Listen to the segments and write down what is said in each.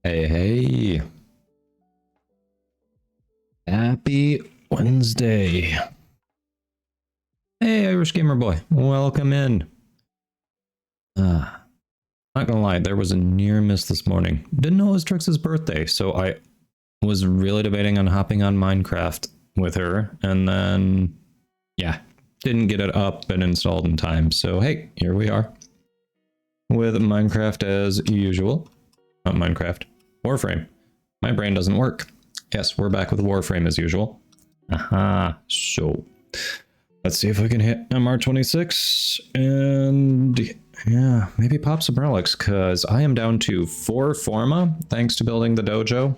Hey, hey. Happy Wednesday. Hey, Irish Gamer Boy. Welcome in. Not gonna lie, there was a near miss this morning. Didn't know it was Trix's birthday, so I was really debating on hopping on Minecraft with her, and then, yeah, didn't get it up and installed in time. So, hey, here we are. With Minecraft as usual. Not Minecraft. Warframe. My brain doesn't work. Yes, we're back with Warframe as usual. Aha. So, let's see if we can hit MR26 and yeah, maybe pop some relics, because I am down to 4 forma thanks to building the dojo.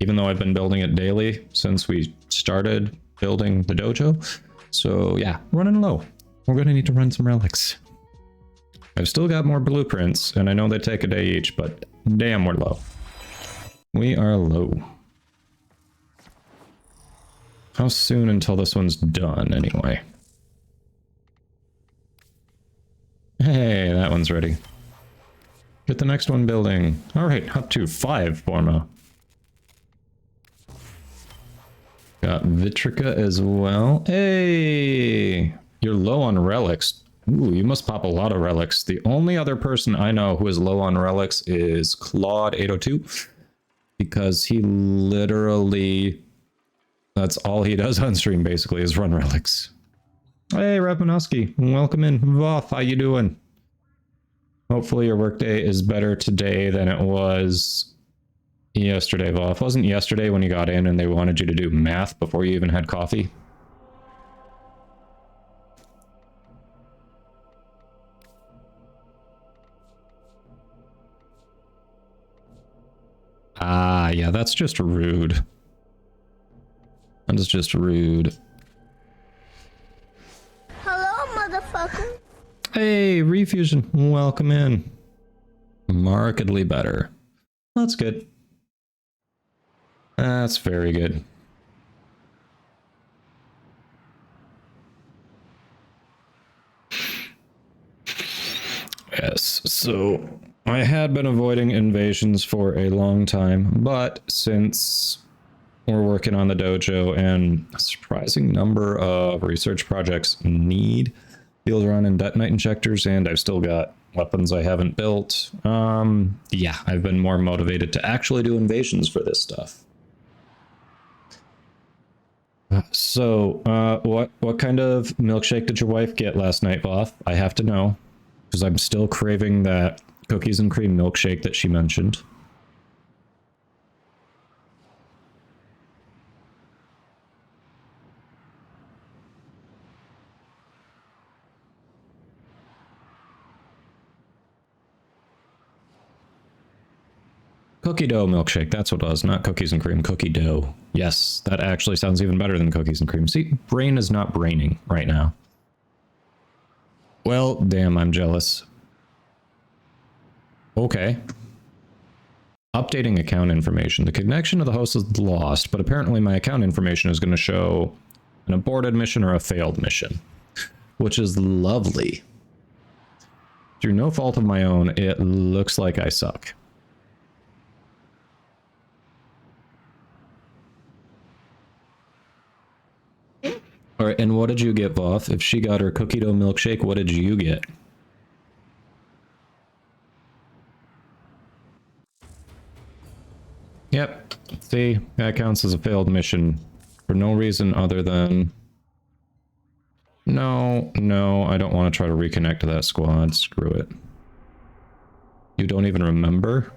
Even though I've been building it daily since we started building the dojo. So yeah, running low. We're going to need to run some relics. I've still got more blueprints, and I know they take a day each, but damn, we're low. We are low. How soon until this one's done, anyway? Hey, that one's ready. Get the next one building. Alright, up to 5 forma. Got Vitrica as well. Hey! You're low on relics. Ooh, you must pop a lot of relics. The only other person I know who is low on relics is Claude802. Because he literally... that's all he does on stream, basically, is run relics. Hey, Rapanowski. Welcome in. Voth, how you doing? Hopefully your workday is better today than it was yesterday, Voth. Wasn't yesterday when you got in and they wanted you to do math before you even had coffee? Ah, yeah, that's just rude. That is just rude. Hello, motherfucker. Hey, Refusion, welcome in. Markedly better. That's good. That's very good. Yes, so I had been avoiding invasions for a long time, but since we're working on the dojo and a surprising number of research projects need field run and detonate injectors, and I've still got weapons I haven't built, yeah, I've been more motivated to actually do invasions for this stuff. So, what kind of milkshake did your wife get last night, Voth? I have to know, because I'm still craving that cookies and cream milkshake that she mentioned. Cookie dough milkshake, that's what it was, not cookies and cream, cookie dough. Yes, that actually sounds even better than cookies and cream. See, brain is not braining right now. Well, damn, I'm jealous. Okay. Updating account information. The connection to the host is lost, but apparently my account information is going to show an aborted mission or a failed mission, which is lovely. Through no fault of my own, it looks like I suck. All right, and what did you get, Voth? If she got her cookie dough milkshake, what did you get? Yep, see, that counts as a failed mission for no reason other than... No, I don't want to try to reconnect to that squad. Screw it. You don't even remember?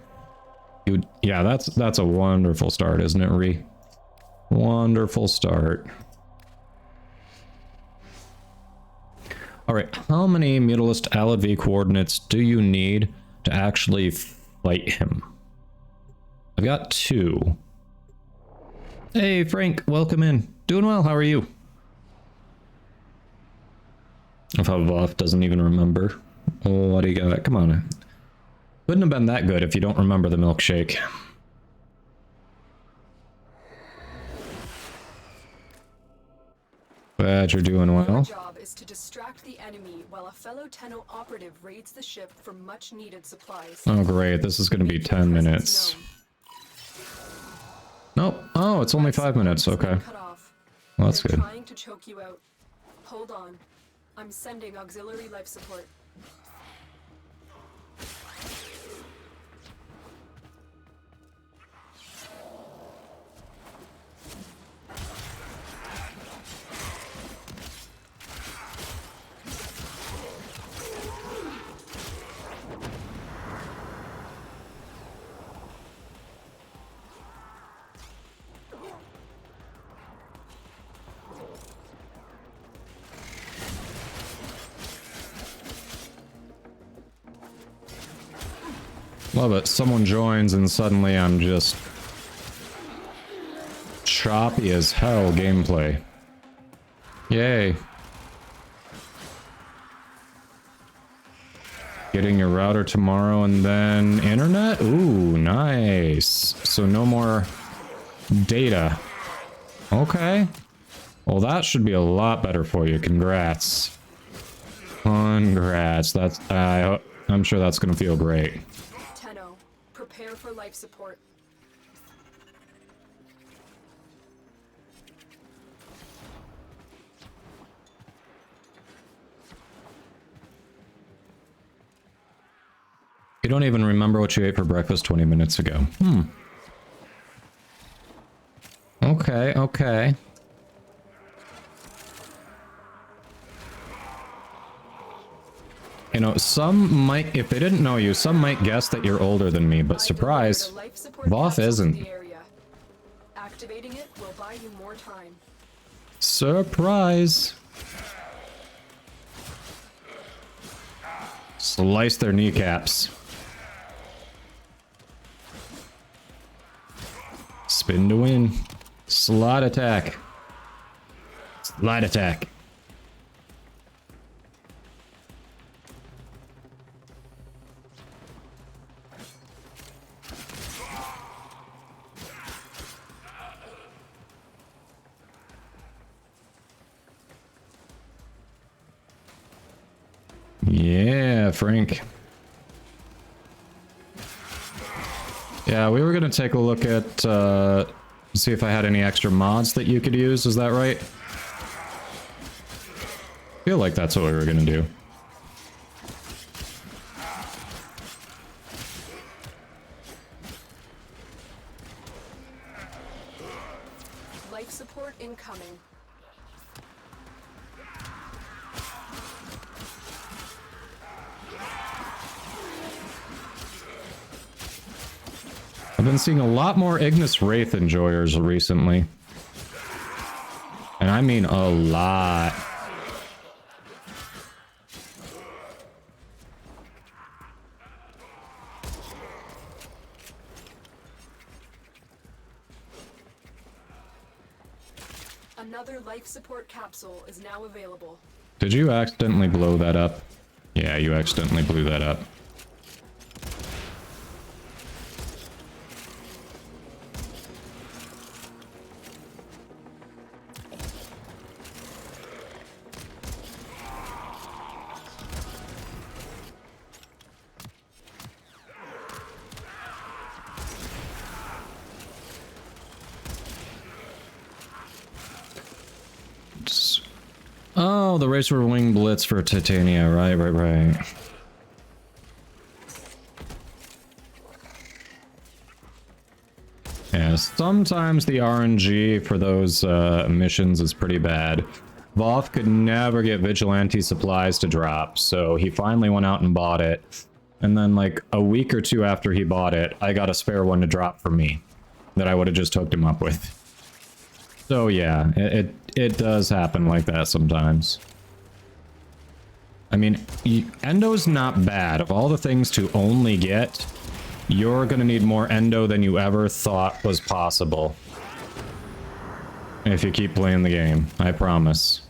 Yeah, that's a wonderful start, isn't it, Ree? Wonderful start. Alright, how many Mutalist Alad V coordinates do you need to actually fight him? I've got 2. Hey, Frank, welcome in. Doing well, how are you? If Voth doesn't even remember. Oh, what do you got? Come on. Couldn't have been that good if you don't remember the milkshake. Glad you're doing well. Your job is to distract the enemy while a fellow Tenno operative raids the ship for much needed supplies. Oh great, this is going to be 10 minutes. Nope. Oh, it's only 5 minutes. Okay. Well, that's good. Trying to choke you out. Hold on. I'm sending auxiliary life support. Love it. Someone joins and suddenly I'm just choppy as hell gameplay. Yay. Getting your router tomorrow and then internet? Ooh, nice. So no more data. Okay. Well, that should be a lot better for you. Congrats. Congrats. That's I'm sure that's going to feel great. Prepare for life support. You don't even remember what you ate for breakfast 20 minutes ago. Okay. You know, some might, if they didn't know you, some might guess that you're older than me, but surprise, Voth isn't. Activating it will buy you more time. Surprise! Slice their kneecaps. Spin to win. Slide attack. Slide attack. Yeah, Frank. Yeah, we were gonna take a look at, see if I had any extra mods that you could use, is that right? Feel like that's what we were gonna do. Life support incoming. I've been seeing a lot more Ignis Wraith enjoyers recently. And I mean a lot. Another life support capsule is now available. Did you accidentally blow that up? Yeah, you accidentally blew that up. Oh, the Racer Wing Blitz for Titania. Right. Yeah, sometimes the RNG for those missions is pretty bad. Voth could never get Vigilante supplies to drop, so he finally went out and bought it. And then like a week or two after he bought it, I got a spare one to drop for me that I would have just hooked him up with. So yeah, it does happen like that sometimes. I mean, Endo's not bad. Of all the things to only get, you're gonna need more Endo than you ever thought was possible. If you keep playing the game, I promise.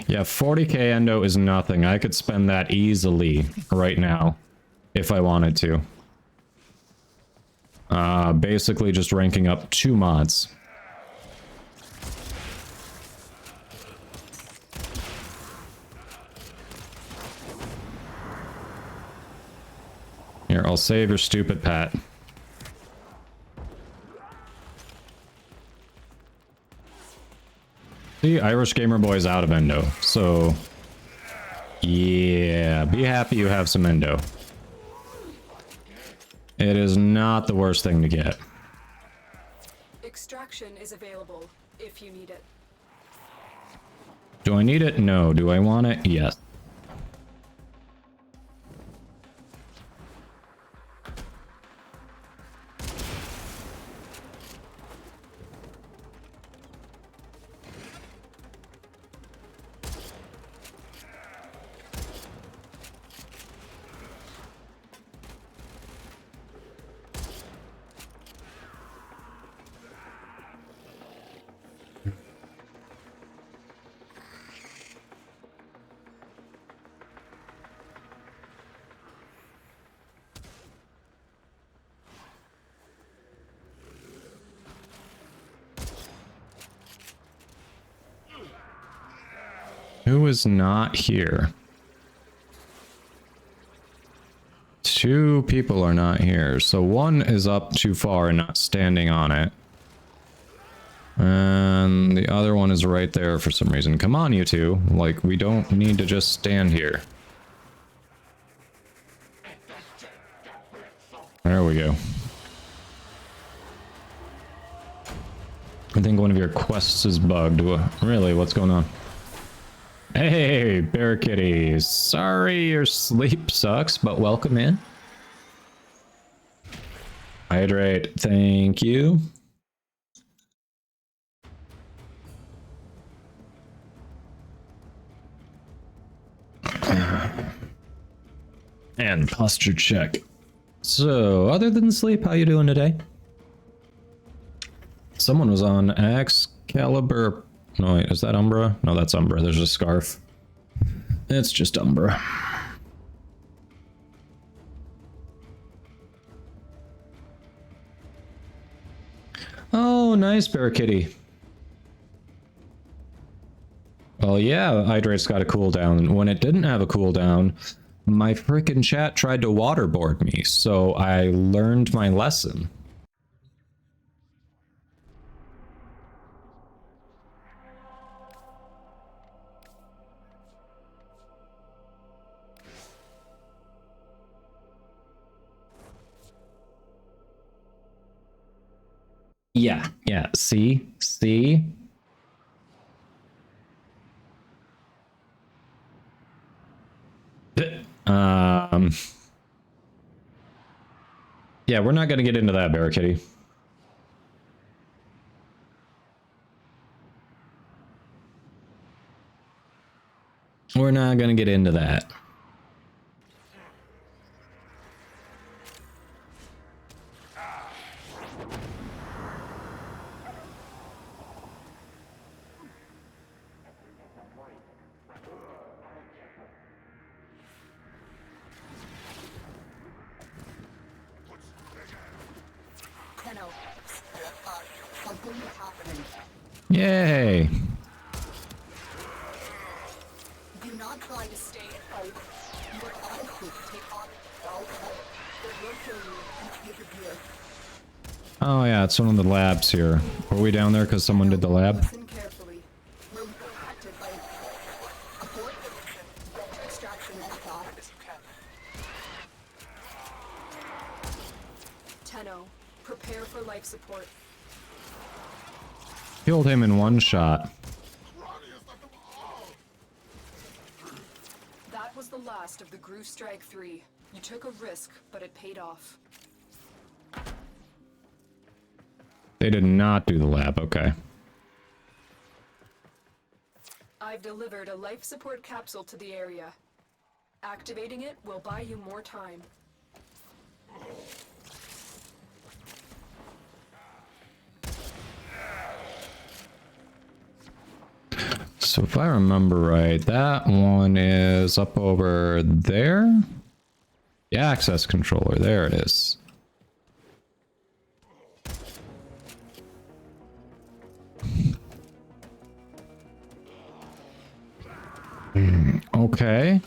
Yeah, 40k Endo is nothing. I could spend that easily right now if I wanted to. Basically just ranking up 2 mods. Here, I'll save your stupid Pat. See, Irish Gamer Boy's out of Endo, so... yeah, be happy you have some Endo. It is not the worst thing to get. Extraction is available if you need it. Do I need it? No. Do I want it? Yes. Who is not here? 2 people are not here. So one is up too far and not standing on it. And the other one is right there for some reason. Come on, you two. Like, we don't need to just stand here. There we go. I think one of your quests is bugged. Really, what's going on? Hey, Bear Kitty. Sorry your sleep sucks, but welcome in. Hydrate. Thank you. And posture check. So, other than sleep, how you doing today? Someone was on Excalibur. No, wait, is that Umbra? No, that's Umbra. There's a scarf. It's just Umbra. Oh, nice, Bear Kitty. Well, yeah, Hydrate's got a cooldown. When it didn't have a cooldown, my frickin' chat tried to waterboard me, so I learned my lesson. Yeah, see? Yeah, we're not gonna get into that, Bear Kitty. We're not gonna get into that. Yay! Do not try to stay out. You are on take on it will kill you and disappear. Oh yeah, it's one of the labs here. Were we down there because someone did the lab? Listen carefully. We're impacted by abort extraction and thought. Tenno, prepare for life support. Killed him in one shot. That was the last of the Gru Strike 3. You took a risk, but it paid off. They did not do the lab, okay. I've delivered a life support capsule to the area. Activating it will buy you more time. So if I remember right, that one is up over there? The access controller, there it is. Okay.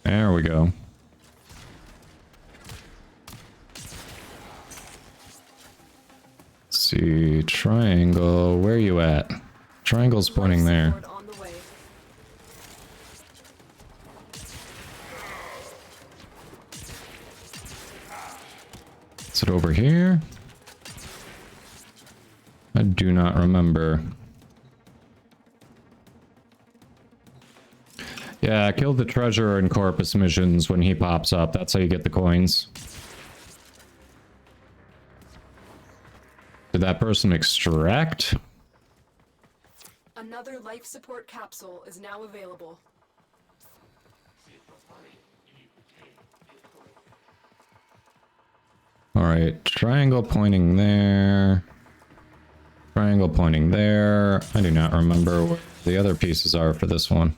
There we go. Let's see, triangle, where are you at? Triangle's pointing there. On the way. Is it over here? I do not remember. Yeah, kill the treasurer in Corpus missions when he pops up. That's how you get the coins. Did that person extract? Another life support capsule is now available. Alright, triangle pointing there. Triangle pointing there. I do not remember what the other pieces are for this one.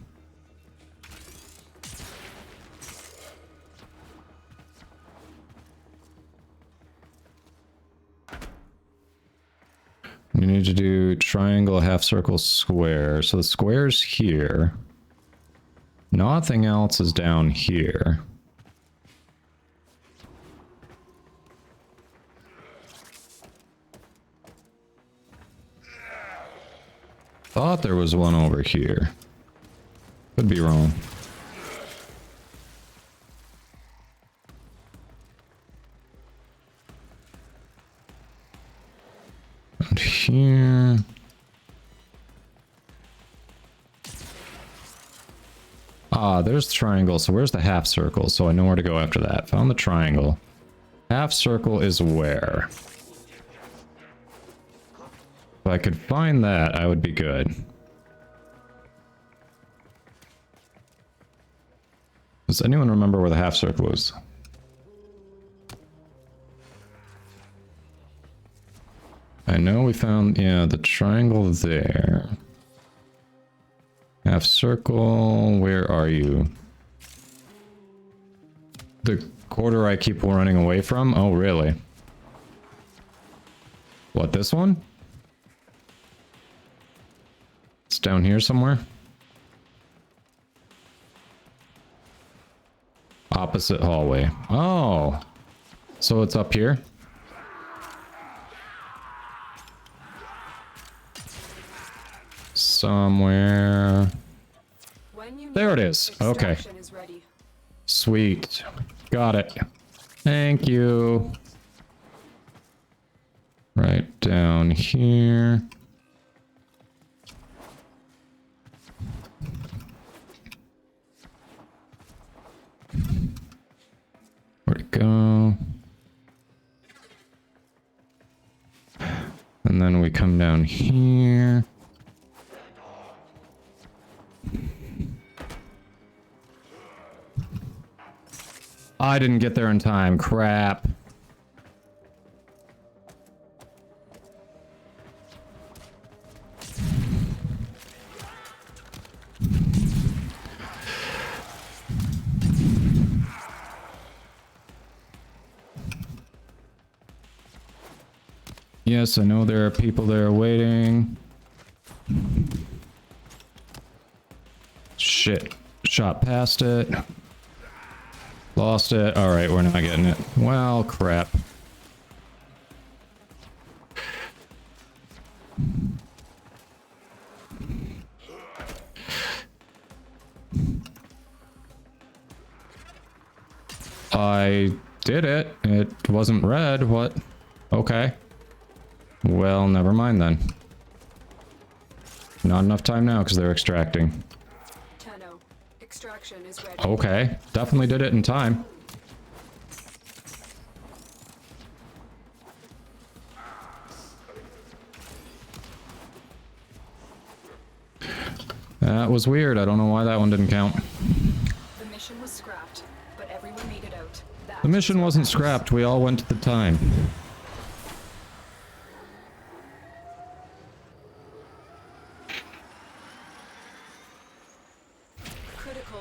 You need to do triangle, half circle, square. So the square's here. Nothing else is down here. Thought there was one over here. Could be wrong. And here. Ah, there's the triangle. So where's the half circle? So I know where to go after that. Found the triangle. Half circle is where? If I could find that, I would be good. Does anyone remember where the half circle was? I know we found, yeah, the triangle there. Half circle, where are you? The quarter I keep running away from? Oh, really? What, this one? It's down here somewhere? Opposite hallway. Oh! So it's up here? Somewhere... There it is. Okay. Sweet. Got it. Thank you. Right down here. Where'd it go? And then we come down here. I didn't get there in time. Crap. Yes, I know there are people there waiting. Shit. Shot past it. Lost it. Alright, we're not getting it. Well, crap. I did it. It wasn't red. What? Okay. Well, never mind then. Not enough time now because they're extracting. Extraction is ready. Okay, definitely did it in time. That was weird. I don't know why that one didn't count. The mission was scrapped, but everyone made it out. The mission wasn't scrapped. We all went to the time.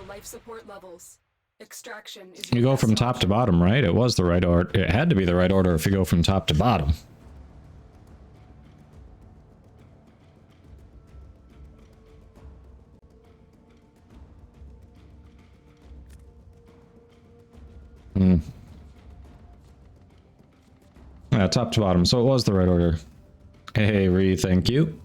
Life support levels. Extraction is You go from top to bottom, right? It was the right order. It had to be the right order if you go from top to bottom. Yeah, top to bottom. So it was the right order. Hey, Ree, thank you.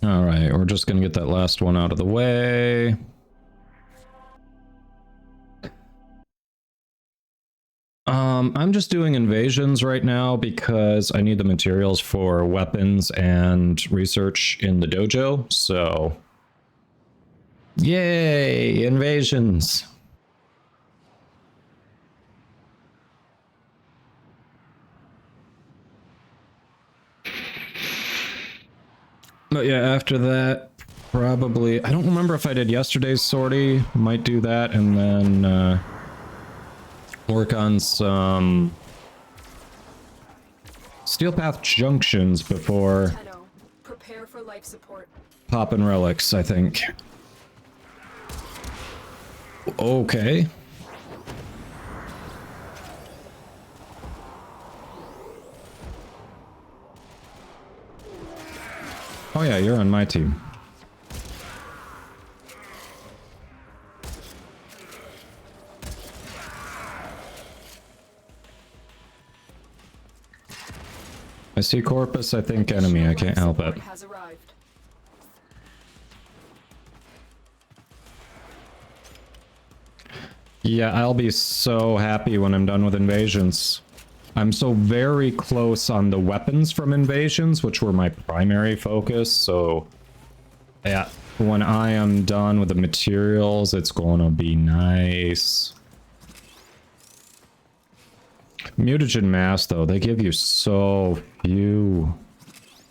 All right, we're just gonna get that last one out of the way. I'm just doing invasions right now because I need the materials for weapons and research in the dojo, so... Yay! Invasions! But yeah, after that, probably... I don't remember if I did yesterday's sortie. Might do that, and then, work on some... Steel Path Junctions before... Prepare for life support. Poppin' relics, I think. Okay. Oh yeah, you're on my team. I see Corpus, I think enemy, I can't help it. Yeah, I'll be so happy when I'm done with invasions. I'm so very close on the weapons from invasions, which were my primary focus, so... Yeah, when I am done with the materials, it's gonna be nice. Mutagen mass, though, they give you so few.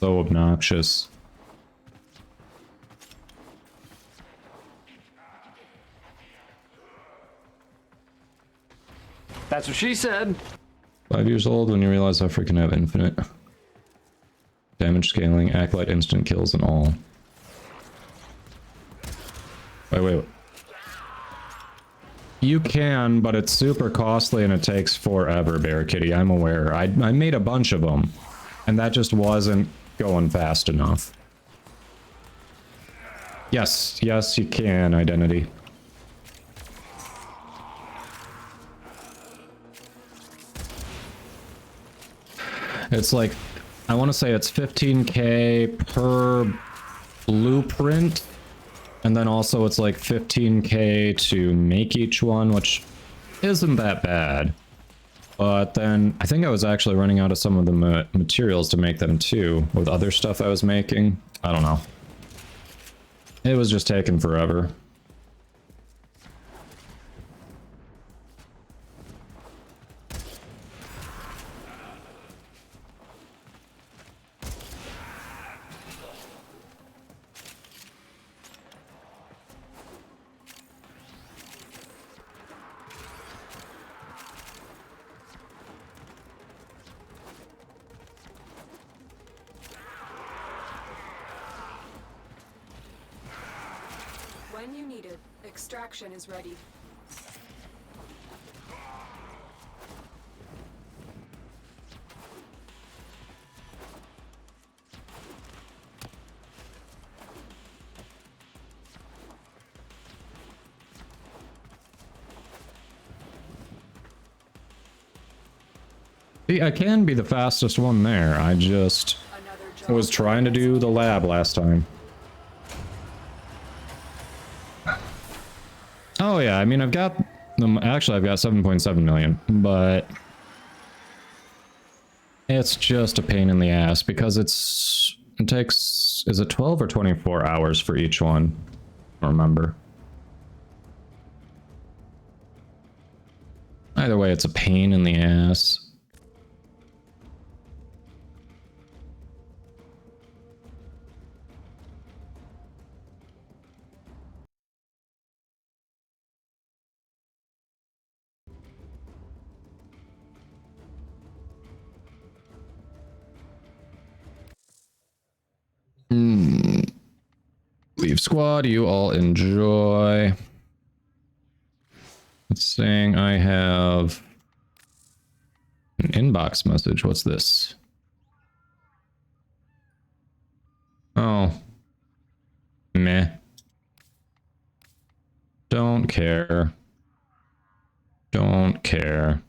So obnoxious. That's what she said. 5 years old when you realize how freaking have infinite damage scaling, acolyte instant kills and all. Wait. You can, but it's super costly and it takes forever, Bear Kitty. I'm aware. I made a bunch of them, and that just wasn't going fast enough. Yes, you can, Identity. It's like, I want to say it's 15k per blueprint, and then also it's like 15k to make each one, which isn't that bad. But then I think I was actually running out of some of the materials to make them too, with other stuff I was making. I don't know. It was just taking forever. When you need it, extraction is ready. See, I can be the fastest one there. I just was trying to do the lab last time. Oh yeah, I mean, I've got them. Actually, I've got 7.7 million, but it's just a pain in the ass because it takes, is it 12 or 24 hours for each one? I don't remember. Either way, it's a pain in the ass. Leave squad, you all enjoy. It's saying I have an inbox message. What's this? Oh. Meh. Don't care. Don't care.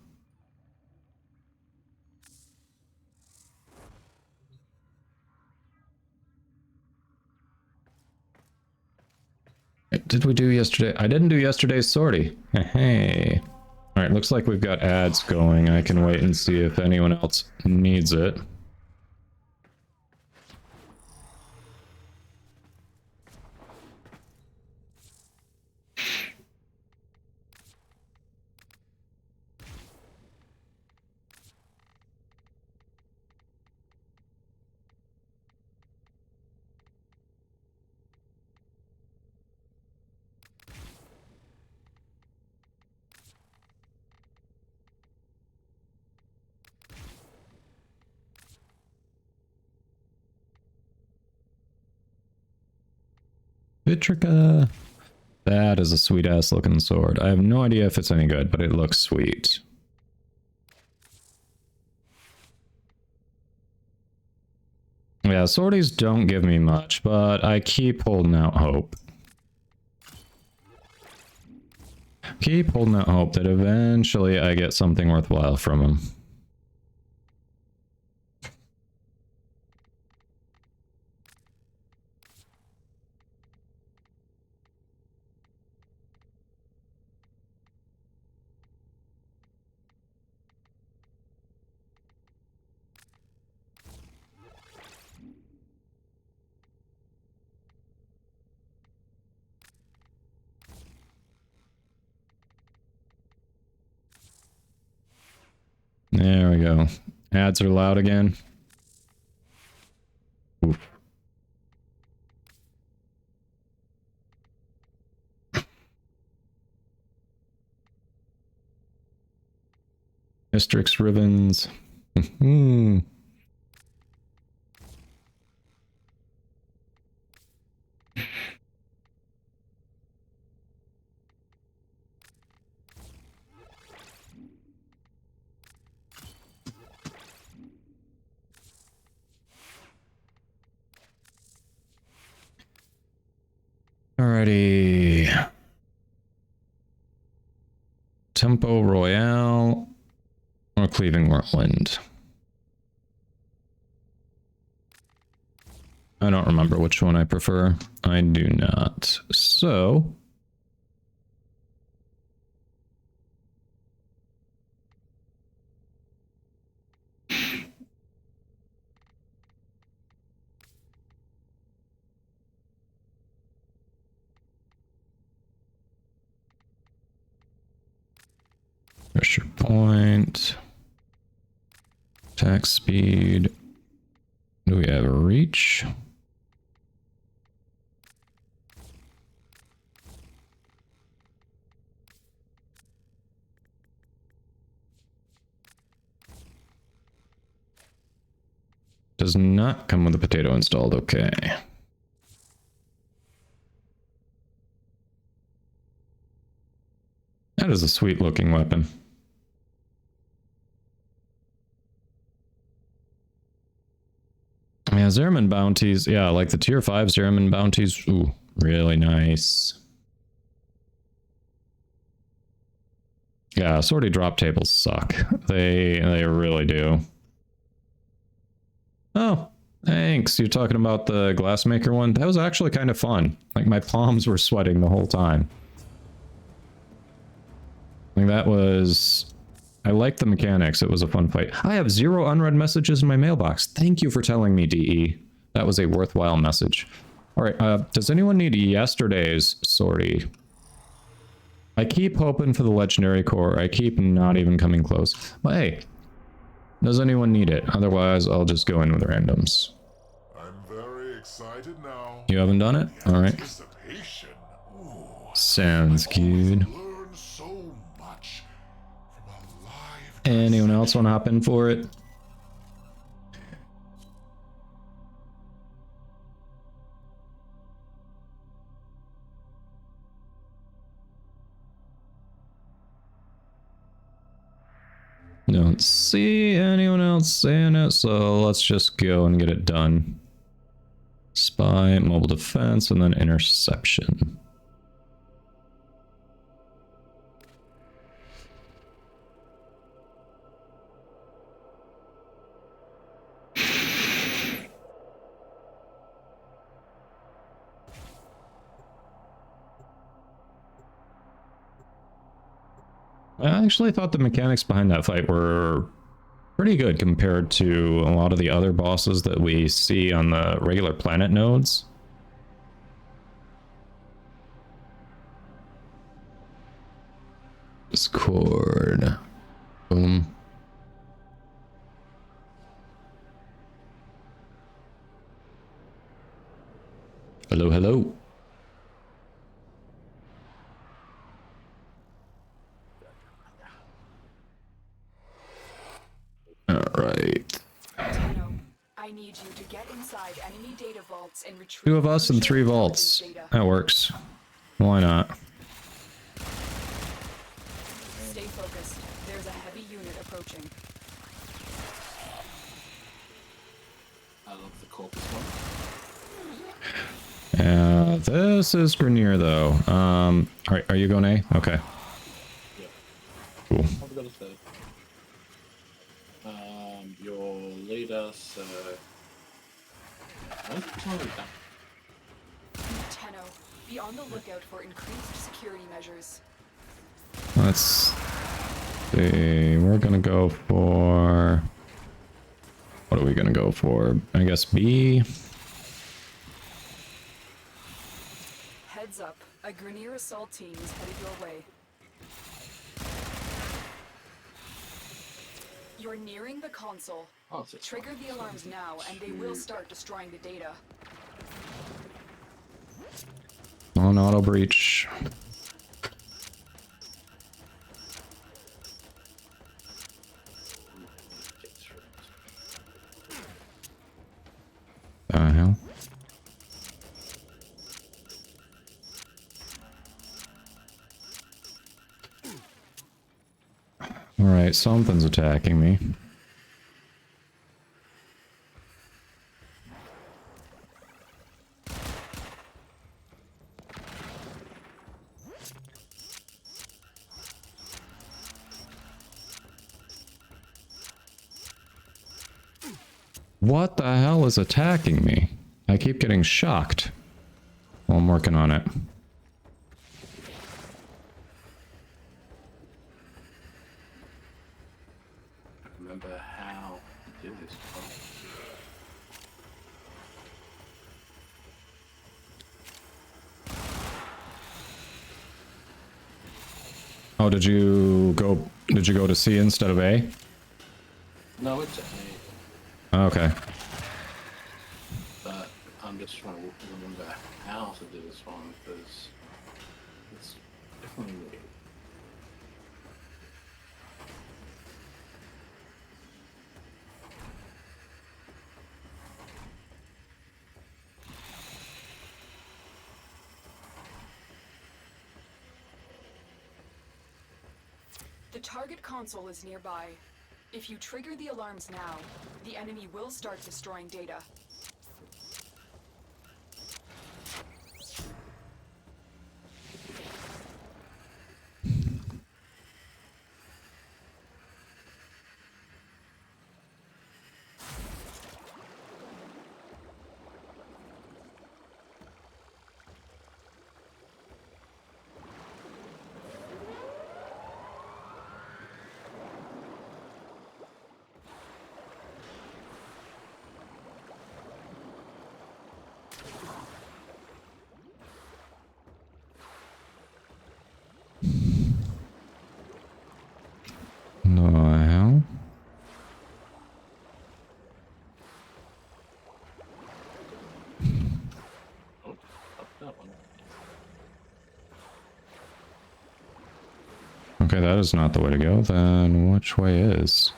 Did we do yesterday? I didn't do yesterday's sortie. Hey. Alright, looks like we've got ads going. I can wait and see if anyone else needs it. Vitrica. That is a sweet ass looking sword. I have no idea if it's any good, but it looks sweet. Yeah, sorties don't give me much, but I keep holding out hope. Keep holding out hope that eventually I get something worthwhile from them. we go. Ads are loud again. Oof. Mistrix ribbons. Alrighty. Tempo Royale or Cleaving Whirlwind. I don't remember which one I prefer. I do not. So... pressure point. Attack speed. Do we have a reach? Does not come with a potato installed, okay. That is a sweet looking weapon. Yeah, Zeraman bounties, yeah, like the tier 5 Zeraman bounties, ooh, really nice. Yeah, sortie drop tables suck. They really do. Oh, thanks. You're talking about the glassmaker one? That was actually kind of fun. Like, my palms were sweating the whole time. Like, that was... I liked the mechanics. It was a fun fight. I have 0 unread messages in my mailbox. Thank you for telling me, DE. That was a worthwhile message. Alright, does anyone need yesterday's sortie? I keep hoping for the legendary core. I keep not even coming close. But hey, does anyone need it? Otherwise, I'll just go in with randoms. I'm very excited now. You haven't done it? Alright. Anticipation. Ooh, Sounds good. learn so much from a live Anyone else want to hop in for it? Don't see anyone else saying it, so let's just go and get it done. Spy, mobile defense, and then interception. I actually thought the mechanics behind that fight were pretty good compared to a lot of the other bosses that we see on the regular planet nodes. Discord. Boom. Hello, hello. Alright. I need you to get inside enemy data vaults and retrieve 2 of us and 3 vaults. data. That works. Why not? Stay focused. There's a heavy unit approaching. I love the corpus one. This is Grenier though. Are you going A? Okay. Yeah. Cool. I've got a third. Your leader, so... Why is it telling me that? Tenno, be on the lookout for increased security measures. Let's see. We're gonna go for... What are we gonna go for? I guess B. Heads up, a Grenier assault team is headed your way. You're nearing the console. Oh, it's Trigger the alarms now, and they will start destroying the data. On auto breach. Get through it. The hell? Alright, something's attacking me. What the hell is attacking me? I keep getting shocked. Well, I'm working on it. I remember how to do this. Oh, did you go to C instead of A? No, it's a, Okay. but I'm just trying to remember how to do this one because it's definitely weird. The target console is nearby. If you trigger the alarms now, the enemy will start destroying data. The hell? Oh, fuck that one. Okay, that is not the way to go. Then which way is?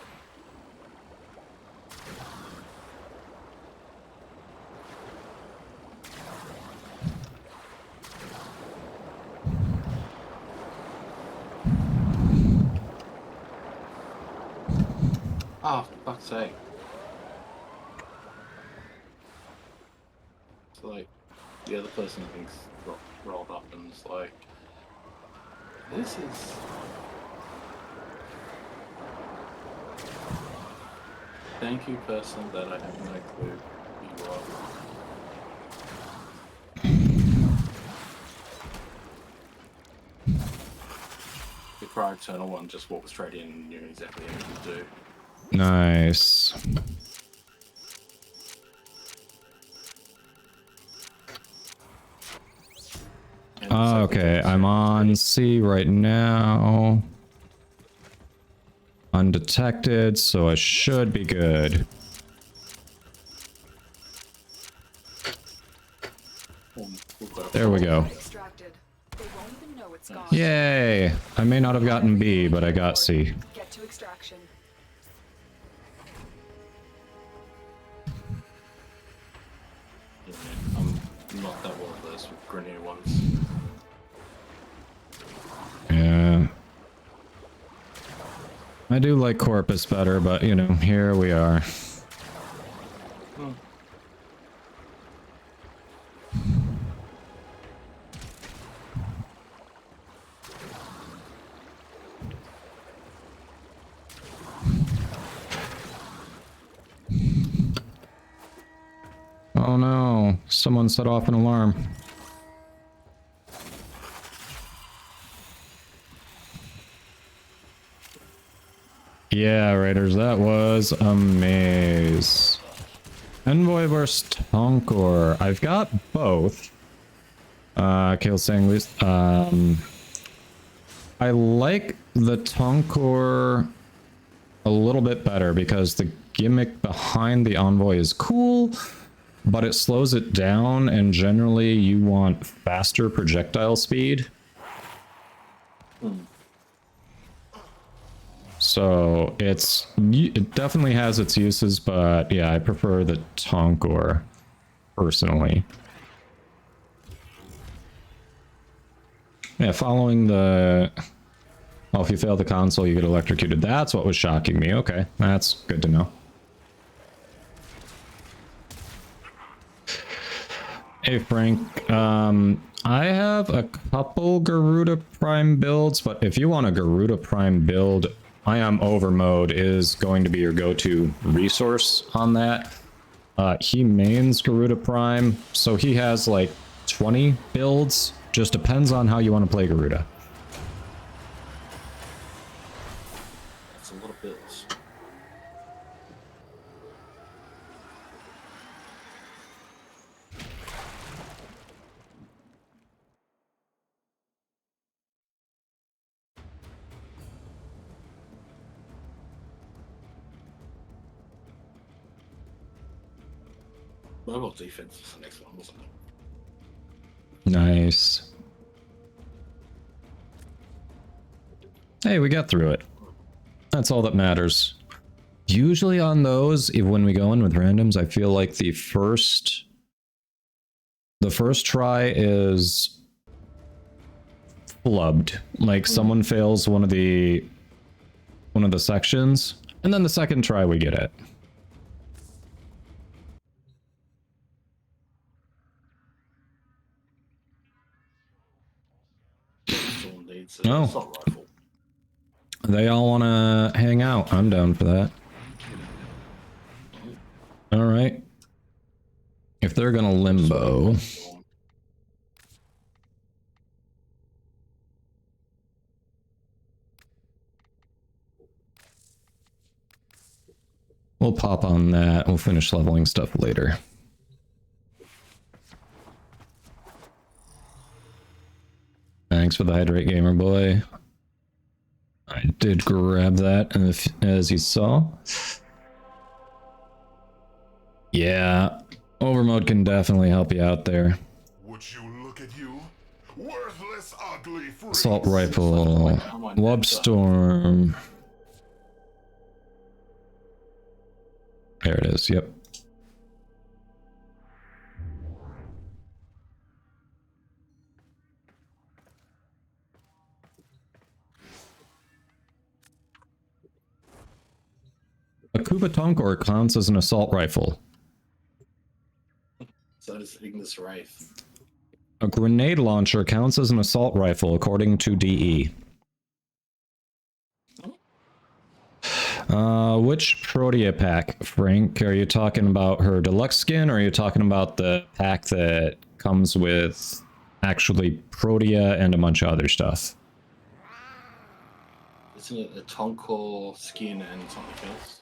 Oh, for fuck's sake. It's like, the other person thinks rolled up and it's like, this is... Thank you, person that I have no clue who you are. The Cryo-Eternal one just walked straight in and knew exactly what to do. Nice. And the second Okay, one I'm on straight C right now. Undetected, so I should be good. we've got a There we go. Extracted. They won't even know it's gone. Yay! I may not have gotten B, but I got C. Get to extraction. Yeah, I'm not that well versed with Grenier ones. Yeah. I do like Corpus better, but you know, here we are. Hmm. Oh no, someone set off an alarm. Yeah, Raiders, that was a maze. Envoy versus Tonkor. I've got both. Kale saying least. I like the Tonkor a little bit better because the gimmick behind the Envoy is cool, but it slows it down, and generally you want faster projectile speed. So it definitely has its uses, but yeah, I prefer the Tonkor personally. Yeah, following the... Oh, if you fail the console, you get electrocuted. That's what was shocking me. Okay, that's good to know. Hey, Frank. I have a couple Garuda Prime builds, but if you want a Garuda Prime build, Ion Overmode is going to be your go-to resource on that. He mains Garuda Prime, so he has like 20 builds. Just depends on how you want to play Garuda. That's a lot of bills. Mobile defense was the next one, wasn't it? Nice. Hey, we got through it. That's all that matters. Usually on those, when we go in with randoms, I feel like the first try is flubbed. Like someone fails one of the sections, and then the second try we get it. Someone needs an Oh. assault rifle. They all want to hang out. I'm down for that. All right. If they're gonna limbo, we'll pop on that. We'll finish leveling stuff later. Thanks for the hydrate, gamer boy. I did grab that, as you saw. Yeah, Overmode can definitely help you out there. Would you look at you? Worthless, ugly freak. Assault rifle, Lobstorm. There it is, yep. A Kuba Tonkor counts as an assault rifle. So does Ignis Wraith. A grenade launcher counts as an assault rifle according to DE. Which Protea pack, Frank? Are you talking about her deluxe skin, or are you talking about the pack that comes with actually Protea and a bunch of other stuff? Isn't it a Tonkor skin and something else?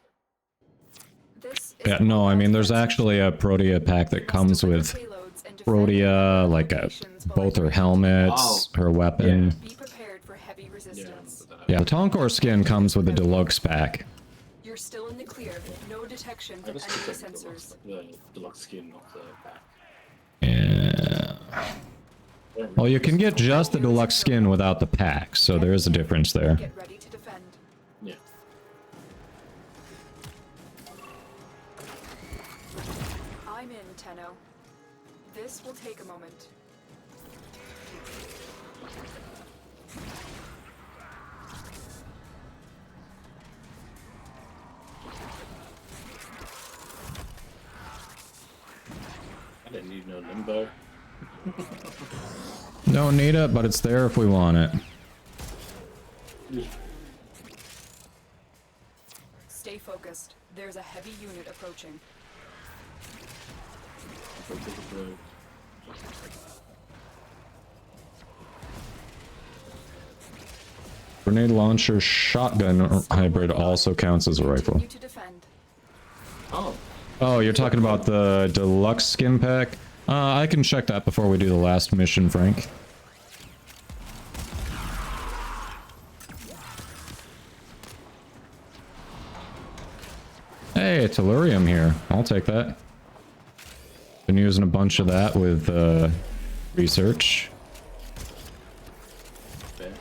Yeah, no, I mean, there's actually a Protea pack that comes with Protea, like both her helmets, her weapon. Be prepared for heavy resistance. Yeah, the Tonkor skin comes with a deluxe pack. You're still in the clear. No detection I from just enemy picked up sensors. the deluxe skin of the pack. Yeah. Well, you can get just the deluxe skin without the pack, so there is a difference there. Get ready to defend. Yeah. I'm in, Tenno. This will take a moment. I didn't need no limbo. Don't need it, but it's there if we want it. Stay focused. There's a heavy unit approaching. Grenade launcher shotgun hybrid also counts as a rifle. Continue to defend. Oh, Oh, you're talking about the deluxe skin pack? I can check that before we do the last mission, Frank. Hey, tellurium here. I'll take that. Been using a bunch of that with research. Fair.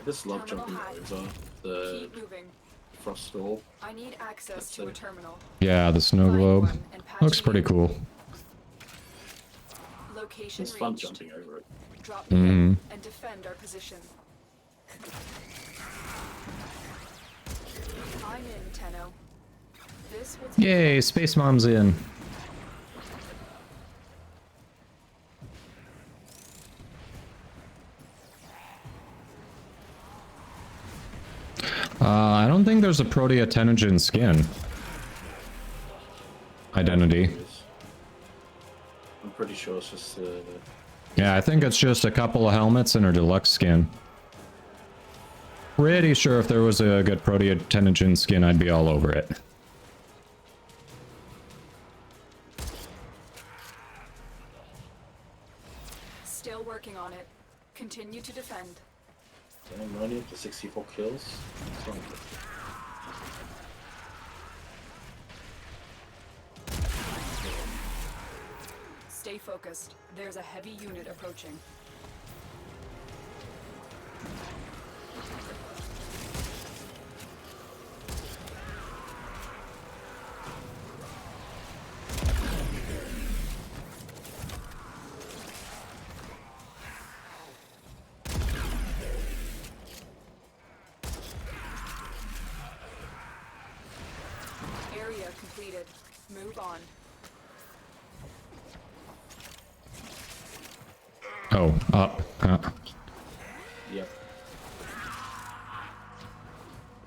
I just love jumping over the Keep moving. frost wall. I need access to a terminal. Yeah, the snow Find globe. one and patch Looks it pretty in. cool. Location It's fun reached. jumping over it. Drop me in and defend our position. I'm in, Tenno. This will take Yay, Space Mom's in. I don't think there's a proteotenogen skin identity. I'm pretty sure it's just Yeah, I think it's just a couple of helmets and a deluxe skin. Pretty sure if there was a good proteotenogen skin, I'd be all over it. Still working on it. Continue to defend. I'm running up to 64 kills. It's not good. Stay focused. There's a heavy unit approaching. Area completed. Move on. Oh, up. Yep.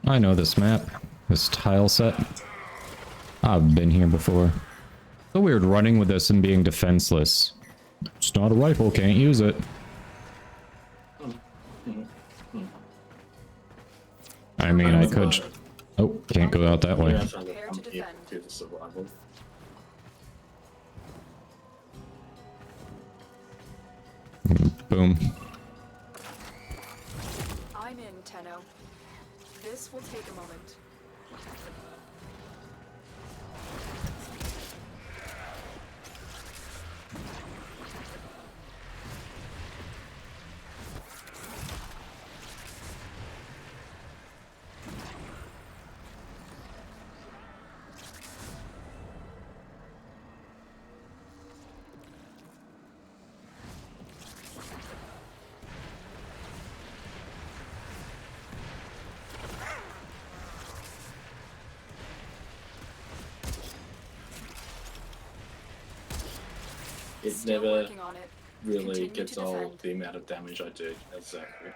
I know this map. This tile set. I've been here before. So weird running with this and being defenseless. It's not a rifle, can't use it. I mean, I could... Oh, can't go out that way. Yeah, I'm trying to Prepare come to here defend. to the survival. Boom. I'm in, Tenno. This will take a moment. It Still never working on it. really Continue gets to all defend. the amount of damage I do. Exactly.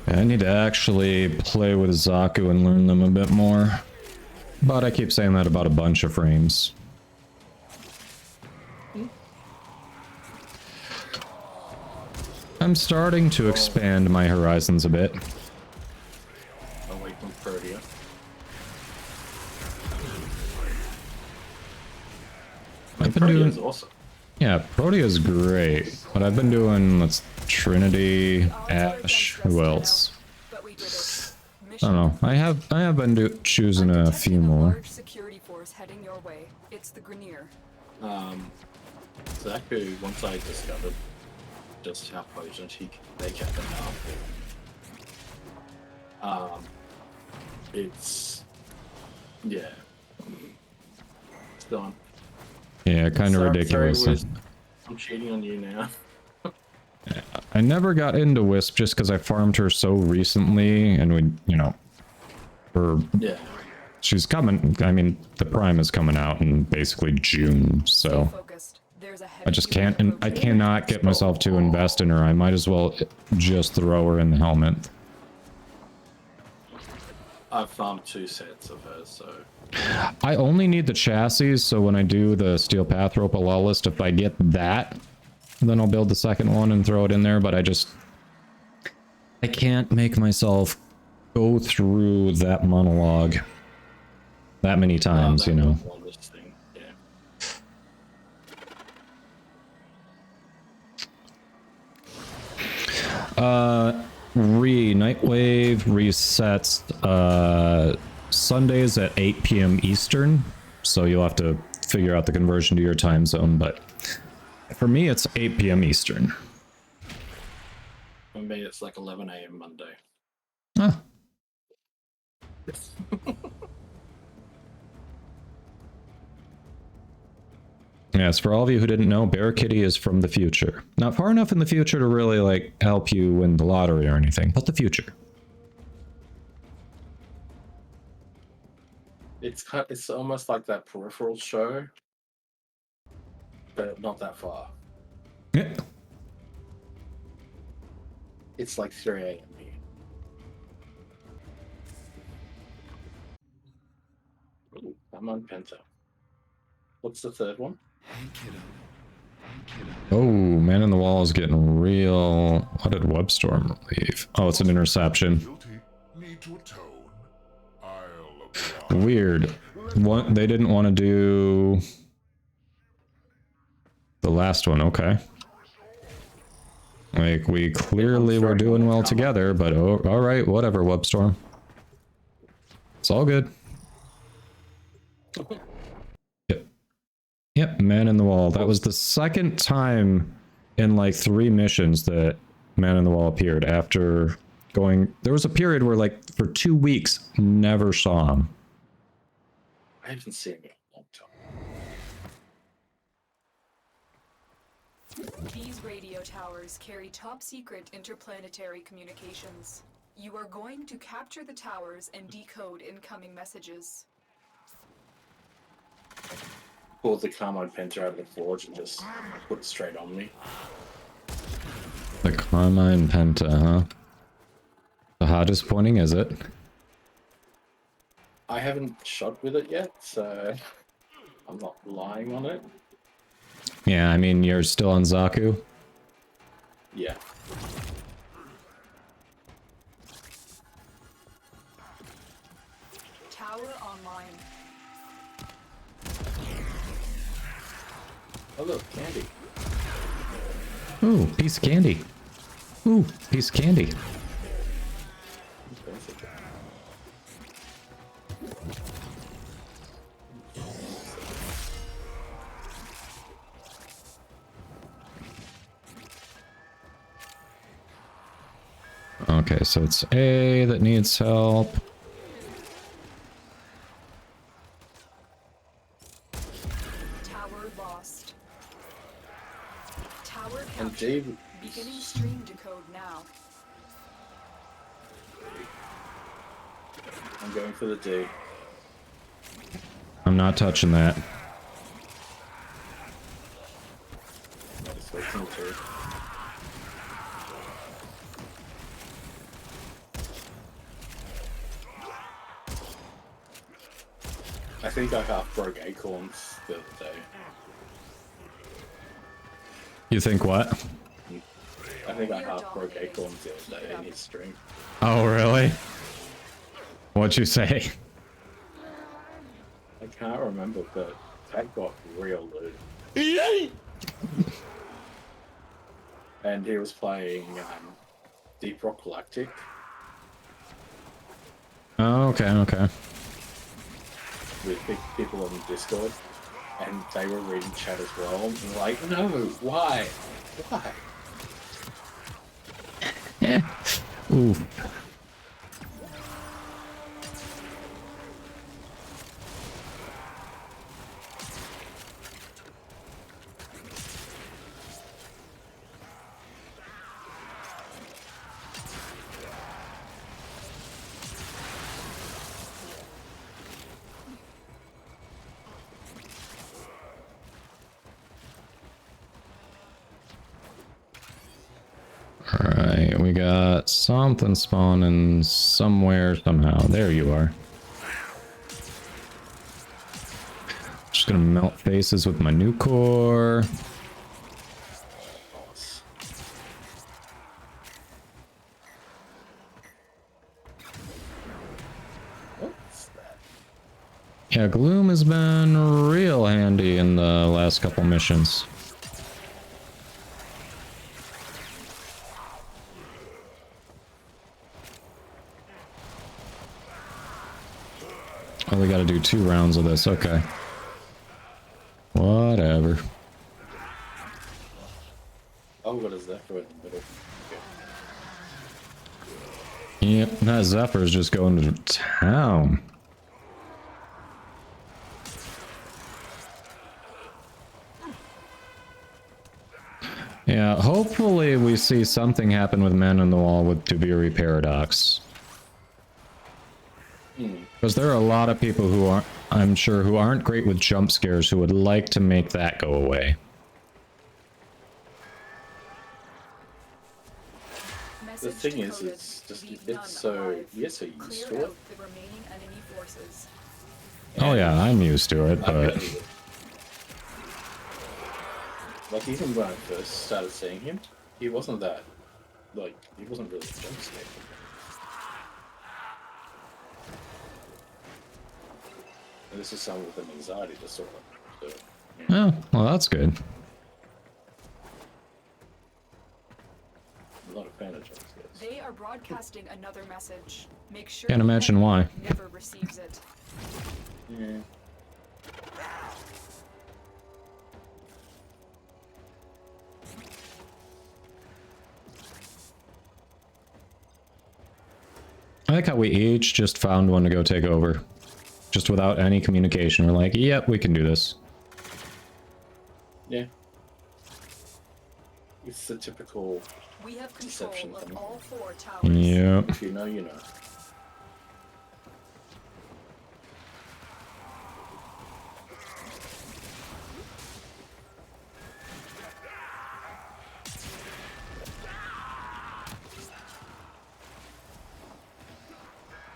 I need to actually play with Zaku and learn them a bit more. But I keep saying that about a bunch of frames. I'm starting to expand my horizons a bit. Away from Protea. I've been Protea's doing... awesome. Yeah, Protea's great. But I've been doing... Let's... Trinity, Ash, who else? But we did it. I Mission don't know. I have been choosing I'm a detecting few more. large security force heading your way. It's the Grenier. Zaku, once I discovered just how potent they kept them out. It's... Yeah. It's done. Yeah, kind of Sorry, ridiculous. Wiz. I'm cheating on you now. I never got into Wisp just because I farmed her so recently, and we, you know, Yeah. she's coming. I mean, the Prime is coming out in basically June, so Focused. There's a I just can't. I cannot get myself to invest in her. I might as well just throw her in the helmet. I've farmed 2 sets of hers, so... I only need the chassis, so when I do the Steel Path Rope list, if I get that, then I'll build the second one and throw it in there, but I can't make myself go through that monologue that many times, that you know. was one this thing. Yeah. Nightwave resets Sundays at 8 p.m. Eastern, so you'll have to figure out the conversion to your time zone, but for me it's 8 p.m. Eastern. For me, it's like 11 a.m. Monday. Ah. Yes, for all of you who didn't know, Bear Kitty is from the future. Not far enough in the future to really like help you win the lottery or anything, but the future. It's almost like that Peripheral show, but not that far. Yeah. It's like 3 a.m. here. Ooh, I'm on Penta. What's the third one? Oh, Man in the Wall is getting real. What did Webstorm leave? Oh, it's an interception. Guilty. Need to atone. I'll oblige. Weird. What, they didn't want to do the last one. Okay. Like, we clearly were doing well together, but oh, all right, whatever, Webstorm. It's all good. Yep. Yep, Man in the Wall. That was the second time in like 3 missions that Man in the Wall appeared after going... There was a period where like for 2 weeks, never saw him. I haven't seen it in a long time. These radio towers carry top-secret interplanetary communications. You are going to capture the towers and decode incoming messages. Pulled the Carmine Penta out of the forge and just put it straight on me. The Carmine Penta, huh? So how disappointing is it? I haven't shot with it yet, so I'm not relying on it. Yeah, I mean, you're still on Zaku? Yeah. Tower online. Oh look, candy. Ooh, piece of candy. Ooh, piece of candy. Okay, so it's A that needs help. Tower lost. Tower And captured. Dave, Beginning stream decode now. I'm going for the D. I'm not touching that. Just waiting to. I think I half broke acorns the other day. You think what? I think I half broke acorns the other day in his stream. Oh, really? What'd you say? I can't remember, but that got real lewd. And he was playing Deep Rock Galactic. Oh, okay, okay. With people on Discord, and they were reading chat as well. And they're like, no, why? Why? Ooh. Alright, we got something spawning somewhere, somehow. There you are. Just gonna melt faces with my new core. What's that? Yeah, Gloom has been real handy in the last couple missions. Oh, we gotta do 2 rounds of this, okay. Whatever. Oh, what is that for in the middle? Okay. Yep, that Zephyr's just going to town. Yeah, hopefully we see something happen with Man on the Wall with Taviri Paradox. Because there are a lot of people who are, I'm sure, who aren't great with jump scares who would like to make that go away. The thing is, it's just, it's so, you're so used to it. The remaining enemy forces. Oh yeah, I'm used to it, but... Like, even when I first started seeing him, he wasn't that, like, he wasn't really a jump scare. And this is someone with an anxiety disorder, so... Oh, well that's good. I'm not a fan of jump scares. They are broadcasting another message. Make sure Can't the imagine enemy why. never receives it. Yeah. I like how we each just found one to go take over. Just without any communication. We're like, yep, we can do this. Yeah. It's the typical, We have Deception control of thing. all 4 towers. Yep. if you know, you know.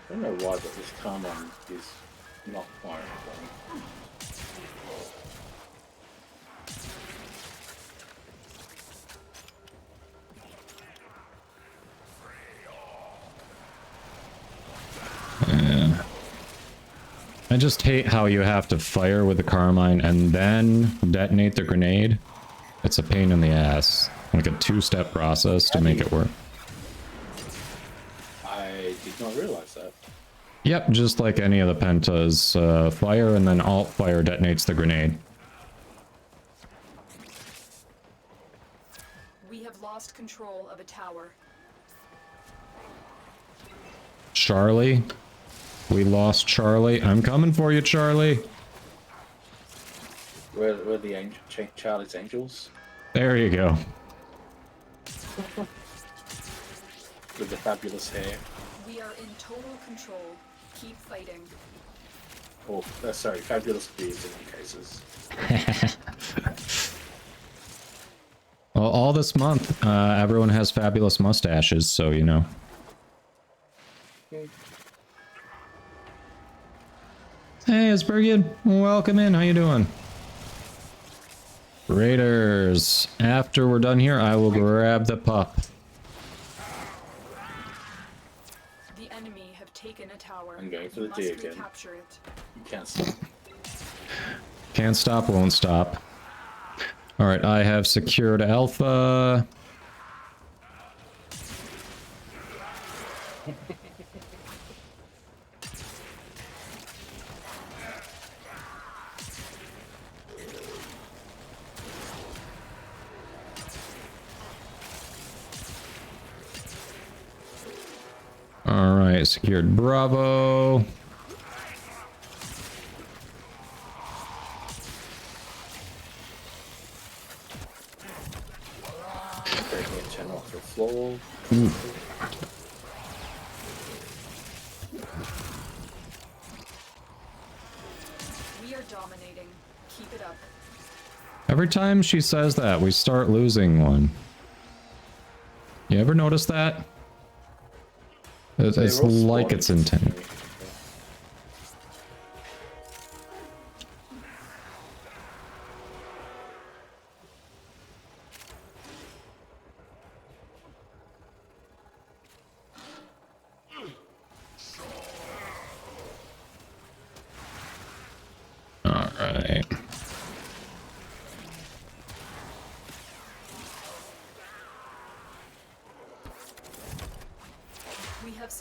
I don't know why, but this Carmine is not firing for me. Yeah. I just hate how you have to fire with the Carmine and then detonate the grenade. It's a pain in the ass. Like a 2-step process to make it work. I did not realize that. Yep, just like any of the pentas, fire and then alt fire detonates the grenade. We have lost control of a tower. Charlie? We lost Charlie. I'm coming for you, Charlie. Where the angel, Charlie's Angels? There you go. With the fabulous hair. We are in total control. Keep fighting. Or, sorry, fabulous beards in many cases. Well, all this month, everyone has fabulous mustaches, so you know. Hey, Aspergian. Welcome in. How you doing? Raiders. After we're done here, I will grab the pup. The enemy have taken a tower. I'm going for the You D must again. recapture it. You can't stop. Can't stop, won't stop. Alright, I have secured Alpha. Alright, secured Bravo. Breaking a 10 off the floor. We are dominating. Keep it up. Every time she says that, we start losing one. You ever notice that? It's They're all like spawning it's intended. instantly.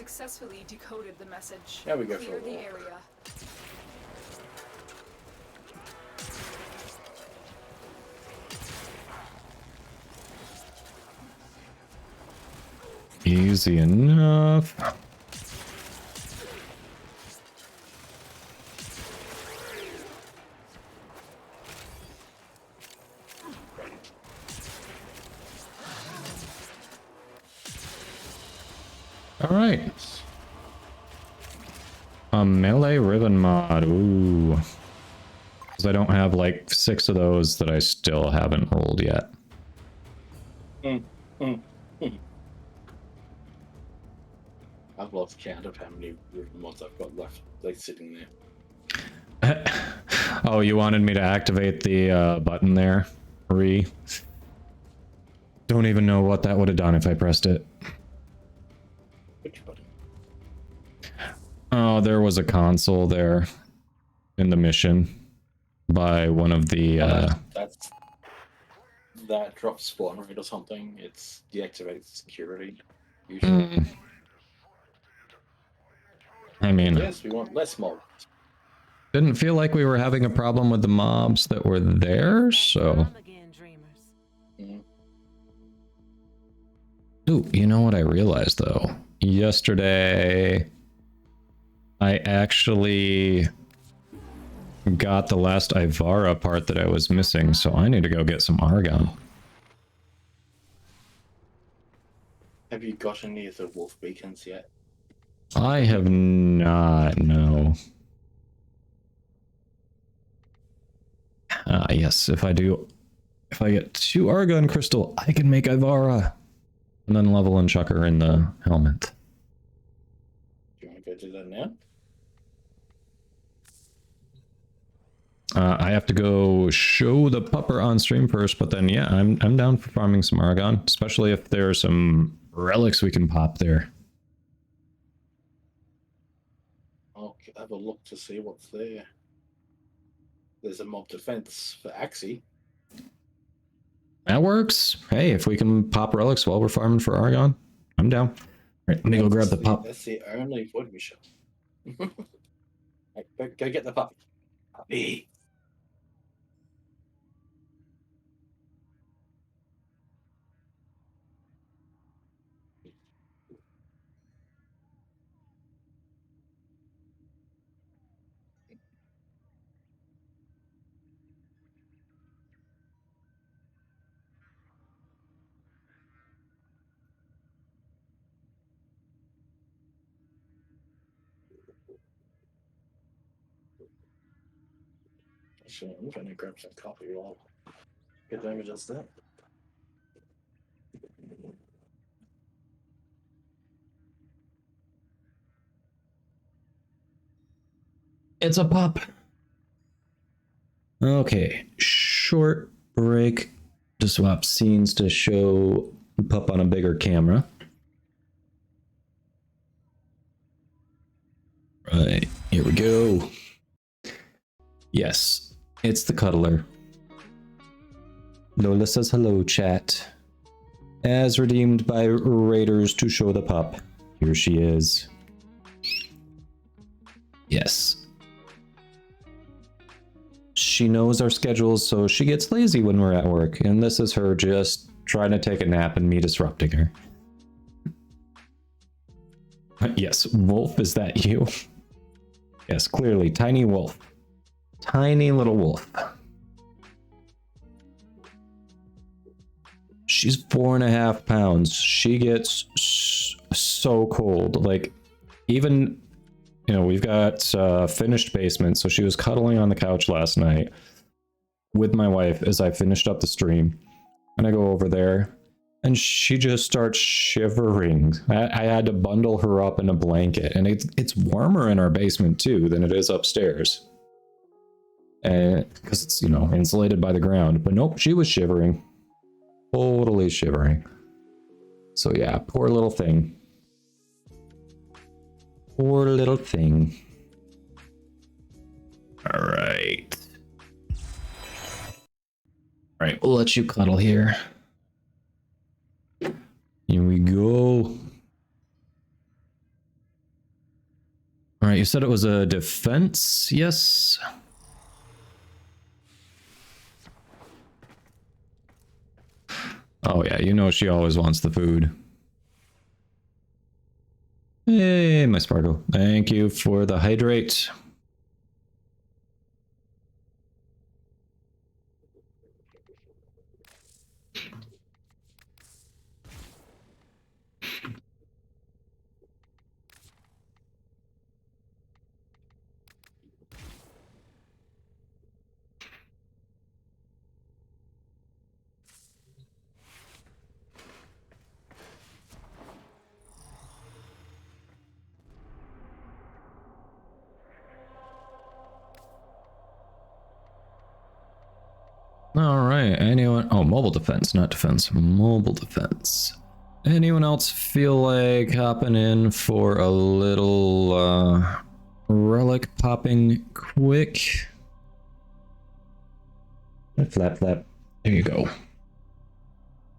successfully decoded the message. Yeah, we go for Clear a the walk. area. Easy enough. All right. A melee ribbon mod. Ooh. Because I don't have like 6 of those that I still haven't rolled yet. I've lost count of how many ribbon mods I've got left, like sitting there. Oh, you wanted me to activate the button there? Don't even know what that would have done if I pressed it. Which button? Oh, there was a console there in the mission by one of the That drops spawn rate or something. It's deactivated security. Usually. I mean, Yes, we want less mobs. didn't feel like we were having a problem with the mobs that were there, so... Mhm. Ooh, you know what I realized, though? Yesterday, I actually got the last Ivara part that I was missing, so I need to go get some Argon. Have you got any of the wolf beacons yet? I have not, no. Ah, yes, if I get 2 Argon Crystal, I can make Ivara. And then level and chuck her in the helmet. Do you want to go do that now? I have to go show the pupper on stream first, but then yeah, I'm down for farming some Argon, especially if there are some relics we can pop there. I'll have a look to see what's there. There's a mob defense for Axie. That works. Hey, if we can pop relics while we're farming for Argon, I'm down. All right, let me go grab the pup. That's the only wood we show. Right, go get the puppy. Puppy. Actually, I'm trying to grab some coffee while get them just that. It's a pup. Okay, short break to swap scenes to show the pup on a bigger camera. Right, here we go. Yes, it's the cuddler. Lola says hello, chat. As redeemed by Raiders to show the pup. Here she is. Yes. She knows our schedules, so she gets lazy when we're at work, and this is her just trying to take a nap and me disrupting her. Yes, Wolf, is that you? Yes, clearly, tiny wolf. Tiny little wolf. She's 4.5 pounds. She gets so cold. Like, even, you know, we've got finished basement, so she was cuddling on the couch last night with my wife as I finished up the stream. And I go over there, and she just starts shivering. I had to bundle her up in a blanket, and it's warmer in our basement too than it is upstairs. Because it's, you know, insulated by the ground. But nope, she was shivering. Totally shivering. So yeah, poor little thing. Poor little thing. All right. All right, we'll let you cuddle here. Here we go. Alright, you said it was a defense, yes? Oh yeah, you know she always wants the food. Hey, my Sparkle. Thank you for the hydrate. All right, anyone? Oh, mobile defense, not defense. Mobile defense. Anyone else feel like hopping in for a little relic popping quick? Flap, flap. There you go.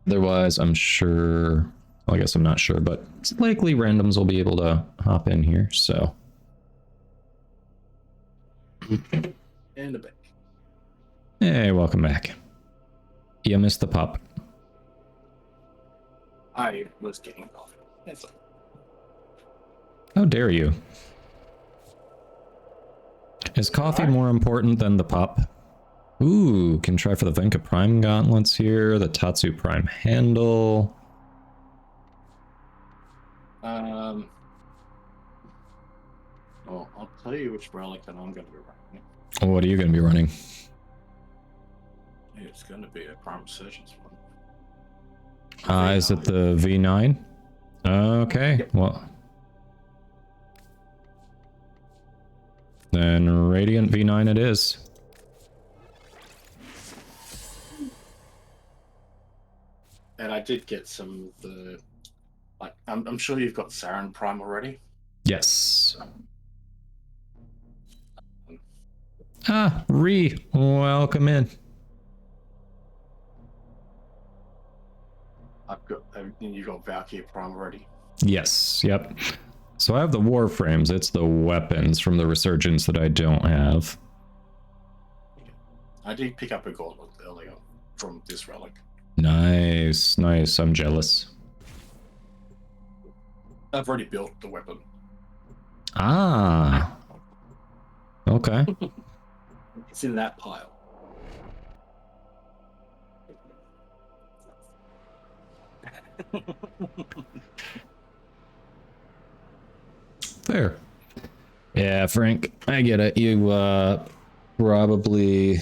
Otherwise, I'm sure. Well, I guess I'm not sure, but it's likely randoms will be able to hop in here. So. And a bit. Hey, welcome back. You missed the pop. I was getting coffee. That's all. How dare you? Is coffee more important than the pop? Ooh, can try for the Venka Prime gauntlets here, the Tatsu Prime handle. Well, I'll tell you which relic that I'm going to be running. What are you going to be running? It's going to be a Prime Resurgence one. Is it the V9? Okay, Yep. well. Then Radiant V9 it is. And I did get some of the... Like, I'm sure you've got Saren Prime already. Yes. Ah, welcome in. I've got... You got Valkyrie Prime already. Yes, yep. So I have the Warframes, it's the weapons from the Resurgence that I don't have. I did pick up a gauntlet earlier from this relic. Nice, nice, I'm jealous. I've already built the weapon. Ah. Okay. It's in that pile. Fair. Yeah, Frank, I get it. You probably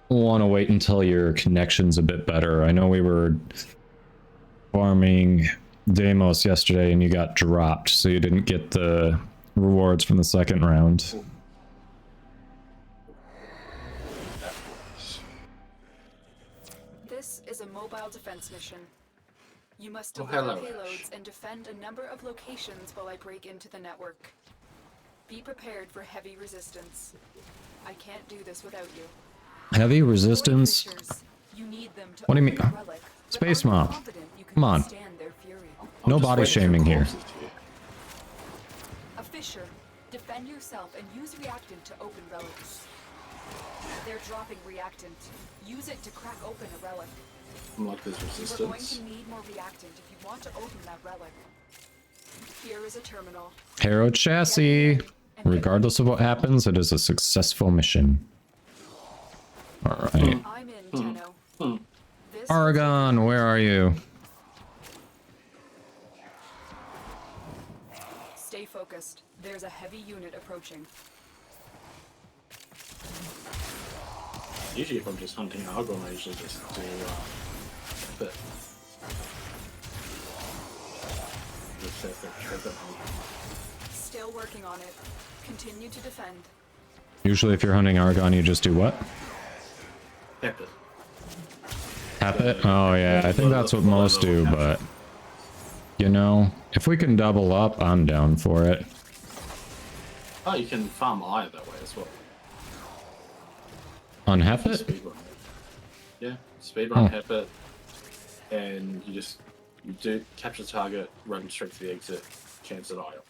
want to wait until your connection's a bit better. I know we were farming Deimos yesterday and you got dropped, so you didn't get the rewards from the second round. This is a mobile defense mission. You must Oh, deliver hello, payloads Ash. and defend a number of locations while I break into the network. Be prepared for heavy resistance. I can't do this without you. Heavy Void resistance? Fishers, you need them to What do you open mean? the relic, but Space are you Mob. confident you can Come on. withstand their fury? No I'm just body waiting for shaming here. corpses to- A Fisher, defend yourself and use reactant to open relics. They're dropping reactant. Use it to crack open a relic. I'm like, there's You are going resistance. to need more reactant if you want to open that relic. Here is a terminal. Hero chassis. Regardless of what happens, it is a successful mission. Alright. I'm in, Tenno. This Argon, where are you? Stay focused. There's a heavy unit approaching. Usually if I'm just hunting Argon, I usually just do but Still working on it. Continue to defend. Usually if you're hunting Argon, you just do what? Pepper. Tap it? Oh yeah, I think that's what most do, but... You know, if we can double up, I'm down for it. Oh, you can farm iron that way as well. On Hepit? Speedrun. Yeah, speedrun Hepit, and you do capture the target, run straight to the exit, chance at IO.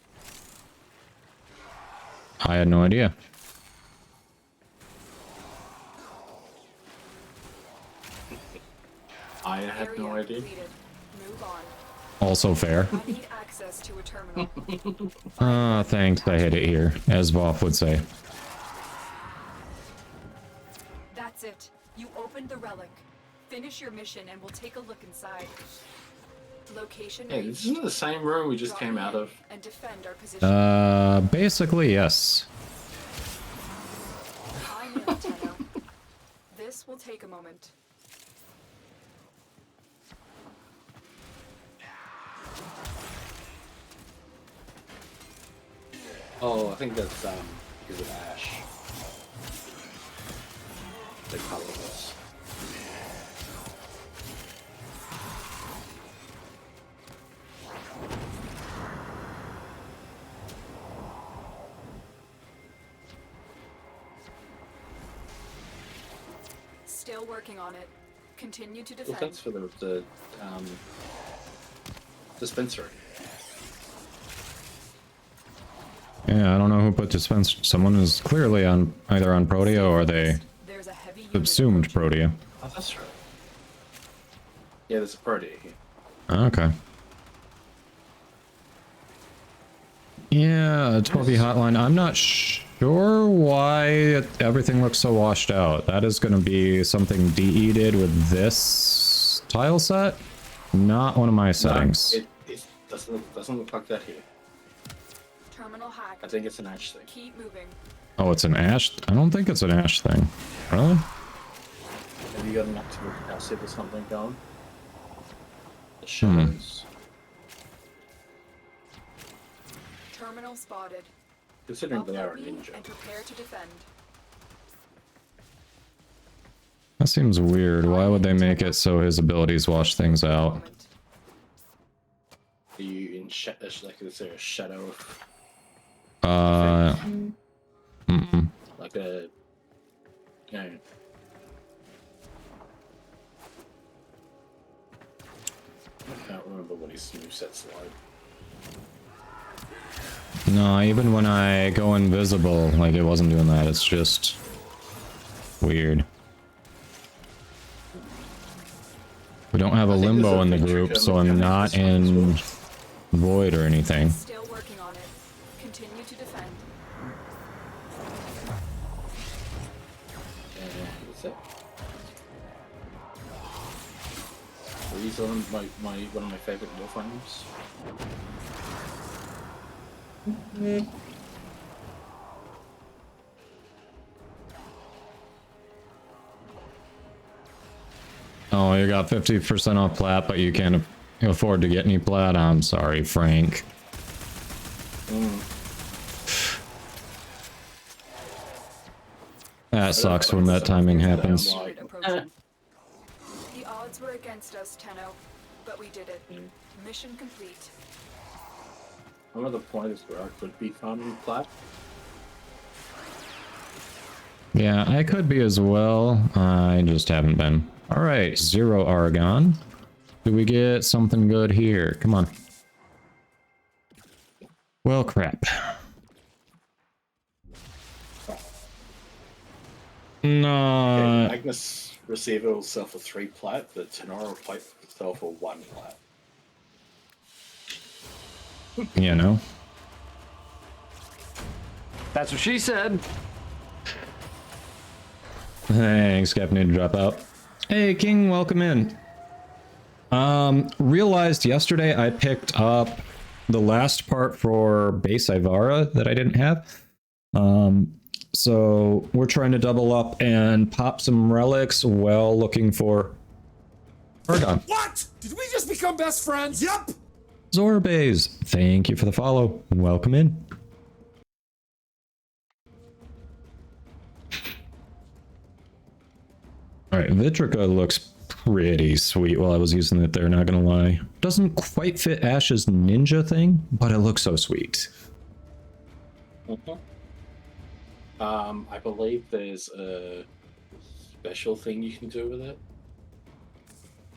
I had no idea. I had no Area idea. completed. Move on. Also fair. I need access to a terminal. Ah, thanks. I hit it here, as Voff would say. That's it. You opened the relic. Finish your mission and we'll take a look inside. Location Hey, this reached. isn't the same room we just Drop came in out of. and defend our position. Basically, yes. I'm in, Tenno. This will take a moment. Oh, I think that's because of Ash. The colorless. Still working on it. Continue to Well, defend. thanks for the dispensary. Yeah, I don't know who put dispense. Someone is clearly on either on Protea or they There's a heavy unit subsumed approaching. Protea. Oh, that's right. Yeah, there's a Protea here. Okay. Yeah, 12E hotline. I'm not sure why everything looks so washed out. That is going to be something DE did with this tile set. Not one of my settings. No, it doesn't look like that here. Terminal hacked. I think it's an Ash thing. Keep moving. Oh, it's an Ash? I don't think it's an Ash thing. Really? Have you got an active passive or something going? The shadows. Terminal spotted. Considering they are a Upload me ninja. and prepare to defend. That seems weird. Why would they make it so his abilities wash things out? Moment. Are you in like is there a shadow of like a I can't remember what his moveset's like. No, even when I go invisible, like it wasn't doing that. It's just weird. We don't have a I think there's limbo a in the feature group, coming so I'm coming not this one as in well. void or anything. Still working on it. Continue to defend. What's it? These are one of my favorite Warframes. Oh, you got 50% off plat, but you can't afford to get any plat. I'm sorry, Frank. That sucks when that timing happens. Like, Approaching. The odds were against us, Tenno, but we did it. Mission complete. I'm at the point is where I could be farming plat. Yeah, I could be as well. I just haven't been. All right, 0 Argon. Do we get something good here? Come on. Well, crap. No. Magnus Receiver will sell for 3 plat, the Tenora will sell for 1 plat. You know. That's what she said. Thanks, Captain, to drop out. Hey, King, welcome in. Realized yesterday I picked up the last part for base Ivara that I didn't have. So we're trying to double up and pop some relics while looking for Argon. What? Did we just become best friends? Yup! Zorbays, thank you for the follow. Welcome in. Alright, Vitrica looks pretty sweet while I was using it there, not gonna lie. Doesn't quite fit Ash's ninja thing, but it looks so sweet. I believe there's a special thing you can do with it.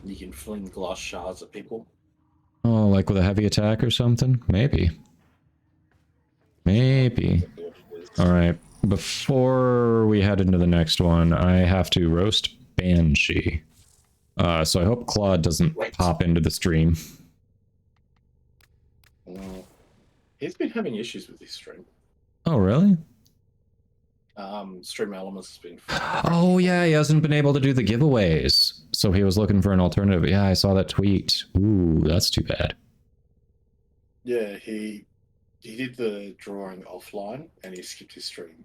You can fling glass shards at people. Oh, like with a heavy attack or something? Maybe. Maybe. Exactly what it is. All right. Before we head into the next one, I have to roast Banshee. So I hope Claude doesn't pop into the stream. He's been having issues with his stream. Oh, really? Stream Elements has been. Oh, yeah, he hasn't been able to do the giveaways. So he was looking for an alternative. Yeah, I saw that tweet. Ooh, that's too bad. Yeah, he did the drawing offline and he skipped his stream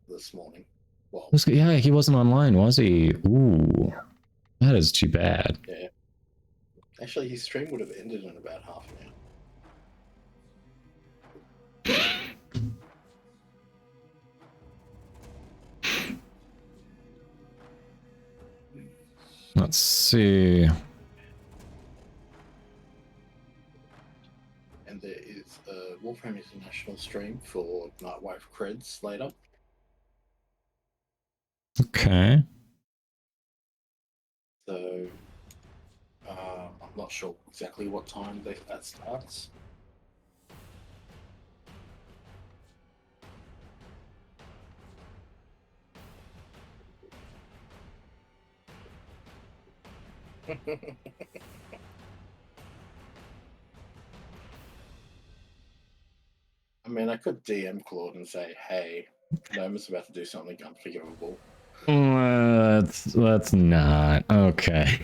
this morning. Well, Yeah, he wasn't online, was he? Ooh, that is too bad. yeah. Actually, his stream would have ended in about half an hour. Let's see. And there is a Warframe International stream for Nightwife creds later. Okay. So I'm not sure exactly what time that starts. I mean, I could DM Claude and say, "Hey, Noma's about to do something unforgivable." Let's not. Okay.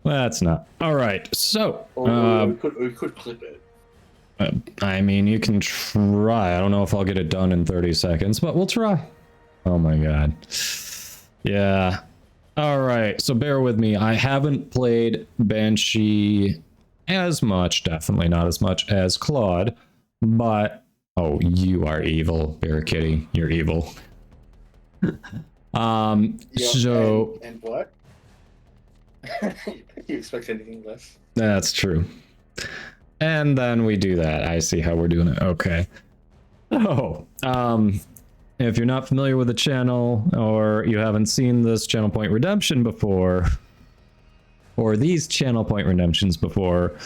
Let's not. All right. So, Or we could clip it. I mean, you can try. I don't know if I'll get it done in 30 seconds, but we'll try. Oh my god. Yeah. All right. So bear with me. I haven't played Banshee as much, definitely not as much as Claude, but oh, you are evil, Bear Kitty. You're evil. Yeah, So and what? You expect anything less? that's true. And then we do that. I see how we're doing it. Okay. Oh, if you're not familiar with the channel or you haven't seen this Channel Point Redemption before, or these Channel Point Redemptions before,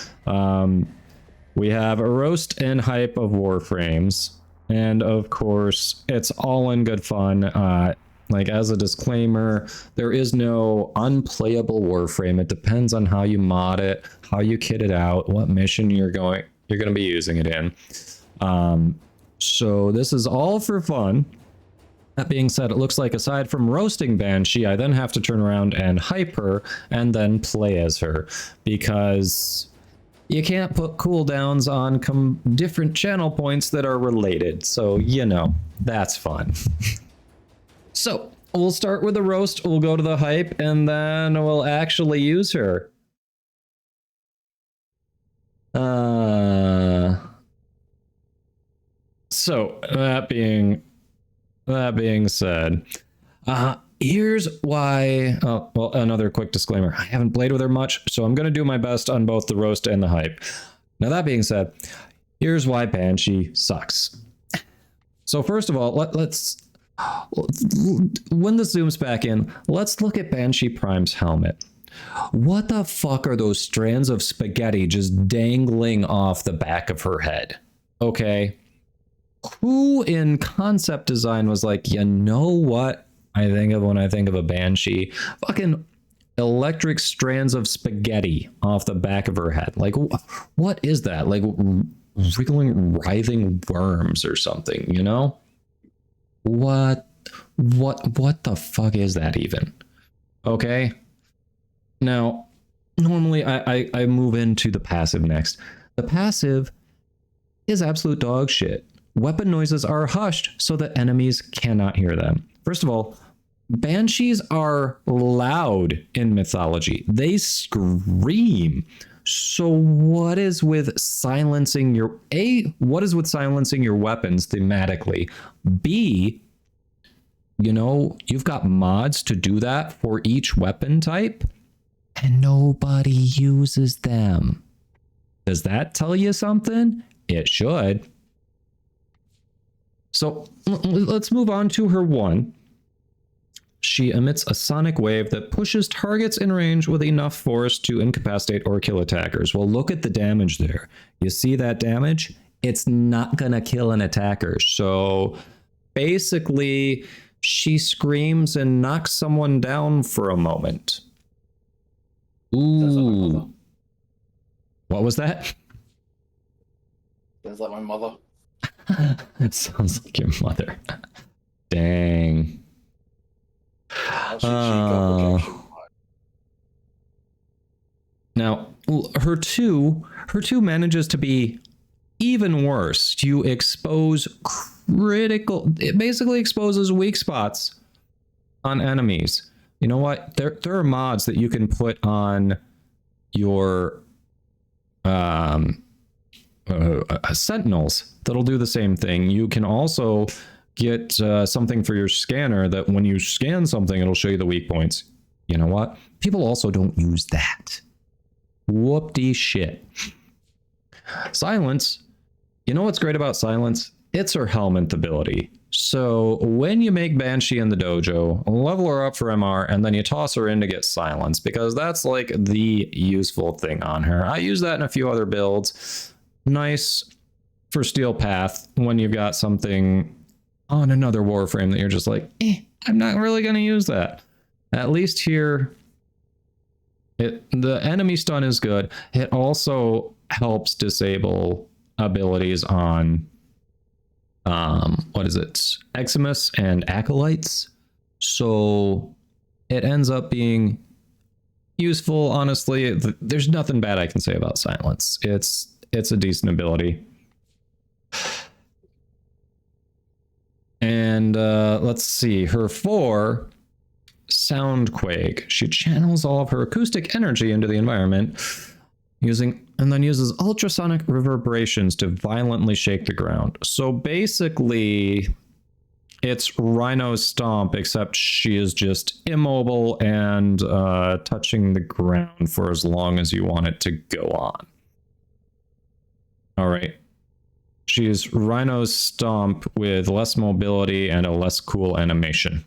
we have a roast and hype of Warframes. And of course, it's all in good fun. Like as a disclaimer, there is no unplayable Warframe. It depends on how you mod it, how you kit it out, what mission you're going to be using it in. So this is all for fun. That being said, it looks like aside from roasting Banshee, I then have to turn around and hype her and then play as her, because you can't put cooldowns on different channel points that are related. So, you know, that's fun. So we'll start with the roast, we'll go to the hype, and then we'll actually use her. So that being said, here's why. Oh, well, another quick disclaimer. I haven't played with her much, so I'm going to do my best on both the roast and the hype. Now, that being said, here's why Banshee sucks. So first of all, let's when the zooms back in, let's look at Banshee Prime's helmet. What the fuck are those strands of spaghetti just dangling off the back of her head? Okay. Who in concept design was like, you know what I think of when I think of a Banshee? Fucking electric strands of spaghetti off the back of her head. Like, what is that? Like wriggling, writhing worms or something, you know? What the fuck is that even? Okay. Now, normally I move into the passive next. The passive is absolute dog shit. Weapon noises are hushed so that enemies cannot hear them. First of all, banshees are loud in mythology. They scream. So what is with silencing your weapons thematically? B, you know, you've got mods to do that for each weapon type, and nobody uses them. Does that tell you something? It should. So let's move on to her one. She emits a sonic wave that pushes targets in range with enough force to incapacitate or kill attackers. Well, look at the damage there. You see that damage? it's not gonna kill an attacker. So basically, she screams and knocks someone down for a moment. Sounds like my Ooh. mother. What was that? Sounds like my mother. It sounds like your mother. Dang. She got rejection. Now, her two manages to be even worse. You expose critical. It basically exposes weak spots on enemies. You know what? There are mods that you can put on your sentinels that'll do the same thing. You can also get something for your scanner that when you scan something, it'll show you the weak points. You know what? People also don't use that. Whoop-de shit. Silence. You know what's great about Silence? It's her helmet ability. So when you make Banshee in the dojo, level her up for MR, and then you toss her in to get Silence, because that's like the useful thing on her. I use that in a few other builds. Nice for Steel Path when you've got something on another Warframe that you're just like, I'm not really going to use that. At least here, the enemy stun is good. It also helps disable abilities on Eximus and Acolytes. So it ends up being useful. Honestly, there's nothing bad I can say about Silence. It's a decent ability. And let's see, her 4, Soundquake. She channels all of her acoustic energy into the environment and then uses ultrasonic reverberations to violently shake the ground. So basically, it's Rhino's Stomp, except she is just immobile and touching the ground for as long as you want it to go on. All right. She is Rhino's Stomp with less mobility and a less cool animation.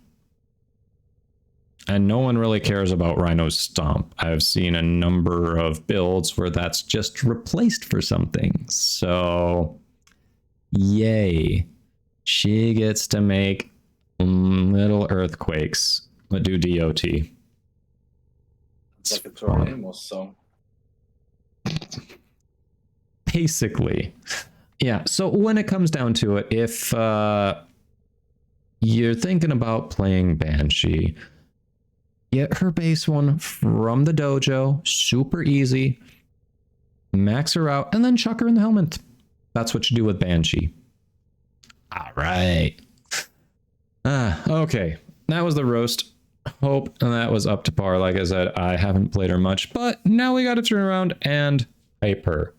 And no one really cares about Rhino's Stomp. I've seen a number of builds where that's just replaced for something. So, yay. She gets to make little earthquakes that do DOT. It's like a Tornado song. Basically. Yeah, so when it comes down to it, if you're thinking about playing Banshee, get her base one from the dojo, super easy, max her out, and then chuck her in the helmet. That's what you do with Banshee. All right. Okay, that was the roast. Hope that was up to par. Like I said, I haven't played her much, but now we got to turn around and hype her.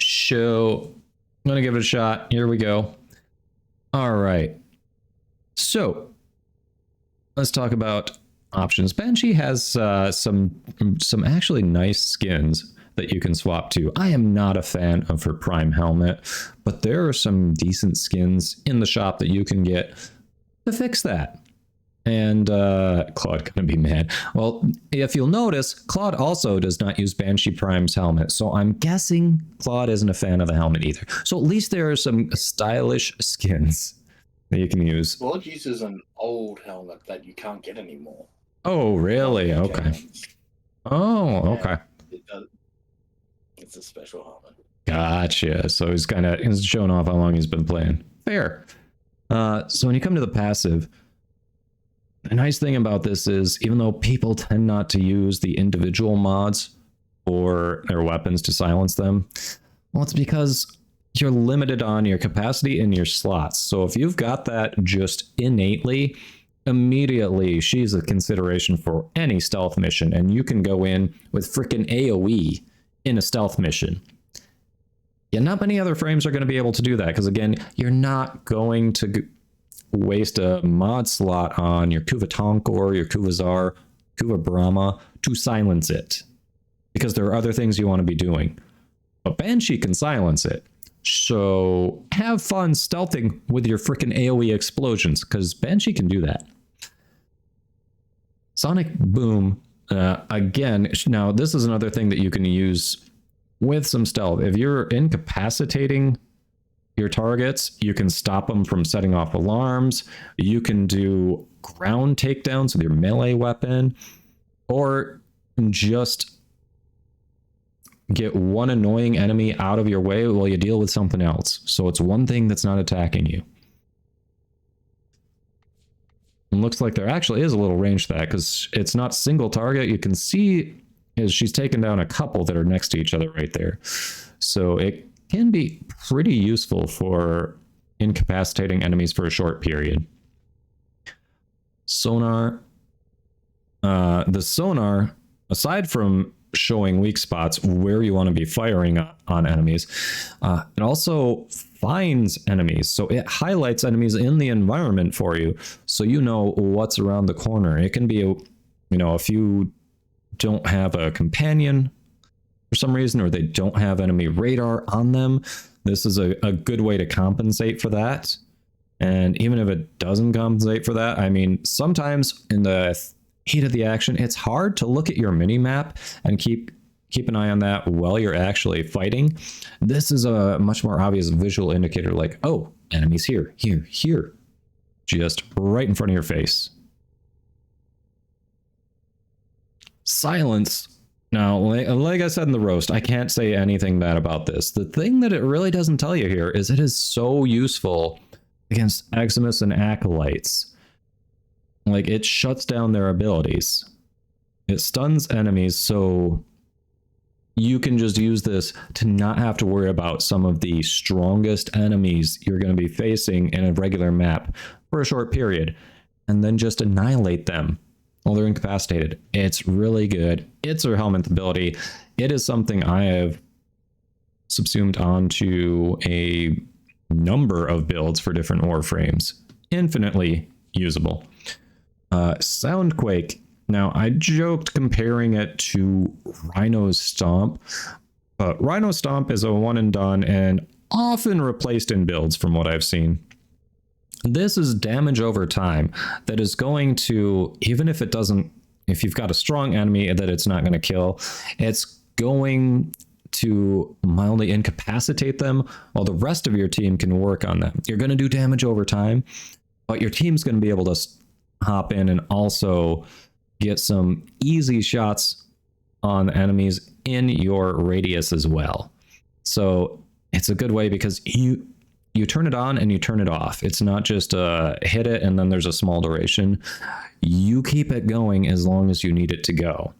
So, I'm going to give it a shot. Here we go. All right. So, let's talk about options. Banshee has some actually nice skins that you can swap to. I am not a fan of her Prime helmet, but there are some decent skins in the shop that you can get to fix that. And Claude gonna be mad. Well, if you'll notice, Claude also does not use Banshee Prime's helmet, so I'm guessing Claude isn't a fan of the helmet either. So at least there are some stylish skins that you can use. Claude uses an old helmet that you can't get anymore. Oh, really? Okay. Oh, okay. It's a special helmet. Gotcha. So he's showing off how long he's been playing. Fair. So when you come to the passive, the nice thing about this is, even though people tend not to use the individual mods for their weapons to silence them, well, it's because you're limited on your capacity and your slots. So if you've got that just innately, immediately she's a consideration for any stealth mission, and you can go in with freaking AoE in a stealth mission. Yeah, not many other frames are going to be able to do that, because again, you're not going to waste a mod slot on your Kuva Tonkor, your Kuvazar, Kuva Brahma to silence it, because there are other things you want to be doing. But Banshee can silence it. So have fun stealthing with your freaking AoE explosions, because Banshee can do that. Sonic Boom, again, now this is another thing that you can use with some stealth. If you're incapacitating your targets, you can stop them from setting off alarms. You can do ground takedowns with your melee weapon, or just get one annoying enemy out of your way while you deal with something else. So it's one thing that's not attacking you. It looks like there actually is a little range to that, because it's not single target. You can see is she's taken down a couple that are next to each other right there. So it can be pretty useful for incapacitating enemies for a short period. Sonar. The sonar, aside from showing weak spots where you want to be firing on enemies, it also finds enemies. So it highlights enemies in the environment for you, so you know what's around the corner. It can be, if you don't have a companion for some reason, or they don't have enemy radar on them, this is a good way to compensate for that. And even if it doesn't compensate for that, I mean, sometimes in the heat of the action, it's hard to look at your mini map and keep an eye on that while you're actually fighting. This is a much more obvious visual indicator, like, oh, enemies here, just right in front of your face. Silence. Now, like I said in the roast, I can't say anything bad about this. The thing that it really doesn't tell you here is it is so useful against Eximus and Acolytes. Like, it shuts down their abilities. It stuns enemies, so you can just use this to not have to worry about some of the strongest enemies you're going to be facing in a regular map for a short period, and then just annihilate them while they're incapacitated. It's really good. It's her helmet ability. It is something I have subsumed onto a number of builds for different Warframes. Infinitely usable. Soundquake. Now, I joked comparing it to Rhino's Stomp, but Rhino's Stomp is a one and done and often replaced in builds from what I've seen. This is damage over time that is going to, even if it doesn't, if you've got a strong enemy that it's not going to kill, it's going to mildly incapacitate them while the rest of your team can work on them. You're going to do damage over time, but your team's going to be able to hop in and also get some easy shots on enemies in your radius as well. So it's a good way because you turn it on and you turn it off. It's not just hit it and then there's a small duration. You keep it going as long as you need it to go.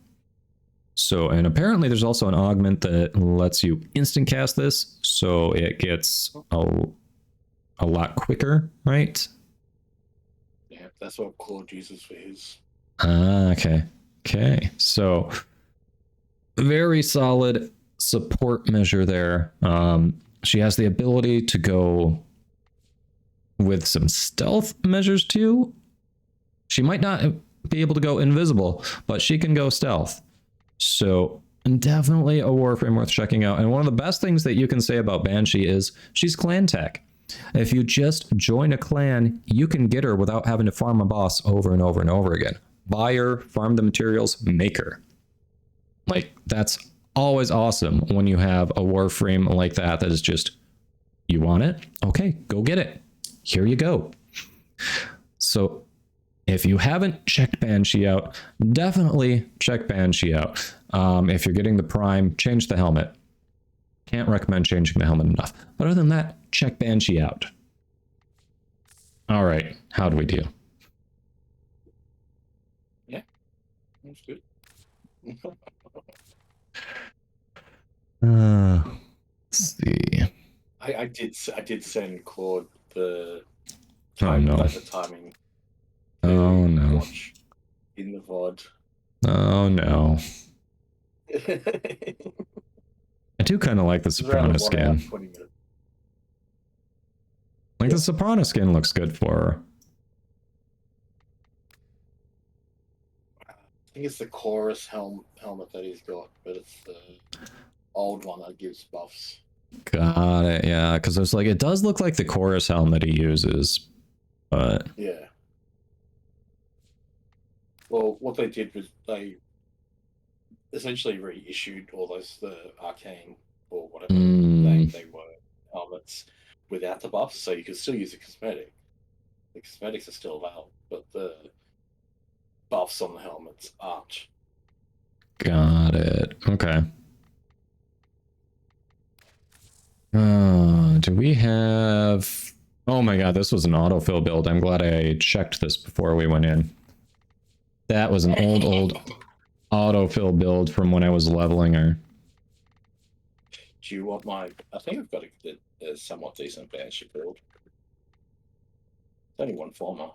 So, and apparently there's also an augment that lets you instant cast this, so it gets a lot quicker, right? Yeah, that's what Claude uses for his. Okay. Okay. So very solid support measure there. She has the ability to go with some stealth measures too. She might not be able to go invisible, but she can go stealth. So definitely a Warframe worth checking out. And one of the best things that you can say about Banshee is she's clan tech. If you just join a clan, you can get her without having to farm a boss over and over and over again. Buy her, farm the materials, make her. Like, that's always awesome when you have a Warframe like that is just, you want it? Okay, go get it. Here you go. So if you haven't checked Banshee out, definitely check Banshee out. If you're getting the Prime, change the helmet. Can't recommend changing the helmet enough. But other than that, check Banshee out. All right, how do we do? Yeah, that's good. Let's see. I did send Claude the the timing. Oh no. Watch in the VOD. Oh no. I do kind of like the Soprano skin. Like, the Soprano skin looks good for her. I think it's the chorus helmet that he's got, but it's the old one that gives buffs. Got it, yeah, because it's like, it does look like the chorus helmet he uses, but yeah. Well, what they did was they essentially reissued all the arcane or whatever. They were helmets without the buffs, so you could still use a cosmetic. The cosmetics are still valid, but the buffs on the helmets aren't. Got it. Okay. Do we have... Oh my god, this was an autofill build. I'm glad I checked this before we went in. That was an old autofill build from when I was leveling her. Do you want my... I think I've got a somewhat decent Banshee build. It's only one former.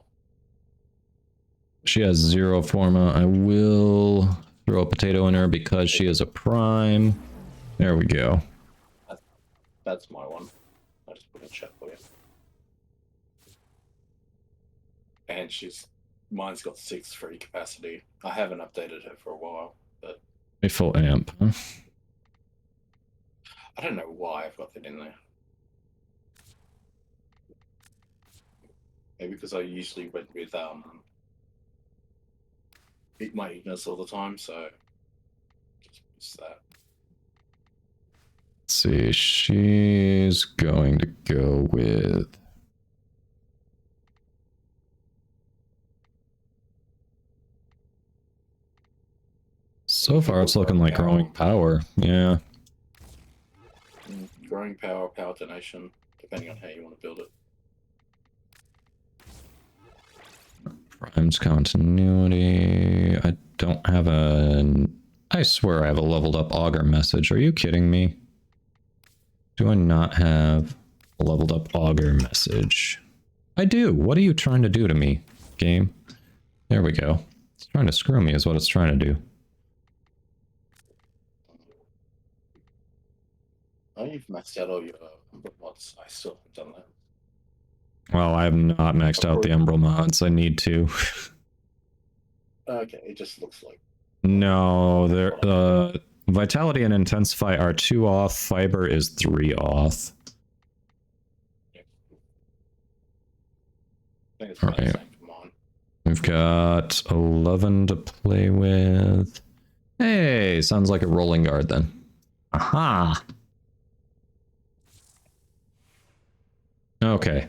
She has 0 forma. I will throw a potato in her because she is a prime. There we go. That's my one. I just put in chat for you. And mine's got 6 free capacity. I haven't updated her for a while, but A full amp, huh? I don't know why I've got that in there. Maybe because I usually went with my Ignis all the time, so just miss that. Let's see, she's going to go with... So far, it's looking like growing power. Yeah. Growing power, power donation, depending on how you want to build it. Prime's continuity. I don't have I swear I have a leveled up auger message. Are you kidding me? Do I not have a leveled up auger message? I do. What are you trying to do to me, game? There we go. It's trying to screw me is what it's trying to do. Oh, you've maxed out all your mods. I still haven't done that. Well, I have not maxed out the Umbral mods. I need to. Okay, it just looks like... No, Vitality and Intensify are 2 off. Fiber is 3 off. I think it's All about the right. same for mine. We've got 11 to play with. Hey, sounds like a rolling guard then. Aha! Okay.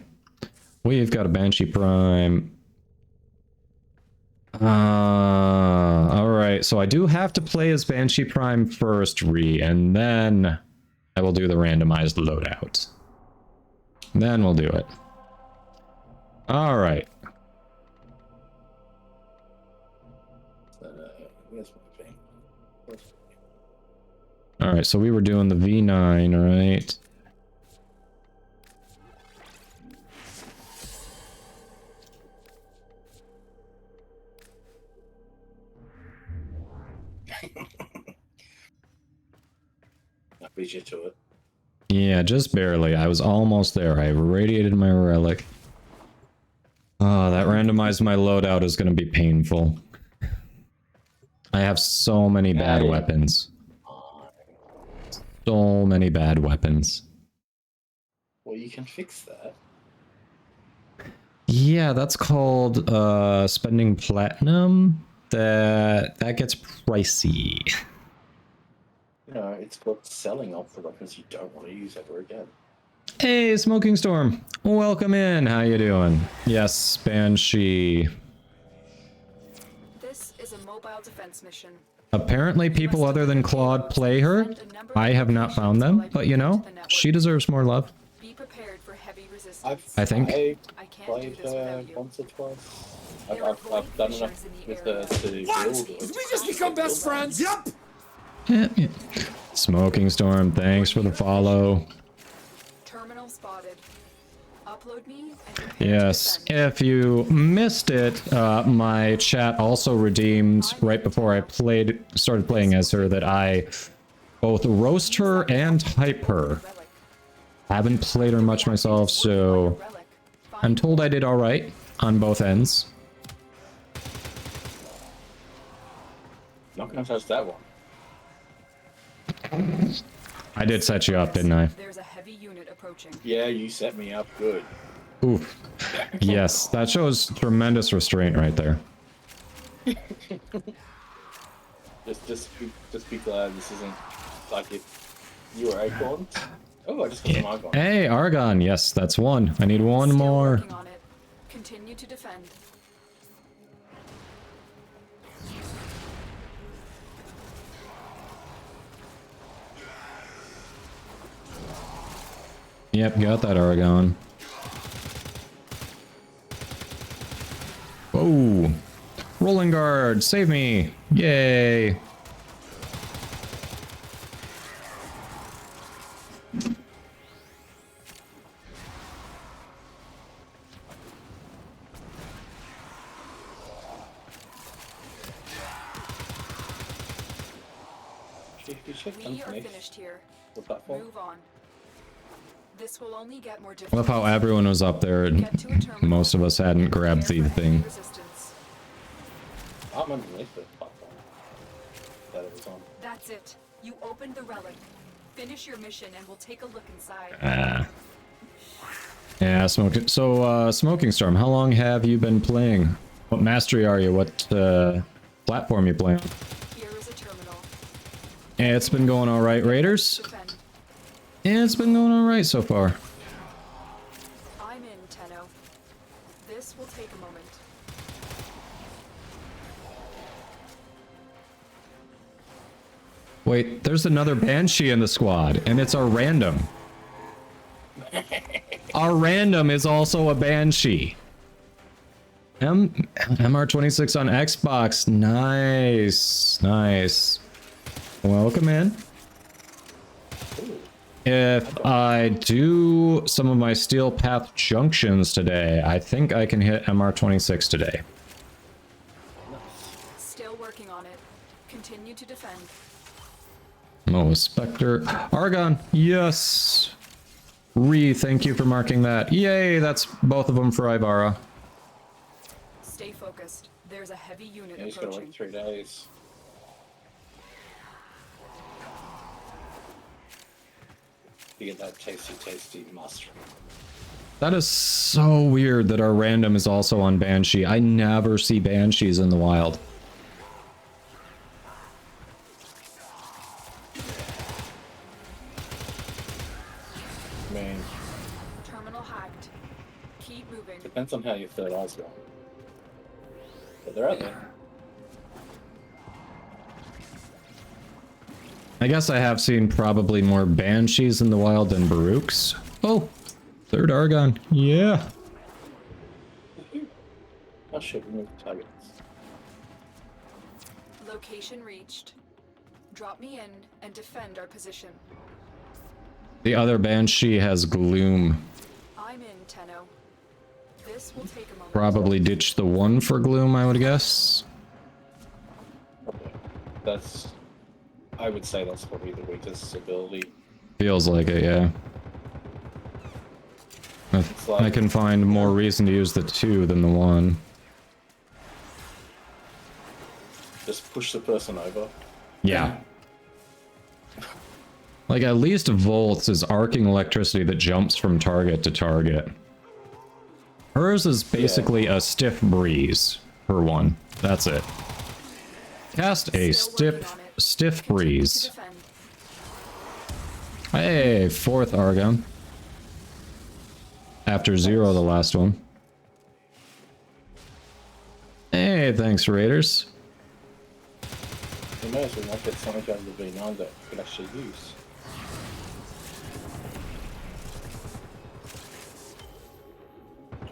We've got a Banshee Prime. Alright, so I do have to play as Banshee Prime first, and then I will do the randomized loadout. Then we'll do it. Alright. Where's my thing? Alright, so we were doing the V9, right? I beat you to it. Yeah, just barely. I was almost there. I radiated my relic. Oh, that randomized my loadout is going to be painful. I have so many bad weapons. So many bad weapons. Well, you can fix that. Yeah, that's called spending platinum. That gets pricey. You know, it's called selling off the weapons you don't want to use ever again. Hey, Smoking Storm. Welcome in. How you doing? Yes, Banshee. This is a mobile defense mission. Apparently people other than Claude play her. I have not found them, but you know, she deserves more love. Be prepared for heavy resistance. I think. I can't Played do this her without you. once or twice. There are I've done enough with her to build. Did we just become best friends? Yep. Yeah. Smoking Storm, thanks for the follow. Terminal spotted. Upload me and prepare to Yes, defend. if you missed it, my chat also redeemed right before I started playing as her that I both roast her and hype her. Relic. Haven't played her much myself, so Relic. I'm told I did alright on both ends. Not gonna touch that one. I did set you up, didn't I? There's a heavy unit approaching. Yeah, you set me up good. Oof. Yes, that shows tremendous restraint right there. Just be glad this isn't like it. You were acorns? Oh, I just got some argon. Hey, Argon. Yes, that's one. I need one Still more. working on it. Continue to defend. Yep, got that Argon. Whoa. Rolling guard, save me. Yay. You should come We to are me. finished here. The platform. Move on. This will only get more I difficult. love how everyone was up there and Get to a terminal. most of us hadn't grabbed the Prepare for thing. enemy resistance. I'm underneath the platform that it was on. That's it. You opened the relic. Finish your mission and we'll take a look inside. Yeah, smoking. So, Smoking Storm, how long have you been playing? What mastery are you? What platform you playing? Here is a terminal. Yeah, it's been going all right, Raiders. Defend. Yeah, it's been going all right so far. I'm in, Tenno. This will take a moment. Wait, there's another Banshee in the squad, and it's our random. Our random is also a Banshee. MR26 on Xbox. Nice. Nice. Welcome in. If I do some of my Steel Path Junctions today, I think I can hit MR26 today. Still working on it. Continue to defend. Oh, Spectre. Argon. Yes. Thank you for marking that. Yay, that's both of them for Ibarra. Stay focused. There's a heavy unit Yeah, he's got approaching. like 3 days. You get that tasty mushroom. That is so weird that our random is also on Banshee. I never see Banshees in the wild. Man, Terminal hacked. Keep moving. depends on how your third eye's going. But they're out there. I guess I have seen probably more Banshees in the wild than Baruchs. Oh, third Argon. Yeah. I should remove targets. Location reached. Drop me in and defend our position. The other Banshee has Gloom. I'm in, Tenno. This will take a moment. Probably ditch the one for Gloom, I would guess. That's... I would say that's probably the weakest ability. Feels like it, yeah. I can find more reason to use the two than the one. Just push the person over. Yeah. Like, at least Volts is arcing electricity that jumps from target to target. Hers is basically a stiff breeze, her one. That's it. Cast a stiff breeze. Hey, fourth Argon. After 0, the last one. Hey, thanks, Raiders. Who knows, we might get something out of the V9 that we could actually use.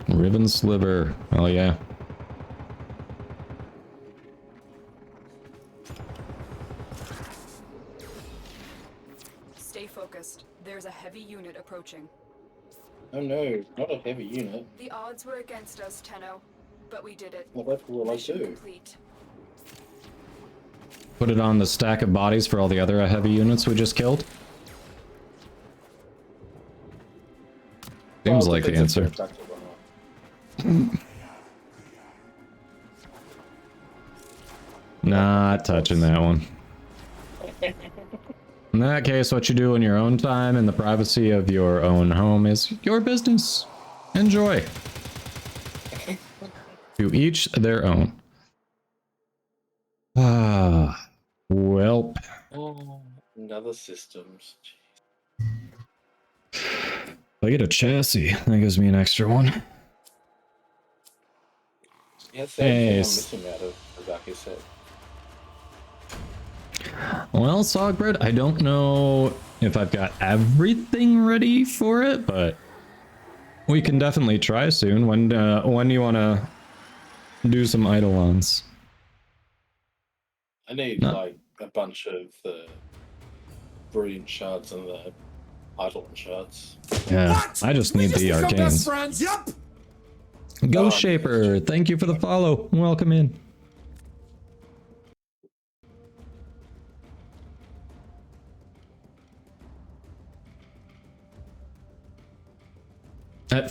Ribbon Sliver. Oh, yeah. Stay focused. There's a heavy unit approaching. Oh no, not a heavy unit. The odds were against us, Tenno, but we did it. What level will I Mission do? complete. Put it on the stack of bodies for all the other heavy units we just killed. Seems like the answer. Not touching that one. In that case, what you do in your own time in the privacy of your own home is your business. Enjoy. To each their own. Ah, welp. Oh, another systems. I get a chassis. That gives me an extra one. Yeah, same thing Hey, I'm s- missing out of the back of set. Well, Sogbread, I don't know if I've got everything ready for it, but we can definitely try soon. When you want to do some Eidolons? I need No. like a bunch of the brilliant shards and the idol shards. Yeah, I just need the arcanes. friends. Yep. Ghost Oh, Shaper, thank you for the follow. Welcome in.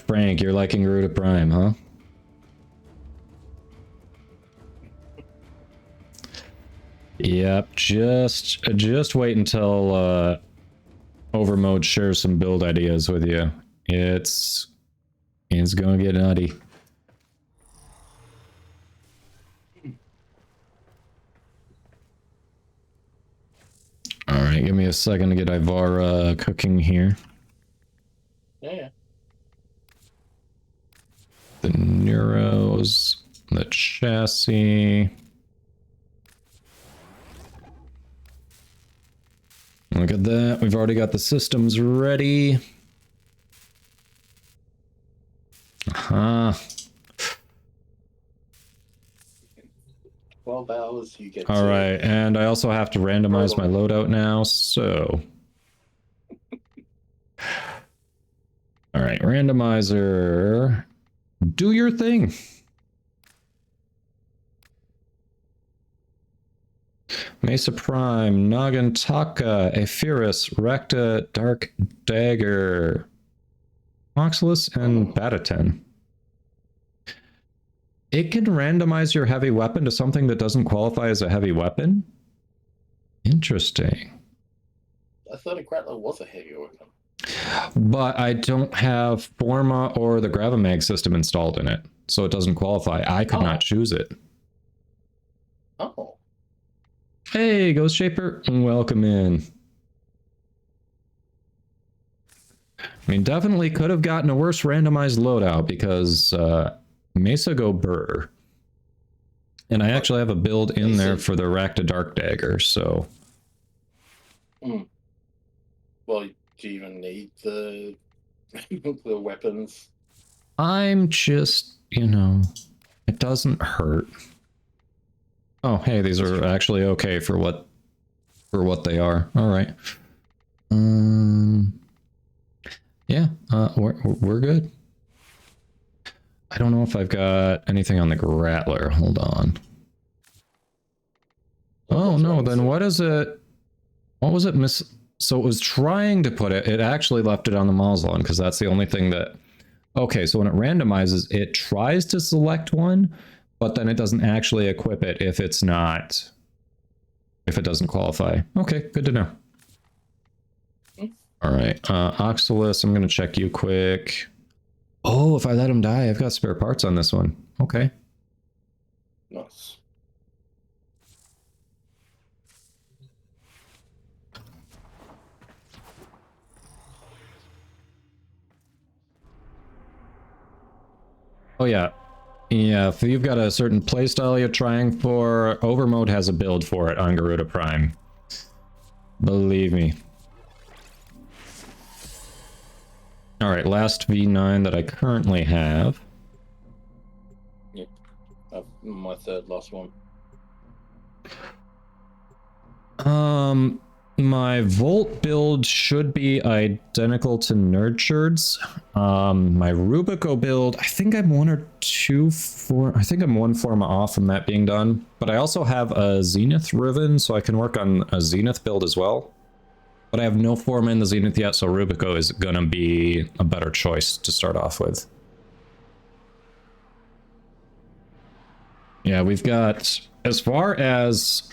Frank, you're liking Garuda Prime, huh? Yep, just wait until Overmode shares some build ideas with you. It's gonna get nutty. Alright, give me a second to get Ivara cooking here. Yeah. The Neuros, the chassis. Look at that, we've already got the systems ready. Aha. 12 hours, you get All right, and I also have to randomize my loadout now, so. All right, randomizer, do your thing. Mesa Prime, Nagantaka, Aepirus, Recta, Dark Dagger, Oxalis, and Batatin. It can randomize your heavy weapon to something that doesn't qualify as a heavy weapon? Interesting. I thought a Grappler was a heavy weapon. But I don't have Forma or the Gravamag system installed in it, so it doesn't qualify. I could not choose it. Oh. Hey, Ghost Shaper, welcome in. I mean, definitely could have gotten a worse randomized loadout because Mesa go Burr. And I actually have a build in there for the Rakta Dark Dagger, so. Well, do you even need the the weapons? I'm just, you know, it doesn't hurt. Oh, hey, these are actually okay for what they are. All right. Yeah, we're good. I don't know if I've got anything on the Grattler. Hold on. Oh no, then what is it? What was it so it was trying to put it, it actually left it on the Mausolon because that's the only thing that, okay, so when it randomizes, it tries to select one, but then it doesn't actually equip it if it doesn't qualify. Okay, good to know. All right, Oxalis, I'm gonna check you quick. Oh, if I let him die, I've got spare parts on this one. Okay. Nice. Oh yeah. Yeah, if you've got a certain playstyle you're trying for, Overmode has a build for it on Garuda Prime. Believe me. Alright, last V9 that I currently have. Yep. My third last one. My Volt build should be identical to Nurtured's. My Rubico build, I think I'm one forma off from that being done. But I also have a Zenith Riven, so I can work on a Zenith build as well. But I have no forma in the Zenith yet, so Rubico is gonna be a better choice to start off with. Yeah, we've got, as far as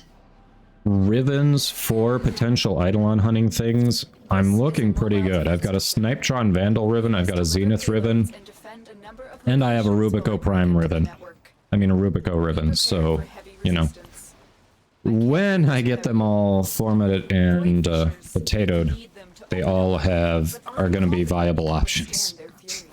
Rivens for potential Eidolon hunting things, I'm looking pretty good. I've got a Snipetron Vandal Riven, I've got a Zenith Riven, and I have a Rubico Prime Riven. I mean a Rubico Riven, so, you know. When I get them all formatted and potatoed, they all are going to be viable Stand options. their fury.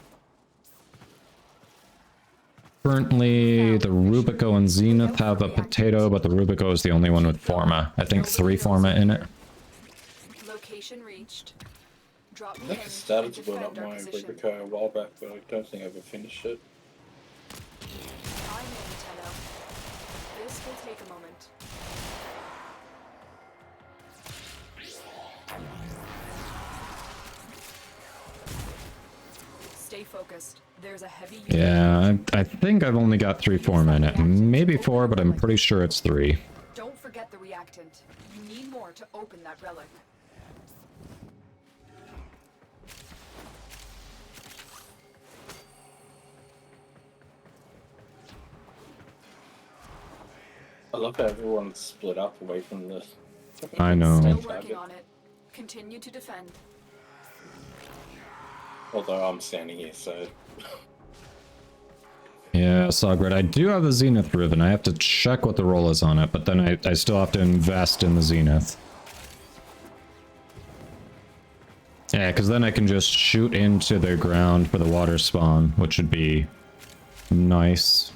Currently, the Rubico and Zenith have a potato, but the Rubico is the only one with Forma. I think 3 Forma in it. Location reached. Drop I me think in I started and to build up defend our my position. Rubico a while back, but I don't think I ever finished it. I'm in, Tenno. This will take a moment. Stay focused. There's a heavy unit. Yeah, I think I've only got 3 Forma in it. Maybe 4, but I'm pretty sure it's 3. Don't forget the reactant. You need more to open that relic. I love how everyone's split up away from the... I know. Still working on it. Continue to defend. Although I'm standing here, so... Yeah, Sogred, I do have a Zenith Ribbon. I have to check what the roll is on it, but then I still have to invest in the Zenith. Yeah, because then I can just shoot into the ground for the water spawn, which would be nice.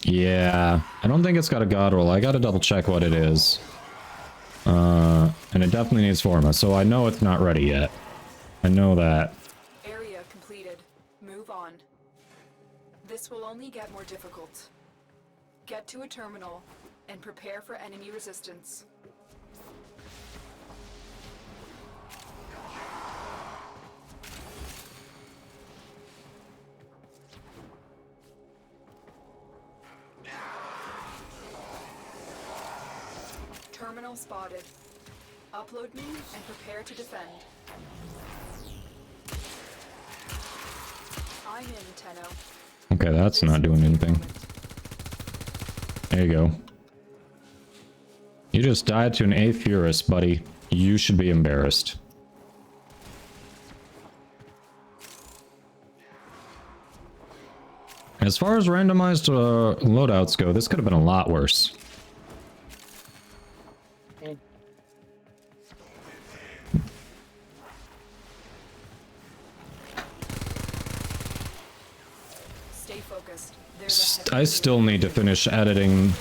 Yeah, I don't think it's got a god roll. I gotta double check what it is. And it definitely needs Forma, so I know it's not ready yet. I know that. Area completed. Move on. This will only get more difficult. Get to a terminal and prepare for enemy resistance. Terminal spotted. Upload me and prepare to defend. I'm in, Tenno. Okay, that's not doing anything. There you go. You just died to an Aphurus, buddy. You should be embarrassed. As far as randomized loadouts go, this could have been a lot worse. Stay focused. There's a heavy I still need to finish editing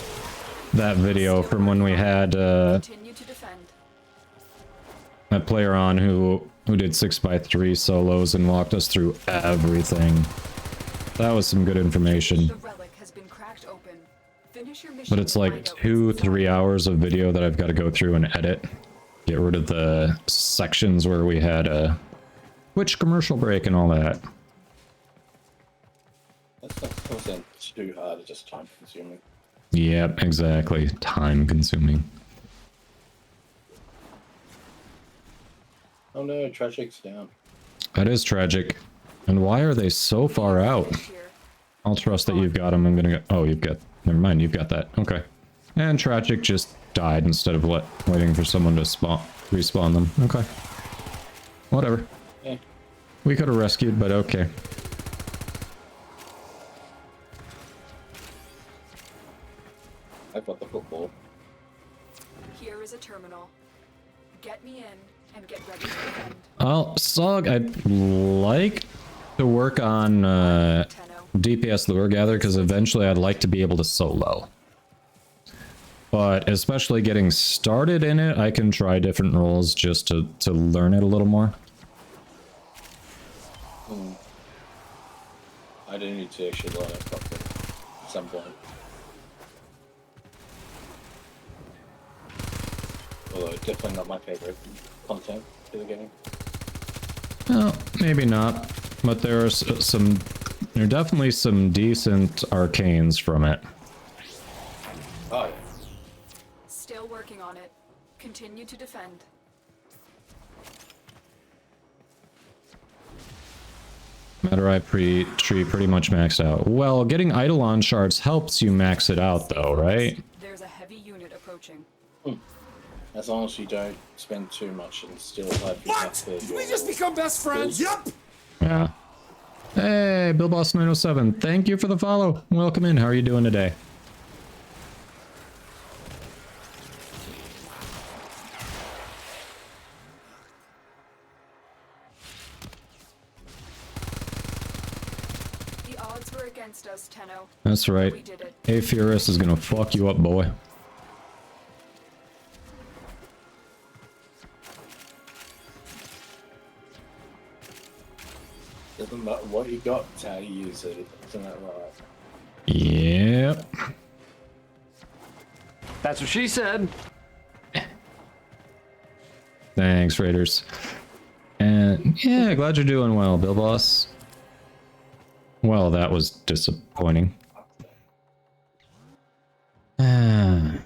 that video from when we had continue to defend. that player on who did 6x3 solos and walked us through everything. That was some good information. The relic has been cracked open. Finish your mission. But it's like 2-3 hours of video that I've got to go through and edit. Get rid of the sections where we had a Twitch commercial break and all that. That's not wasn't too hard, it's just time consuming. Yep, exactly. Time consuming. Oh no, Tragic's down. That is tragic. And why are they so far out? I'll trust that you've got them. I'm gonna go. Oh, you've got. Never mind, you've got that. Okay. And Tragic just died instead of waiting for someone to respawn them. Okay. Whatever. Yeah. We could have rescued, but okay. I've got the football. Here is a terminal. Get me in and get ready to defend. Well, Sog, I'd like to work on Tenno. DPS Lure Gather, because eventually I'd like to be able to solo. But especially getting started in it, I can try different roles just to learn it a little more. I do need to actually learn it properly at some point. Although definitely not my favorite content for the game. Well, maybe not. But there are there are definitely some decent arcanes from it. Oh yeah. Still working on it. Continue to defend. Matter tree pretty much maxed out. Well, getting Eidolon shards helps you max it out though, right? There's a heavy unit approaching. As long as you don't spend too much and still have What? Did we just become best friends? Yup. Yeah. Hey, BillBoss907, thank you for the follow. Welcome in. How are you doing today? were against us, Tenno. That's right. We did it. Aphirus is gonna fuck you up, boy. Doesn't matter what you got, it's how you use it. Isn't that right? Yep. That's what she said. Thanks, Raiders. And yeah, glad you're doing well, Bill Boss. Well, that was disappointing. I'm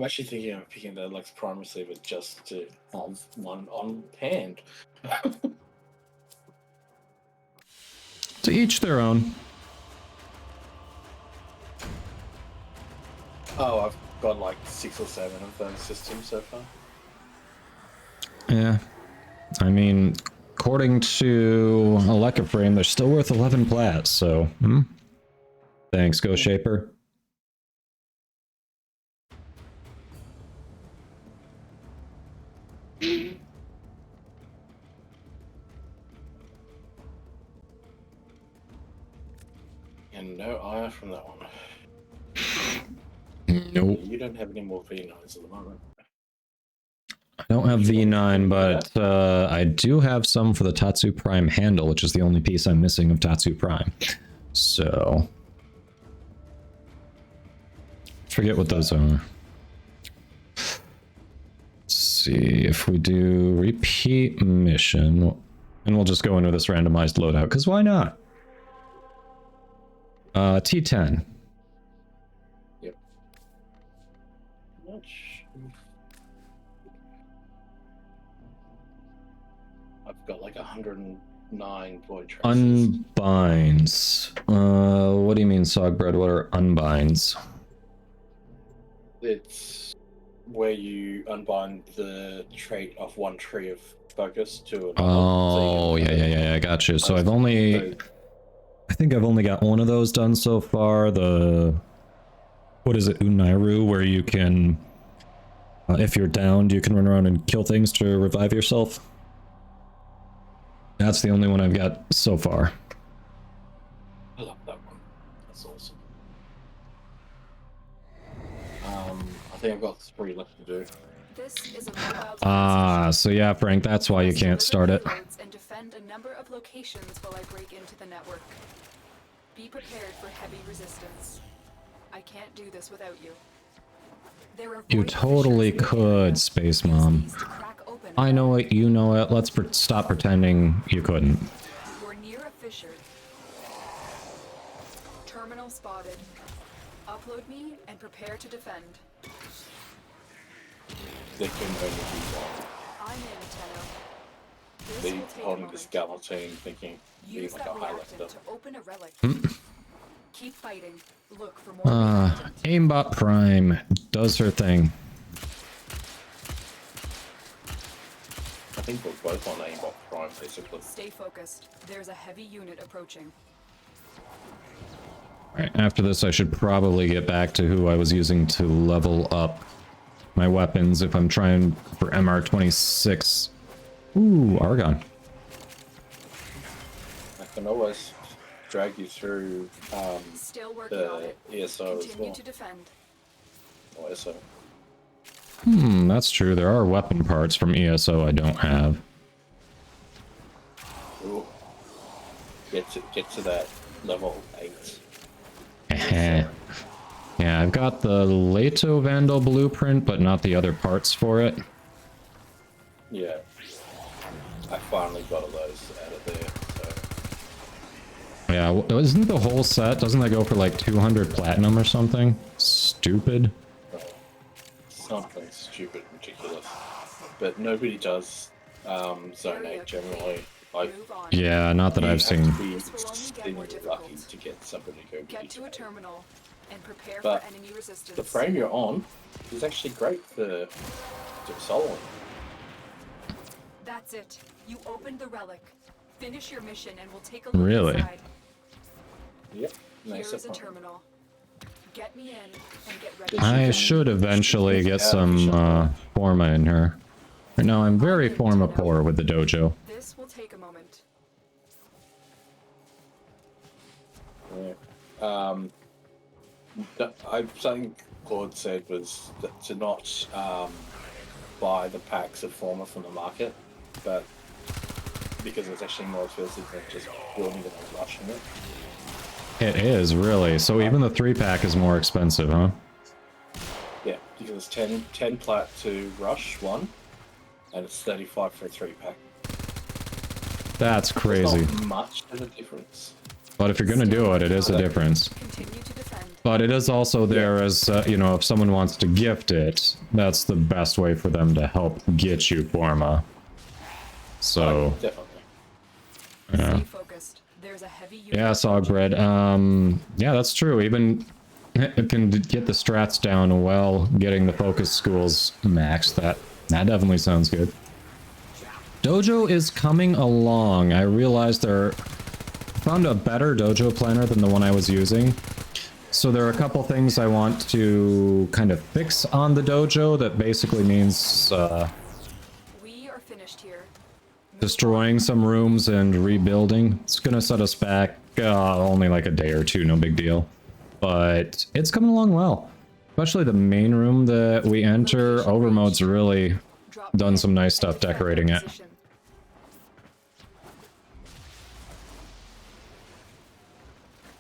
actually thinking of picking the Lex Prime receiver just to have one on hand. To each their own. Oh, I've got like 6 or 7 of those systems so far. Yeah. I mean, according to Warframe, they're still worth 11 plats, so... Thanks, Ghost Shaper. And no IR from that one. Nope. You don't have any more V9s at the moment. I don't have V9, but I do have some for the Tatsu Prime handle, which is the only piece I'm missing of Tatsu Prime. So... forget what those are. Let's see if we do repeat mission, and we'll just go into this randomized loadout, because why not? T10. Yep. Much. I've got like 109 void traces. Unbinds. What do you mean, Sogbread? What are unbinds? It's where you unbind the trait of one tree of focus to another. Oh, yeah, I got you. So I've only... I think I've only got one of those done so far. The... what is it? Unairu, where you can... if you're downed, you can run around and kill things to revive yourself. That's the only one I've got so far. I love that one. That's awesome. I think I've got 3 left to do. This is a mobile Ah, so yeah, Frank, that's why you can't start it. and defend a number of locations while I break into the network. Be prepared for heavy resistance. I can't do this without you. There are You void totally fissures in the could, area. Space Use Mom. these to crack open I know it, you know it. Let's stop pretending you couldn't. You're near a fissure. Terminal spotted. Upload me and prepare to defend. They can only be one. I'm in, Tenno. This They will take a holding moment. this Galatine thinking being Use like that a high reactant lifter. to open a relic. Keep fighting. Look for more reactant. Aimbot Prime does her thing. I think we're both on aimbot prime basically. Stay focused. There's a heavy unit approaching. Alright, after this I should probably get back to who I was using to level up my weapons if I'm trying for MR26. Ooh, Argon. I can always drag you through Still working on the it. ESO as Continue well. to defend. Or ESO. That's true. There are weapon parts from ESO I don't have. Ooh. Get to that level 8. Yeah, I've got the Leto Vandal blueprint, but not the other parts for it. Yeah. I finally got all those out of there, so Yeah, isn't the whole set, doesn't that go for like 200 platinum or something? Stupid. something stupid ridiculous. But nobody does Zone 8 generally. Like, Move on. Yeah, not that you I've have seen. to be This will only get more extremely lucky difficult. to get somebody to go Get beat to a you. terminal and prepare But for enemy resistance. The frame you're on is actually great for soloing. That's it. You opened the relic. Finish your mission and we'll take a look Really? inside. Yep. Nice Here is a up. terminal. Get me in and get ready. I should eventually get some Forma in her. Right now I'm very Forma poor with the dojo. This will take a moment. Yeah. Something Claude said was that to not buy the packs of Former from the market, but because it's actually more expensive than just building it and rushing it. It is, really. So even the 3-pack is more expensive, huh? Yeah, because it's 10 plat to rush one, and it's 35 for a 3-pack. That's There's crazy. not much of a difference. But if you're going to do it, it is a difference. Continue to defend. But it is also there as, you know, if someone wants to gift it, that's the best way for them to help get you Forma. So, Definitely. yeah. Stay focused. There's a heavy unit. Yeah, Sogbread. Yeah, that's true. Even it can get the strats down well, getting the focus schools maxed. That definitely sounds good. Dojo is coming along. I realized found a better dojo planner than the one I was using. So there are a couple things I want to kind of fix on the dojo that basically means We are finished here. destroying some rooms and rebuilding. It's gonna set us back only like a day or two, no big deal. But it's coming along well. Especially the main room that we enter. Overmode's really Drop done in some nice and stuff defend decorating it. position.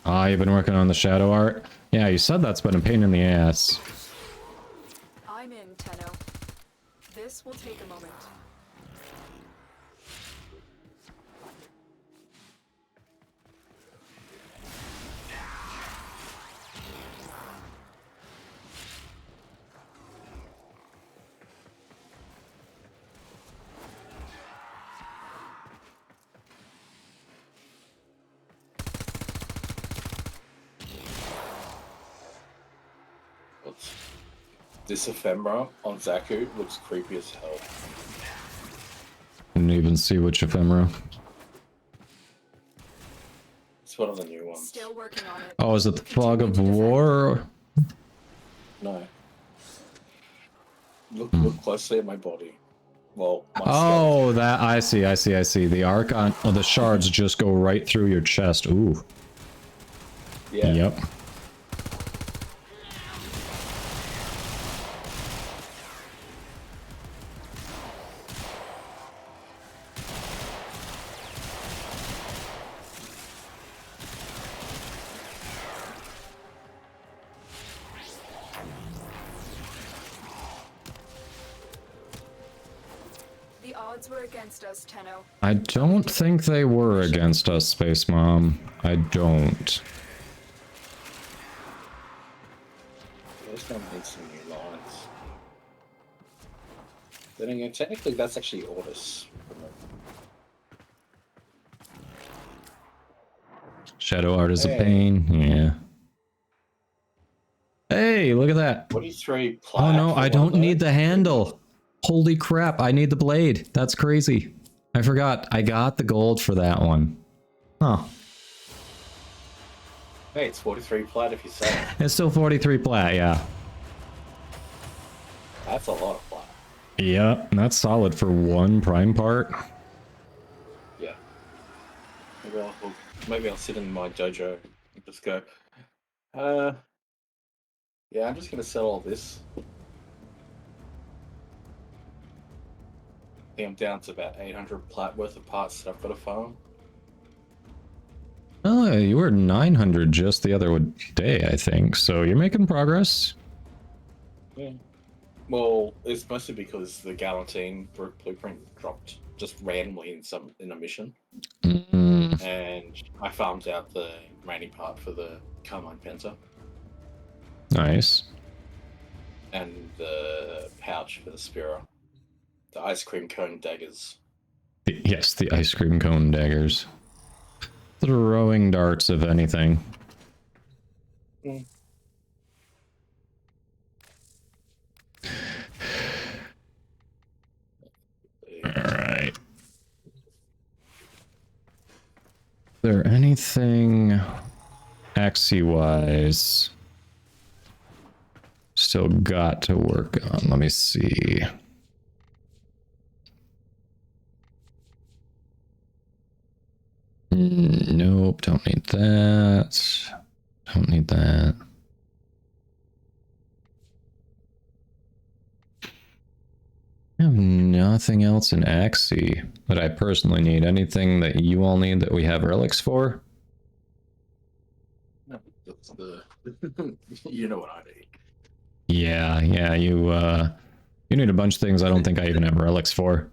Ah, you've been working on the shadow art? Yeah, you said that's been a pain in the ass. I'm in, Tenno. This will take a moment. This ephemera on Zaku looks creepy as hell. Didn't even see which ephemera. It's one of the new ones. Still working on it. Oh, is it the Fog of War? No. Look closely at my body. Well, my Oh, that I see. The arc on the shards just go right through your chest. Ooh. skeleton. Yeah. Yep. The odds were against us, Tenno. I don't think they were against us, Space Mom. I don't. I just don't need some new lines. Then again, technically that's actually Ordis. Shadow art is a Hey. pain. Yeah. Hey, look at that. 23 Oh plaque. no, for I one don't of need those. the handle. Holy crap, I need the blade. That's crazy. I forgot. I got the gold for that one. Huh. Hey, it's 43 plat if you say it. It's still 43 plat, yeah. That's a lot of plat. Yeah, that's solid for one prime part. Yeah. Maybe I'll sit in my dojo and just go, yeah, I'm just gonna sell all this. I think I'm down to about 800 plat worth of parts that I've got to farm. Oh, you were 900 just the other day, I think. So you're making progress. Yeah. Well, it's mostly because the Galantine blueprint dropped just randomly in a mission, Mm, and I farmed out the remaining part for the Carmine Penta nice. and the pouch for the Spira, the ice cream cone daggers. Yes, the ice cream cone daggers. Throwing darts, if anything. Mm. Alright. Is there anything Axie-wise still got to work on? Let me see. Nope. Nope, don't need that. Don't need that. I have nothing else in Axie that I personally need. Anything that you all need that we have relics for? No, that's the you know what I need. Yeah, you need a bunch of things I don't think I even have relics for.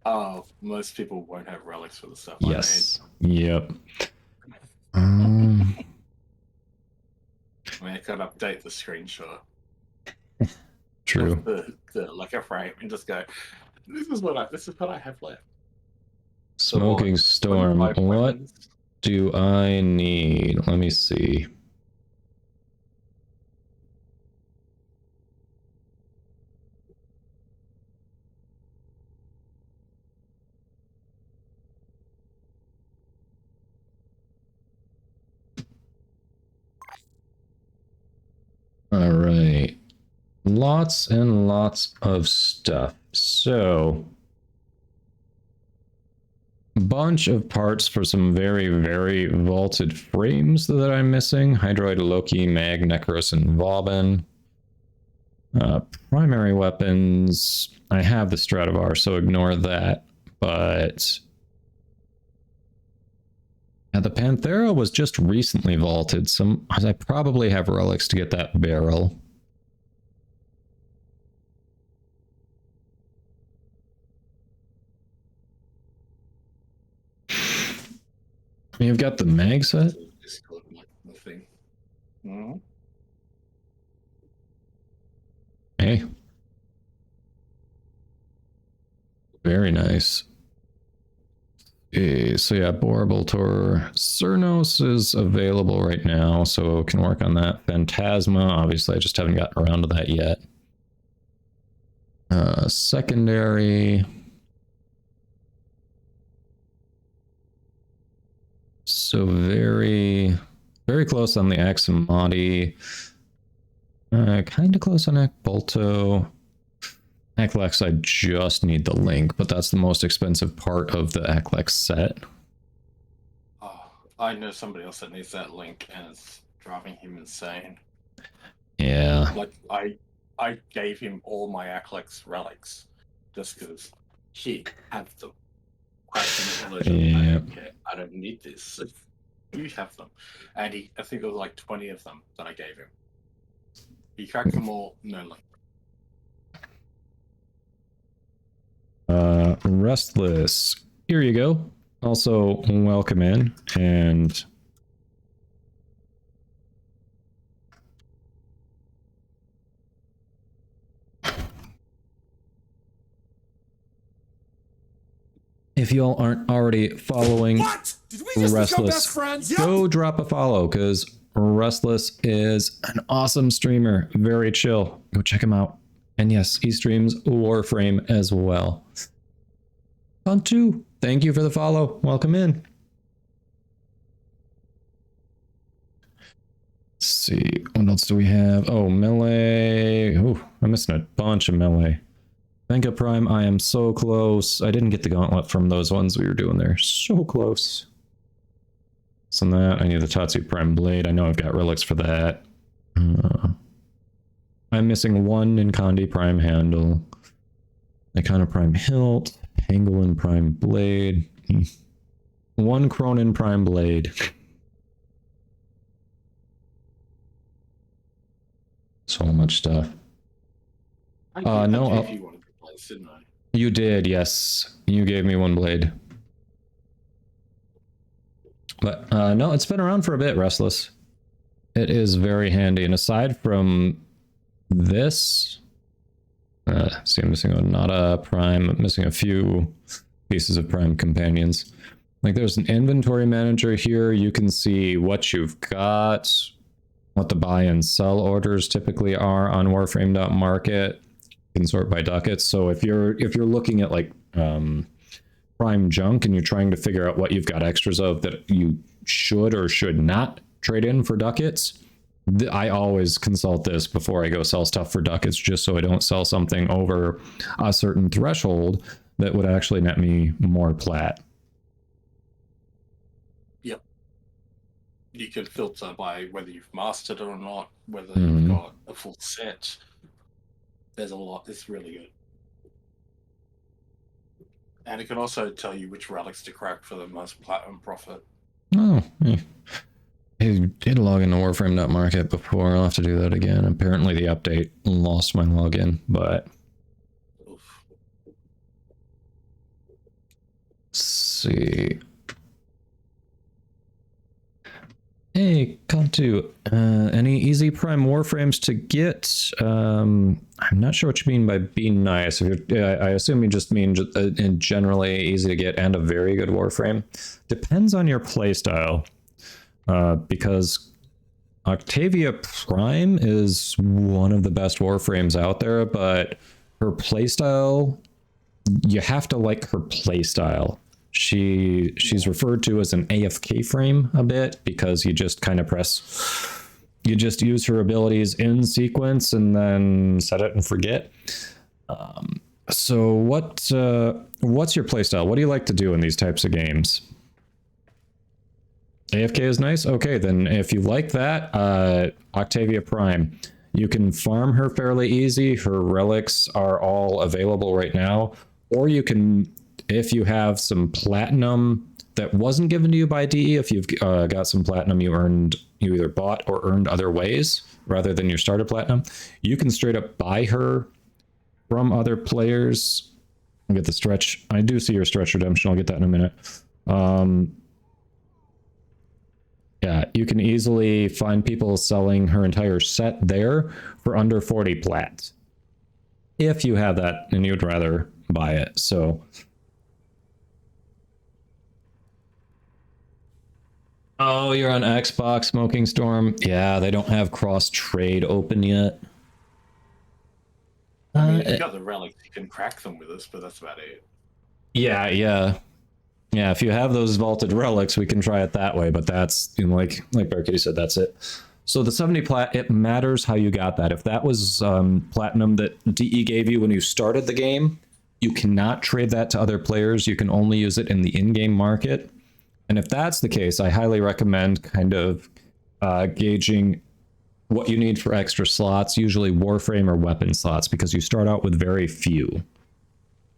Oh, most people won't have relics for the stuff Yes. I Yep. need. I mean, I could update the screenshot. True. The like a frame and just go, this is what I have left. Smoking Storm. What Weapons. do I need? Let me see. All right. Lots and lots of stuff. So, bunch of parts for some very, very vaulted frames that I'm missing. Hydroid, Loki, Mag, Necros, and Vauban. Primary weapons. I have the Stradivar, so ignore that. But yeah, the Panthera was just recently vaulted. I probably have relics to get that barrel. You've got the mag set? Mm-hmm. Hey. Very nice. So yeah, Boroboltor. Cernos is available right now, so can work on that. Phantasma, obviously I just haven't gotten around to that yet. Secondary. So very, very close on the Aximati. Kind of close on Akbolto. Aklex, I just need the link, but that's the most expensive part of the Aklex set. Oh, I know somebody else that needs that link, and it's driving him insane. Yeah. Like I gave him all my Aklex relics just because he had them. Yeah. I don't need this. You have them, and I think it was like 20 of them that I gave him. He cracked them all. No link. Restless. Here you go. Also, welcome in, and if y'all aren't already following What? Did we just become best Restless, friends? go drop a follow, because Restless is an awesome streamer. Very chill. Go check him out. And yes, he streams Warframe as well. Fun2, thank you for the follow. Welcome in. Let's see, what else do we have? Oh, melee. Oh, I'm missing a bunch of melee. Venka Prime, I am so close. I didn't get the gauntlet from those ones we were doing there. So close. So that, I need the Tatsu Prime Blade. I know I've got relics for that. I'm missing one Ninkandi Prime Handle. Icona Prime Hilt. Pangolin Prime Blade. One Cronin Prime Blade. So much stuff. I no, gave you one of the blades, didn't I? You did, yes. You gave me one blade. But no, it's been around for a bit, Restless. It is very handy. And aside from this, see, I'm missing not a Prime. I'm missing a few pieces of Prime companions. Like there's an inventory manager here. You can see what you've got, what the buy and sell orders typically are on Warframe.market. You can sort by ducats. So if you're looking at like Prime junk and you're trying to figure out what you've got extras of that you should or should not trade in for ducats, I always consult this before I go sell stuff for ducats, just so I don't sell something over a certain threshold that would actually net me more plat. you can filter by whether you've mastered it or not, whether Mhm. you've got a full set. There's a lot. It's really good. And it can also tell you which relics to crack for the most platinum profit. Oh, yeah. I did log into Warframe.market before. I'll have to do that again. Apparently the update lost my login, but Oof. let's see. Hey, Kantu, any easy prime warframes to get? I'm not sure what you mean by being nice. If you're, I assume you just mean generally easy to get and a very good warframe. Depends on your playstyle, because Octavia Prime is one of the best warframes out there, but her playstyle, you have to like her playstyle. She's referred to as an AFK frame a bit because you just kind of you just use her abilities in sequence and then set it and forget. So what's your playstyle? What do you like to do in these types of games? AFK is nice? Okay, then if you like that, Octavia Prime, you can farm her fairly easy. Her relics are all available right now, or you can, if you have some platinum that wasn't given to you by DE, if you've got some platinum you either bought or earned other ways rather than your starter platinum, you can straight up buy her from other players. I'll get the stretch. I do see your stretch redemption. I'll get that in a minute. Yeah, you can easily find people selling her entire set there for under 40 plats. If you have that and you'd rather buy it. So oh, you're on Xbox, Smoking Storm. Yeah, they don't have cross trade open yet. I mean, if you've got the relics, you can crack them with us, but that's about it. Yeah. If you have those vaulted relics, we can try it that way. But that's, you know, like Barkitty said, that's it. So the 70 plat, it matters how you got that. If that was platinum that DE gave you when you started the game, you cannot trade that to other players. You can only use it in the in-game market. And if that's the case, I highly recommend kind of gauging what you need for extra slots, usually Warframe or weapon slots, because you start out with very few.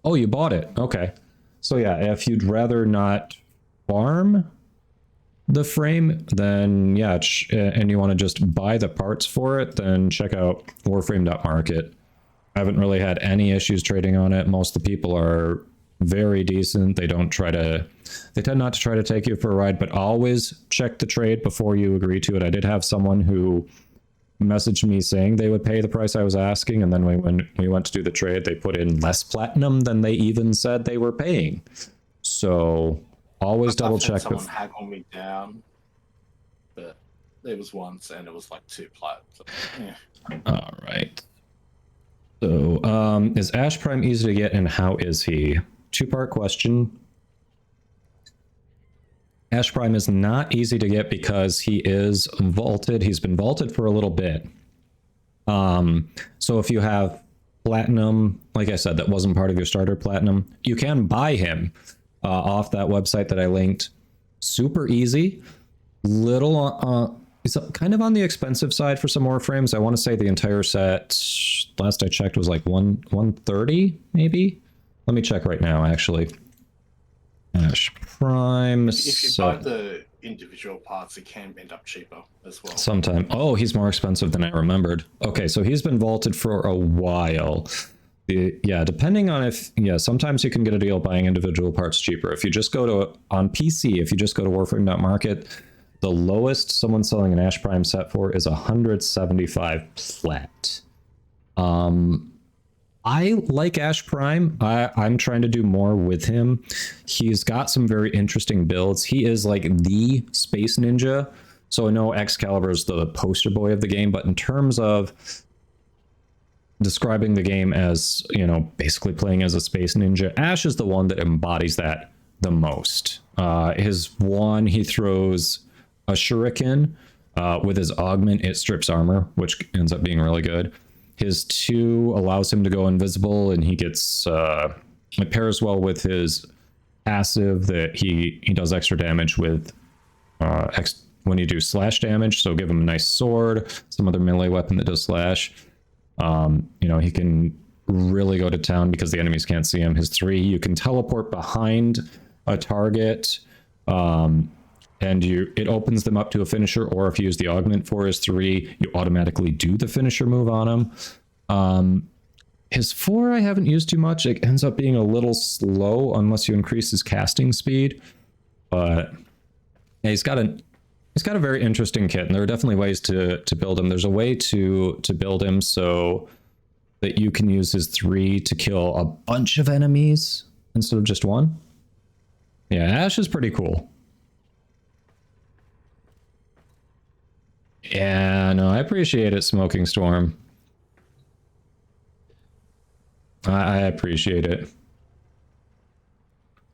Oh, you bought it. Okay. So yeah, if you'd rather not farm the frame, then yeah, and you want to just buy the parts for it, then check out Warframe.market. I haven't really had any issues trading on it. Most of the people are very decent. They tend not to try to take you for a ride, but always check the trade before you agree to it. I did have someone who messaged me saying they would pay the price I was asking, and then when we went to do the trade, they put in less platinum than they even said they were paying. So always double check. Someone haggled me down, but it was once, and it was like 2 plat. So, yeah. All right. So is Ash Prime easy to get, and how is he? 2-part question. Ash Prime is not easy to get because he is vaulted. He's been vaulted for a little bit. So if you have platinum, like I said, that wasn't part of your starter platinum, you can buy him off that website that I linked. Super easy. It's kind of on the expensive side for some Warframes. I want to say the entire set, last I checked, was like 130 maybe. Let me check right now, actually. Ash Prime. If you buy the individual parts, it can end up cheaper as well. Sometime. Oh, he's more expensive than I remembered. Okay, so he's been vaulted for a while. Yeah, depending on sometimes you can get a deal buying individual parts cheaper. If you just go on PC, if you just go to Warframe.market, the lowest someone's selling an Ash Prime set for is 175 plat. I like Ash Prime. I'm trying to do more with him. He's got some very interesting builds. He is like the space ninja. So I know Excalibur is the poster boy of the game, but in terms of describing the game as, you know, basically playing as a space ninja, Ash is the one that embodies that the most. He throws a shuriken. With his augment, it strips armor, which ends up being really good. His 2 allows him to go invisible, and he gets it pairs well with his passive that he does extra damage with when you do slash damage, so give him a nice sword, some other melee weapon that does slash. You know, he can really go to town because the enemies can't see him. His 3, you can teleport behind a target, and it opens them up to a finisher, or if you use the augment for his 3, you automatically do the finisher move on him. His 4 I haven't used too much. It ends up being a little slow unless you increase his casting speed, but yeah, he's got a very interesting kit, and there are definitely ways to build him. There's a way to build him so that you can use his 3 to kill a bunch of enemies instead of just one. Yeah, Ash is pretty cool. Yeah, no, I appreciate it, Smoking Storm. I appreciate it.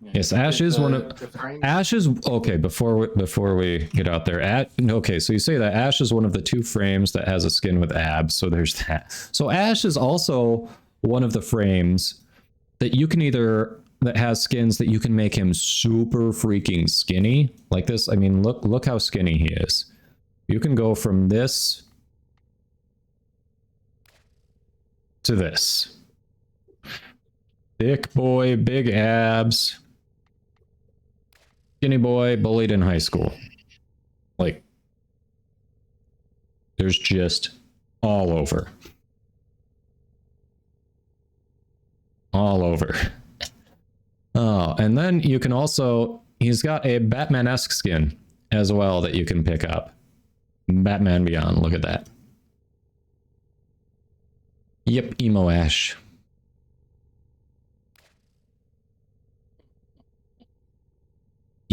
Yeah. Yes, Ash is one of Ash is okay. Before we get out there, okay, so you say that Ash is one of the 2 frames that has a skin with abs. So there's that. So Ash is also one of the frames that you can that has skins that you can make him super freaking skinny like this. I mean, look how skinny he is. You can go from this to this. Thick boy, big abs. Skinny boy, bullied in high school. Like, there's just all over. All over. Oh, and then you can also, he's got a Batman-esque skin as well that you can pick up. Batman Beyond, look at that. Yep, Emo Ash.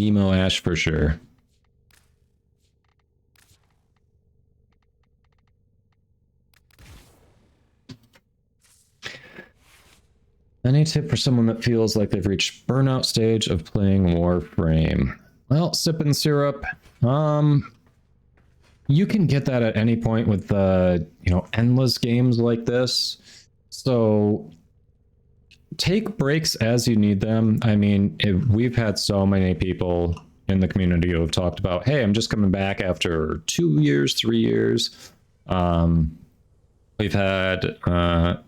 Emo Ash for sure. Any tip for someone that feels like they've reached burnout stage of playing Warframe? Well, sipping syrup. You can get that at any point with endless games like this. So take breaks as you need them. I mean, we've had so many people in the community who have talked about, hey, I'm just coming back after 2 years, 3 years. We've had,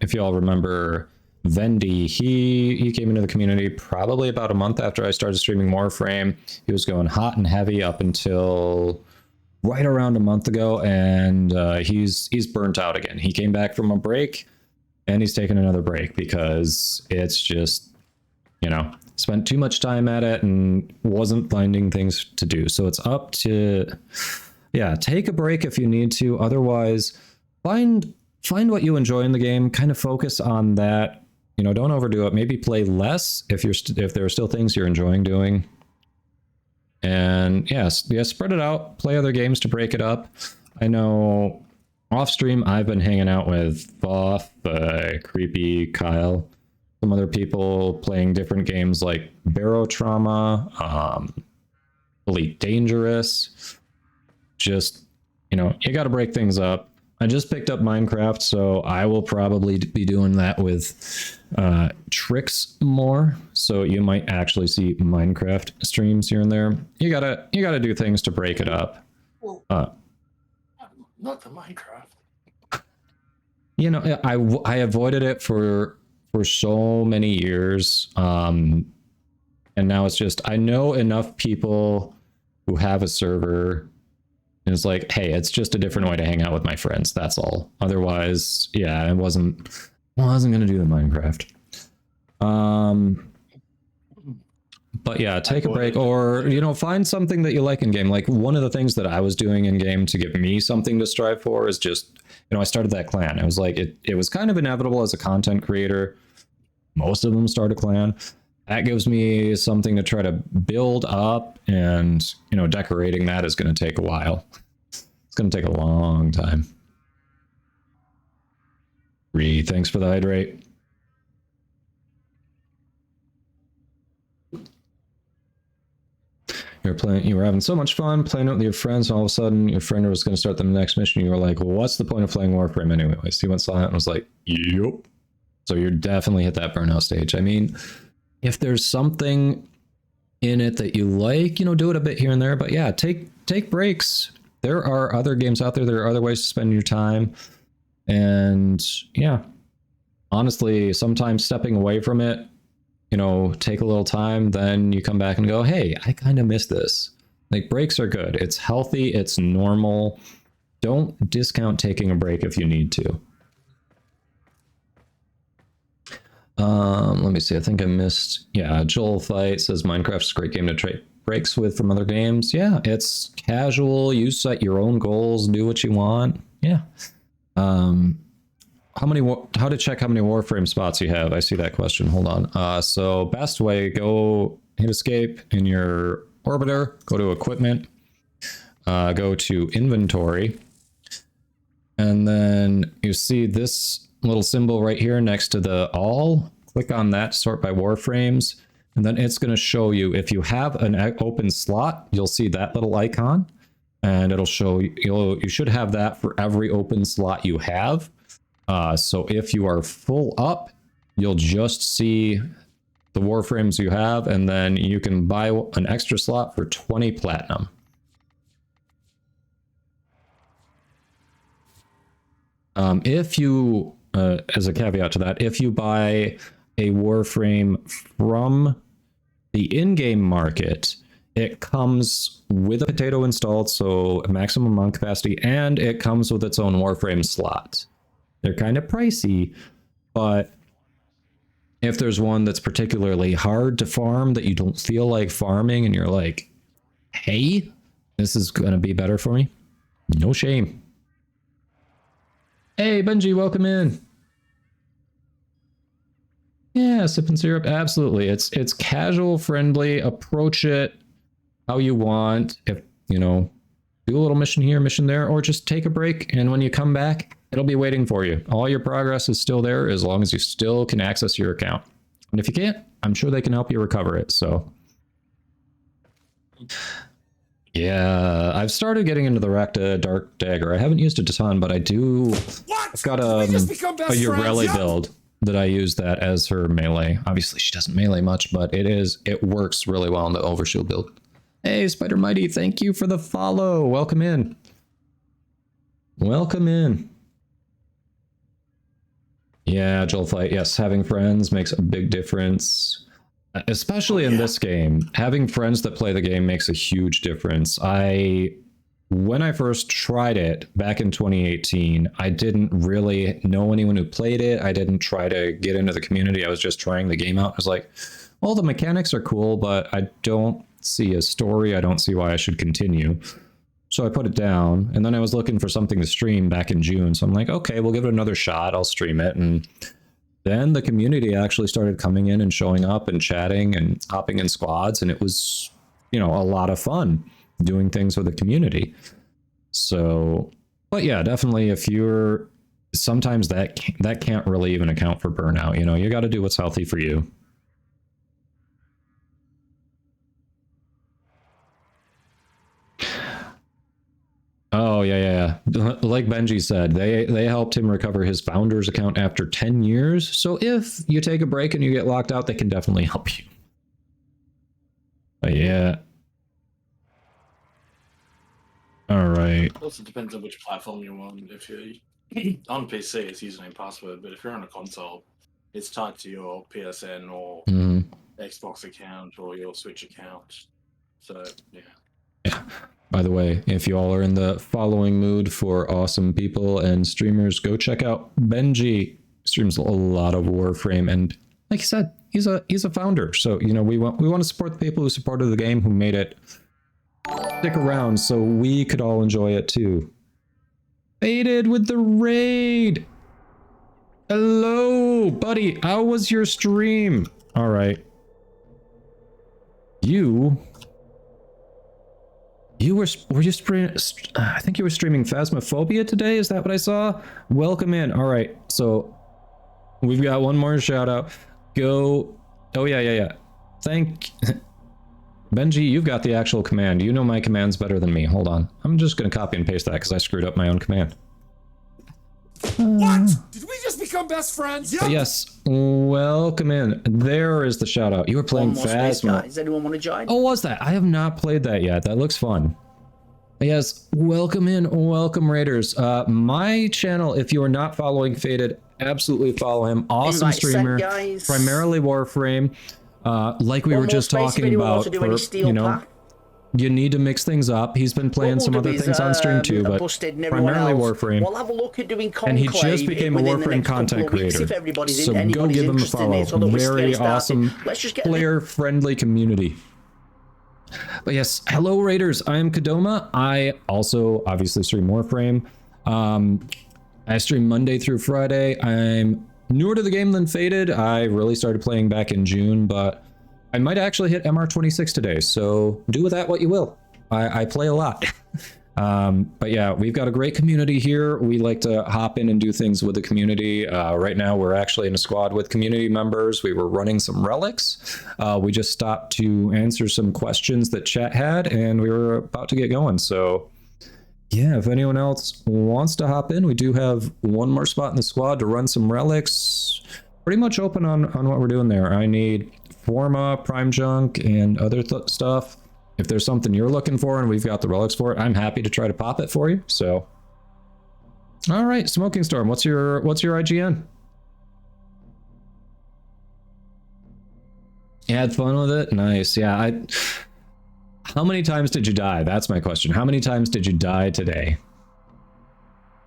if you all remember, Vendy, he came into the community probably about a month after I started streaming Warframe. He was going hot and heavy up until right around a month ago, and he's burnt out again. He came back from a break, and he's taken another break because it's just, spent too much time at it and wasn't finding things to do. So it's up to, take a break if you need to. Otherwise, find what you enjoy in the game. Kind of focus on that. Don't overdo it. Maybe play less if there are still things you're enjoying doing. And spread it out. Play other games to break it up. I know off stream I've been hanging out with Voff, Creepy, Kyle, some other people playing different games like Barrow Trauma, Elite Dangerous. Just, you got to break things up. I just picked up Minecraft, so I will probably be doing that with Tricks more. So you might actually see Minecraft streams here and there. You gotta do things to break it up. Well, not the Minecraft. I avoided it for so many years, and now it's just I know enough people who have a server. And it's like, hey, it's just a different way to hang out with my friends. That's all. Otherwise, I wasn't gonna do the Minecraft. But take a break, or find something that you like in game. Like one of the things that I was doing in game to give me something to strive for is just, I started that clan. I was like, it was kind of inevitable as a content creator. Most of them start a clan. That gives me something to try to build up, and decorating that is going to take a while. It's going to take a long time. Thanks for the hydrate. You were having so much fun playing it with your friends, and all of a sudden your friend was going to start the next mission. You were like, well, what's the point of playing Warframe anyways? He went silent and was like, yep. So you're definitely hit that burnout stage. I mean, if there's something in it that you like, do it a bit here and there, but take take breaks. There are other games out there. There are other ways to spend your time. And yeah, honestly, sometimes stepping away from it, you know, take a little time, then you come back and go, hey, I kind of miss this. Like, breaks are good. It's healthy. It's normal. Don't discount taking a break if you need to. Let me see. I think I missed. Yeah, Joel Fight says Minecraft's a great game to trade breaks with from other games. Yeah, it's casual. You set your own goals, do what you want. Yeah. How to check how many Warframe spots you have? I see that question. Hold on. So best way, go hit escape in your orbiter, go to equipment, go to inventory, and then you see this little symbol right here next to the all. Click on that, sort by Warframes, and then it's going to show you if you have an open slot, you'll see that little icon, and it'll show you should have that for every open slot you have. So if you are full up, you'll just see the Warframes you have, and then you can buy an extra slot for 20 platinum. If you, as a caveat to that, if you buy a Warframe from the in-game market, it comes with a potato installed, so a maximum amount capacity, and it comes with its own Warframe slot. They're kind of pricey, but if there's one that's particularly hard to farm that you don't feel like farming and you're like, hey, this is going to be better for me, no shame. Hey, Benji, welcome in. Yeah, sipping syrup, absolutely. It's casual, friendly. Approach it how you want. If, you know, do a little mission here, mission there, or just take a break, and when you come back, it'll be waiting for you. All your progress is still there as long as you still can access your account. And if you can't, I'm sure they can help you recover it, so. Yeah, I've started getting into the Rakta Dark Dagger. I haven't used it a ton, but I do. What? I've got a Ureli build that I use that as her melee. Obviously, she doesn't melee much, but it works really well in the Overshield build. Hey, Spider Mighty, thank you for the follow. Welcome in. Welcome in. Yeah, Joel Fight. Yes, having friends makes a big difference. Especially in this game, having friends that play the game makes a huge difference. When I first tried it back in 2018, I didn't really know anyone who played it. I didn't try to get into the community. I was just trying the game out. I was like, well, the mechanics are cool, but I don't see a story. I don't see why I should continue. So I put it down, and then I was looking for something to stream back in June. So I'm like, okay, we'll give it another shot. I'll stream it. And then the community actually started coming in and showing up and chatting and hopping in squads. And it was, you know, a lot of fun doing things with the community. So, but yeah, definitely if you're, sometimes that can't really even account for burnout. You know, you got to do what's healthy for you. Oh, yeah. Like Benji said, they helped him recover his founder's account after 10 years. So if you take a break and you get locked out, they can definitely help you. But yeah. All right. Also depends on which platform you're on. If you're on PC, it's username and password, but if you're on a console, it's tied to your PSN or Xbox account or your Switch account. So, yeah. Yeah. By the way, if you all are in the following mood for awesome people and streamers, go check out Benji. Streams a lot of Warframe, and like I said, he's a founder. So, you know, we want to support the people who supported the game, who made it stick around so we could all enjoy it too. Faded with the raid. Hello, buddy. How was your stream? All right. Were you streaming? I think you were streaming Phasmophobia today. Is that what I saw? Welcome in. All right. So we've got one more shout out. Go. Oh yeah. Thank Benji. You've got the actual command. You know my commands better than me. Hold on. I'm just going to copy and paste that because I screwed up my own command. What? Did we just become best friends? But yes. Welcome in. There is the shout out. You were playing Phasmo. Does anyone want to join? Oh, was that? I have not played that yet. That looks fun. Yes, welcome in, welcome Raiders. My channel, if you are not following Faded, absolutely follow him. Awesome Invite sent, streamer, guys. primarily Warframe. Like we One were more just space if talking anyone wants about, to do any steel you know, pack. you need to mix things up. He's been playing What some we'll do other is, things on stream too, but Busted and everyone primarily else, Warframe. we'll have a look at doing And he Conclave just became a within the Warframe next couple content of weeks creator. if anybody's So go anybody's give him a interested in follow. it, so that we Very get started. awesome Let's just get player-friendly community. But yes, hello Raiders, I am Kadoma. I also obviously stream Warframe. I stream Monday through Friday. I'm newer to the game than Faded. I really started playing back in June, but I might actually hit MR26 today, so do with that what you will. I play a lot. But yeah, we've got a great community here. We like to hop in and do things with the community. Right now, we're actually in a squad with community members. We were running some relics. We just stopped to answer some questions that chat had, and we were about to get going. So yeah, if anyone else wants to hop in, we do have one more spot in the squad to run some relics. Pretty much open on what we're doing there. I need Forma, Prime Junk, and other stuff. If there's something you're looking for and we've got the relics for it, I'm happy to try to pop it for you. So, all right, Smoking Storm, what's your IGN? You had fun with it? Nice. Yeah. How many times did you die? That's my question. How many times did you die today?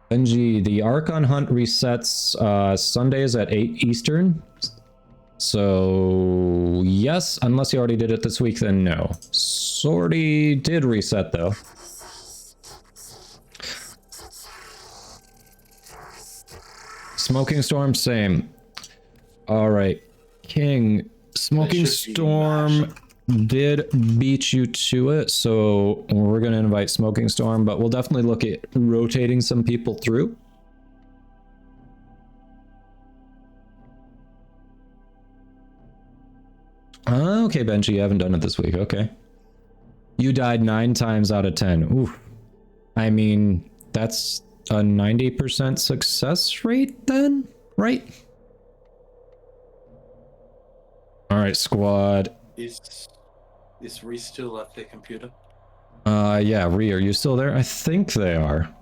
Benji, the Archon hunt resets Sundays at 8 Eastern. So yes, unless you already did it this week, then no. Sorty did reset though. Smoking Storm, same. All right, King. Smoking Storm did beat you to it, so we're gonna invite Smoking Storm, but we'll definitely look at rotating some people through. Okay, Benji, you haven't done it this week. Okay. You died 9 times out of 10. Ooh. I mean, that's a 90% success rate then, right? All right, squad. Is Reese still at the computer? Yeah, Ree, are you still there? I think they are.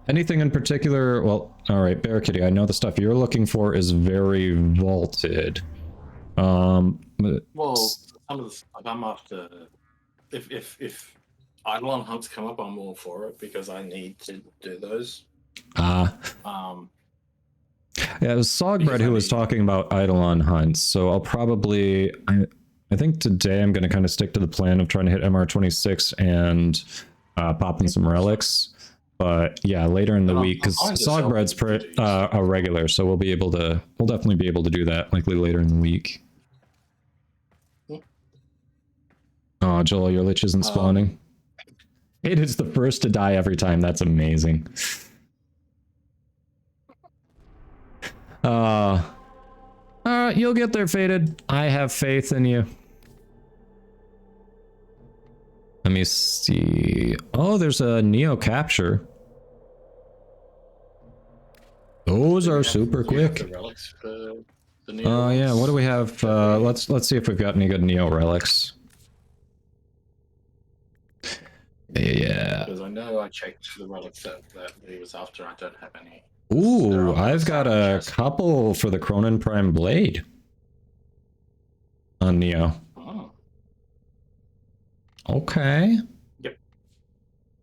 Anything in particular? Well, all right, Bear Kitty, I know the stuff you're looking for is very vaulted. Well, some of the stuff I'm after. If Eidolon hunts come up, I'm all for it because I need to do those. Yeah, it was Sogbread who was talking about Eidolon hunts, so I'll probably I think today I'm going to kind of stick to the plan of trying to hit MR26 and popping some relics. But yeah, later in the week, because Sogbread's a regular, so we'll definitely be able to do that likely later in the week. Oh, Joel, your lich isn't spawning. It is the first to die every time. That's amazing. You'll get there, Faded. I have faith in you. Let me see. Oh, there's a Neo capture. Those are super quick. Oh yeah, what do we have? Let's see if we've got any good Neo relics. Yeah. Because I know I checked the relics that he was after. I don't have any. Ooh, I've got a couple for the Cronin Prime Blade on Neo. Oh. Okay. Yep.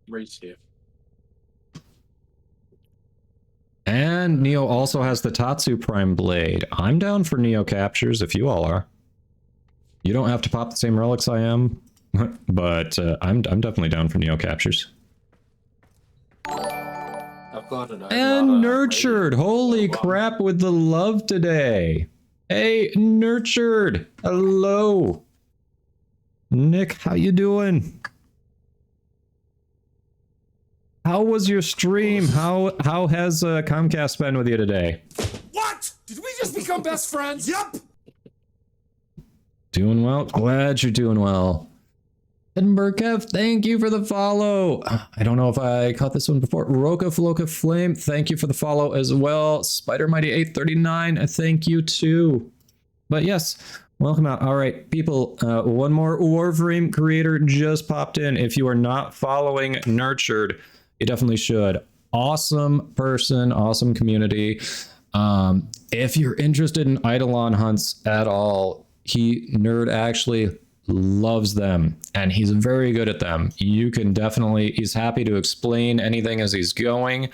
Reese here. And Neo also has the Tatsu Prime Blade. I'm down for Neo captures if you all are. You don't have to pop the same relics I am, but I'm definitely down for Neo captures. I've got it. And Nurtured. Holy crap with the love today. Hey, Nurtured. Hello. Nick, how you doing? How was your stream? How has Comcast been with you today? What? Did we just become best friends? Yup. Doing well. Glad you're doing well. Edinburgh Kev, thank you for the follow. I don't know if I caught this one before. Roka Floka Flame, thank you for the follow as well. Spider Mighty 839, thank you too. But yes, Welcome out. All right, people, one more Warframe creator just popped in. If you are not following Nurtured, you definitely should. Awesome person, awesome community. If you're interested in Eidolon hunts at all, Nerd actually loves them and he's very good at them. You can definitely, he's happy to explain anything as he's going,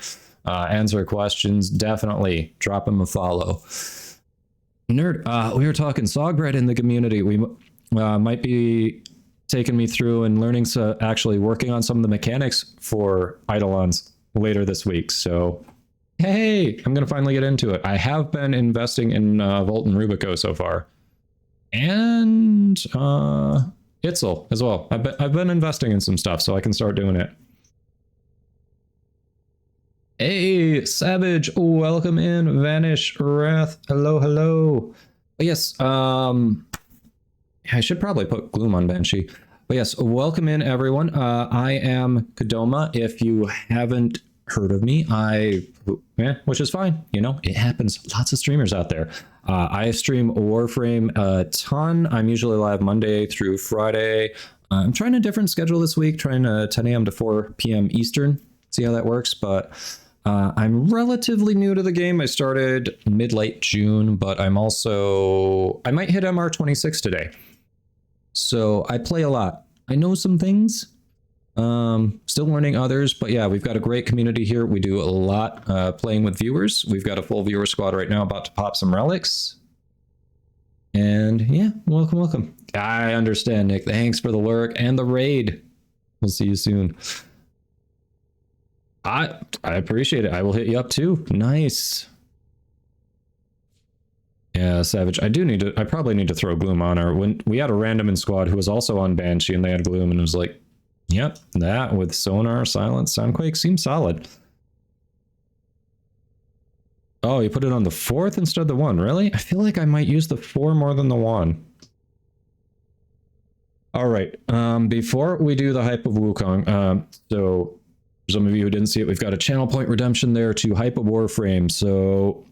answer questions. Definitely drop him a follow. Nerd, we were talking Sogbread in the community. We might be taking me through and learning, actually working on some of the mechanics for Eidolons later this week. So, hey, I'm going to finally get into it. I have been investing in Volt and Rubico so far. And Itzel as well. I've been investing in some stuff so I can start doing it. Hey, Savage, welcome in. Vanish, Wrath, hello. Yes, I should probably put Gloom on Banshee. But yes, welcome in, everyone. I am Kodoma. If you haven't heard of me, which is fine. You know, it happens. Lots of streamers out there. I stream Warframe a ton. I'm usually live Monday through Friday. I'm trying a different schedule this week, trying 10 a.m. to 4 p.m. Eastern. See how that works, but I'm relatively new to the game. I started mid-late June, but I might hit MR26 today. So I play a lot. I know some things. Still learning others, but yeah, we've got a great community here. We do a lot playing with viewers. We've got a full viewer squad right now, about to pop some relics. And yeah, welcome. I understand, Nick. Thanks for the lurk and the raid. We'll see you soon. I appreciate it. I will hit you up too. Nice. Yeah, Savage. I probably need to throw Gloom on her. When we had a random in squad who was also on Banshee and they had Gloom and it was like, yep, that with Sonar, Silence, Soundquake seems solid. Oh, you put it on the 4th instead of the 1, really? I feel like I might use the 4 more than the 1. All right, before we do the hype of Wukong, so for some of you who didn't see it, we've got a channel point redemption there to hype a Warframe. So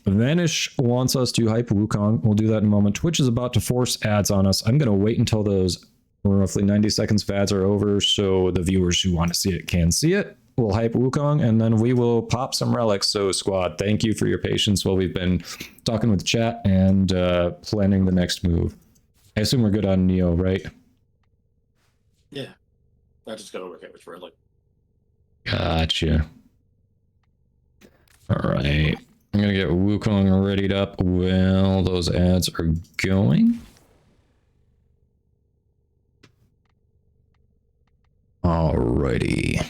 Vanish wants us to hype Wukong. We'll do that in a moment. Twitch is about to force ads on us. I'm going to wait until those roughly 90 seconds of ads are over so the viewers who want to see it can see it. We'll hype Wukong and then we will pop some relics. So squad, thank you for your patience while we've been talking with chat and planning the next move. I assume we're good on Neo, right? Yeah. I just gotta work out which relic. Gotcha. All right. I'm going to get Wukong readied up while those ads are going. Alrighty.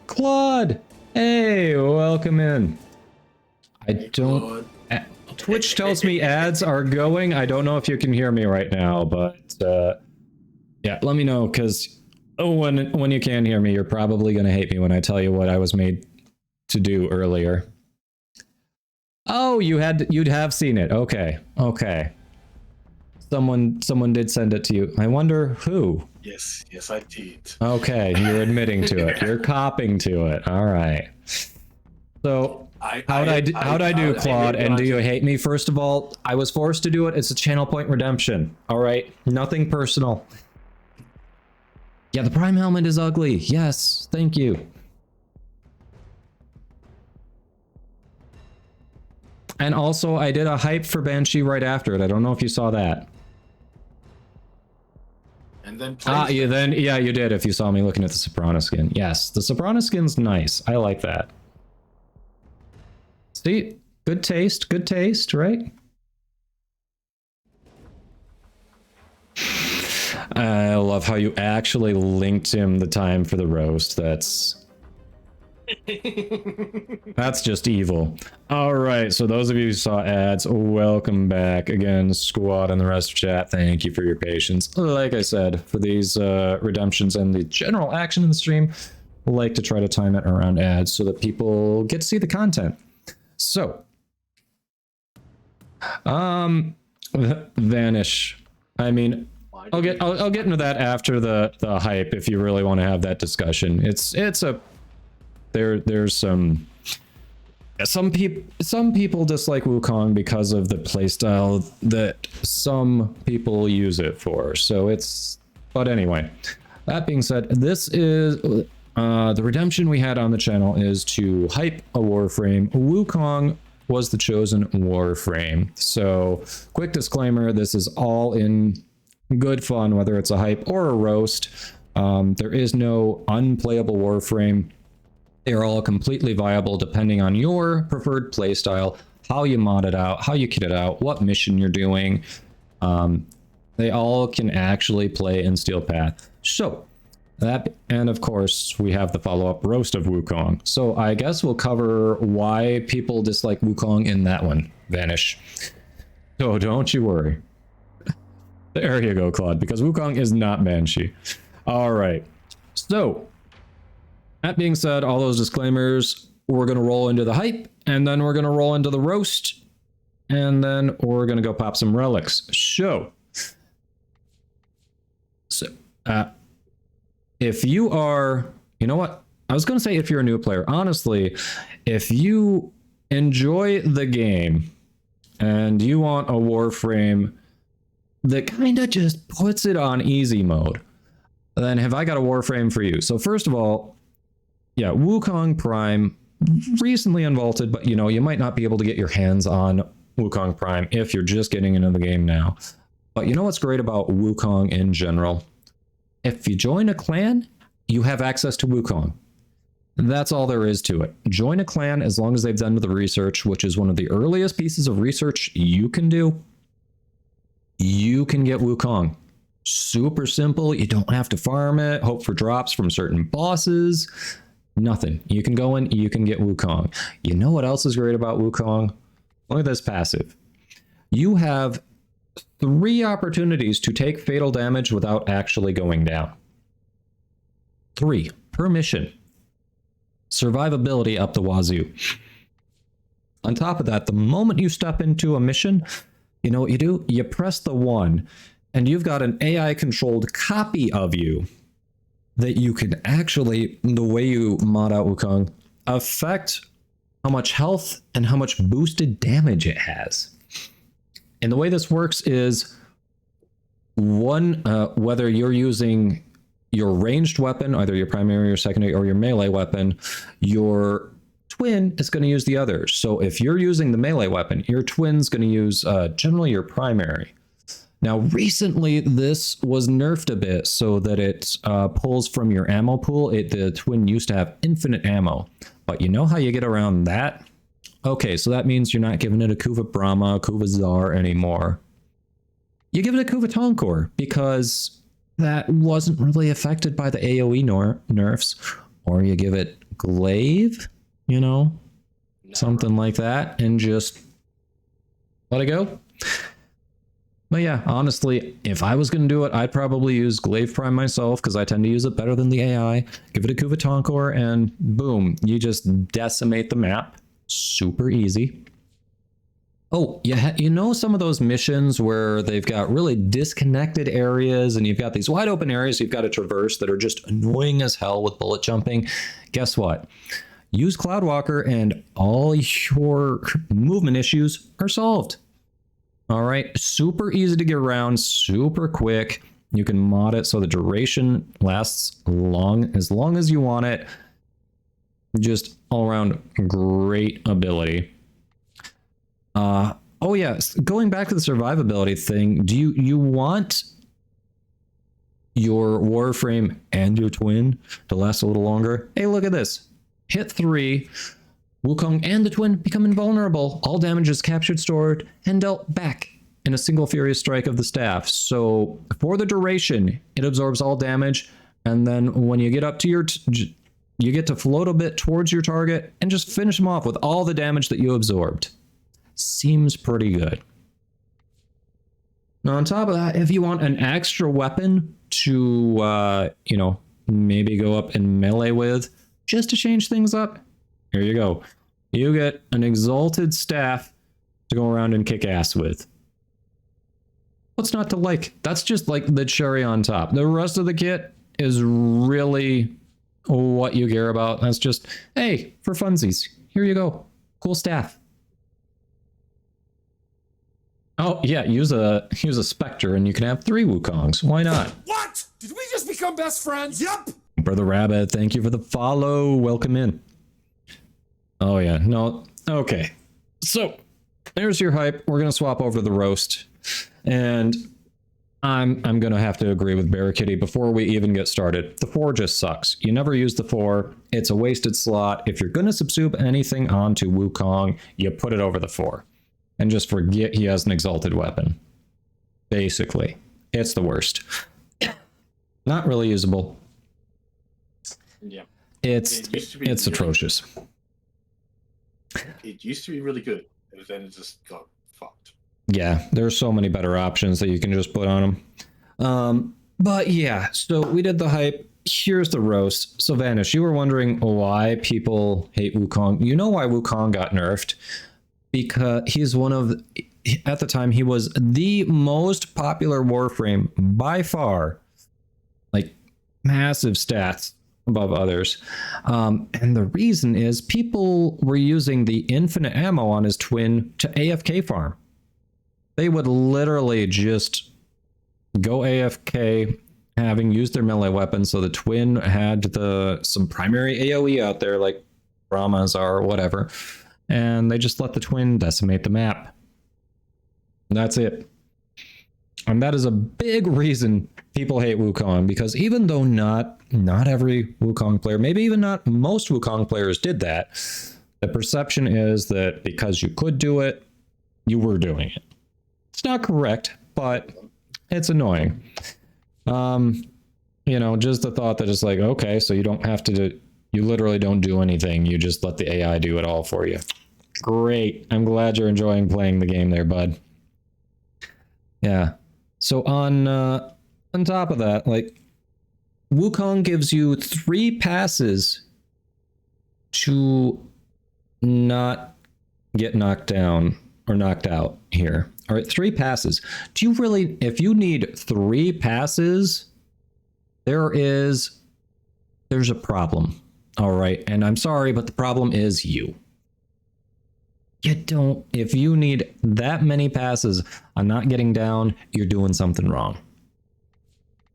Claude! Hey, welcome in. I don't... Twitch tells me ads are going. I don't know if you can hear me right now, but yeah, let me know, because when you can hear me, you're probably going to hate me when I tell you what I was made to do earlier. Oh, you'd have seen it. Okay. Someone did send it to you. I wonder who. Yes, I did. Okay, you're admitting to it. You're copping to it. All right. So how'd I do, Claude? And do you hate me? First of all, I was forced to do it. It's a channel point redemption. All right, nothing personal. Yeah, the Prime helmet is ugly. Yes, thank you. And also, I did a hype for Banshee right after it. I don't know if you saw that. And then yeah, you did if you saw me looking at the Soprano skin. Yes, the Soprano skin's nice. I like that. See? Good taste, right? I love how you actually linked him the time for the roast. That's just evil. All right, so those of you who saw ads, welcome back again, squad and the rest of chat. Thank you for your patience. Like I said, for these redemptions and the general action in the stream, I like to try to time it around ads so that people get to see the content. So, Vanish. I mean, I'll get into that after the hype if you really want to have that discussion. It's a there's some people dislike Wukong because of the playstyle that some people use it for. So but anyway, that being said, this is the redemption we had on the channel is to hype a Warframe. Wukong was the chosen Warframe. So quick disclaimer, this is all in good fun, whether it's a hype or a roast. There is no unplayable Warframe. They're all completely viable depending on your preferred playstyle, how you mod it out, how you kit it out, what mission you're doing. They all can actually play in Steel Path. So that, and of course we have the follow-up roast of Wukong. So I guess we'll cover why people dislike Wukong in that one. Vanish. So don't you worry. There you go, Claude, because Wukong is not Banshee. All right. So that being said, all those disclaimers, we're going to roll into the hype, and then we're going to roll into the roast, and then we're going to go pop some relics. So if you are, you know what? I was going to say if you're a new player. Honestly, if you enjoy the game and you want a Warframe that kind of just puts it on easy mode, then have I got a Warframe for you. So first of all, yeah, Wukong Prime, recently unvaulted, but you might not be able to get your hands on Wukong Prime if you're just getting into the game now. But you know what's great about Wukong in general? If you join a clan, you have access to Wukong. That's all there is to it. Join a clan as long as they've done the research, which is one of the earliest pieces of research you can do. You can get Wukong. Super simple. You don't have to farm it, hope for drops from certain bosses. Nothing. You can go in, you can get Wukong. You know what else is great about Wukong? Look at this passive. You have 3 opportunities to take fatal damage without actually going down. 3 per mission. Survivability up the wazoo. On top of that, the moment you step into a mission, you know what you do? You press the 1, and you've got an AI-controlled copy of you that you can actually, the way you mod out Wukong, affect how much health and how much boosted damage it has. And the way this works is whether you're using your ranged weapon, either your primary or secondary, or your melee weapon, your twin is going to use the other. So if you're using the melee weapon, your twin's going to use generally your primary. Now, recently, this was nerfed a bit so that it pulls from your ammo pool. The twin used to have infinite ammo. But you know how you get around that? Okay, so that means you're not giving it a Kuva Brahma, Kuva Tsar anymore. You give it a Kuva Tonkor because that wasn't really affected by the AoE nerfs. Or you give it Glaive, something like that, and just let it go. But yeah, honestly, if I was going to do it, I'd probably use Glaive Prime myself because I tend to use it better than the AI. Give it a Kuva Tonkor and boom, you just decimate the map. Super easy. Oh, yeah, some of those missions where they've got really disconnected areas and you've got these wide open areas you've got to traverse that are just annoying as hell with bullet jumping. Guess what? Use Cloudwalker and all your movement issues are solved. All right, super easy to get around, super quick. You can mod it so the duration lasts as long as you want it. Just all around great ability. Oh yes, going back to the survivability thing, do you want your Warframe and your twin to last a little longer? Hey, look at this. Hit 3. Wukong and the twin become invulnerable. All damage is captured, stored, and dealt back in a single furious strike of the staff. So for the duration, it absorbs all damage. And then when you get up to you get to float a bit towards your target and just finish them off with all the damage that you absorbed. Seems pretty good. Now on top of that, if you want an extra weapon to, maybe go up in melee with, just to change things up, here you go. You get an exalted staff to go around and kick ass with. What's not to like? That's just like the cherry on top. The rest of the kit is really what you care about. That's just, hey, for funsies, here you go. Cool staff. Oh, yeah, use a Spectre and you can have 3 Wukongs. Why not? What? Did we just become best friends? Yup. Brother Rabbit, thank you for the follow. Welcome in. Oh, yeah. No. Okay. So, there's your hype. We're going to swap over to the roast. And I'm going to have to agree with Barricade before we even get started. The 4 just sucks. You never use the 4. It's a wasted slot. If you're going to subsume anything onto Wukong, you put it over the 4. And just forget he has an exalted weapon. Basically. It's the worst. Not really usable. Yeah. It's atrocious. It used to be really good, and then it just got fucked. Yeah, there's so many better options that you can just put on them. But yeah, so we did the hype. Here's the roast. So Vanish, you were wondering why people hate Wukong. You know why Wukong got nerfed? Because he's one of, at the time, he was the most popular Warframe by far. Like, massive stats above others. And the reason is people were using the infinite ammo on his twin to AFK farm. They would literally just go AFK, having used their melee weapon, so the twin had some primary AoE out there, like Brahmas or whatever, and they just let the twin decimate the map. And that's it. And that is a big reason people hate Wukong, because even though not every Wukong player, maybe even not most Wukong players did that, the perception is that because you could do it, you were doing it. It's not correct, but it's annoying. Just the thought that it's like, okay, so you don't have to you literally don't do anything. You just let the AI do it all for you. Great. I'm glad you're enjoying playing the game there, bud. Yeah. So on top of that, like, Wukong gives you 3 passes to not get knocked down or knocked out here. All right, 3 passes. Do you really, if you need 3 passes, there's a problem. All right, and I'm sorry, but the problem is you. If you need that many passes on not getting down, you're doing something wrong.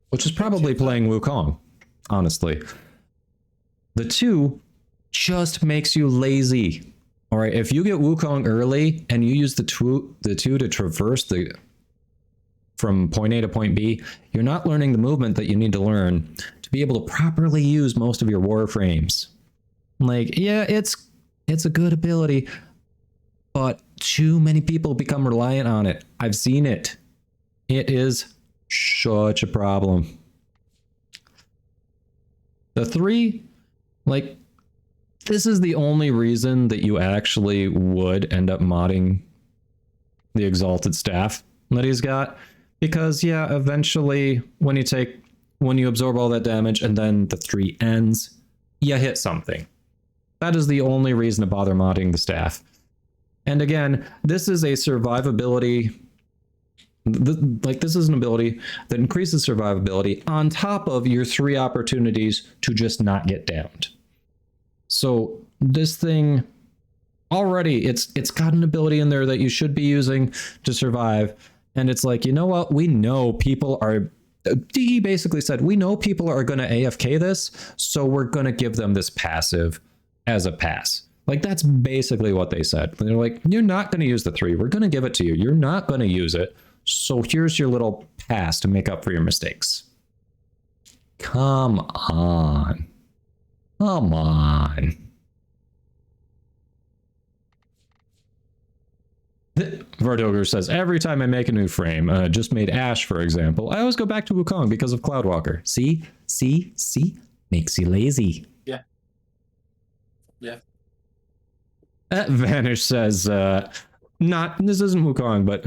Which is probably playing Wukong, honestly. The 2 just makes you lazy. All right, if you get Wukong early and you use the two to traverse from point A to point B, you're not learning the movement that you need to learn to be able to properly use most of your Warframes. Like, yeah, it's a good ability, but too many people become reliant on it. I've seen it. It is such a problem. The 3, like, this is the only reason that you actually would end up modding the exalted staff that he's got. Because, yeah, eventually when you absorb all that damage and then the 3 ends, you hit something. That is the only reason to bother modding the staff. And again, this is a survivability. This is an ability that increases survivability on top of your 3 opportunities to just not get downed. So this thing already, it's got an ability in there that you should be using to survive. And it's like, you know what? We know people are, DE basically said, we know people are going to AFK this, so we're going to give them this passive as a pass. Like, that's basically what they said. They're like, you're not going to use the 3. We're going to give it to you. You're not going to use it. So here's your little pass to make up for your mistakes. Come on. Come on. Vardoger says, every time I make a new frame, just made Ash, for example, I always go back to Wukong because of Cloudwalker. See? Makes you lazy. Yeah. Vanish says, this isn't Wukong, but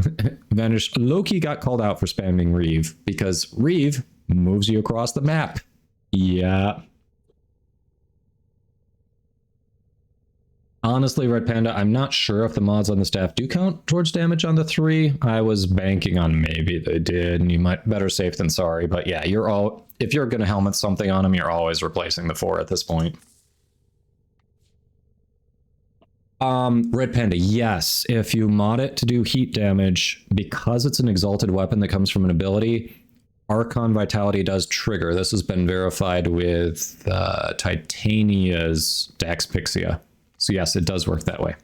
Vanish, Loki got called out for spamming Reeve because Reeve moves you across the map. Yeah. honestly, Red Panda, I'm not sure if the mods on the staff do count towards damage on the 3. I was banking on maybe they did, and you might better safe than sorry. But yeah, if you're going to helmet something on them, you're always replacing the 4 at this point. Red Panda, yes. If you mod it to do heat damage, because it's an exalted weapon that comes from an ability, Archon Vitality does trigger. This has been verified with Titania's Dax Pixia. So yes, it does work that way.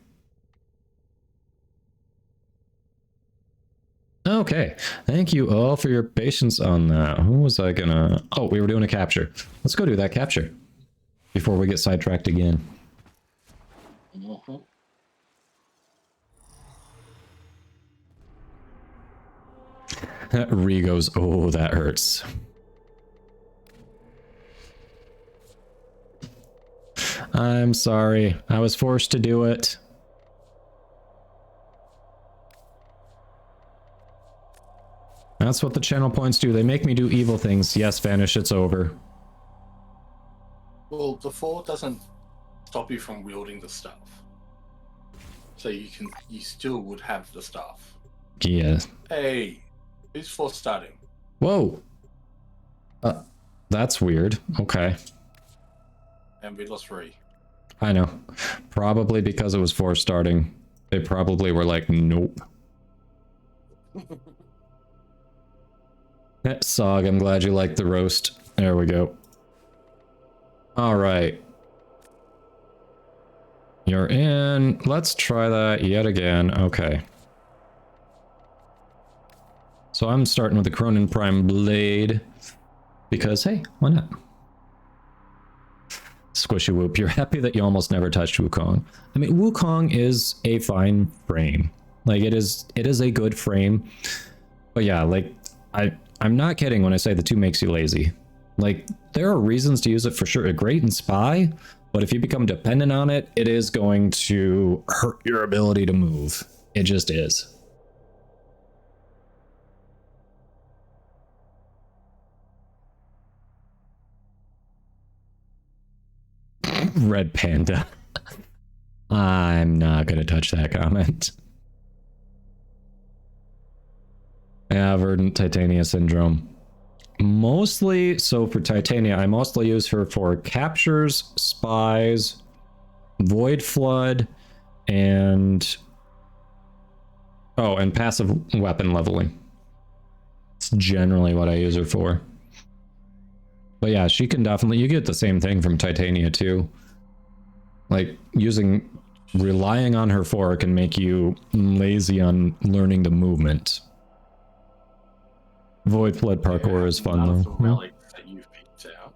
Okay, thank you all for your patience on that. Who was I gonna... Oh, we were doing a capture. Let's go do that capture before we get sidetracked again. Ree goes, oh, that hurts. I'm sorry. I was forced to do it. That's what the channel points do. They make me do evil things. Yes, Vanish, it's over. Well, the 4 doesn't stop you from wielding the staff. So you still would have the staff. Yeah. Hey, who's 4 starting? Whoa. That's weird. Okay. And we lost 3. I know. Probably because it was 4 starting. They probably were like, nope. Sog, I'm glad you liked the roast. There we go. All right. You're in. Let's try that yet again. Okay. So I'm starting with the Cronin Prime Blade. Because, hey, why not? Squishy Whoop, you're happy that you almost never touched Wukong. I mean, Wukong is a fine frame. Like, it is a good frame. But yeah, like, I'm not kidding when I say the 2 makes you lazy. Like, there are reasons to use it for sure. Great in Spy, but if you become dependent on it, it is going to hurt your ability to move. It just is. Red Panda. I'm not going to touch that comment. Yeah, Verdant Titania Syndrome. Mostly, so for Titania, I mostly use her for captures, spies, Void Flood, and... Oh, and passive weapon leveling. It's generally what I use her for. But yeah, she can definitely... You get the same thing from Titania too. Like, relying on her 4 can make you lazy on learning the movement. Void Flood parkour is fun though. Relic that you've picked out.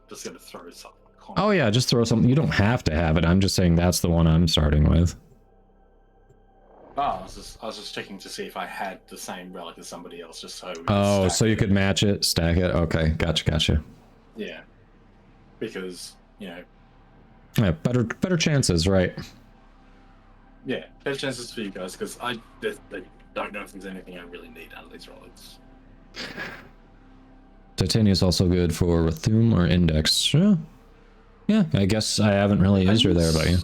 Just gonna throw something. Oh yeah, just throw something. You don't have to have it. I'm just saying that's the one I'm starting with. Oh, I was just checking to see if I had the same relic as somebody else, just so. We Oh, so you could match it, stack it. Okay, gotcha. Yeah, because yeah, better chances, right? Yeah, better chances for you guys because I don't know if there's anything I really need out of these relics. Titania is also good for Rathum or Index. Yeah, I guess I haven't really used her there, but yeah.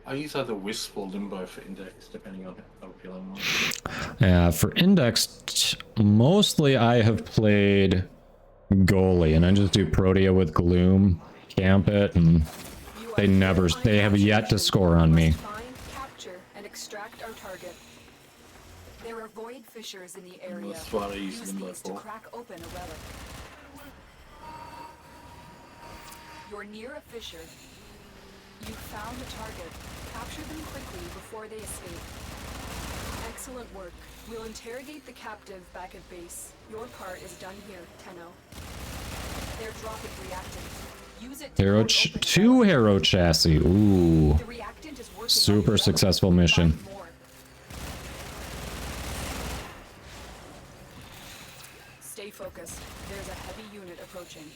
I use either Wisp or Limbo for Index, depending on how appealing one. Yeah, for Index, mostly I have played Goalie, and I just do Protea with Gloom, camp it, and they have yet to score on me. Find, capture, and extract our target. There are void fissures in the area. That's what I use Use Limbo these to for. crack open a relic. You're near a fissure. You found the target. Capture them quickly before they escape. Excellent work. We'll interrogate the captive back at base. Your part is done here, Tenno. They're dropping reactant. Use it to Two Hero Chassis. Ooh. The reactant is working Super on the successful relic. mission. Find more. Stay focused. There's a heavy unit approaching.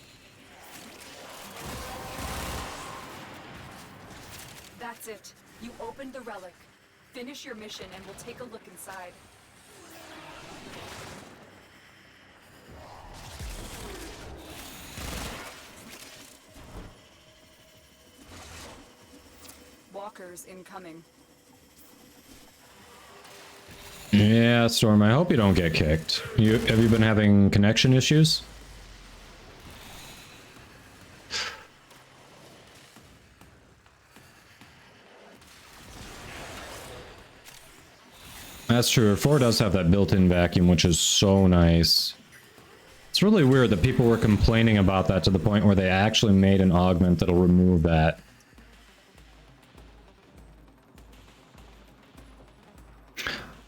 That's it. You opened the relic. Finish your mission and we'll take a look inside. walkers incoming. Yeah, Storm, I hope you don't get kicked. Have you been having connection issues? That's true. 4 does have that built-in vacuum, which is so nice. It's really weird that people were complaining about that to the point where they actually made an augment that'll remove that.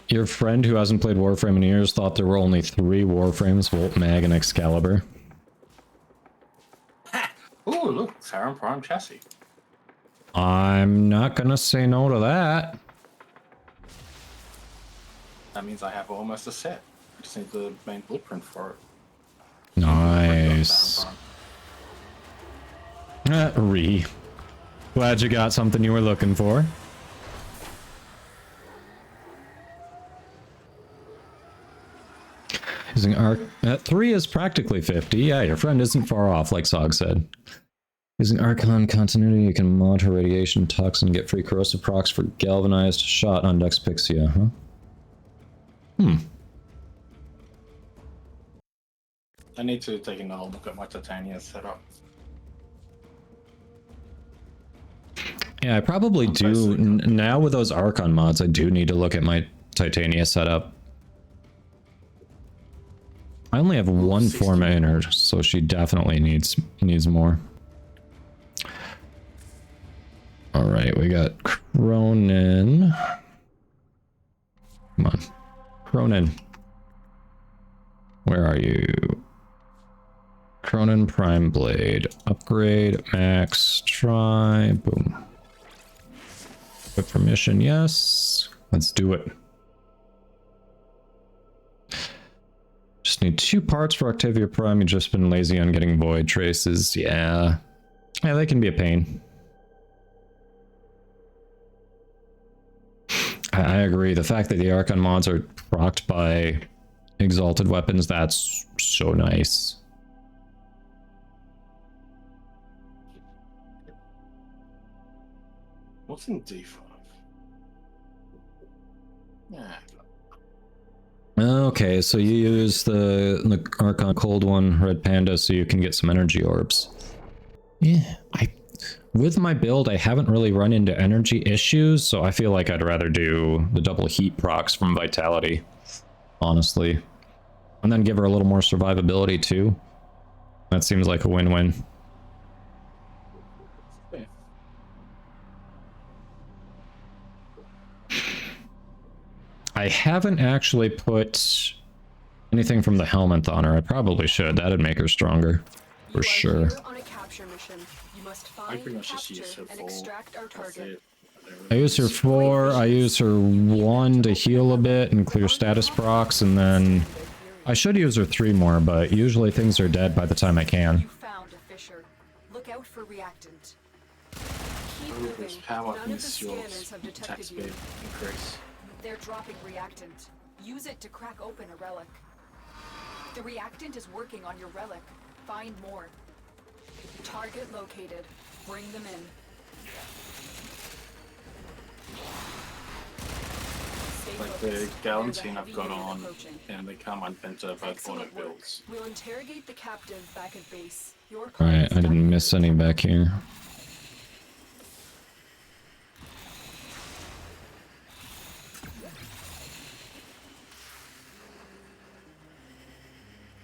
Your friend who hasn't played Warframe in years thought there were only 3 Warframes, Volt, Mag, and Excalibur. Ooh, look, Terran Prime chassis. I'm not gonna say no to that. That means I have almost a set. I just need the main blueprint for it. Nice. Glad you got something you were looking for. Using arc at 3 is practically 50. Yeah, your friend isn't far off, like Sog said. Using Archon continuity, you can mod her radiation toxin and get free corrosive procs for galvanized shot on Dexpixia, huh? I need to take another look at my titanium setup. Yeah, I probably do. Now with those Archon mods, I do need to look at my Titania setup. I only have 1 Forma in her, so she definitely needs more. Alright, we got Cronin. Come on. Cronin. Where are you? Cronin Prime Blade. Upgrade, max, try, boom. With permission, yes. Let's do it. Just need 2 parts for Octavia Prime. You've just been lazy on getting void traces. Yeah. Yeah, they can be a pain. I agree. The fact that the Archon mods are procced by exalted weapons, that's so nice. What's in D5? Yeah. Okay, so you use the Archon Cold One, Red Panda, so you can get some energy orbs. Yeah, with my build, I haven't really run into energy issues, so I feel like I'd rather do the double heat procs from Vitality, honestly. And then give her a little more survivability, too. That seems like a win-win. I haven't actually put anything from the helmet on her. I probably should. That'd make her stronger. For sure. On a capture mission. You must I find, pretty much just use capture, her and for. extract our That's target. it. I use her 4, I use her 1 to heal a bit and clear status procs, and then I should use her 3 more, but usually things are dead by the time I can. You found a fissure. Look out for reactant. Keep moving. This power None of the is yours. scanners have Attack detected speed you. increase. They're dropping reactant. Use it to crack open a relic. The reactant is working on your relic. Find more. Target located. Bring them in. Stay Like focused. the There's a Galantine I've heavy got unit on, approaching. and they come on Bento both auto Excellent work. builds. We'll interrogate the captive back at base. Your Alright, part I is didn't done. miss any back here.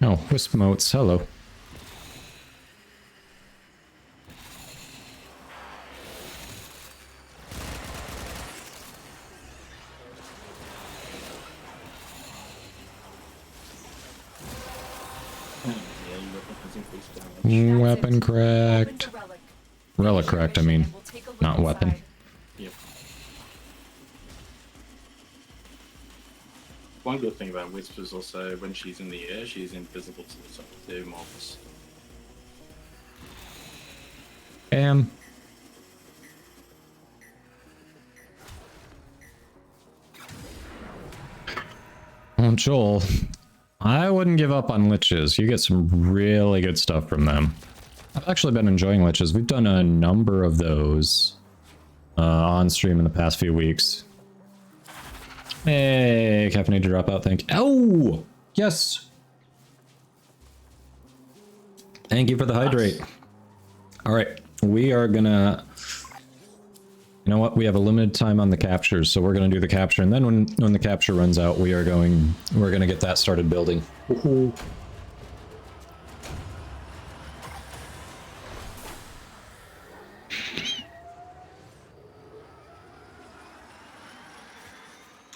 Oh, Wisp Motes, hello. Yeah, you look at this increased damage. Weapon Open cracked. the relic. Relic cracked, I mean. We'll take a look Not weapon. inside. Yep. One good thing about Wisp is also when she's in the air, she's invisible to the mobs. Bam. Oh, Joel, I wouldn't give up on liches. You get some really good stuff from them. I've actually been enjoying liches. We've done a number of those. on stream in the past few weeks. Hey, caffeinated dropout, thank you. Oh, yes. Thank you for the hydrate. All right, we are gonna, you know what? We have a limited time on the captures, so we're gonna do the capture, and then when the capture runs out, we're gonna get that started building.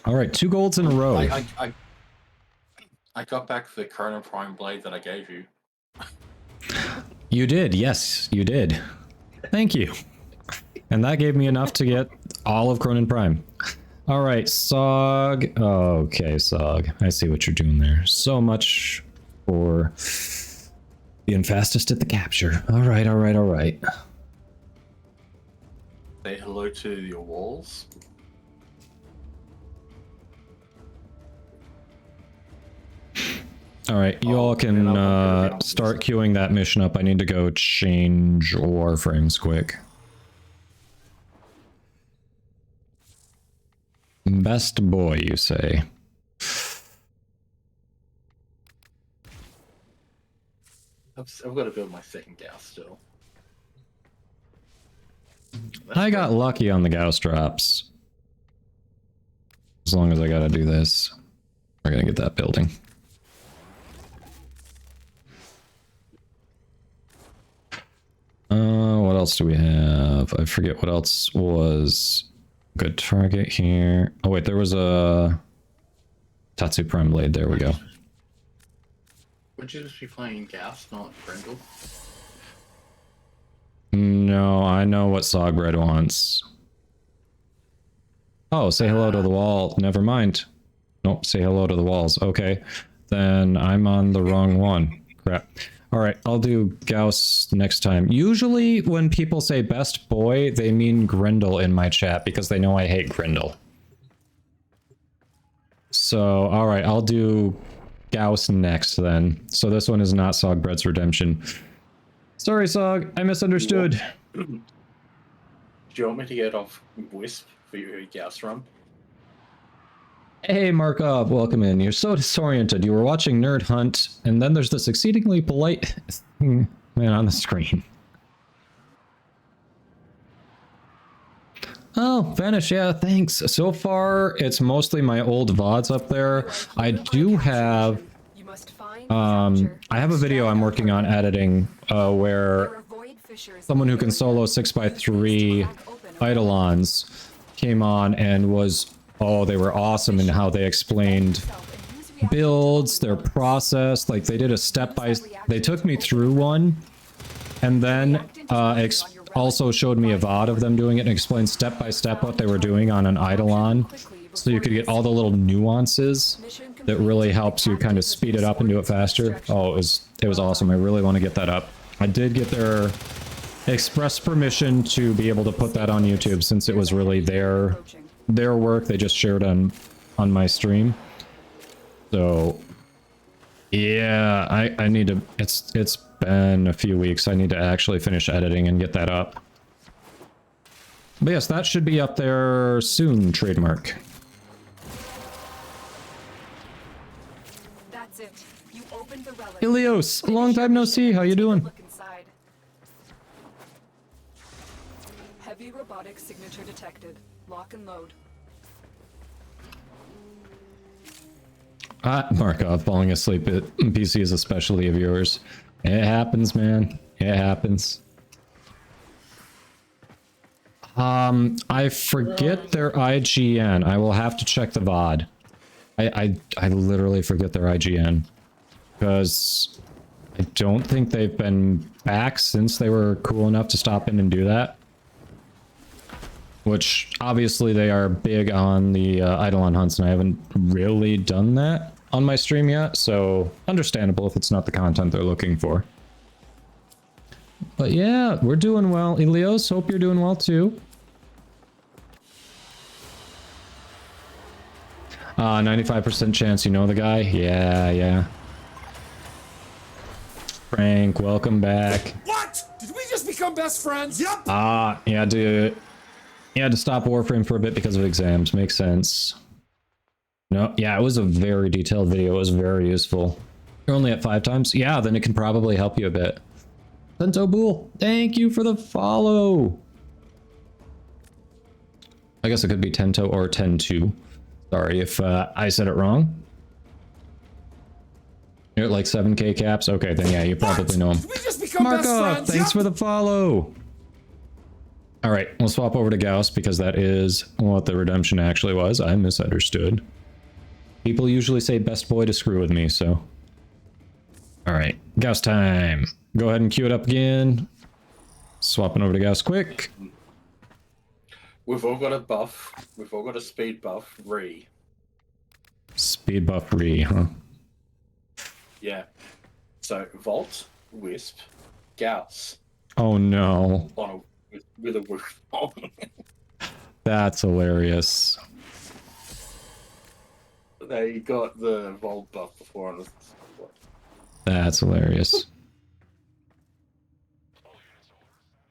All right, 2 golds in a row. I got back the Chrono Prime blade that I gave you. You did, yes, you did. Thank you. And that gave me enough to get all of Cronin Prime. All right, Sog. Okay, Sog. I see what you're doing there. So much for being fastest at the capture. All right, all right, all right. Say hello to your walls. All right, you all can start queuing that mission up. I need to go change Warframes quick. Best boy, you say? I've got to build my second Gauss still. I got lucky on the Gauss drops. As long as I gotta do this, we're gonna get that building. What else do we have? I forget what else was good target here. Oh wait, there was a Tatsu Prime Blade. There we go. Would you just be playing Gauss, not Grendel? No, I know what Sogbread wants. Oh, say hello to the wall. Never mind. Nope, say hello to the walls. Okay, then I'm on the wrong one. Crap. All right, I'll do Gauss next time. Usually when people say best boy, they mean Grendel in my chat because they know I hate Grendel. So, all right, I'll do Gauss next then. So this one is not Sogbread's Redemption. Sorry, Sog, I misunderstood. Do you want me to get off Wisp for your Gauss run? Hey, Markov, welcome in. You're so disoriented. You were watching Nerd Hunt, and then there's this exceedingly polite man on the screen. Oh, Vanish, yeah, thanks. So far, it's mostly my old VODs up there. I do have... I have a video I'm working on editing where someone who can solo 6x3 Eidolons came on and was... Oh, they were awesome in how they explained builds, their process. Like they did a they took me through one and then also showed me a VOD of them doing it and explained step by step what they were doing on an Eidolon. So you could get all the little nuances that really helps you kind of speed it up and do it faster. Oh, it was awesome. I really want to get that up. I did get their express permission to be able to put that on YouTube since it was really their work. They just shared on my stream. So yeah, I need to, it's been a few weeks. I need to actually finish editing and get that up. But yes, that should be up there soon, trademark. That's it. You opened the relic. Ilios, long time no see. How you doing? Look inside. Heavy robotic signature detected. Lock and load. Markov, falling asleep at PC is a specialty of yours. It happens, man. It happens. I forget their IGN. I will have to check the VOD. I literally forget their IGN. Because I don't think they've been back since they were cool enough to stop in and do that. Which, obviously, they are big on the Eidolon hunts, and I haven't really done that on my stream yet, so understandable if it's not the content they're looking for. But yeah, we're doing well. Ilios, hope you're doing well, too. 95% chance you know the guy? Yeah. Frank, welcome back. What? Did we just become best friends? Yep. Yeah, dude. Yeah, to stop Warframe for a bit because of exams. Makes sense. No, yeah, it was a very detailed video. It was very useful. You're only at 5 times? Yeah, then it can probably help you a bit. Sento Bool, thank you for the follow. I guess it could be Tento or Ten2. Sorry if I said it wrong. You're at like 7k caps? Okay, then yeah, you probably know him. We just become best Markov, friends. thanks for the follow. All right, we'll swap over to Gauss because that is what the redemption actually was. I misunderstood. People usually say best boy to screw with me, so. All right, Gauss time. Go ahead and queue it up again. Swapping over to Gauss quick. We've all got a buff. We've all got a speed buff. Speed buff re, huh? Yeah. So Volt, Wisp, Gauss Oh no. on a, with a Wisp on. That's hilarious. They got the Volt buff before on the squad. That's hilarious.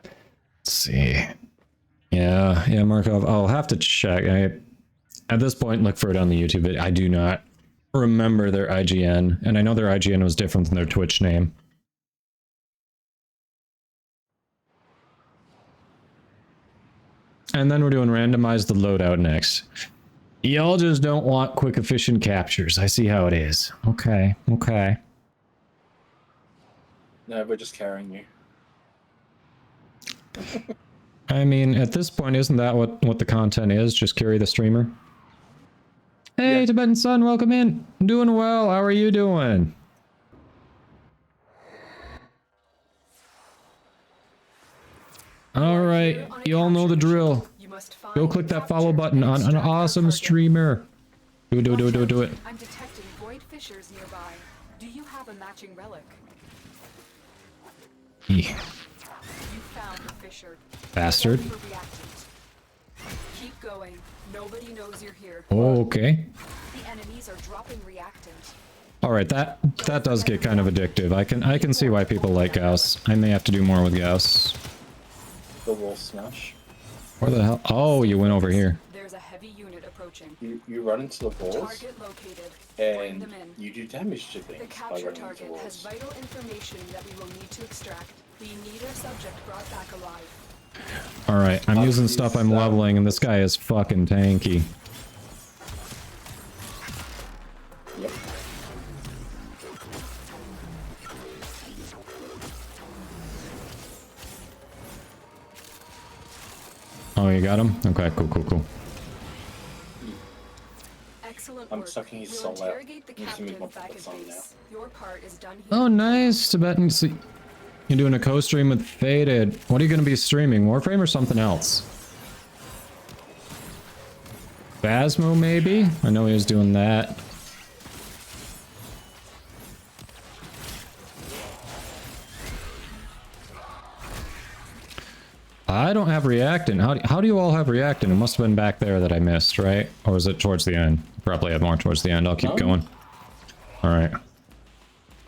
Let's see. Yeah, Markov. I'll have to check. At this point, look for it on the YouTube video. I do not remember their IGN, and I know their IGN was different than their Twitch name. And then we're doing randomize the loadout next. Y'all just don't want quick, efficient captures. I see how it is. Okay. No, we're just carrying you. I mean, at this point, isn't that what the content is? Just carry the streamer? Hey, Yeah. Tibetan Sun, welcome in. I'm doing well. How are you doing? All right, you all know the drill. You must find Go click that follow capture, button on and an extract the awesome target. streamer. Do it. I'm detecting void fissures nearby. Do you have a matching relic? Yeah. You found a fissure. Bastard. Look for reactants. Keep going. Nobody knows you're here. Okay. The enemies are dropping reactant. All right, that does get kind of addictive. I can see why people like Gauss. I may have to do more with Gauss. The wall smash. Where the hell? Oh, you went over here. There's a heavy unit approaching. You run into the walls Target located. Bring and them in. you do damage to The things by capture running into target has walls. vital information that we will need to extract. We need our subject brought back alive. All right, I'm using stuff I'm leveling, and this guy is fucking tanky. Yep. Oh, you got him? Okay, cool. Excellent I'm work. sucking his We'll soul out. interrogate the Need to move my captive back in bullets on now. base. Your part is done here. Oh, nice, Tibetan. See, you're doing a co-stream with Faded. What are you going to be streaming? Warframe or something else? Phasmo, maybe? I know he was doing that. I don't have reactant. How do you all have reactant? It must have been back there that I missed, right? Or was it towards the end? Probably had more towards the end. I'll keep No. going. All right.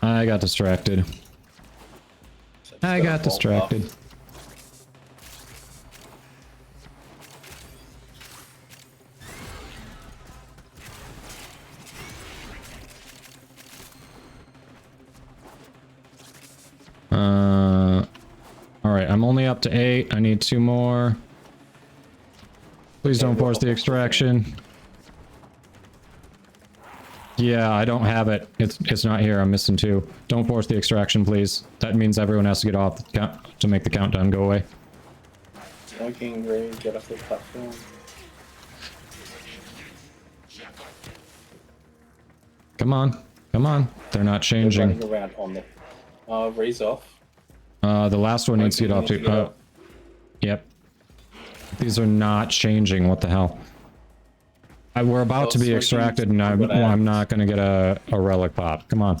I got distracted. So I just got gotta vault distracted. up. All right, I'm only up to 8. I need 2 more. Please don't force the extraction. Yeah, I don't have it. It's not here. I'm missing 2. Don't force the extraction, please. That means everyone has to get off the count to make the countdown go away. Smoking ray, get off the platform. Come on. They're not They're changing. running around on the raise off. The last one needs to get off too. Yep. These are not changing. What the hell? We're about to be So extracted, and switching to I'm not gonna get a relic pop. Come on.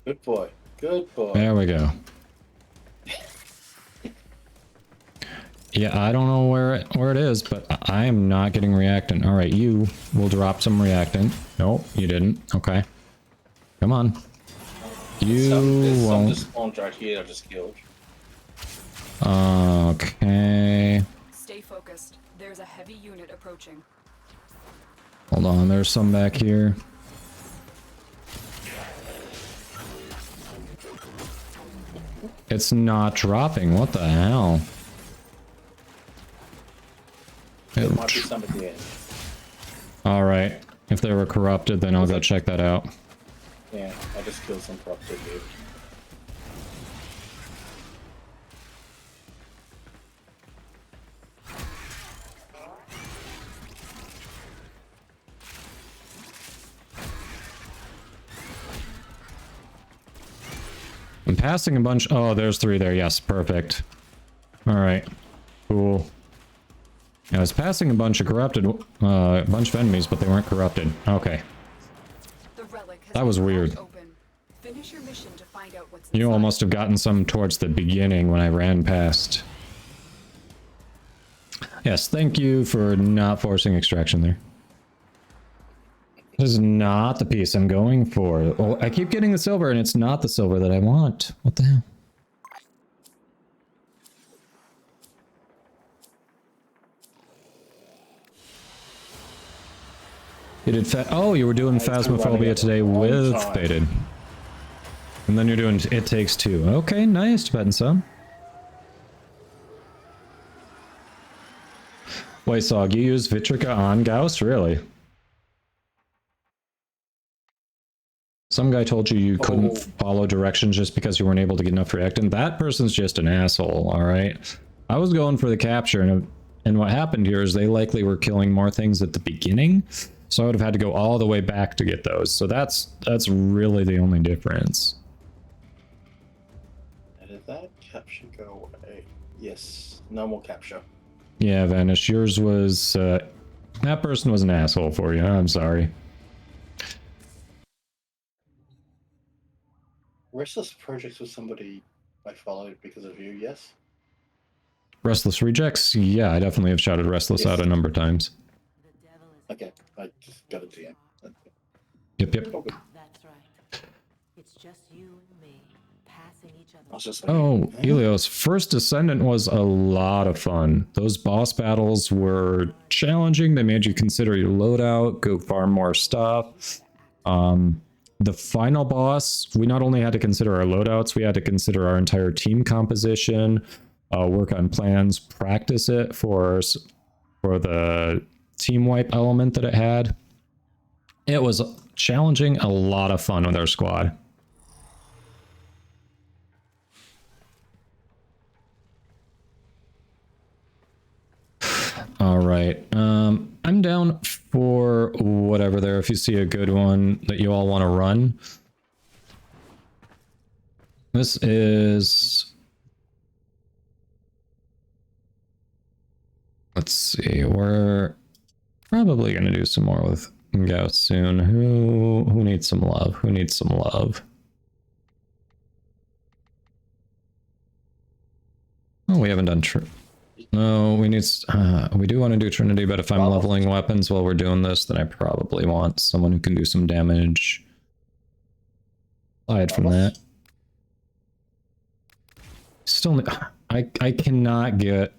Good boy. Good boy. There we go. Yeah, I don't know where it is, but I am not getting reactant. All right, you will drop some reactant. Nope, you didn't. Okay. Come on. You Some won't. just spawned right here. I just killed. Okay. Stay focused. There's a heavy unit approaching. Hold on, there's some back here. It's not dropping. What the hell? There might be somebody there. Alright. If they were corrupted, then I'll go check that out. Yeah, I just killed some corrupted dude. I'm passing a bunch. Oh, there's 3 there. Yes, perfect. Alright. Cool. I was passing a bunch of corrupted, a bunch of enemies, but they weren't corrupted. Okay. The relic has That was been weird. cracked open. Finish your mission to find out what's You all inside. must have gotten some towards the beginning when I ran past. Yes, thank you for not forcing extraction there. This is not the piece I'm going for. Oh, I keep getting the silver and it's not the silver that I want. What the hell? You did oh, you were doing Phasmophobia today with Faded. And then you're doing It Takes Two. Okay, nice, Tibetan Sub. Wait, Sog, you use Vitrica on Gauss? Really? Some guy told you you couldn't follow directions just because you weren't able to get enough reactant. That person's just an asshole, alright? I was going for the capture, and what happened here is they likely were killing more things at the beginning, so I would have had to go all the way back to get those. So that's really the only difference. Did that capture go away? Yes, no more capture. Yeah, Vanish, yours was... that person was an asshole for you. I'm sorry. Restless Projects was somebody I followed because of you, yes? Restless Rejects? Yeah, I definitely have shouted Restless out a number of times. Okay, I just got a DM. Yep. That's right. It's just you and me passing each other. I was just like, Oh, Helios, First Descendant was a lot of fun. Those boss battles were challenging. They made you consider your loadout, go farm more stuff. The final boss, we not only had to consider our loadouts, we had to consider our entire team composition, work on plans, practice it for the team wipe element that it had. It was challenging, a lot of fun with our squad. All right, I'm down for whatever there. If you see a good one that you all want to run. This is... Let's see, we're probably going to do some more with Gauss soon. Who needs some love? Who needs some love? Oh, we haven't done... No, we need... we do want to do Trinity, but if I'm leveling weapons while we're doing this, then I probably want someone who can do some damage. Aside from that. Still... I cannot get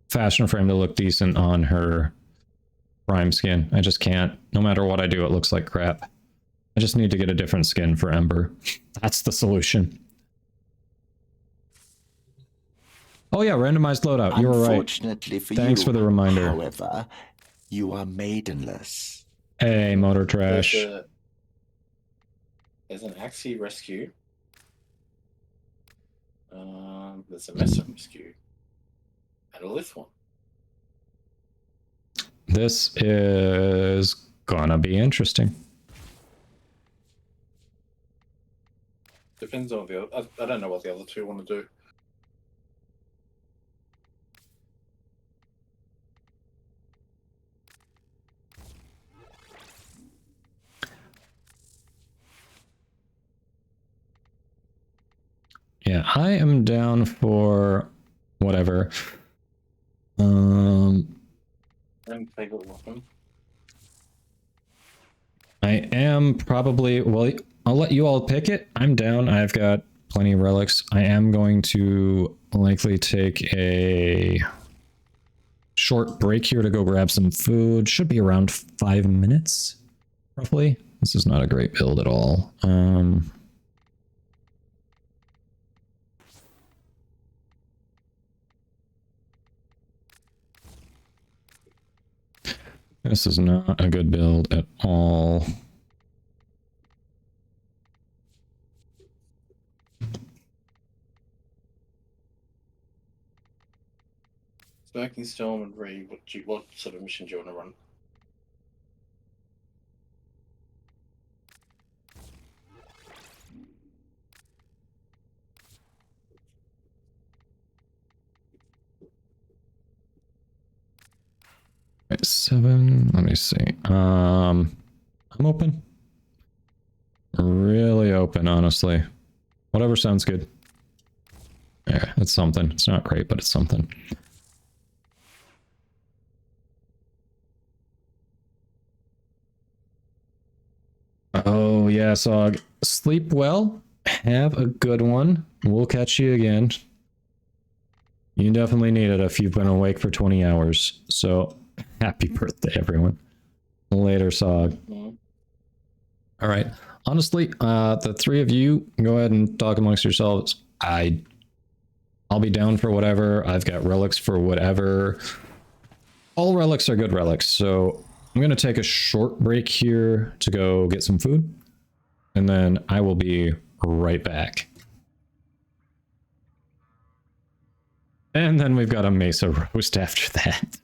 Fashion Frame to look decent on her Prime skin. I just can't. No matter what I do, it looks like crap. I just need to get a different skin for Ember. That's the solution. Oh yeah, randomized loadout. You were right. Unfortunately for Thanks you, for the reminder. However, you are maidenless. Hey, Motor Trash. There's an Axie rescue. There's a Mesa rescue. And a Lith one. This is gonna be interesting. Depends on the other. I don't know what the other two want to do. Yeah, I am down for whatever. And favorite weapon. I am probably, well, I'll let you all pick it. I'm down. I've got plenty of relics. I am going to likely take a short break here to go grab some food. Should be around 5 minutes, roughly. This is not a great build at all. This is not a good build at all. Smoking Storm and Ree, what sort of mission do you want to run? Right, 7. Let me see. I'm open. Really open, honestly. Whatever sounds good. Yeah, it's something. It's not great, but it's something. Oh, yeah, Sog. Sleep well. Have a good one. We'll catch you again. You definitely need it if you've been awake for 20 hours. So, happy birthday, everyone. Later, Sog. All right. Honestly, the three of you, go ahead and talk amongst yourselves. I'll be down for whatever. I've got relics for whatever. All relics are good relics, so I'm going to take a short break here to go get some food, and then I will be right back. And then we've got a Mesa roast after that.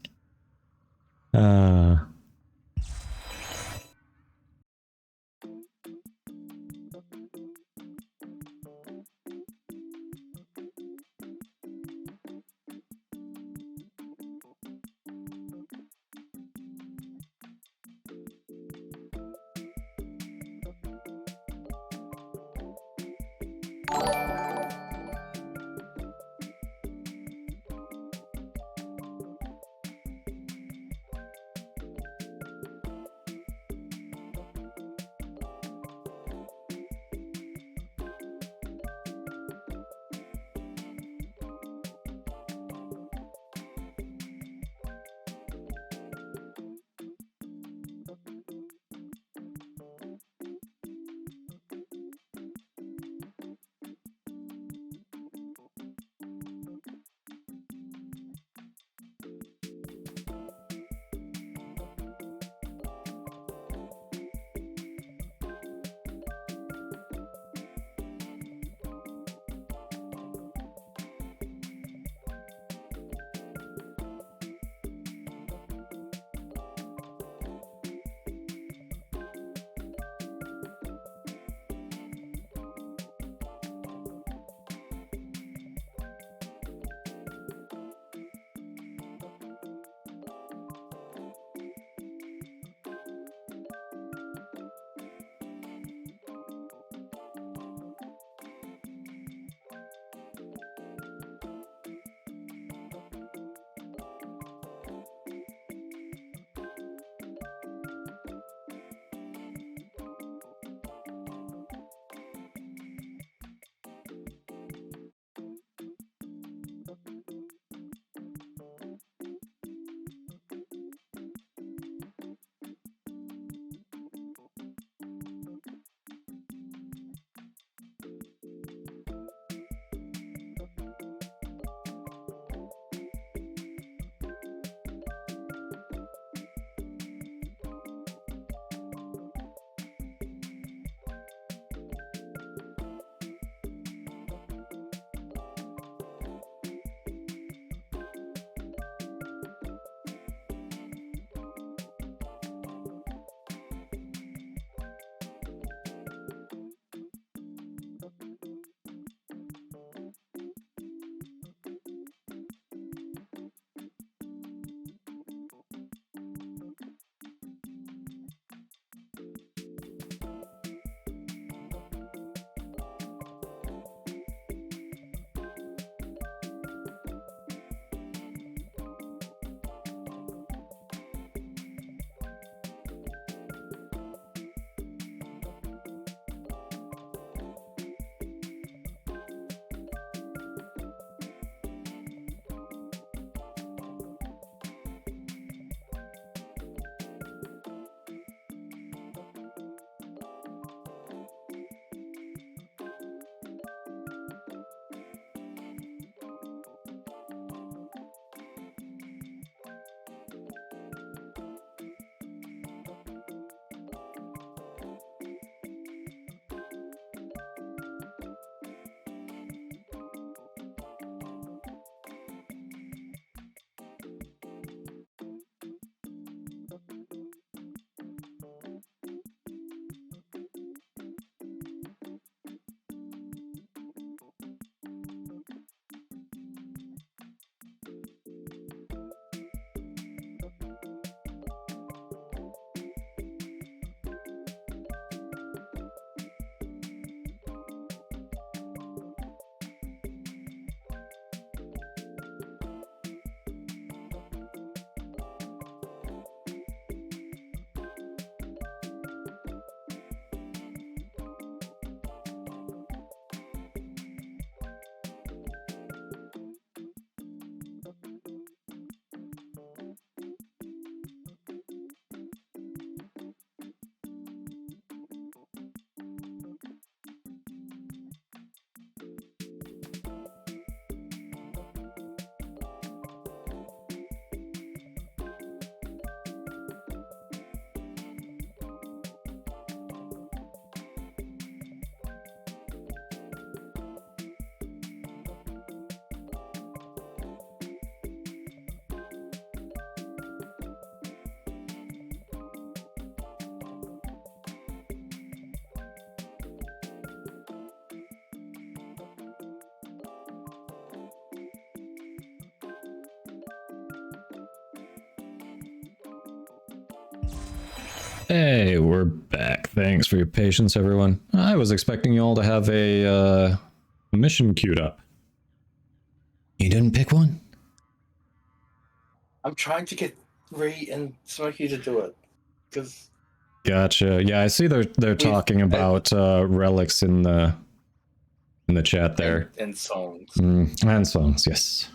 Hey, we're back. Thanks for your patience, everyone. I was expecting you all to have a mission queued up. You didn't pick one? I'm trying to get Ree and Smokey to do it. Because Gotcha. Yeah, I see they're talking about relics in the chat there. and songs. And songs, yes.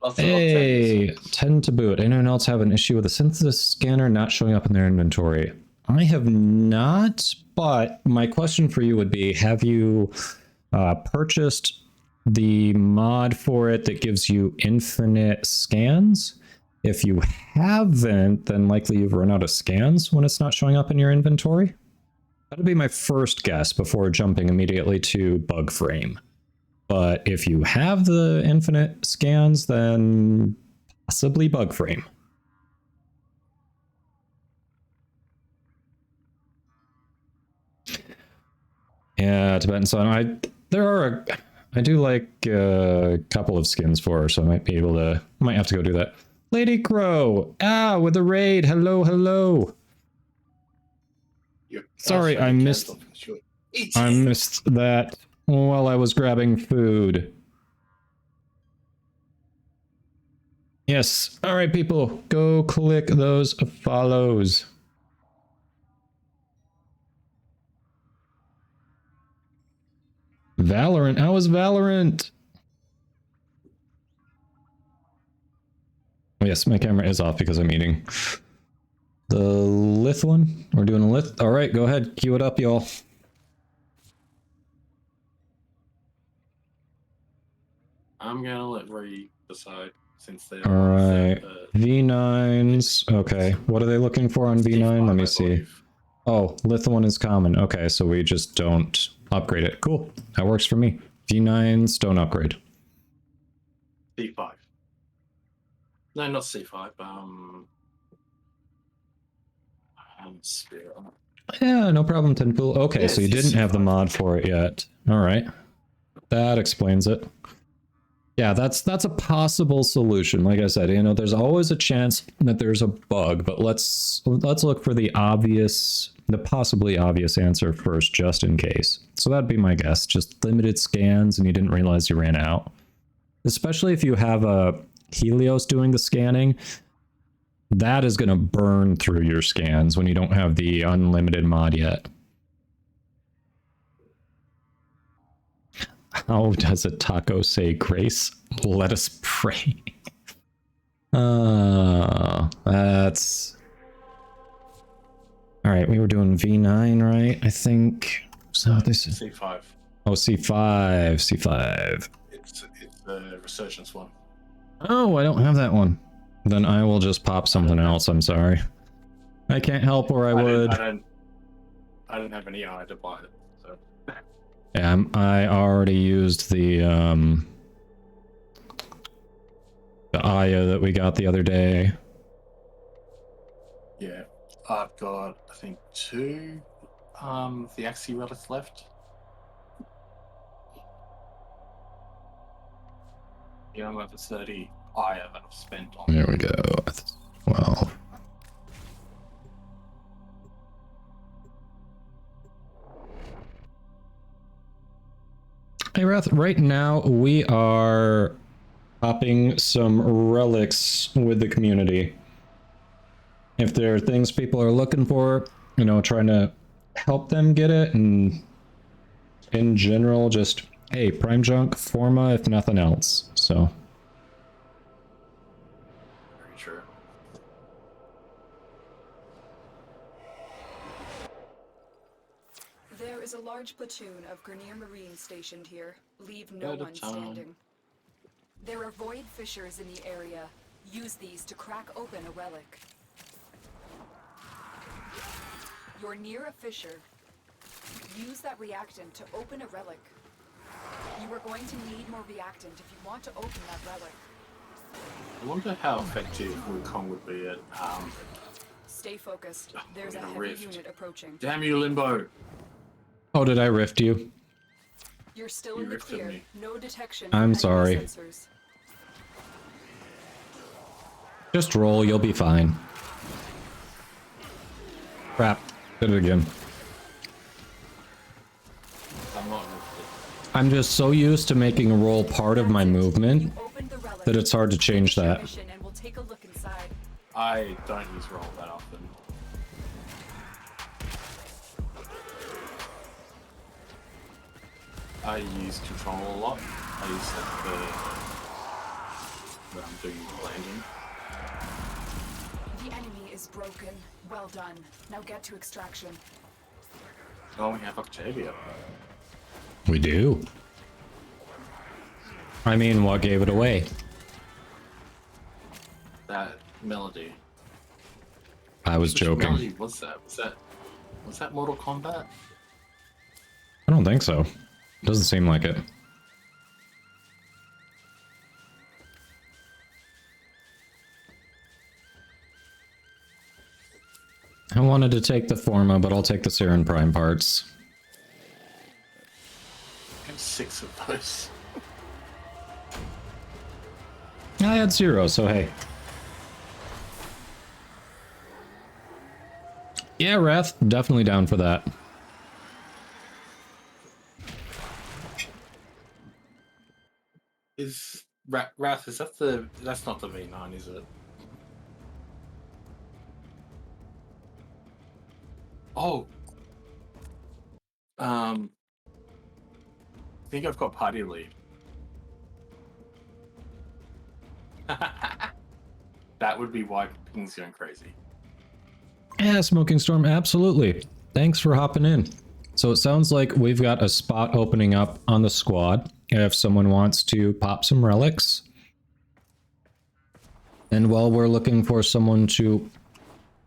Lots of Hey, songs. 10 to boot. Anyone else have an issue with a synthesis scanner not showing up in their inventory? I have not, but my question for you would be, have you purchased the mod for it that gives you infinite scans? If you haven't, then likely you've run out of scans when it's not showing up in your inventory. That'd be my first guess before jumping immediately to Warframe. But if you have the infinite scans, then possibly Warframe. Yeah, Tibetan Sun. I do like a couple of skins for her, so I might have to go do that. Lady Crow, with the raid. Hello, hello. Sorry, I missed that while I was grabbing food. Yes. All right, people, go click those follows. Valorant. How was Valorant? Yes, my camera is off because I'm eating. The lith one? We're doing a lith? All right, go ahead. Cue it up, y'all. I'm gonna let Ree decide since they All right. V9s. Okay. What are they looking for on V9? Let me see. Oh, lith one is common. Okay, so we just don't upgrade it. Cool. That works for me. V9s don't upgrade. C5. No, not C5. Spear. Yeah, no problem, Tenpool. Okay, Yeah, so you it's didn't have the C5. mod for it yet. All right. That explains it. Yeah, that's a possible solution. Like I said, there's always a chance that there's a bug, but let's look for the possibly obvious answer first, just in case. So that'd be my guess. Just limited scans and you didn't realize you ran out. Especially if you have a Helios doing the scanning, that is going to burn through your scans when you don't have the unlimited mod yet. How does a taco say grace? Let us pray. That's... All right, we were doing V9, right? I think. So this is C5. Oh, C5, C5. It's the Resurgence one. Oh, I don't have that one. Then I will just pop something else. I'm sorry. I can't help where I would. I didn't have any eye to buy it. So. Yeah, I already used the Aya that we got the other day. Yeah, I've got I think 2 the Axie relics left. Yeah, I'm over 30 Aya that I've spent on. There we go. 12. Hey Wrath, right now we are popping some relics with the community. If there are things people are looking for, trying to help them get it, and in general, just, hey, Prime Junk, Forma, if nothing else, so. Very true. There is a large platoon of Grenier Marines stationed here. Leave no one standing. There are void fissures in the area. Use these to crack open a relic. You're near a fissure. Use that reactant to open a relic. You are going to need more reactant if you want to open that relic. I wonder how effective Wukong would be at Stay focused. There's a heavy rift. unit approaching. Damn you, Limbo! Oh, did I rift you? You're still You in the rifted clear. me. No detection. I'm of enemy sorry. sensors. Just roll, you'll be fine. Crap. Did it again. I'm not with I'm just so used to making a roll part of my movement that it's hard to change that. And we'll take a look inside. it. I don't use roll that often. I use control a lot. I use like when I'm doing landing. The enemy is broken. Well done. Now get to extraction. Oh, we have Octavia. We do. I mean, what gave it away? That melody. I was Which joking. melody was that? Was that Mortal Kombat? I don't think so. Doesn't seem like it. I wanted to take the Forma, but I'll take the Saren Prime parts. I have 6 of those. I had 0, so hey. Yeah, Wrath, definitely down for that. Is Wrath, is that that's not the V9, is it? Oh. I think I've got party lead. That would be why Ping's going crazy. Yeah, Smoking Storm, absolutely. Thanks for hopping in. So it sounds like we've got a spot opening up on the squad if someone wants to pop some relics. And while we're looking for someone to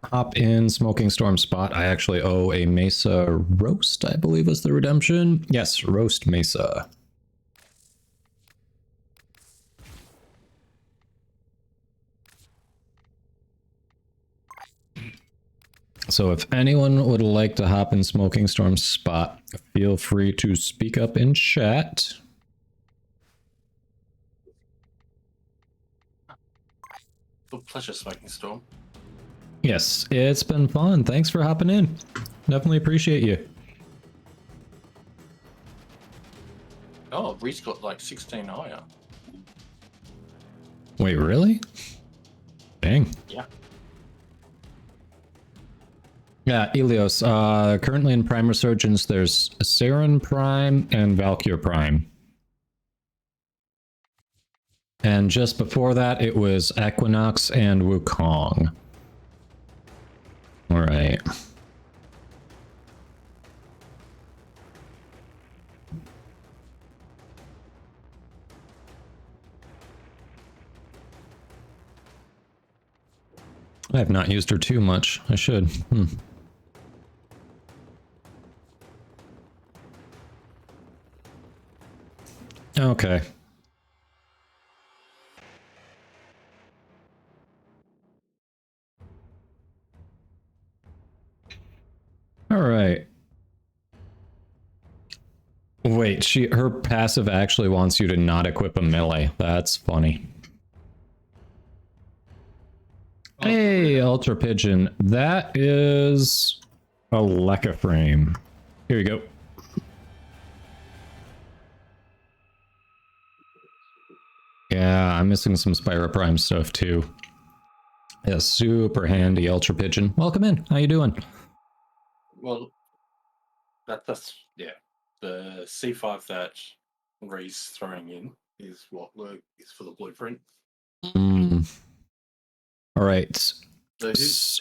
hop in Smoking Storm spot, I actually owe a Mesa Roast, I believe was the redemption. Yes, Roast Mesa. So if anyone would like to hop in Smoking Storm's spot, feel free to speak up in chat. A pleasure, Smoking Storm. Yes, it's been fun. Thanks for hopping in. Definitely appreciate you. Oh, Reese got like 16 higher. Wait, really? Dang. Yeah. Yeah, Elios. Currently in Prime Resurgence, there's Saren Prime and Valkyr Prime. And just before that, it was Equinox and Wukong. All right. I have not used her too much. I should. Okay. All right. Wait, her passive actually wants you to not equip a melee. That's funny. Hey, Ultra Pigeon. That is a Lekka frame. Here you go. Yeah, I'm missing some Spyro Prime stuff too. Yeah, super handy Ultra Pigeon. Welcome in. How you doing? Well, that's yeah. The C5 that Reese throwing in is what is for the blueprint. All right. So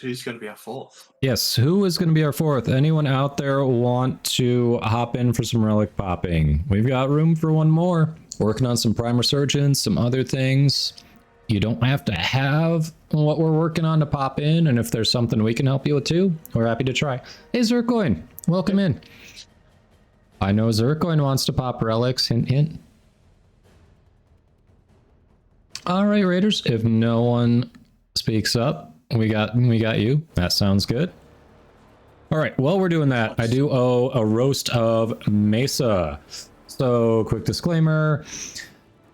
who's going to be our fourth? Yes, who is going to be our fourth? Anyone out there want to hop in for some relic popping? We've got room for one more. Working on some Prime Resurgence, some other things. You don't have to have what we're working on to pop in, and if there's something we can help you with too, we're happy to try. Hey, Zircoin, welcome in. I know Zircoin wants to pop relics. Hint, hint. All right, Raiders. If no one speaks up, we got you. That sounds good. All right. While we're doing that, I do owe a roast of Mesa. So, quick disclaimer.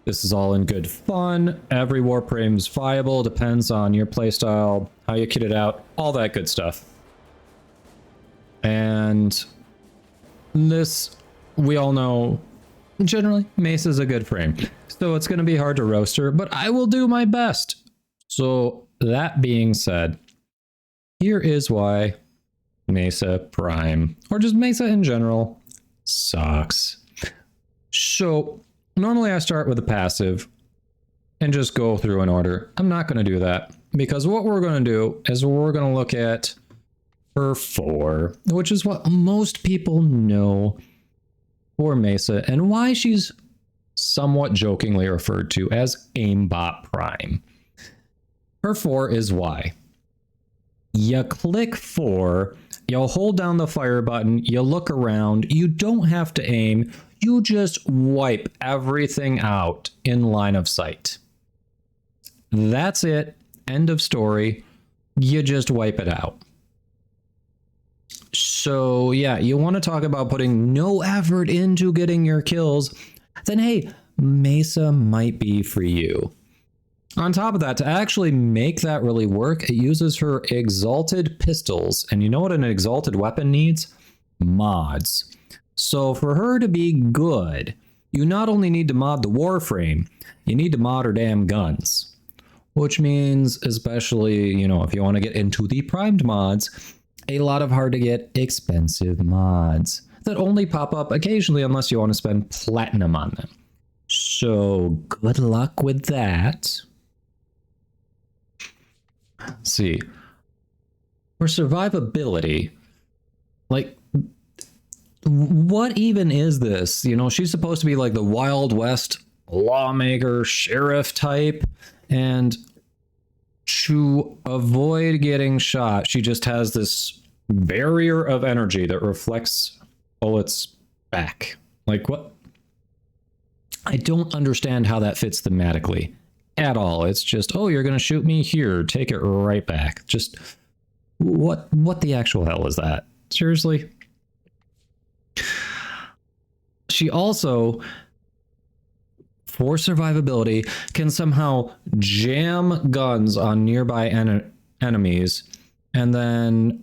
This is all in good fun. Every Warframe is viable. Depends on your playstyle, how you kit it out, all that good stuff. And this, we all know, generally, Mesa's a good frame. So it's going to be hard to roast her, but I will do my best. So that being said, here is why Mesa Prime, or just Mesa in general, sucks. So normally I start with a passive and just go through an order. I'm not going to do that because what we're going to do is we're going to look at her 4, which is what most people know for Mesa and why she's somewhat jokingly referred to as aimbot prime. Her 4 is why. You click 4, you'll hold down the fire button, you look around, you don't have to aim, you just wipe everything out in line of sight. That's it. End of story. You just wipe it out. So yeah, you want to talk about putting no effort into getting your kills, then hey, Mesa might be for you. On top of that, to actually make that really work, it uses her exalted pistols. And you know what an exalted weapon needs? Mods. So for her to be good, you not only need to mod the Warframe, you need to mod her damn guns. Which means, especially, you know, if you want to get into the primed mods, a lot of hard to get expensive mods that only pop up occasionally unless you want to spend platinum on them. So good luck with that. Let's see. For survivability, like, what even is this? You know, she's supposed to be like the Wild West lawmaker, sheriff type, and to avoid getting shot, she just has this barrier of energy that reflects bullets back. Like, what? I don't understand how that fits thematically at all. It's just, oh, you're gonna shoot me here, take it right back. Just what the actual hell is that? Seriously? She also, for survivability, can somehow jam guns on nearby enemies, and then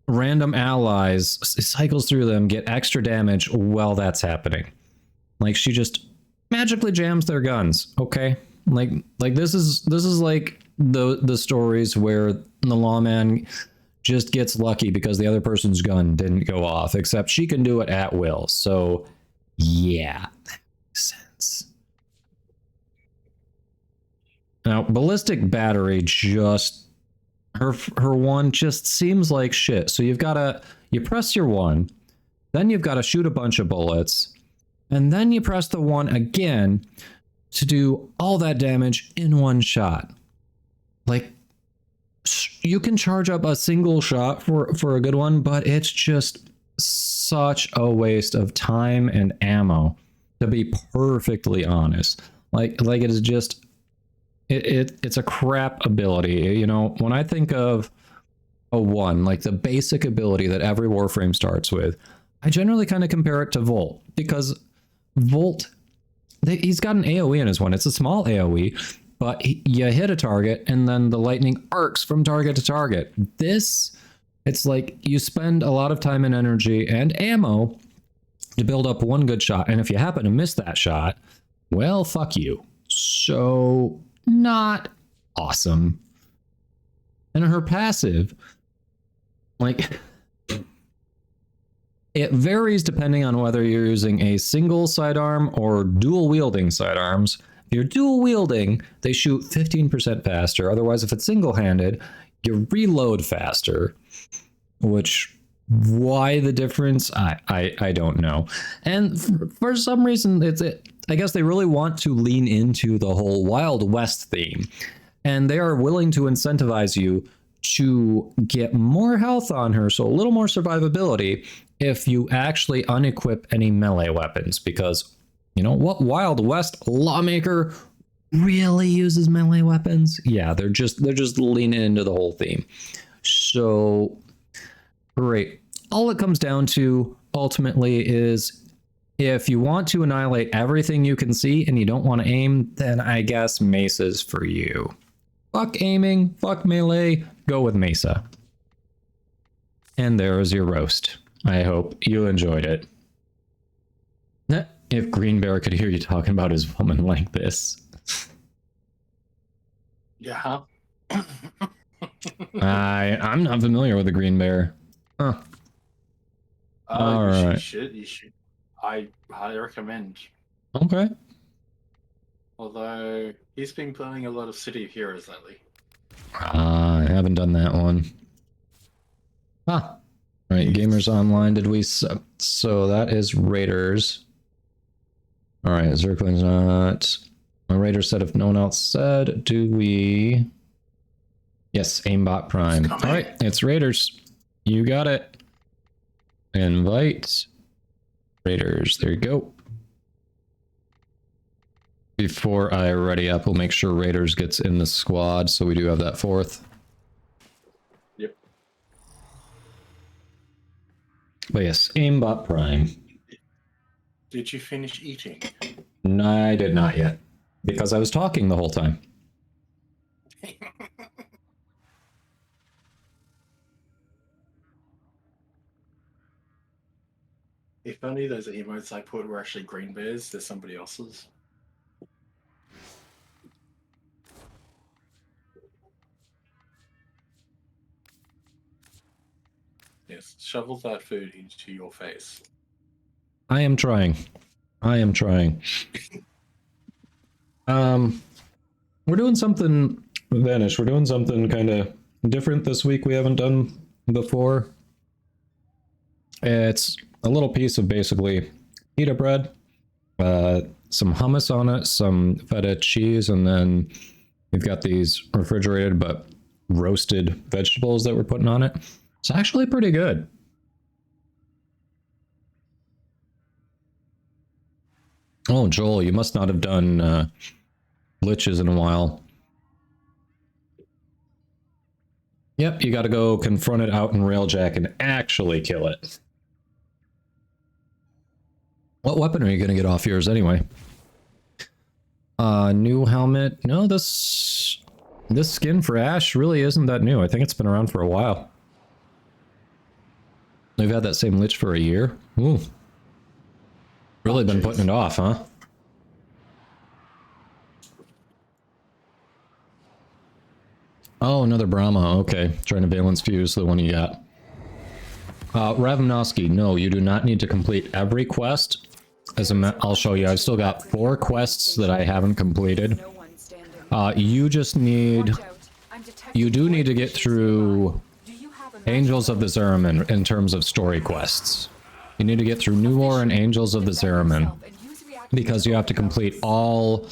random allies cycles through them, get extra damage while that's happening. Like, she just magically jams their guns. Okay, like this is like the stories where the lawman just gets lucky because the other person's gun didn't go off, except she can do it at will. So yeah, that makes sense. Now, ballistic battery, just her 1 just seems like shit. So you press your 1, then you've got to shoot a bunch of bullets, and then you press the 1 again to do all that damage in one shot. Like, you can charge up a single shot for a good one, but it's just such a waste of time and ammo, to be perfectly honest. Like it is just, it's a crap ability. You know, when I think of a 1, like the basic ability that every Warframe starts with, I generally kind of compare it to Volt, because Volt, he's got an AoE in his 1. It's a small AoE, but you hit a target and then the lightning arcs from target to target. This, it's like you spend a lot of time and energy and ammo to build up one good shot, and if you happen to miss that shot, well, fuck you. So not awesome. And her passive, like, it varies depending on whether you're using a single sidearm or dual wielding sidearms. If you're dual wielding, they shoot 15% faster. Otherwise, if it's single-handed, you reload faster. Which, why the difference? I don't know. And for some reason, I guess they really want to lean into the whole Wild West theme. And they are willing to incentivize you to get more health on her, so a little more survivability, if you actually unequip any melee weapons. Because, you know, what Wild West lawmaker really uses melee weapons? Yeah, they're just leaning into the whole theme. So, great. All it comes down to ultimately is, if you want to annihilate everything you can see and you don't want to aim, then I guess Mesa's for you. Fuck aiming, fuck melee, go with Mesa. And there is your roast. I hope you enjoyed it. If Green Bear could hear you talking about his woman like this. Yeah. I'm not familiar with the Green Bear. Huh. All right. You should. I highly recommend. Okay. Although he's been playing a lot of City of Heroes lately. I haven't done that one. Ah. Right, Gamers Online, did we... So that is Raiders. Alright, Zerkling's not... My Raiders said if no one else said, do we... Yes, Aimbot Prime. Alright, it's Raiders. You got it. Invite. Raiders, there you go. Before I ready up, we'll make sure Raiders gets in the squad, so we do have that fourth. Yep. But yes, Aimbot Prime. Did you finish eating? No, I did not yet. Because I was talking the whole time. If only those emotes I put were actually green bears, they're somebody else's. Yes, shovel that food into your face. I am trying. I am trying. We're doing something, Vanish, we're doing something kind of different this week we haven't done before. It's a little piece of basically pita bread, some hummus on it, some feta cheese, and then we've got these refrigerated but roasted vegetables that we're putting on it. It's actually pretty good. Oh, Joel, you must not have done liches in a while. Yep, you gotta go confront it out in Railjack and actually kill it. What weapon are you gonna get off yours anyway? New helmet. No, this skin for Ash really isn't that new. I think it's been around for a while. We've had that same lich for a year. Ooh. Really been putting it off, huh? Oh, another Brahma. Okay. Trying to Valence Fuse, the one you got. Ravnovsky, no, you do not need to complete every quest. I'll show you. I've still got 4 quests that I haven't completed. You just need... You do need to get through Angels of the Zeramin in terms of story quests. You need to get through New War and Angels of the Zeramin, because you have to complete all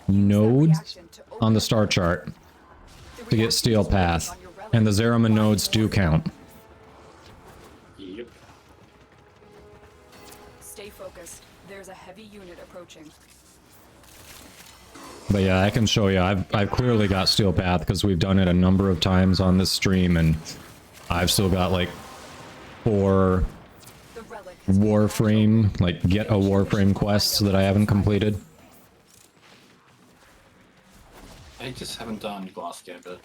nodes on the star chart to get Steel Path, and the Zeramin nodes do count. Yep. Stay focused. There's a heavy unit approaching. But yeah, I can show you. I've clearly got Steel Path because we've done it a number of times on this stream, and I've still got like 4 Warframe, like get a Warframe quests that I haven't completed. I just haven't done Glass Gambit.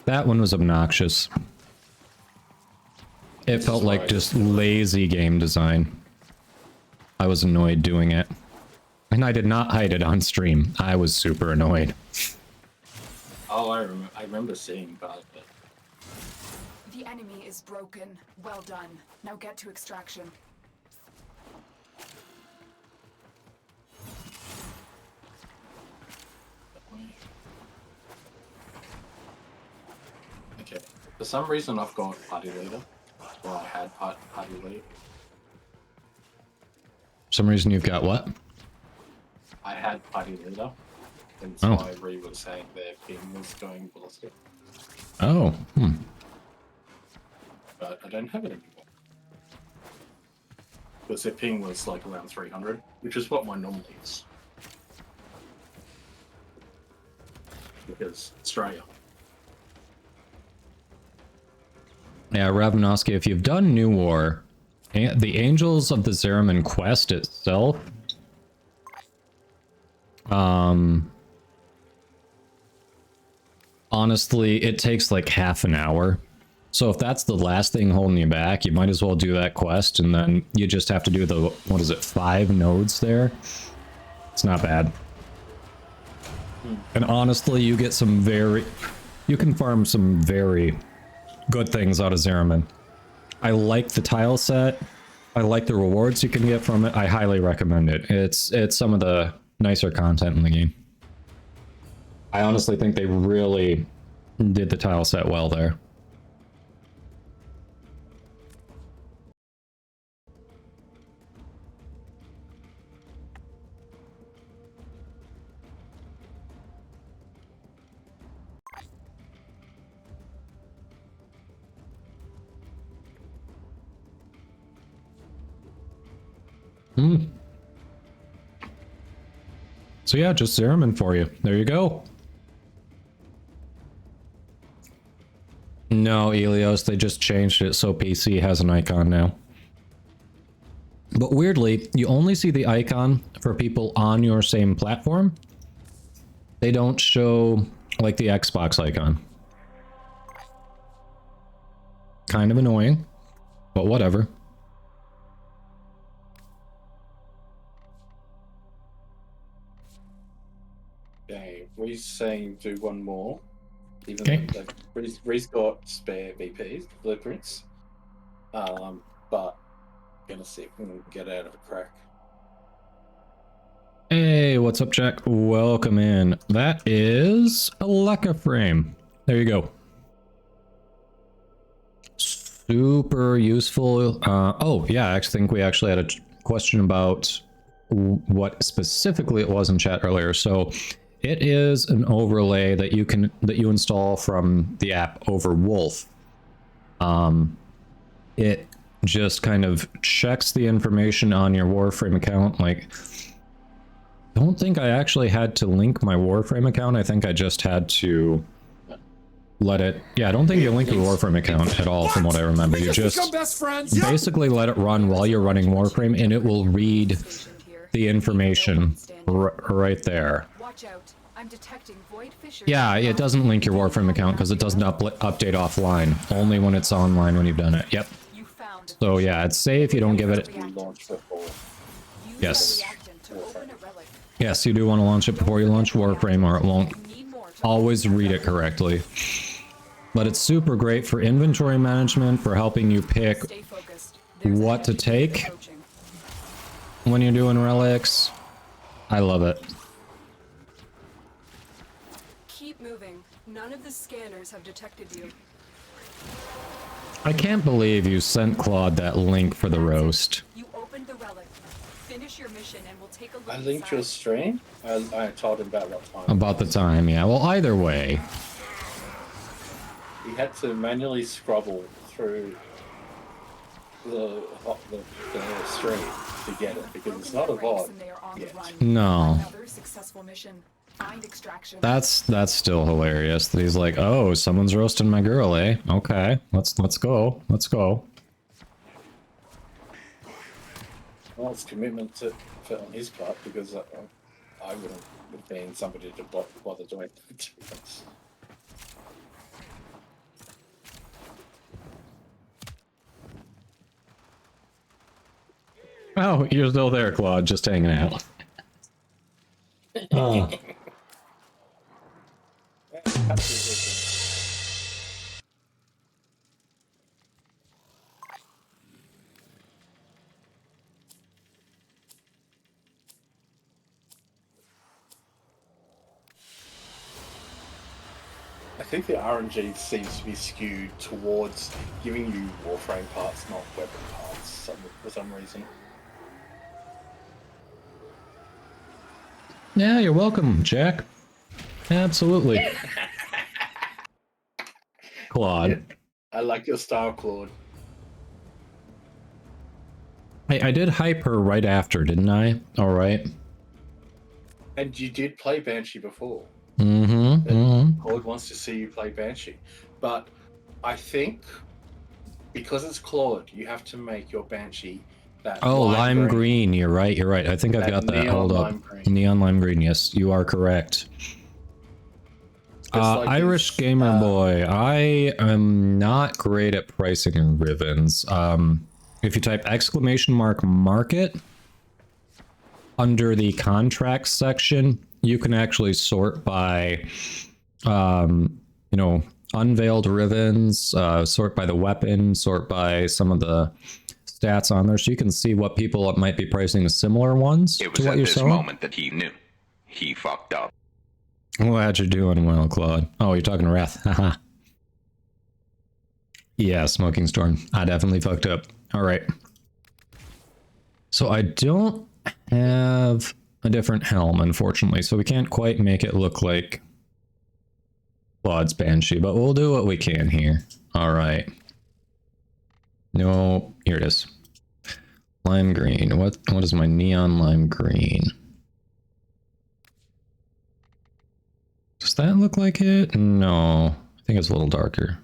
That one was obnoxious. It felt like just lazy game design. I was annoyed doing it. And I did not hide it on stream. I was super annoyed. Oh, I remember seeing that. But... The enemy is broken. Well done. Now get to extraction. Okay. For some reason, I've got party leader. Well, I had party leader. For some reason you've got what? I had party leader. And so I was saying their ping was going ballistic. Oh, But I don't have it anymore. Because their ping was like around 300, which is what mine normally is. Because Australia. Yeah, Ravnovsky, if you've done New War, the Angels of the Zeramin quest itself, honestly, it takes like half an hour. So if that's the last thing holding you back, you might as well do that quest, and then you just have to do the, what is it, 5 nodes there? It's not bad. And honestly, you get some you can farm some very good things out of Zeraman. I like the tile set. I like the rewards you can get from it. I highly recommend it. It's some of the nicer content in the game. I honestly think they really did the tile set well there. So yeah, just Zeraman for you. There you go. No, Elios, they just changed it so PC has an icon now. But weirdly, you only see the icon for people on your same platform. They don't show, like, the Xbox icon. Kind of annoying, but whatever. Okay, we're saying do one more. Even Okay. though Ree's got spare VPs, blueprints. But gonna see if we can get out of a crack. Hey, what's up, Jack? Welcome in. That is a Warframe. There you go. Super useful. Oh, yeah, I actually think we actually had a question about what specifically it was in chat earlier. So it is an overlay that you install from the app over Wolf. It just kind of checks the information on your Warframe account. Like, don't think I actually had to link my Warframe account. I think I just had to let it... Yeah, I don't think you link your Warframe account at all, from what I remember. You just basically let it run while you're running Warframe, and it will read the information right there. Watch out. I'm detecting void fissures. Yeah, it doesn't link your Warframe account because it doesn't update offline. Only when it's online when you've done it. Yep. You found So yeah, it's safe. You don't give it... Launch before. Yes. to open a relic. Yes, you do want to launch it before you launch Warframe, or it won't always read it correctly. But it's super great for inventory management, for helping you pick Stay focused. There's what a to enemy take approaching. when you're doing relics. I love it. Keep moving. None of the scanners have detected you. I can't believe you sent Claude that link for the roast. You opened the relic. Finish your mission and we'll take a look I linked your inside. stream. I told him about what time. About the time, yeah. Well, either way. He had to manually scrabble through the stream to get it because it's not a VOD yet. No. Another successful mission. Find extraction. That's still hilarious that he's like, oh, someone's roasting my girl, eh? Okay, let's go. Let's go. Well, it's commitment on his part because I wouldn't have been somebody to bother doing it. Oh, you're still there, Claude, just hanging out. Oh. I think the RNG seems to be skewed towards giving you Warframe parts, not weapon parts, for some reason. Yeah, you're welcome, Jack. Absolutely. Claude. I like your style, Claude. I did hype her right after, didn't I? Alright. And you did play Banshee before. Claude wants to see you play Banshee. But I think because it's Claude, you have to make your Banshee that lime green. You're right. I think I've got that. Hold up. Neon lime green. Neon lime green. Yes, you are correct. like Irish this, Gamer Boy, I am not great at pricing ribbons. If you type !market under the contracts section, you can actually sort by, you know, unveiled ribbons, sort by the weapon, sort by some of the stats on there, so you can see what people might be pricing similar ones It to was what at you're this selling. moment that he knew. He fucked up. Glad you're doing well, Claude. Oh, you're talking to Wrath. Haha. Yeah, Smoking Storm. I definitely fucked up. All right. So I don't have a different helm, unfortunately, so we can't quite make it look like Claude's Banshee, but we'll do what we can here. All right. No, here it is. Lime green. What is my neon lime green? Does that look like it? No, I think it's a little darker.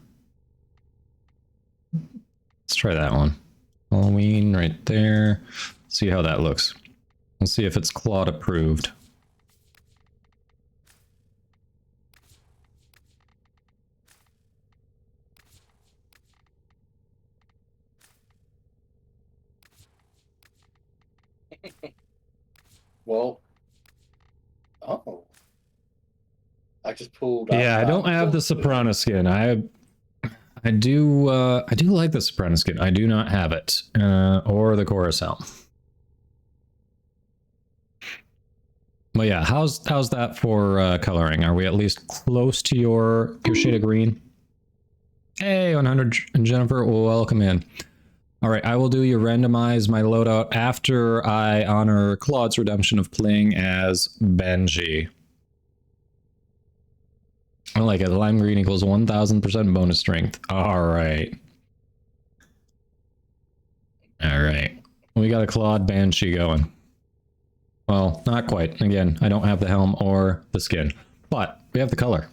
Let's try that one. Halloween right there. See how that looks. We'll see if it's Claude approved. Well, oh, I just pulled. Up, Yeah, I don't have the Soprano skin. I do like the Soprano skin. I do not have it, or the Chorus helm. But yeah, how's that for coloring? Are we at least close to your shade of green? Hey, 100 Jennifer, welcome in. All right, I will do your randomize my loadout after I honor Claude's redemption of playing as Benji. I like it. Lime green equals 1000% bonus strength. All right. All right. We got a Claude Banshee going. Well, not quite. Again, I don't have the helm or the skin, but we have the color.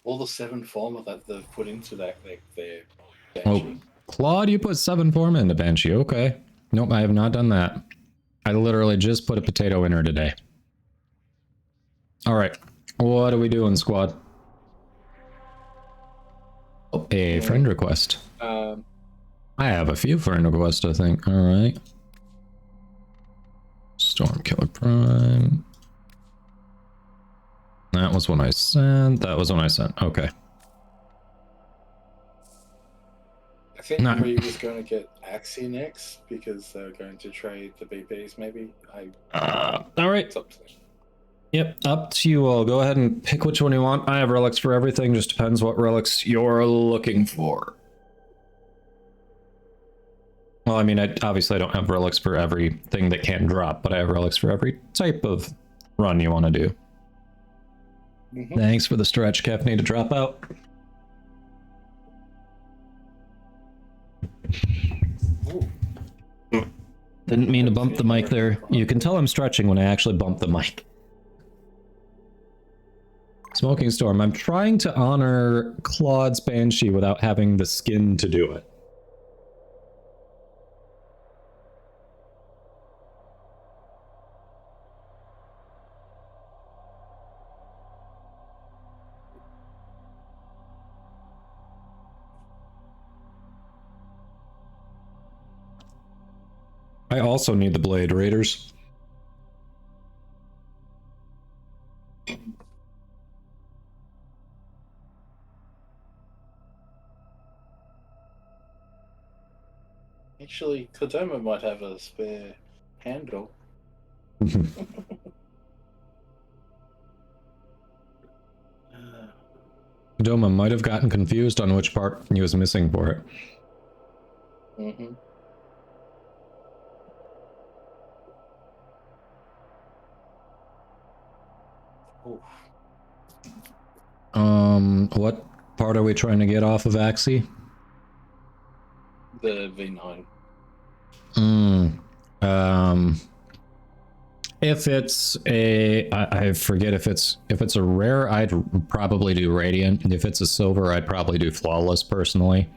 All the 7 former that they've put into that, like their Oh, Banshee. Claude, you put 7 form into Banshee. Okay. Nope, I have not done that. I literally just put a potato in her today. All right. What are we doing, squad? Oh, a friend request. I have a few friend requests, I think. All right. Stormkiller Prime. That was one I sent. That was one I sent. Okay. I think Marie was going to get Axie next because they're going to trade the BBs. Maybe all right. It's up to them. Yep, up to you all. Go ahead and pick which one you want. I have relics for everything. Just depends what relics you're looking for. Well, I mean, obviously I don't have relics for everything that can drop, but I have relics for every type of run you want to do. Thanks for the stretch, Kef. Need to drop out. Didn't mean to bump the mic there. You can tell I'm stretching when I actually bump the mic. Smoking Storm. I'm trying to honor Claude's Banshee without having the skin to do it. I also need the Blade Raiders. Actually, Kodama might have a spare handle. Doma might have gotten confused on which part he was missing for it. What part are we trying to get off of Axie? The V9. If it's a, I forget if it's a rare, I'd probably do Radiant. If it's a silver, I'd probably do Flawless personally.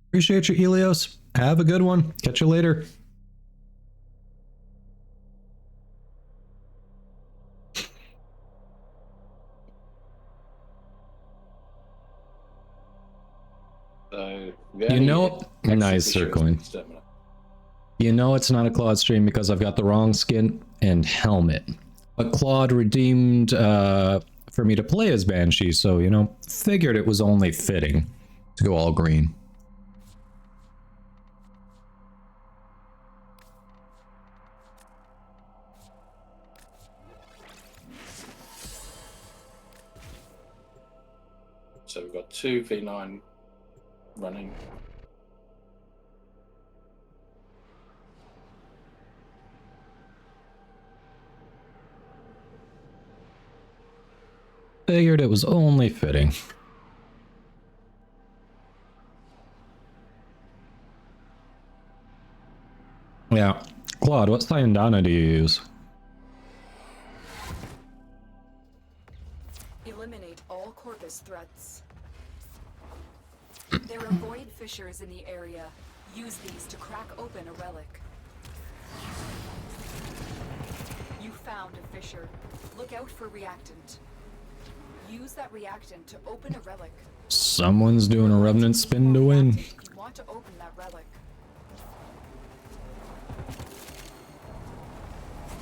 Appreciate you, Elios. Have a good one. Catch you later. So, You know, nice circling. You know it's not a Claude stream because I've got the wrong skin and helmet. But Claude redeemed for me to play as Banshee, so, you know, figured it was only fitting to go all green. So we've got 2 V9 running. Figured it was only fitting. Yeah. Claude, what Syandana do you use? Eliminate all Corpus threats. There are void fissures in the area. Use these to crack open a relic. You found a fissure. Look out for reactant. Use that reactant to open a relic. Someone's doing a revenant spin to win. You want to open that relic.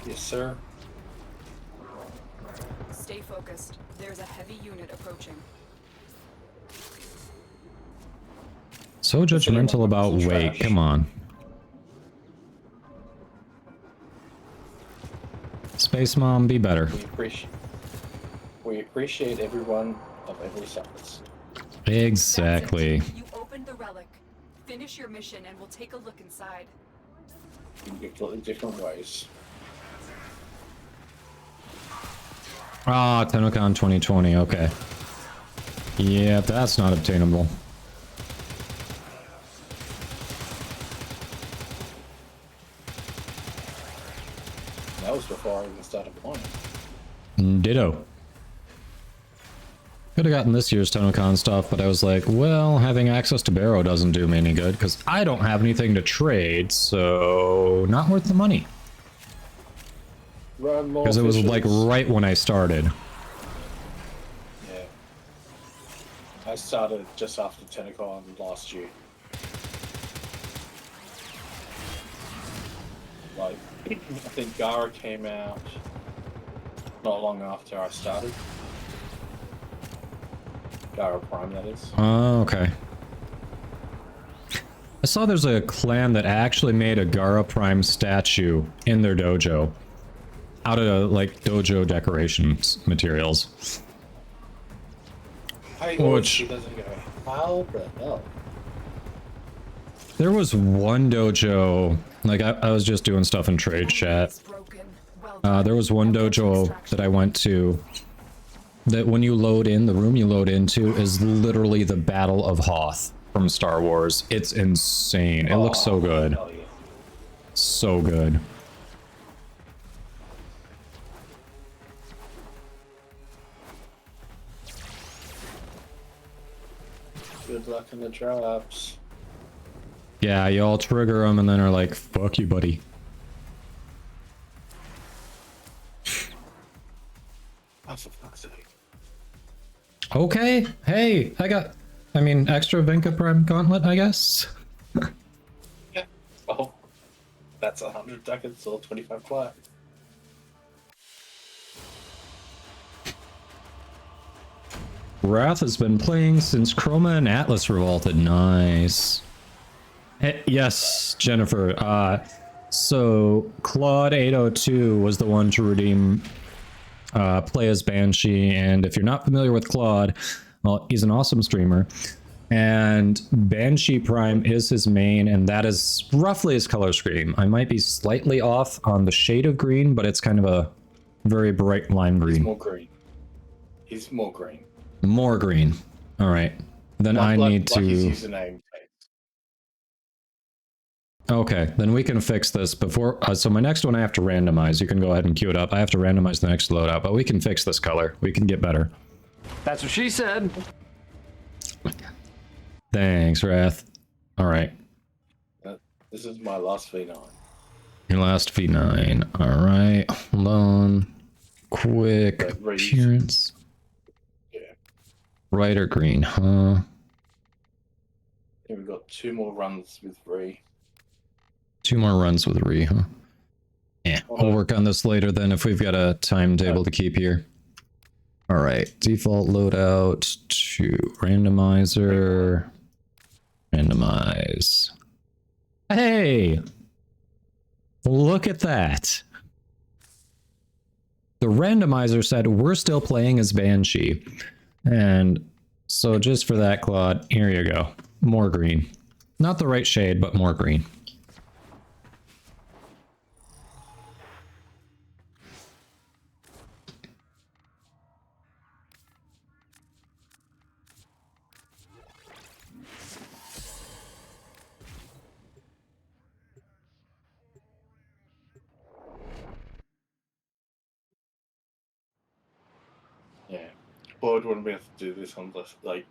Yes, sir. Stay focused. There's a heavy unit approaching. So judgmental about weight. Come on. Space Mom, be better. We appreciate everyone of every size. Exactly. You opened the relic. Finish your mission and we'll take a look inside. In different ways. Ah, TennoCon 2020, okay. Yeah, that's not obtainable. That was before I even started playing. Ditto. Could have gotten this year's TennoCon stuff, but I was like, well, having access to Barrow doesn't do me any good, because I don't have anything to trade, so not worth the money. Because it was like right when I started. Yeah. I started just after TennoCon last year. Like, I think Gara came out not long after I started. Gara Prime, that is. Oh, okay. I saw there's a clan that actually made a Gara Prime statue in their dojo. Out of, like, dojo decorations materials. Which doesn't go, how the hell? There was one dojo, like, I was just doing stuff in trade chat. There was one dojo that I went to that when you load in, the room you load into is literally the Battle of Hoth from Star Wars. It's insane. It looks so good. Yeah. So good. Good luck in the drops. Yeah, you all trigger them and then are like, fuck you, buddy. Oh, for fuck's sake. Okay, hey, I mean, extra Venka Prime Gauntlet, I guess. Yeah. Oh, that's 100 ducats or 25 flat. Wrath has been playing since Chroma and Atlas revolted. Nice. Hey, yes, Jennifer. So Claude 802 was the one to redeem play as Banshee, and if you're not familiar with Claude, well, he's an awesome streamer, and Banshee Prime is his main, and that is roughly his color scheme. I might be slightly off on the shade of green, but it's kind of a very bright lime green. He's more green. He's more green. More green. All right. Then I need to... his username. Okay, then we can fix this before... so my next one I have to randomize. You can go ahead and queue it up. I have to randomize the next loadout, but we can fix this color. We can get better. That's what she said. Thanks, Wrath. All right. This is my last V9. Your last V9. All right. Hold on. Quick appearance. Yeah. Red or green, huh? Then we've got 2 more runs with Ree. 2 more runs with Ree, huh? Yeah, we'll work on this later then if we've got a timetable to keep here. All right, default loadout to randomizer. Randomize. Hey! Look at that. The randomizer said we're still playing as Banshee. And so just for that, Claude, here you go. More green. Not the right shade, but more green. Yeah. Boyd wouldn't be able to do this unless, like,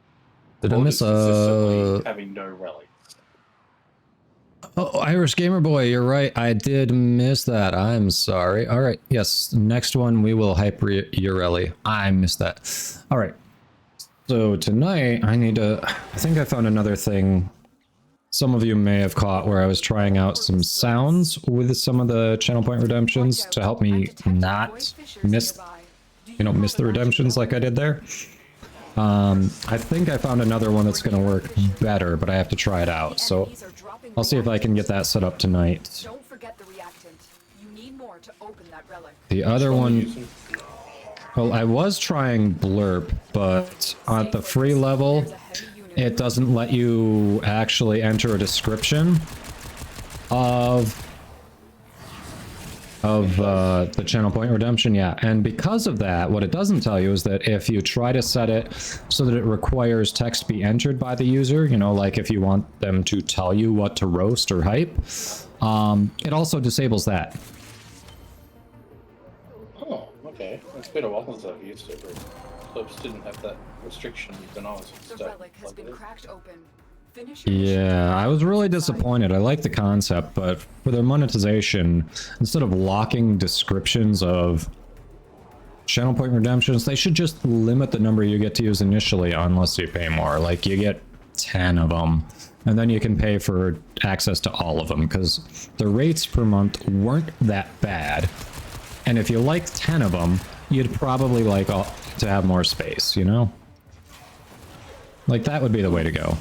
Did I Boyd miss is consistently having no relics. Oh, Irish Gamer Boy, you're right. I did miss that. I'm sorry. All right. Yes. Next one, we will hyper Ureli. I missed that. All right. So tonight, I need to... I think I found another thing some of you may have caught where I was trying out some sounds with some of the channel point redemptions to help me not miss, miss the redemptions like I did there. I think I found another one that's going to work better, but I have to try it out. So I'll see if I can get that set up tonight. Don't forget the reactant. You need more to open that relic. The other one... Well, I was trying Blurp, but at the free level, it doesn't let you actually enter a description of the channel point redemption. Yeah, and because of that, what it doesn't tell you is that if you try to set it so that it requires text be entered by the user, like if you want them to tell you what to roast or hype, it also disables that. Oh, okay. It's been a while since I've used it, but I just didn't have that restriction when I was The relic has been cracked open. Yeah, I was really disappointed. I like the concept, but for their monetization, instead of locking descriptions of channel point redemptions, they should just limit the number you get to use initially unless you pay more. Like, you get 10 of them, and then you can pay for access to all of them, because the rates per month weren't that bad. And if you like 10 of them, you'd probably like to have more space, Like, that would be the way to go.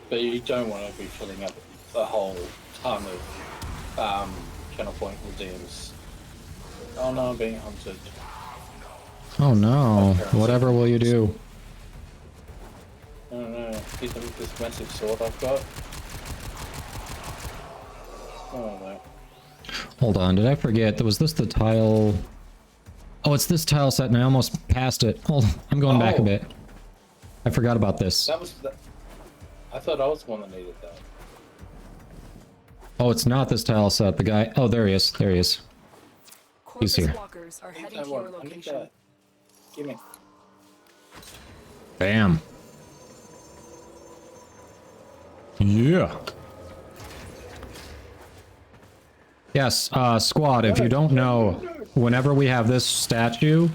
But you don't want to be filling up a whole ton of channel point redeems. Oh no, I'm being hunted. Oh no, whatever will you do? I don't know. Hit them with this massive sword I've got. Oh no. Hold on, did I forget? Was this the tile? Oh, it's this tile set and I almost passed it. Hold on, I'm going back a bit. I forgot about this. That was I thought I was the one that needed that. Oh, it's not this tile set. The guy... Oh, there he is. There he is. He's here. Are heading to your location. Give me. Bam. Yeah. Yes, squad, if you don't know, whenever we have this statue,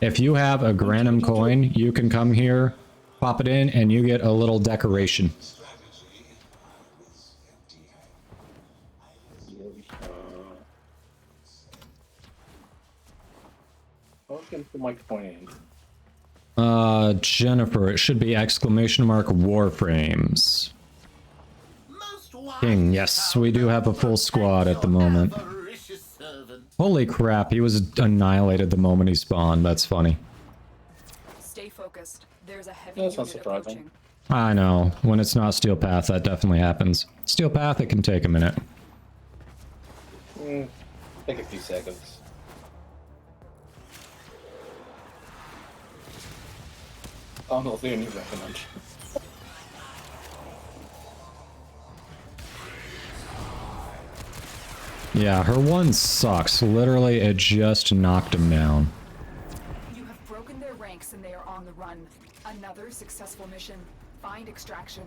if you have a Granum coin, you can come here, pop it in, and you get a little decoration. Welcome to my coin. Jennifer, it should be exclamation mark Warframes. King, yes, we do have a full squad at the moment. Holy crap, he was annihilated the moment he spawned. That's funny. Stay focused. There's a heavy That's not unit surprising. approaching. I know. When it's not Steel Path, that definitely happens. Steel Path, it can take a minute. Take a few seconds. I'm not the only recommend. Yeah, her one sucks. Literally, it just knocked him down. You have broken their 1. Another successful mission. Find extraction.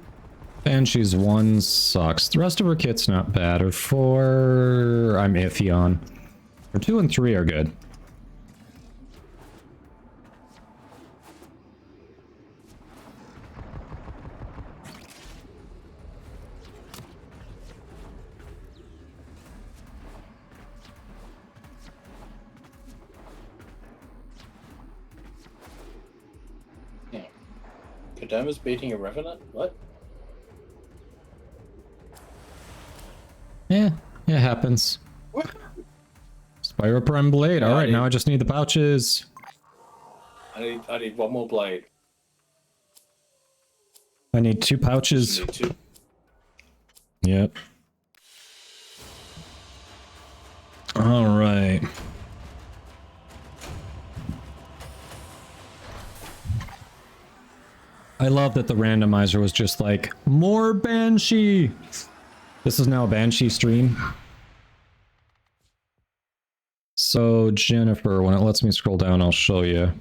Banshee's 1 sucks. The rest of her kit's not bad. Her 4, I'm iffy on. Her 2 and 3 are good. Kodama's beating a Revenant? What? Yeah, it happens. Spyro Prime Blade. Alright, now I just need the pouches. I need one more blade. I need 2 pouches. Need 2. Yep. Alright. I love that the randomizer was just like, more Banshee! This is now a Banshee stream. So, Jennifer, when it lets me scroll down, I'll show you.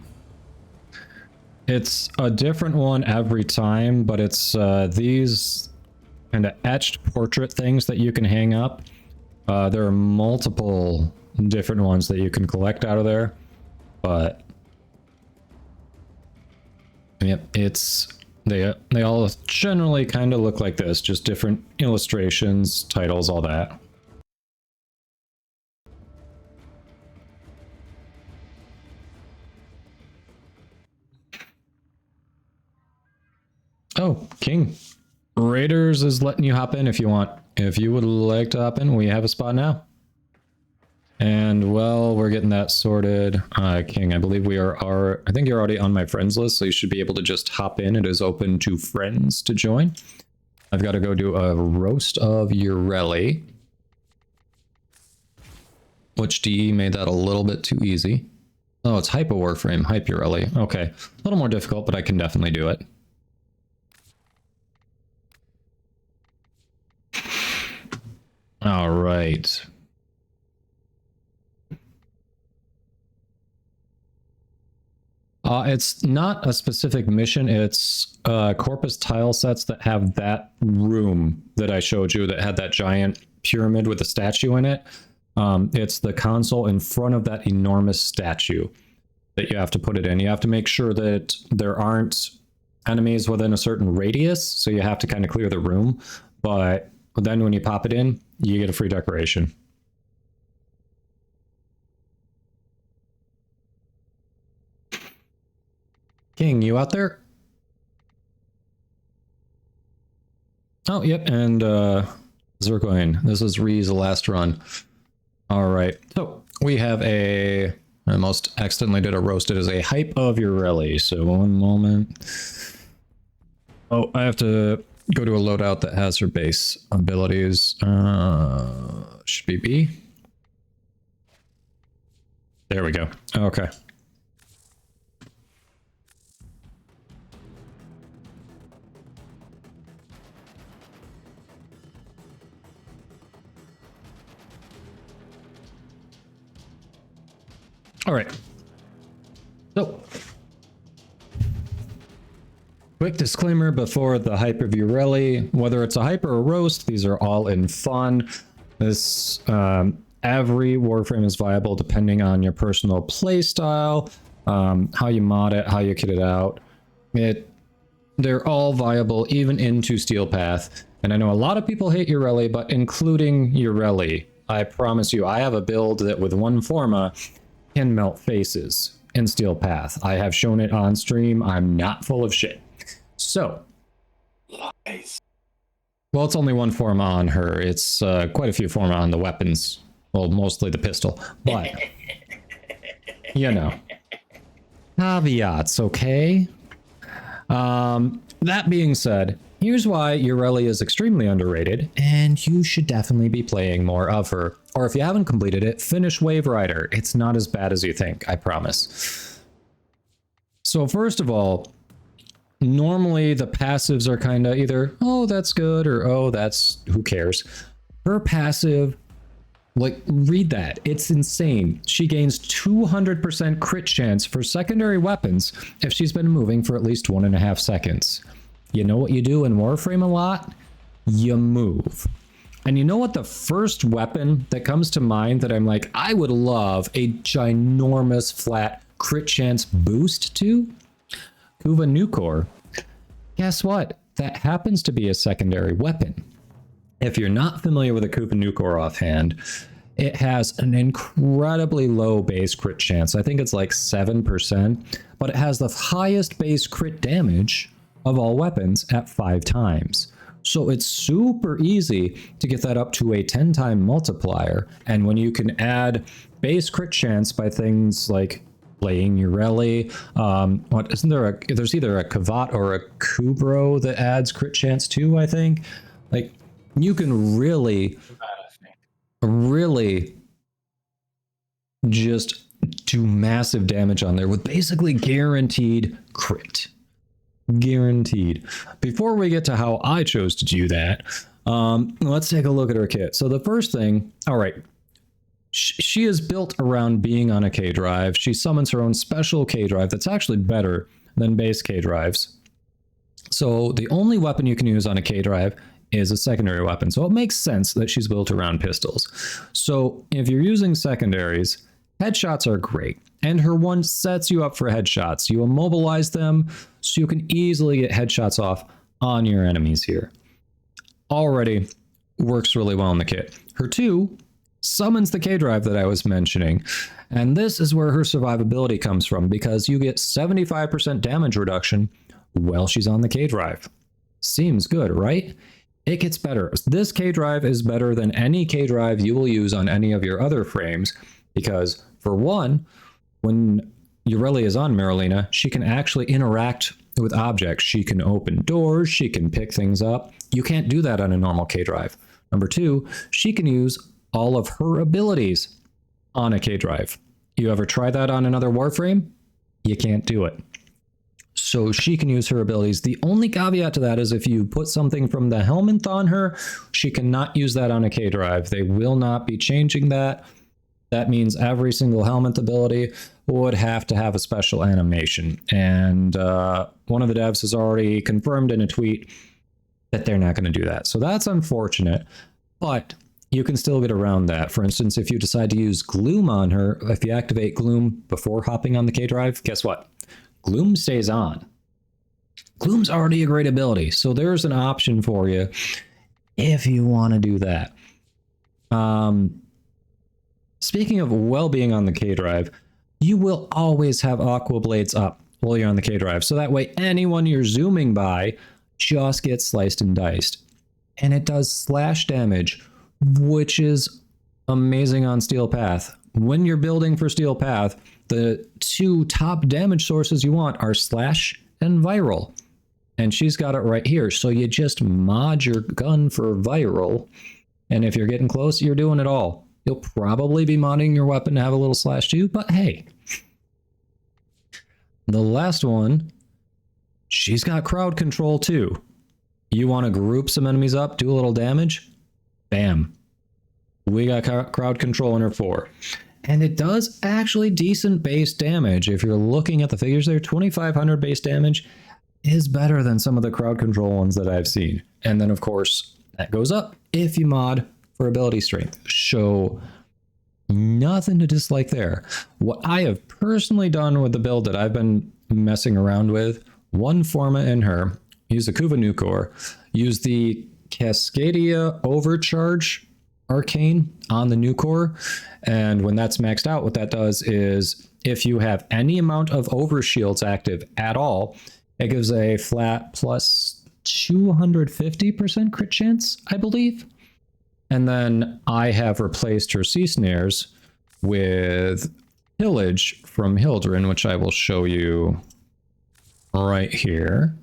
It's a different one every time, but it's these kind of etched portrait things that you can hang up. There are multiple different ones that you can collect out of there, but yep, they all generally kind of look like this, just different illustrations, titles, all that. Oh, King. Raiders is letting you hop in if you want. If you would like to hop in, we have a spot now. And, well, we're getting that sorted. King, I believe I think you're already on my friends list, so you should be able to just hop in. It is open to friends to join. I've got to go do a roast of Urelli. Which DE made that a little bit too easy. Oh, it's Hype a Warframe, Hype Urelli. Okay, a little more difficult, but I can definitely do it. All right. It's not a specific mission. It's Corpus tile sets that have that room that I showed you that had that giant pyramid with a statue in it. It's the console in front of that enormous statue that you have to put it in. You have to make sure that there aren't enemies within a certain radius, so you have to kind of clear the room. But then when you pop it in, you get a free decoration. King, you out there? Oh, yep, and Zercoin. This is Ree's last run. All right, so we have I almost accidentally did a roast. It is a Hype of Urelli, so one moment. Oh, I have to go to a loadout that has her base abilities. Should be B. There we go. Okay. All right. So, quick disclaimer before the Hype of Urelli. Whether it's a hype or a roast, these are all in fun. This every Warframe is viable depending on your personal play style, how you mod it, how you kit it out. They're all viable, even into Steel Path. And I know a lot of people hate Urelli, but including Urelli, I promise you, I have a build that with one forma can melt faces in Steel Path. I have shown it on stream. I'm not full of shit. So, Lies. Well, it's only one forma on her. It's quite a few forma on the weapons. Well, mostly the pistol. But, you know. Caveats, okay? That being said, here's why Urelli is extremely underrated, and you should definitely be playing more of her. Or if you haven't completed it, finish Wave Rider. It's not as bad as you think, I promise. So first of all, normally the passives are kind of either, oh, that's good, or oh, that's, who cares. Her passive Like, read that. It's insane. She gains 200% crit chance for secondary weapons if she's been moving for at least 1.5 seconds. You know what you do in Warframe a lot? You move. And you know what the first weapon that comes to mind that I'm like, I would love a ginormous flat crit chance boost to? Kuva Nukor. Guess what? That happens to be a secondary weapon. If you're not familiar with a Kuva Nukor offhand, it has an incredibly low base crit chance. I think it's like 7%, but it has the highest base crit damage of all weapons at 5 times. So it's super easy to get that up to a 10-time multiplier. And when you can add base crit chance by things like playing your rally, what isn't there there's either a Kavat or a Kubro that adds crit chance too, I think. Like, you can really just do massive damage on there with basically guaranteed crit. Guaranteed. Before we get to how I chose to do that, let's take a look at her kit. So the first thing, all right, she is built around being on a K drive. She summons her own special K drive that's actually better than base K drives. So the only weapon you can use on a K drive is a secondary weapon. So it makes sense that she's built around pistols. So if you're using secondaries, headshots are great. And her one sets you up for headshots. You immobilize them so you can easily get headshots off on your enemies here. Already works really well in the kit. Her 2 summons the K drive that I was mentioning. And this is where her survivability comes from, because you get 75% damage reduction while she's on the K drive. Seems good, right? It gets better. This K drive is better than any K drive you will use on any of your other frames, because for one, when Ureli is on Marilena, she can actually interact with objects. She can open doors, she can pick things up. You can't do that on a normal K drive. Number 2, she can use all of her abilities on a K drive. You ever try that on another Warframe? You can't do it. So she can use her abilities. The only caveat to that is if you put something from the helmet on her, she cannot use that on a K drive. They will not be changing that. That means every single helmet ability would have to have a special animation. And one of the devs has already confirmed in a tweet that they're not going to do that. So that's unfortunate, but you can still get around that. For instance, if you decide to use Gloom on her, if you activate Gloom before hopping on the K drive, guess what? Gloom stays on. Gloom's already a great ability, so there's an option for you if you want to do that. Speaking of well-being on the K drive, you will always have Aqua Blades up while you're on the K drive, so that way anyone you're zooming by just gets sliced and diced. And it does slash damage, which is amazing on Steel Path. When you're building for Steel Path, the 2 top damage sources you want are slash and viral. And she's got it right here. So you just mod your gun for viral. And if you're getting close, you're doing it all. You'll probably be modding your weapon to have a little slash too, but hey. The last one, she's got crowd control too. You want to group some enemies up, do a little damage? Bam. We got crowd control in her 4. And it does actually decent base damage. If you're looking at the figures there, 2,500 base damage is better than some of the crowd control ones that I've seen. And then of course, that goes up if you mod for ability strength. So nothing to dislike there. What I have personally done with the build that I've been messing around with, one forma in her, use the Kuva Nukor, use the Cascadia Overcharge Arcane on the Nukor, and when that's maxed out, what that does is if you have any amount of overshields active at all, it gives a flat plus 250% crit chance, I believe. And then I have replaced her sea snares with Pillage from Hildren, which I will show you right here.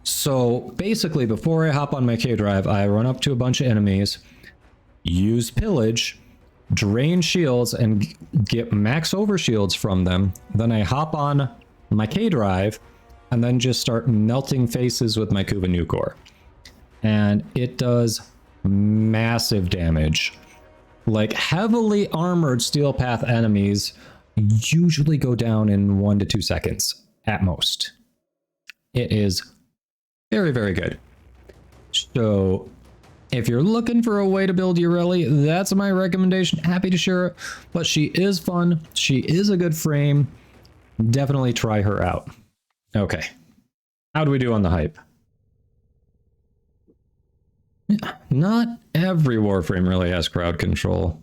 So basically, before I hop on my K drive, I run up to a bunch of enemies, use Pillage, drain shields, and get max overshields from them. Then I hop on my K drive, and then just start melting faces with my Kuva Nukor. And it does massive damage. Like, heavily armored steel path enemies usually go down in 1 to 2 seconds at most. It is very, very good. So if you're looking for a way to build your rally, that's my recommendation. Happy to share it, but she is fun. She is a good frame. Definitely try her out. Okay. How do we do on the hype? Not every Warframe really has crowd control.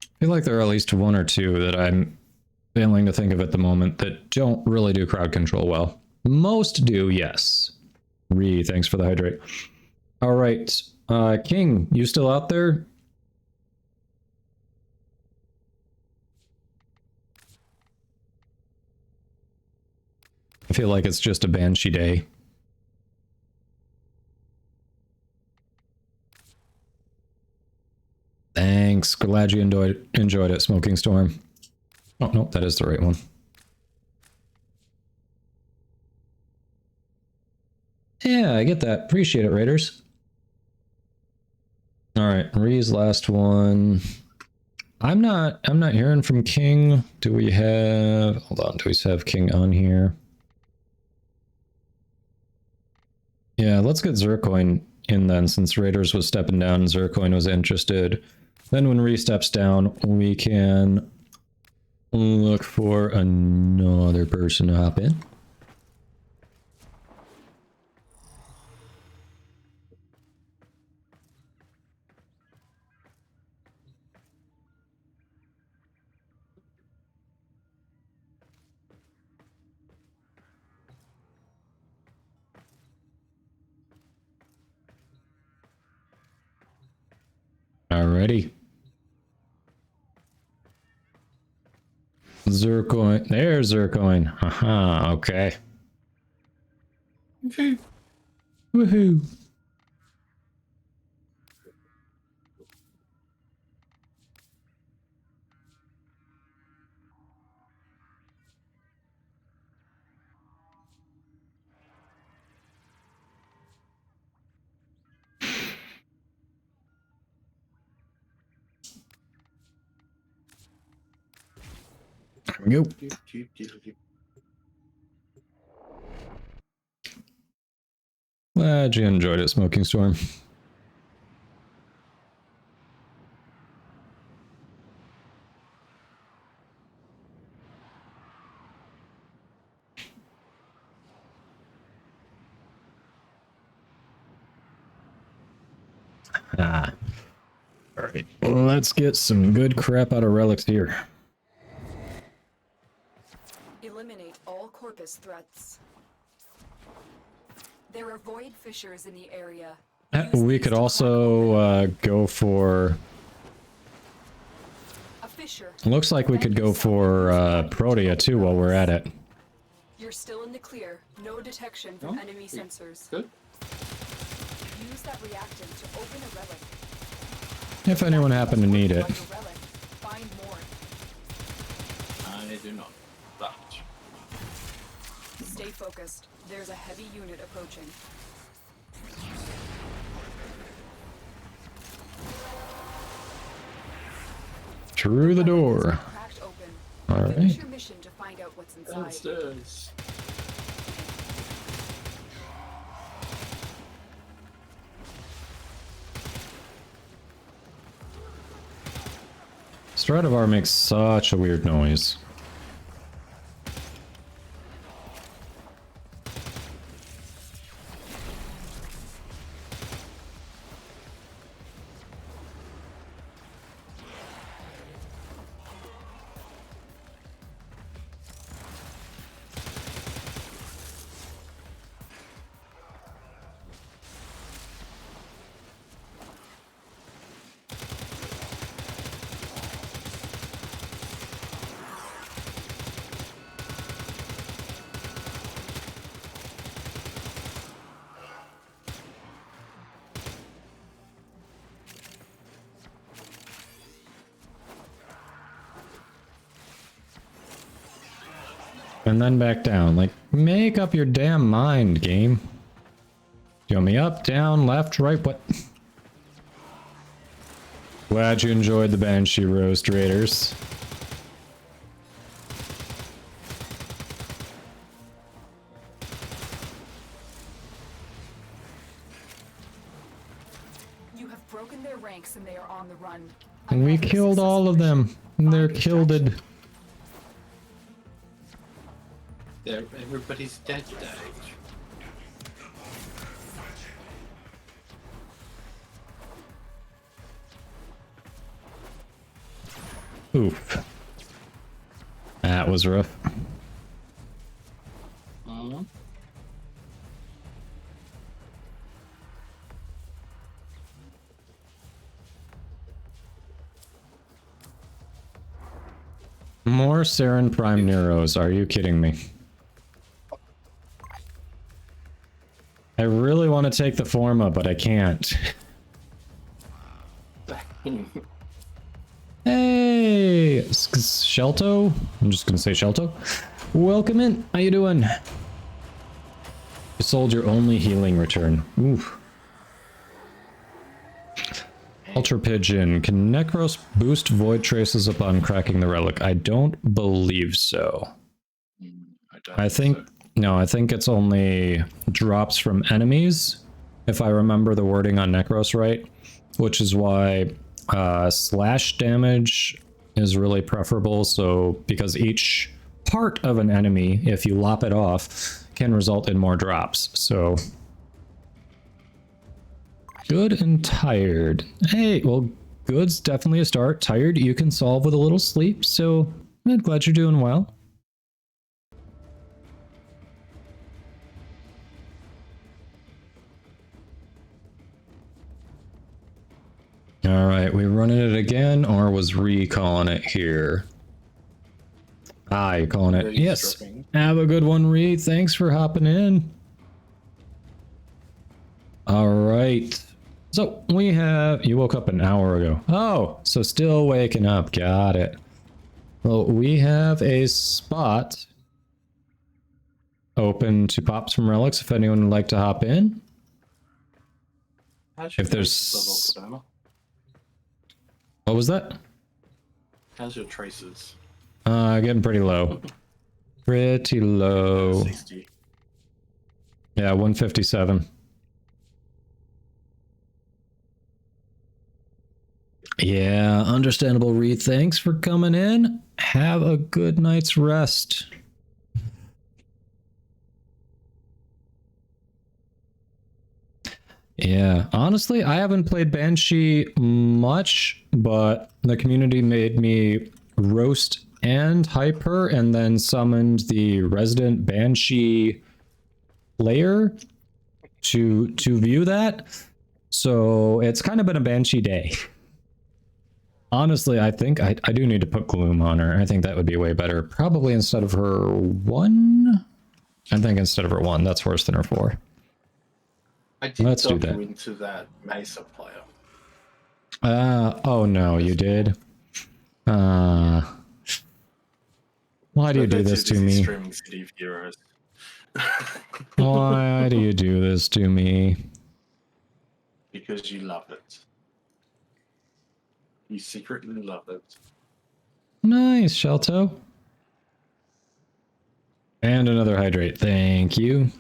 I feel like there are at least 1 or 2 that I'm failing to think of at the moment that don't really do crowd control well. Most do, yes. Thanks for the hydrate. All right, King, you still out there? I feel like it's just a Banshee day. Thanks. Glad you enjoyed it, Smoking Storm. Oh, no, that is the right one. Yeah, I get that. Appreciate it, Raiders. All right, Ree's last one. I'm not hearing from King. Do we have... Hold on, do we have King on here? Yeah, let's get Zircoin in then, since Raiders was stepping down and Zircoin was interested. Then when Ree steps down, we can look for another person to hop in. Alrighty. Zircoin. There's Zircoin. Haha, okay. Woohoo. Woohoo. There we go. Glad you enjoyed it, Smoking Storm. Ah. Alright, let's get some good crap out of relics here. Eliminate all Corpus threats. There are void fissures in the area. We could also go for... A fissure. Looks like we could go for Protea too while we're at it. You're still in the clear. No detection from enemy sensors. Good. Use that reactant to open a relic. If anyone happened to need it. Like a relic, find more. I do not. That. Stay focused. There's a heavy unit approaching. Through the door. Cracked open. All Finish right. your mission to find out what's inside. Downstairs. Stradivar makes such a weird noise. And then back down. Like, make up your damn mind, game. You want me up, down, left, right? What? Glad you enjoyed the Banshee roast, Raiders. You have broken their ranks and they are on the run. And we killed all of them. And they're killed. Everybody's dead today. Oof. That was rough. More Saren Prime Neros. Are you kidding me? I really want to take the Forma, but I can't. Hey, Shelto. I'm just gonna say Shelto. Welcome in. How you doing? You sold your only healing return. Oof. Ultra Pigeon. Can Necros boost Void Traces upon cracking the relic? I don't believe so. I think no, I think it's only drops from enemies, if I remember the wording on Necros right, which is why slash damage is really preferable. So because each part of an enemy, if you lop it off, can result in more drops. So good and tired. Hey, well, good's definitely a start. Tired you can solve with a little sleep, so I'm glad you're doing well. All right, we running it again, or was Ree calling it here? Ah, you're calling it. Yes. Have a good one, Ree. Thanks for hopping in. All right. So we have, you woke up an hour ago. Oh, so still waking up. Got it. Well, we have a spot open to pop some relics if anyone would like to hop in. If there's... What was that? How's your traces? Getting pretty low. Pretty low. 60. Yeah, 157. Yeah, understandable, Reed. Thanks for coming in. Have a good night's rest. Yeah, honestly, I haven't played Banshee much, but the community made me roast and hype her, and then summoned the resident Banshee player to view that. So it's kind of been a Banshee day. Honestly, I think I do need to put Gloom on her. I think that would be way better. Probably instead of her 1? I think instead of her 1, that's worse than her 4. I did Let's do that. Into that Mesa player. Oh no, you did? Why do you do this to me? Streaming City of Heroes. Why do you do this to me? Because you love it. You secretly love it. Nice, Shelto. And another hydrate. Thank you.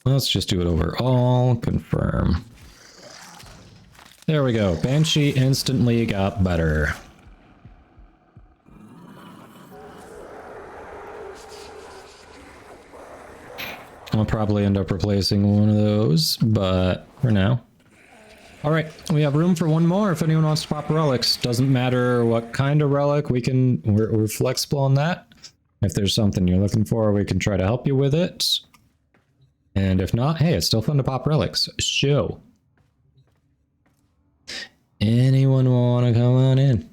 Let's just do it overall. Confirm. There we go. Banshee instantly got better. I'll probably end up replacing one of those, but for now. All right, we have room for one more if anyone wants to pop relics. Doesn't matter what kind of relic, we're flexible on that. If there's something you're looking for, we can try to help you with it. And if not, hey, it's still fun to pop relics. So, anyone want to come on in?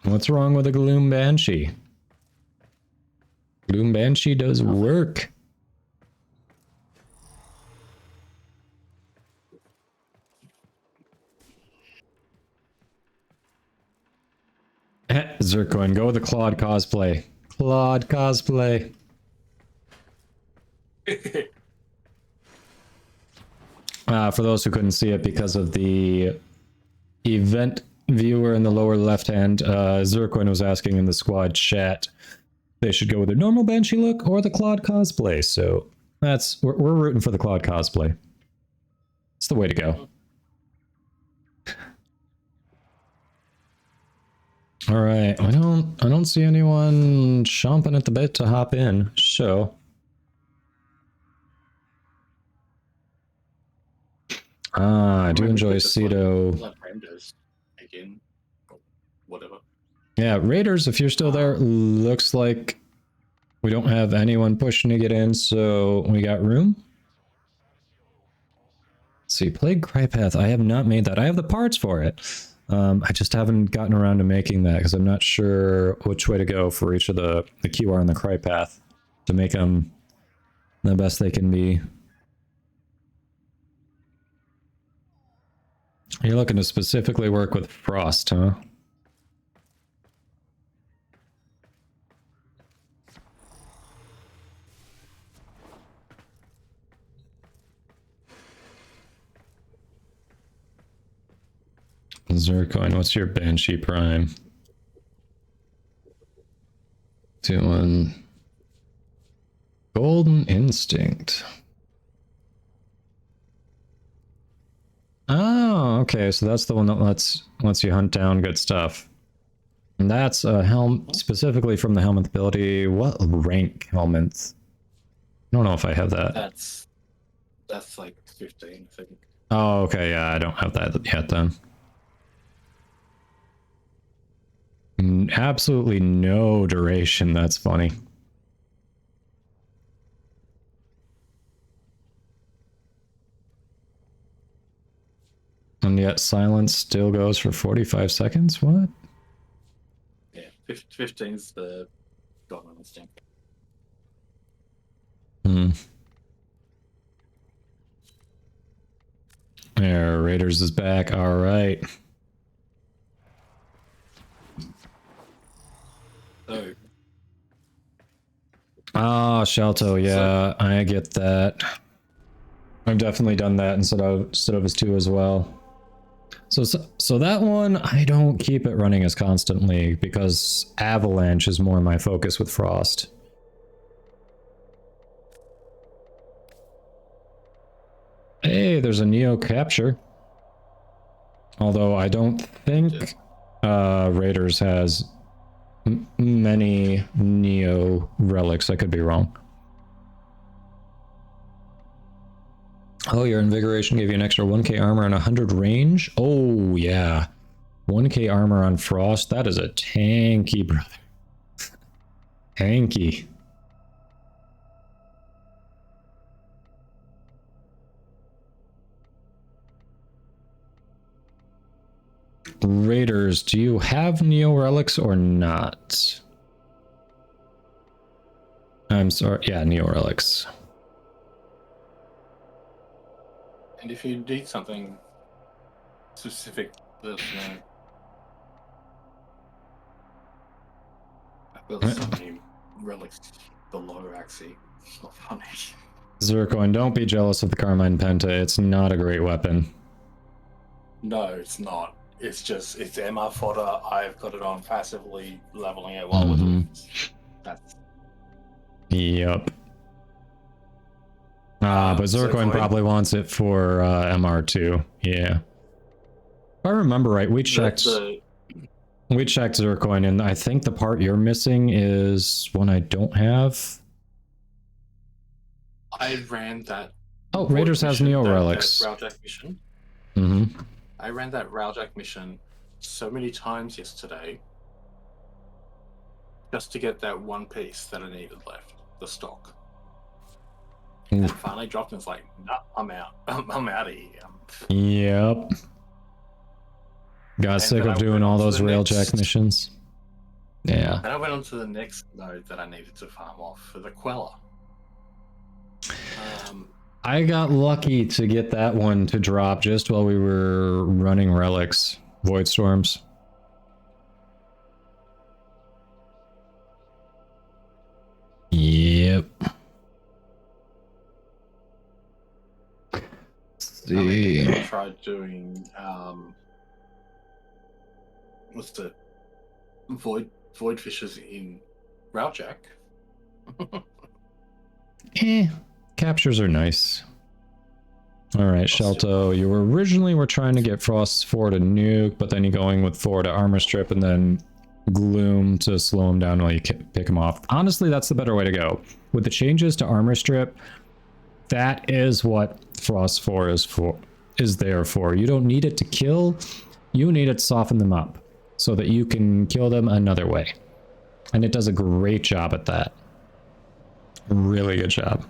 What's wrong with a Gloom Banshee? Gloom Banshee does work. Zircoin, go with the Claude cosplay. Claude cosplay. For those who couldn't see it because of the event viewer in the lower left hand, Zircoin was asking in the squad chat they should go with their normal Banshee look or the Claude cosplay. So we're rooting for the Claude cosplay. It's the way to go. All right, I don't see anyone chomping at the bit to hop in. So I do enjoy Cedo. Again, whatever. Yeah, Raiders, if you're still there, looks like we don't have anyone pushing to get in, so we got room. Let's see, Plague Crypath. I have not made that. I have the parts for it. I just haven't gotten around to making that because I'm not sure which way to go for each of the QR and the Crypath to make them the best they can be. You're looking to specifically work with Frost, huh? Zircoin, what's your Banshee Prime? Doing Golden Instinct. Oh, okay, so that's the one that lets you hunt down good stuff. And that's a helm specifically from the helmet ability. What rank helmets? I don't know if I have that. That's like 15, I think. Oh, okay, yeah, I don't have that yet then. Absolutely no duration, that's funny. And yet silence still goes for 45 seconds? What? Yeah, 15's the Golden Instinct. Yeah, Raiders is back, alright. Oh, Shalto, yeah, I get that. I've definitely done that instead of as 2 as well. So that one, I don't keep it running as constantly because Avalanche is more my focus with Frost. Hey, there's a Neo capture. Although I don't think Raiders has many Neo relics. I could be wrong. Oh, your invigoration gave you an extra 1k armor and 100 range? Oh, yeah. 1k armor on Frost. That is a tanky, brother. Tanky. Raiders, do you have Neo relics or not? I'm sorry. Yeah, Neo relics. And if you need something specific, let us know. I've got so many relics below, actually. It's not funny. Zircoin, don't be jealous of the Carmine Penta. It's not a great weapon. No, it's not. It's just, it's MR fodder. I've got it on passively, leveling it while with it. That's... Yep. But Zircoin probably wants it for MR2. Yeah. If I remember right, we checked Zircoin, and I think the part you're missing is one I don't have. I ran that. Oh, Raiders has Neo relics. That Railjack mission. I ran that Railjack mission so many times yesterday just to get that one piece that I needed left, the stock. And finally dropped and it's like, nah, I'm out. I'm out of here. Yep. Got sick of doing all those Railjack missions. Yeah. And I went on to the next node that I needed to farm off for the Queller. I got lucky to get that one to drop just while we were running relics, Void Storms. see. I tried doing what's the void fishes in Railjack. Captures are nice. Alright, Shelto, you originally were trying to get Frost 4 to nuke, but then you're going with 4 to armor strip and then Gloom to slow him down while you pick him off. Honestly, that's the better way to go. With the changes to armor strip, that is what Frost 4 is there for. You don't need it to kill, you need it to soften them up so that you can kill them another way. And it does a great job at that. Really good job.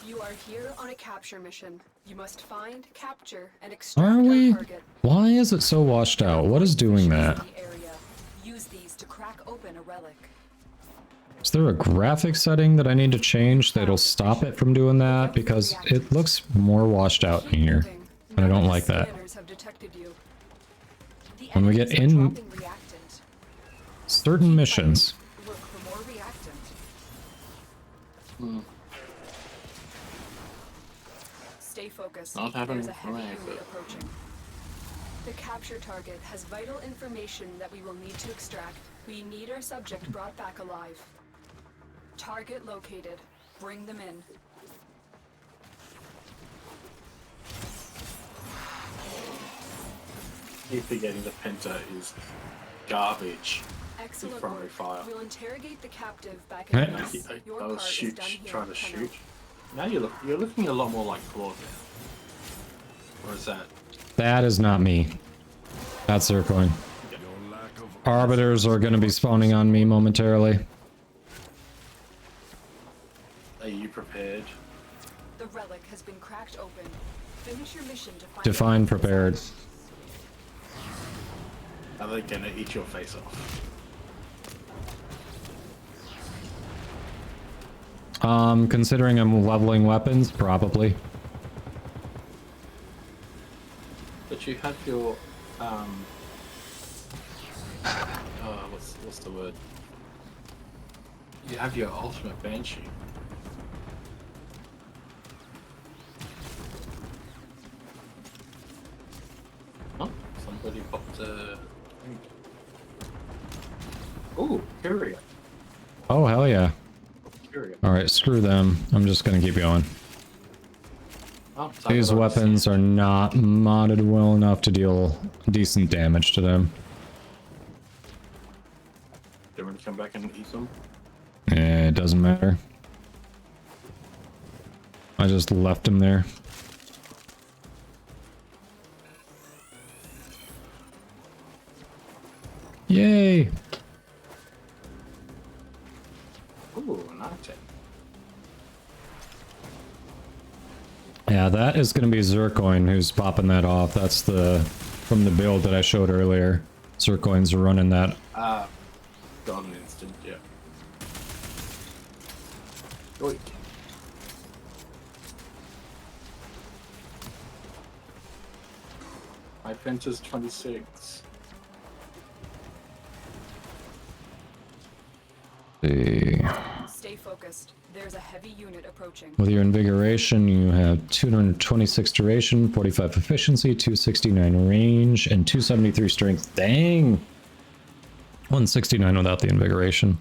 You are here on a capture mission. You must find, capture, and extract Are we? our target. Why is it so washed out? What is doing that? The area. Use these to crack open a relic. Is there a graphic setting that I need to change that'll stop it from doing that? Because it looks more washed out in here. And I don't like that. When we get in certain missions. Look for more reactant. Stay focused. Not having There's a heavy right, unit but- approaching. The capture target has vital information that we will need to extract. We need our subject brought back alive. Target located. Bring them in. Keep forgetting the Penta is garbage. Excellent Primary work. fire. We'll interrogate the captive back Hey. in peace. Your I part was is done here. trying to Come shoot. out. Now you're looking a lot more like Claude now. Or is that? That is not me. That's Zircoin. Arbiters are going to be spawning on me momentarily. Are you prepared? The relic has been cracked open. Finish your mission to find Define prepared. Are they gonna eat your face off? Considering I'm leveling weapons, probably. But you have your what's the word? You have your ultimate Banshee. Oh, somebody popped a... Ooh, Curia. Oh, hell yeah. Curia. Alright, screw them. I'm just gonna keep going. Oh, These weapons are not modded well enough to deal decent damage to them. Do you want to come back and eat them? It doesn't matter. I just left him there. Yay! Ooh, nice. Yeah, that is going to be Zircoin who's popping that off. That's from the build that I showed earlier. Zircoin's running that. Got an instant, yeah. Oink. My Penta's 26. See. Stay focused. There's a heavy unit approaching. With your invigoration, you have 226 duration, 45 efficiency, 269 range, and 273 strength. Dang! 169 without the invigoration.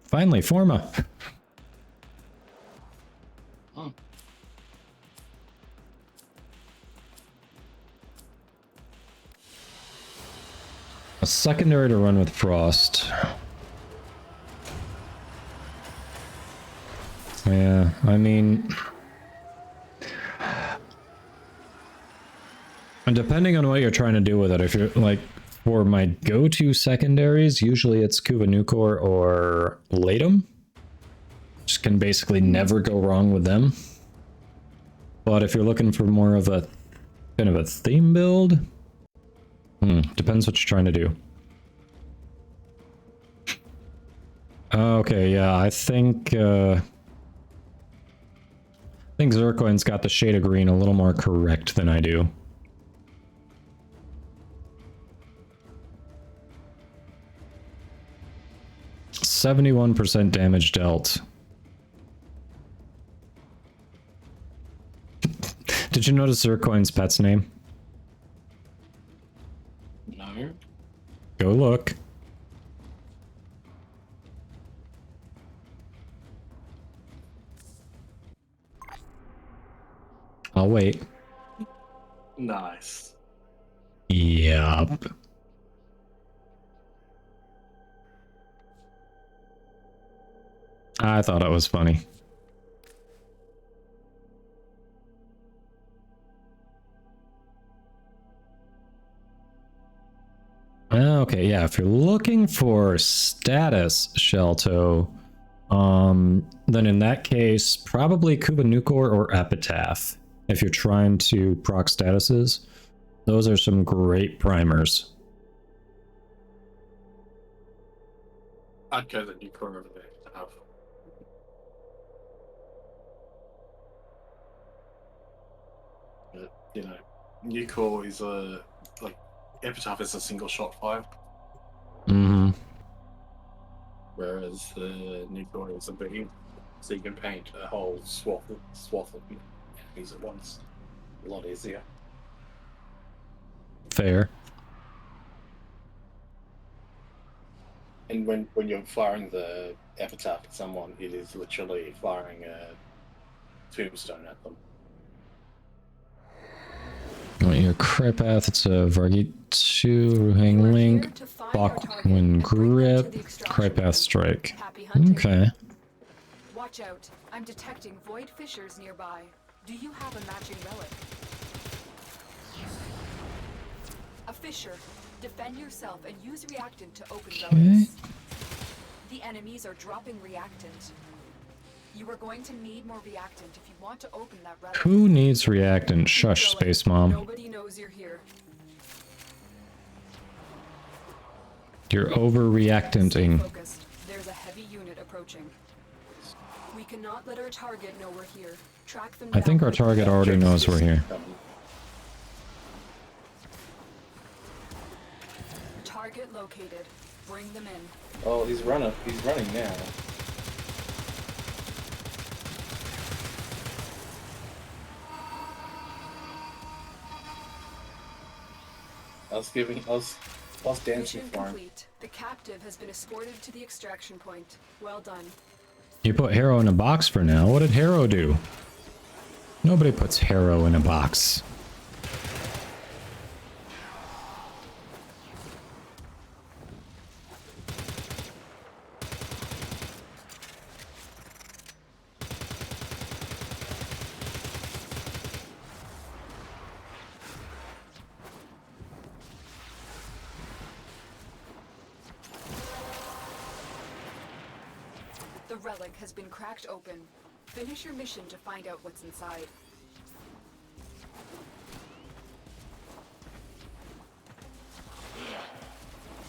Finally, Forma. A secondary to run with Frost. Yeah, I mean... And depending on what you're trying to do with it, if you're like, for my go-to secondaries, usually it's Kuva Nukor or Latum. Just can basically never go wrong with them. But if you're looking for more of a kind of a theme build, depends what you're trying to do. Okay, yeah, I think Zircoin's got the shade of green a little more correct than I do. 71% damage dealt. Did you notice Zircoin's pet's name? No. Go look. I'll wait. Nice. Yup. I thought it was funny. Okay, yeah, if you're looking for status, Shelto, then in that case, probably Kubanukor or Epitaph. If you're trying to proc statuses, those are some great primers. I'd go the new core over there to have. But, you know, new core is a like Epitaph is a single shot fire, Mm-hmm. whereas the new core is a beam, so you can paint a whole swath of enemies at once. A lot easier. Fair. And when you're firing the Epitaph at someone, it is literally firing a tombstone at them. Your Kripath, it's a Vargit 2, Ruhang Link, Bachwin Grip, Kripath Strike. Okay. Watch out. I'm detecting void fissures nearby. Do you have a matching relic? A fissure. Defend yourself and use reactant to open relics. The enemies are dropping reactant. You are going to need more reactant if you want to open that relic. Who needs reactant? Shush, Space Mom. Nobody knows you're here. You're overreactanting. Focused. There's a heavy unit approaching. We cannot let our target know we're here. Track them I think down. our target already knows we're here. Target located. Bring them in. Oh, he's running now. I was dancing Mission for him. complete. The captive has been escorted to the extraction point. Well done. You put Harrow in a box for now. What did Harrow do? Nobody puts Harrow in a box. The relic has been cracked open. Finish your mission to find out what's inside.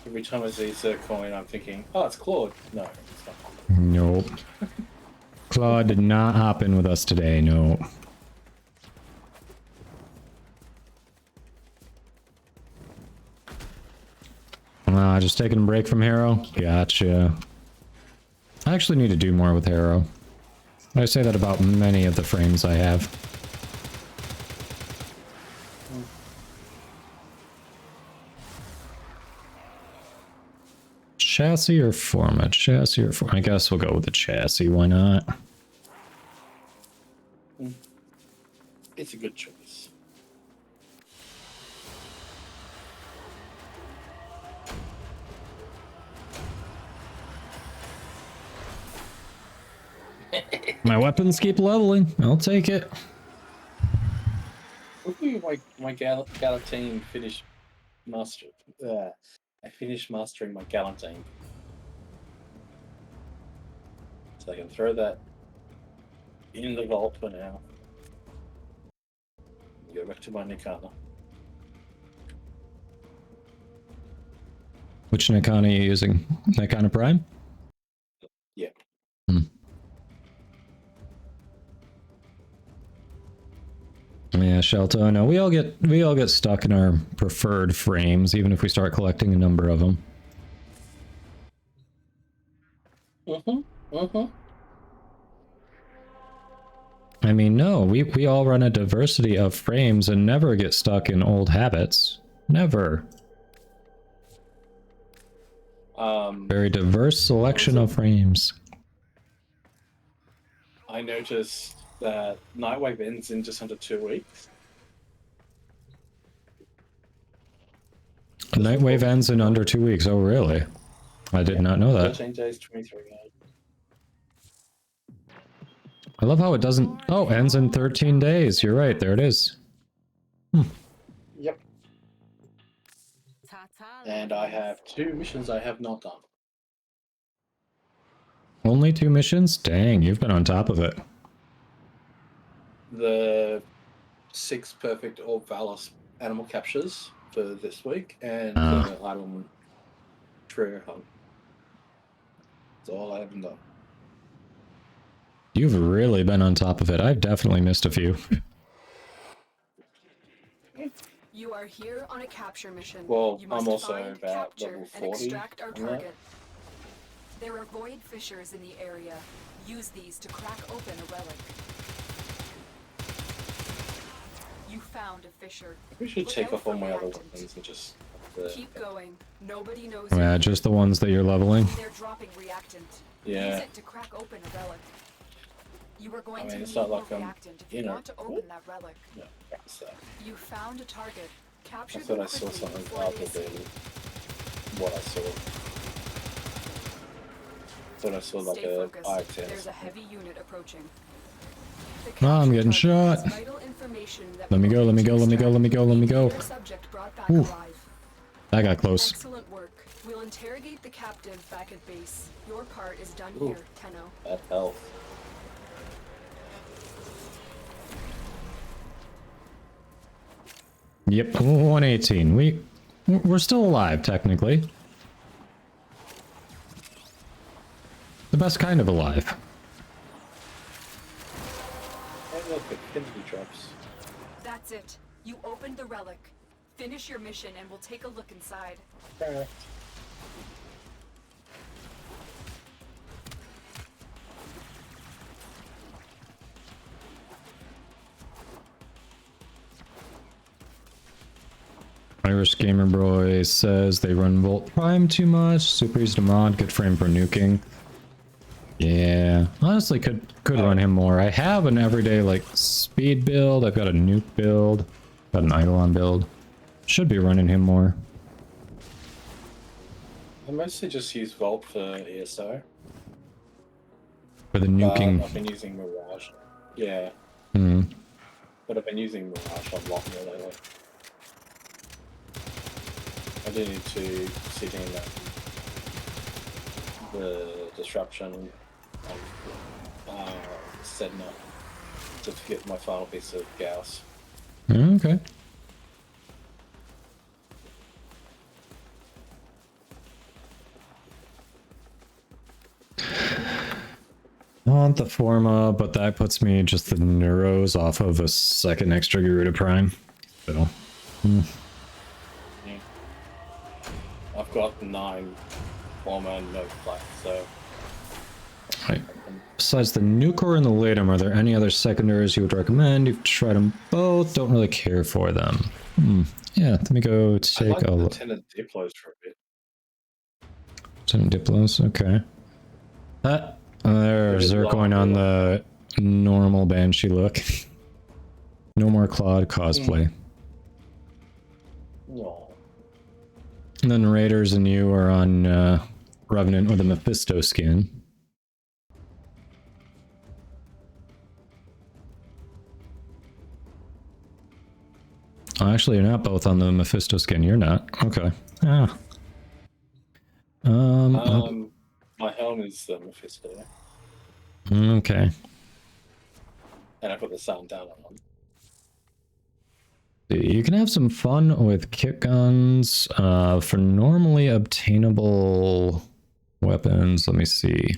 Every time I see a coin, I'm thinking, oh, it's Claude. No, it's not. Nope. Claude did not hop in with us today, no. Just taking a break from Harrow? Gotcha. I actually need to do more with Harrow. I say that about many of the frames I have. Chassis or format? Chassis or format? I guess we'll go with the chassis, why not? It's a good choice. My weapons keep leveling. I'll take it. Hopefully my Galatine finished master. I finished mastering my Galatine. So I can throw that in the vault for now. Go back to my Nikana. Which Nikana are you using? Nikana Prime? Yeah. Yeah, Shelto. No, we all get stuck in our preferred frames, even if we start collecting a number of them. mean, no, we all run a diversity of frames and never get stuck in old habits. Never. Very diverse selection of frames. I noticed that Nightwave ends in just under 2 weeks. Nightwave ends in under 2 weeks. Oh, really? I did not know that. 13 days, 23 days. I love how it doesn't... Oh, ends in 13 days. You're right. There it is. Yep. And I have 2 missions I have not done. Only 2 missions? Dang, you've been on top of it. The 6 perfect Orb Valor animal captures for this week, and the item trigger hunt. That's all I haven't done. You've really been on top of it. I've definitely missed a few. You are here on a capture mission. Well, you must I'm also find, about capture, level and 40 extract our on that. target. There are void fissures in the area. Use these to crack open a relic. You found a fissure. We should Look take out off all for my other reactant. weapons and just... Keep going. Nobody knows. Yeah, you're just the here. ones that you're leveling. They're dropping reactant. Yeah. Use it to crack open a relic. You are going I mean, to it's need not more like I'm, reactant if you you know, want to open that relic. No, that's that. You found a target. Capture I thought them I saw quickly something before other they than escape. what I saw. Thought I saw like Stay a focused. eye There's test. a heavy unit approaching. The Oh, I'm capture getting target shot. has vital information that Let me will go, let me need go, to let me go, let me go, let me go. Your subject brought back Ooh. alive. That got close. Excellent work. We'll interrogate the captive back at base. Your part is done Ooh. here, Tenno. That health. Yep, 118. We're still alive, technically. The best kind of alive. Hey, look, affinity drops. That's it. You opened the relic. Finish your mission and we'll take a look inside. Correct. Irish Gamer Boy says they run Volt Prime too much. Super easy to mod, good frame for nuking. Yeah, honestly could run him more. I have an everyday like speed build. I've got a nuke build, got an Eidolon build. Should be running him more. I mostly just use Volt for ESO. For the nuking. I've been using Mirage. Yeah, Hmm. but I've been using Mirage a lot more lately. I do need to sit in the disruption and setting up to get my final piece of Gauss. Okay. I want the Forma, but that puts me just the Neuros off of a second extra Garuda Prime. So, I've got 9 Forma and no flat, so... right. Besides the Nucor and the Latum, are there any other secondaries you would recommend? You've tried them both, don't really care for them. Yeah, let me go I take like a the look. Tenant Diplos for a bit. 10 Diplos, okay. There's Zercoin on the normal Banshee look. No more Claude cosplay. No. And then Raiders and you are on Revenant or the Mephisto skin. Oh, actually, you're not both on the Mephisto skin. You're not. Okay. Ah. My helm is the Mephisto, Okay. and I put the sun down on. You can have some fun with kit guns for normally obtainable weapons. Let me see.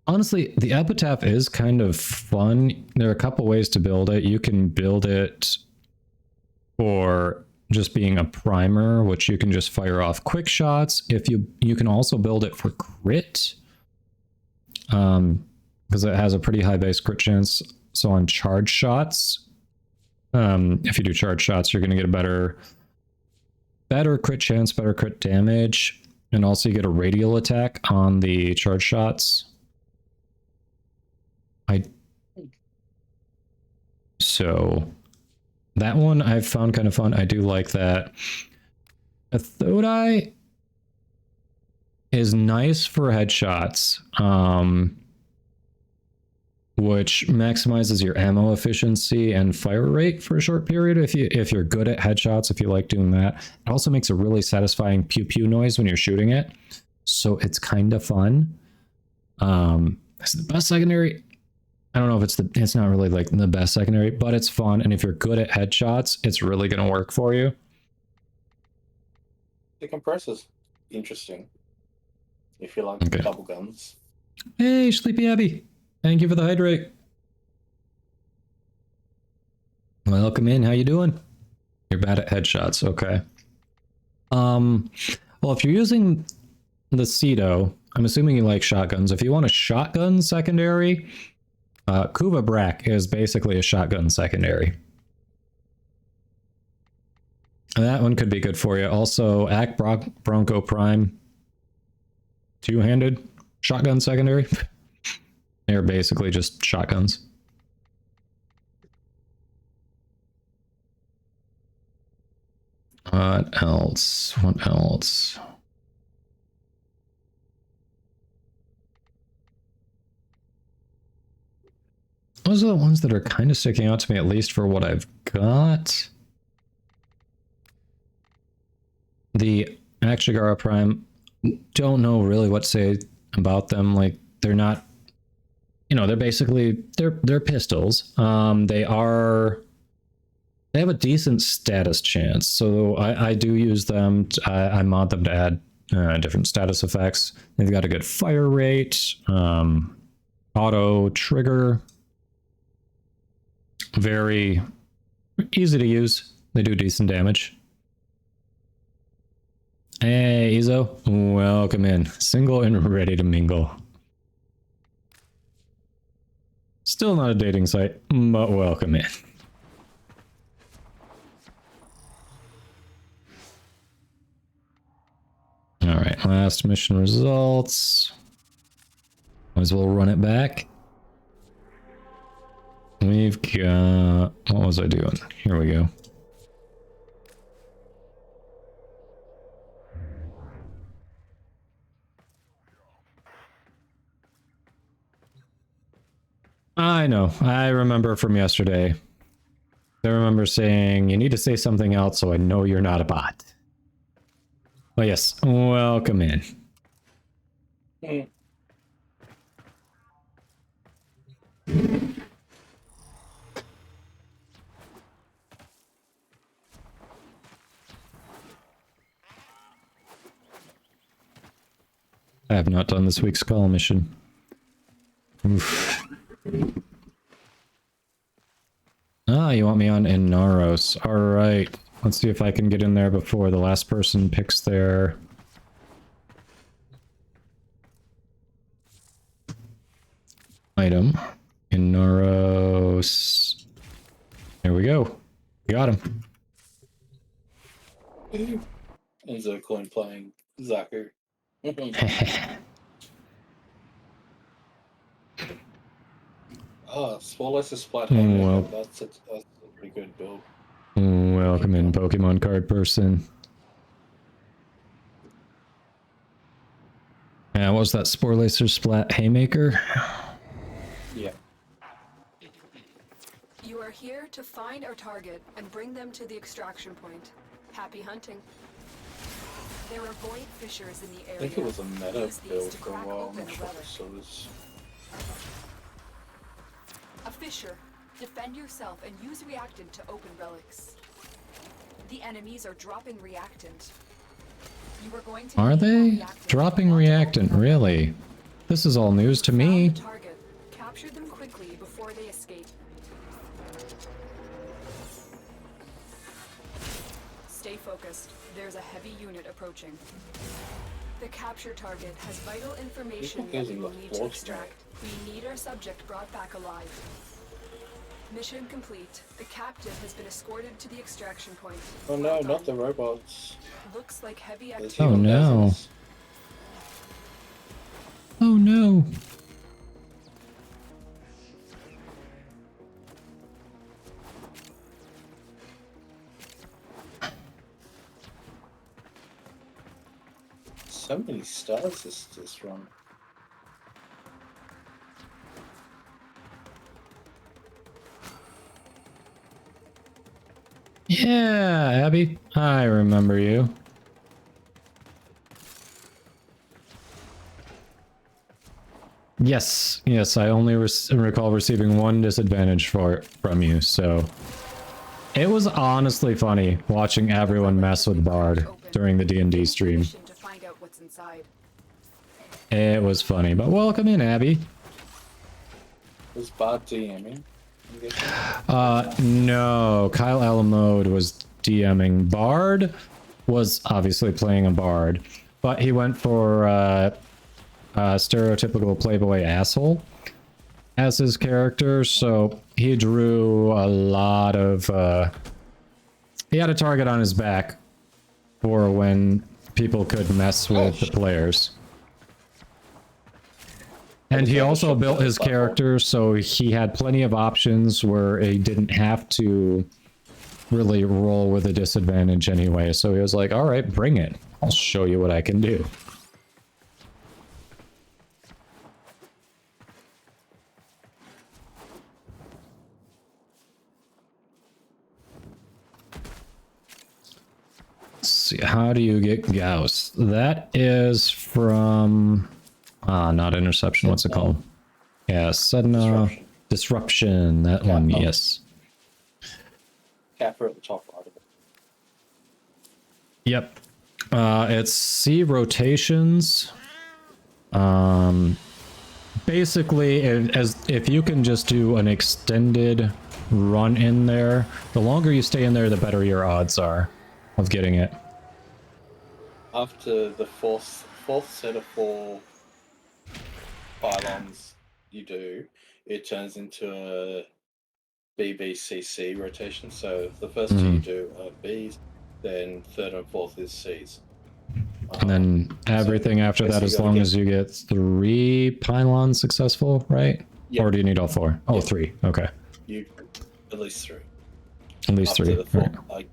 Honestly, the Epitaph is kind of fun. There are a couple ways to build it. You can build it for just being a primer, which you can just fire off quick shots. If you can also build it for crit. because it has a pretty high base crit chance. So on charge shots, if you do charge shots, you're going to get a better crit chance, better crit damage, and also you get a radial attack on the charge shots. So that one I've found kind of fun. I do like that. A Thodai is nice for headshots, which maximizes your ammo efficiency and fire rate for a short period. If you're good at headshots, if you like doing that, it also makes a really satisfying pew pew noise when you're shooting it. So it's kind of fun. It's the best secondary. I don't know if it's not really like the best secondary, but it's fun. And if you're good at headshots, it's really going to work for you. The compressor's interesting. If you like double guns. Hey, Sleepy Abby. Thank you for the hydrate. Welcome in. How you doing? You're bad at headshots. Okay. Well, if you're using the Cedo, I'm assuming you like shotguns. If you want a shotgun secondary, Kuva Brak is basically a shotgun secondary. And that one could be good for you. Also, Ak Bronco Prime, two-handed shotgun secondary. They're basically just shotguns. What else? What else? Those are the ones that are kind of sticking out to me, at least for what I've got. The Akshigara Prime, don't know really what to say about them. Like, they're not, they're basically, they're pistols. They have a decent status chance. So I do use them. I mod them to add different status effects. They've got a good fire rate, auto trigger. Very easy to use. They do decent damage. Hey, Izo, welcome in. Single and ready to mingle. Still not a dating site, but welcome in. All right, last mission results. Might as well run it back. We've got... What was I doing? Here we go. I know. I remember from yesterday. I remember saying, you need to say something else so I know you're not a bot. But yes, welcome in. I have not done this week's call mission. Oof. Ah, you want me on Inaros. Alright. Let's see if I can get in there before the last person picks their... item. Inaros. There we go. Got him. Enzo Coin playing Zaku. Swallows a splat. Well, that's a pretty good build. Welcome in, Pokemon card person. Yeah, what was that? Spore Lacer Splat Haymaker? Yeah. You are here to find our target and bring them to the extraction point. Happy hunting. There are void fissures in the area. I think it was a meta Use these build to for a crack while. open I'm not the sure relic. so this. A fissure. Defend yourself and use reactant to open relics. The enemies are dropping reactant. You are going to Are need they? reactant Dropping to reactant, open really? This is all news to me. Found the target. Capture them quickly before they escape. Stay focused. There's a heavy unit approaching. The capture target has vital information People that we getting will the need to force extract. We need our subject brought back alive. Mission complete. The captive has been escorted to the extraction point. Oh Well no, done. not the robots. Looks like heavy There's activity. Oh, evil no. peasants. Oh no. So many stars this run. Yeah, Abby, I remember you. Yes, I only recall receiving one disadvantage from you, so... It was honestly funny watching everyone mess with Bard during the D&D stream. To find out what's inside. It was funny, but welcome in, Abby. Was Bard DMing? I'm guessing? No, Kyle Alamode was DMing. Bard was obviously playing a Bard, but he went for stereotypical Playboy asshole as his character, so he drew a lot of... he had a target on his back for when people could mess with the players. And he also built his character so he had plenty of options where he didn't have to really roll with a disadvantage anyway. So he was like, all right, bring it. I'll show you what I can do. Let's see, how do you get Gauss? That is from... not interception, what's it called? Yeah, sudden disruption, that one, yes. Capper at the top right of it. Yep. It's C rotations. Basically, if you can just do an extended run in there, the longer you stay in there, the better your odds are of getting it. After the fourth set of 4 pylons you do, it turns into a BBCC rotation. So the first 2 you do are Bs, then 3rd and 4th is Cs. And then everything after that, as long as you get 3 pylons successful, right? Yep. Or do you need all 4? Oh, 3. Okay. You at least 3. At least After 3. the Right.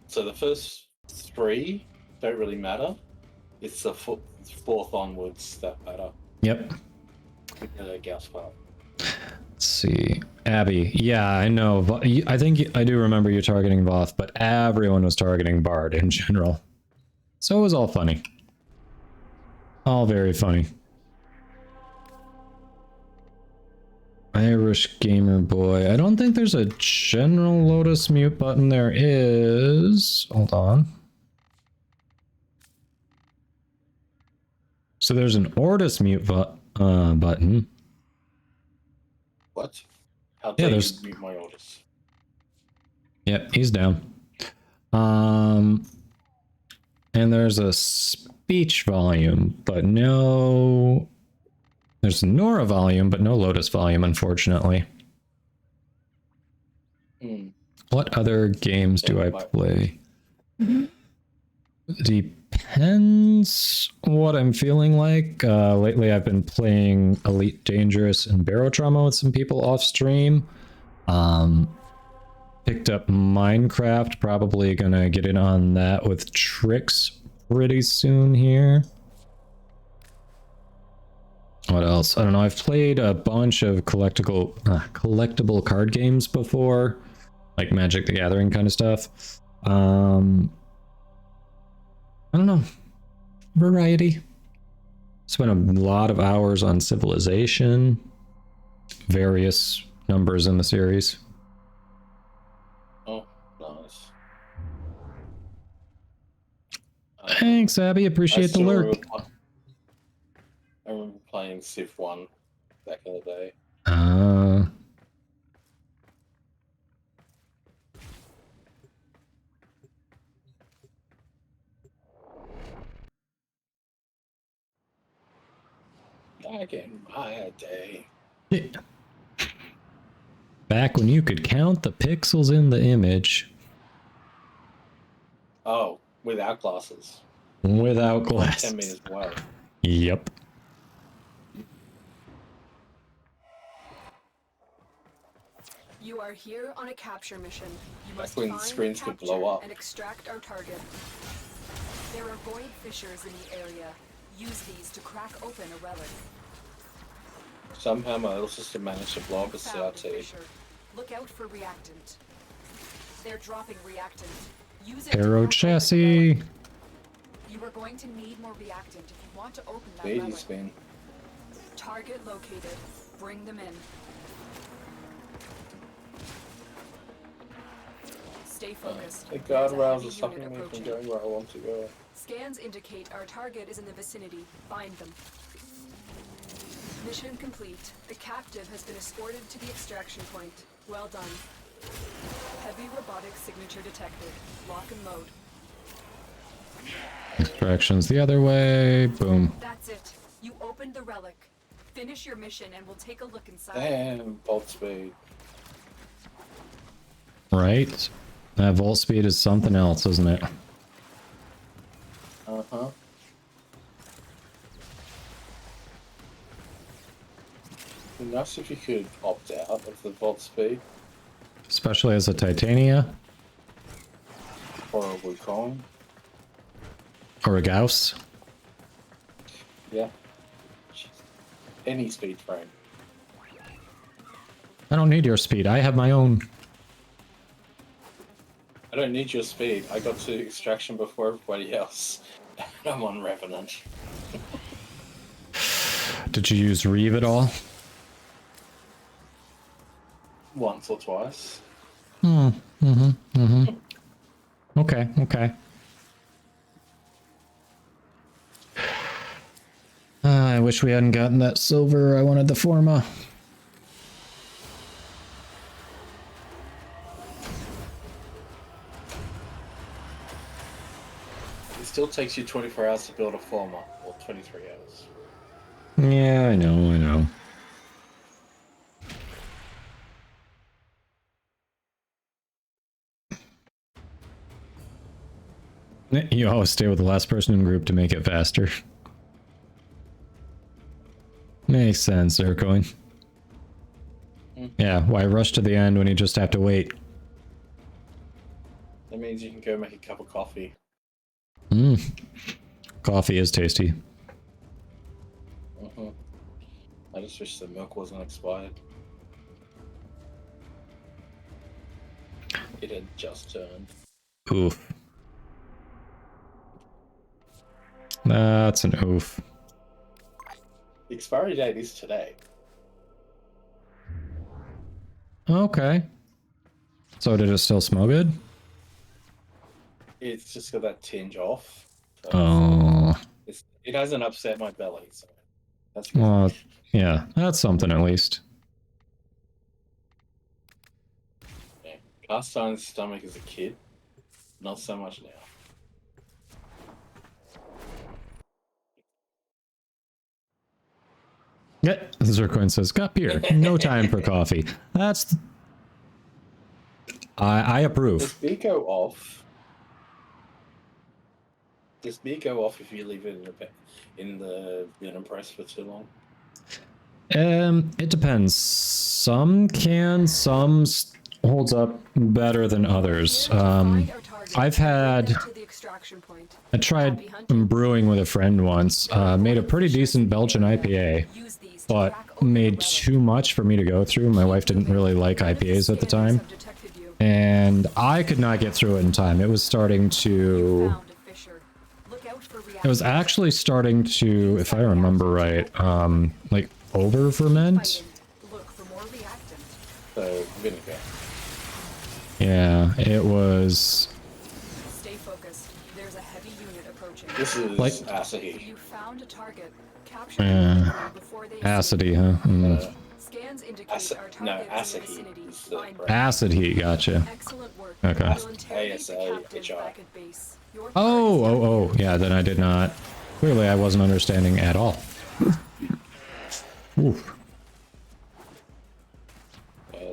So the first 3 don't really matter. It's the 4th onwards that matter. Yep. Gauss file. Let's see. Abby. Yeah, I know. I think I do remember you targeting Voth, but everyone was targeting Bard in general. So it was all funny. All very funny. Irish Gamer Boy. I don't think there's a general Lotus mute button. There is. Hold on. So there's an Ortus mute button. What? How Yeah, dare there's... you mute my orders? Yep, he's down. And there's a speech volume, but no... There's Nora volume, but no Lotus volume, unfortunately. What other games do I play? Depends what I'm feeling like. Lately I've been playing Elite Dangerous and Barotrauma with some people off stream. Picked up Minecraft, probably gonna get in on that with Tricks pretty soon here. What else? I don't know. I've played a bunch of collectible card games before, like Magic the Gathering kind of stuff. I don't know. Variety. Spent a lot of hours on Civilization. Various numbers in the series. Oh, nice. Thanks, Abby. Appreciate the lurk. I remember playing Civ 1 back in the day. day. Yeah. Back when you could count the pixels in the image Oh, without glasses. without 10 glasses. meters away. Yep. You are here on a capture mission. You Back must when find, screens could capture, blow up. and extract our target. There are void fissures in the area. Use these to crack open a relic. Somehow my little sister managed to blow up a Found a CRT. fissure. Look out for reactant. They're dropping reactant. Use it to Aero crack open the chassis. relic. You are going to need more reactant if you want to open that Baby relic. spin. Target located. Bring them in. Stay focused. The There's a guardrails heavy are stopping unit me from approaching. going where I want to go. Scans indicate our target is in the vicinity. Find them. Mission complete. The captive has been escorted to the extraction point. Well done. Heavy robotic signature detected. Lock and load. Extractions the other way. Boom. That's it. You opened the relic. Finish your mission and we'll take a look inside. Damn, bolt speed. Right. That volt speed is something else, isn't it? Uh-huh. It'd be nice if you could opt out of the volt speed Especially as a Titania or a Wukong. or a Gauss. Yeah. Any speed frame. I don't need your speed. I have my own. I don't need your speed. I got to extraction before everybody else. I'm on Revenant. Did you use Reeve at all? Once or twice. Okay, okay. I wish we hadn't gotten that silver. I wanted the Forma. It still takes you 24 hours to build a former, or 23 hours. Yeah, I know, I know. You always stay with the last person in group to make it faster. Makes sense, Zercoin. Yeah, why rush to the end when you just have to wait? That means you can go make a cup of coffee. Coffee is tasty. I just wish the milk wasn't expired. It had just turned. Oof. That's an oof. The expiry date is today. Okay. So did it still smell good? It's just got that tinge off. So Oh. it hasn't upset my belly, so that's Well, yeah, that's something at least. yeah. Cast iron stomach as a kid, not so much now. Yeah, Zercoin says, got beer. No time for coffee. That's... I Does approve. B go off? Does B go off if you leave it in the unit press for too long? It depends. Some can, some holds up better than others. I've had... I tried brewing with a friend once. Made a pretty decent Belgian IPA, but made too much for me to go through. My wife didn't really like IPAs at the time, and I could not get through it in time. It was starting to... It was actually starting to, if I remember right, like over ferment. So vinegar. Yeah, it was. Stay focused. There's a heavy unit approaching. This is Like- Asahi. You found a target. Capture them before they Acid heat, huh? Scans indicate our No, target is in the Asahi vicinity. is the Find them. brand. Acid heat, gotcha. Excellent work. Okay. We'll interrogate the ASA, captive HR. back at base. Your Oh, yeah, then I did not. Clearly I wasn't understanding at all. Oof.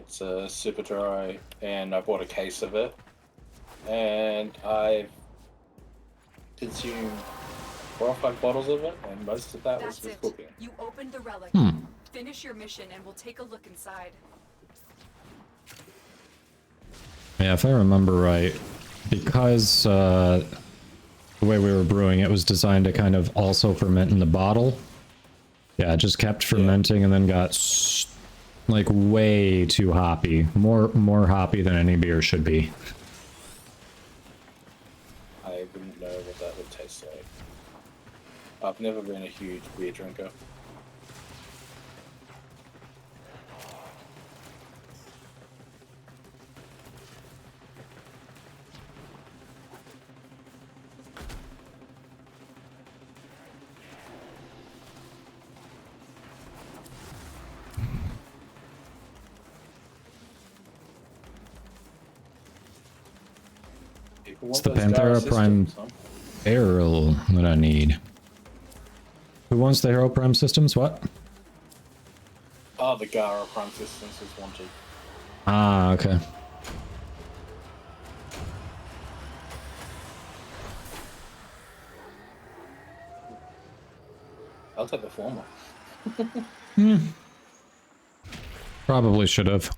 It's super dry, and I bought a case of it, and I've consumed 4 or 5 bottles of it, and most of that was That's with it. cooking. You opened the relic. Finish your mission and we'll take a look inside. Yeah, if I remember right, because the way we were brewing it was designed to kind of also ferment in the bottle. Yeah, it just kept fermenting and then got like way too hoppy. More hoppy than any beer should be. I wouldn't know what that would taste like. I've never been a huge beer drinker. It's the Panthera Prime barrel that I need. Who wants the Hero Prime systems? What? Oh, the Gara Prime Systems is wanted. Ah, okay. I'll take the former. Probably should have.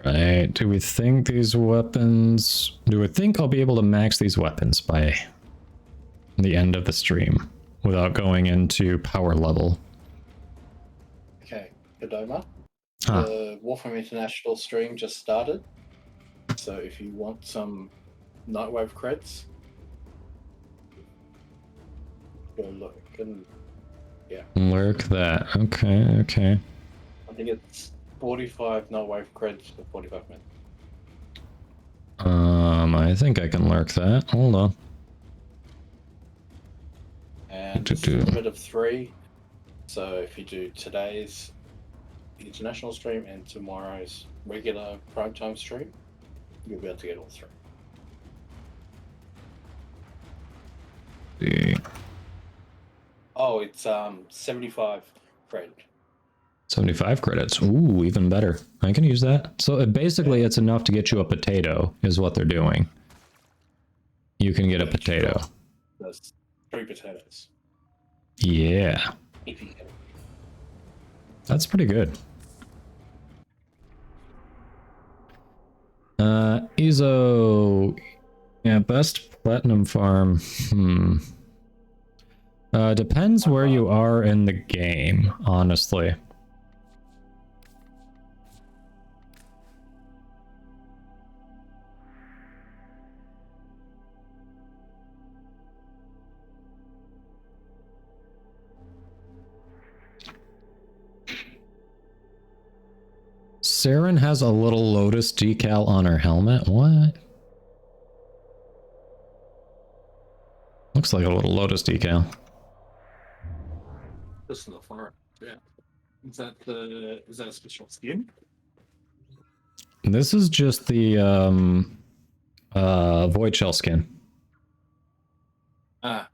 Right, do we think these weapons... Do we think I'll be able to max these weapons by the end of the stream without going into power level? Okay, Kodoma. Huh. The Warframe International stream just started. So if you want some Nightwave creds, go look and yeah. Lurk that. Okay, okay. I think it's 45 Nightwave creds for 45 minutes. I think I can lurk that. Hold on. And it's a limit of 3. So if you do today's international stream and tomorrow's regular primetime stream, you'll be able to get all 3. See. Oh, it's 75 cred. 75 credits. Ooh, even better. I can use that. So basically it's enough to get you a potato, is what they're doing. You can get a potato. There's 3 potatoes. Yeah. If you get it. That's pretty good. Ezo. Yeah, best platinum farm. Depends where you are in the game, honestly. Saren has a little Lotus decal on her helmet. What? Looks like a little Lotus decal. Just in the front, yeah. Is that a special skin? This is just the void shell skin. Ah.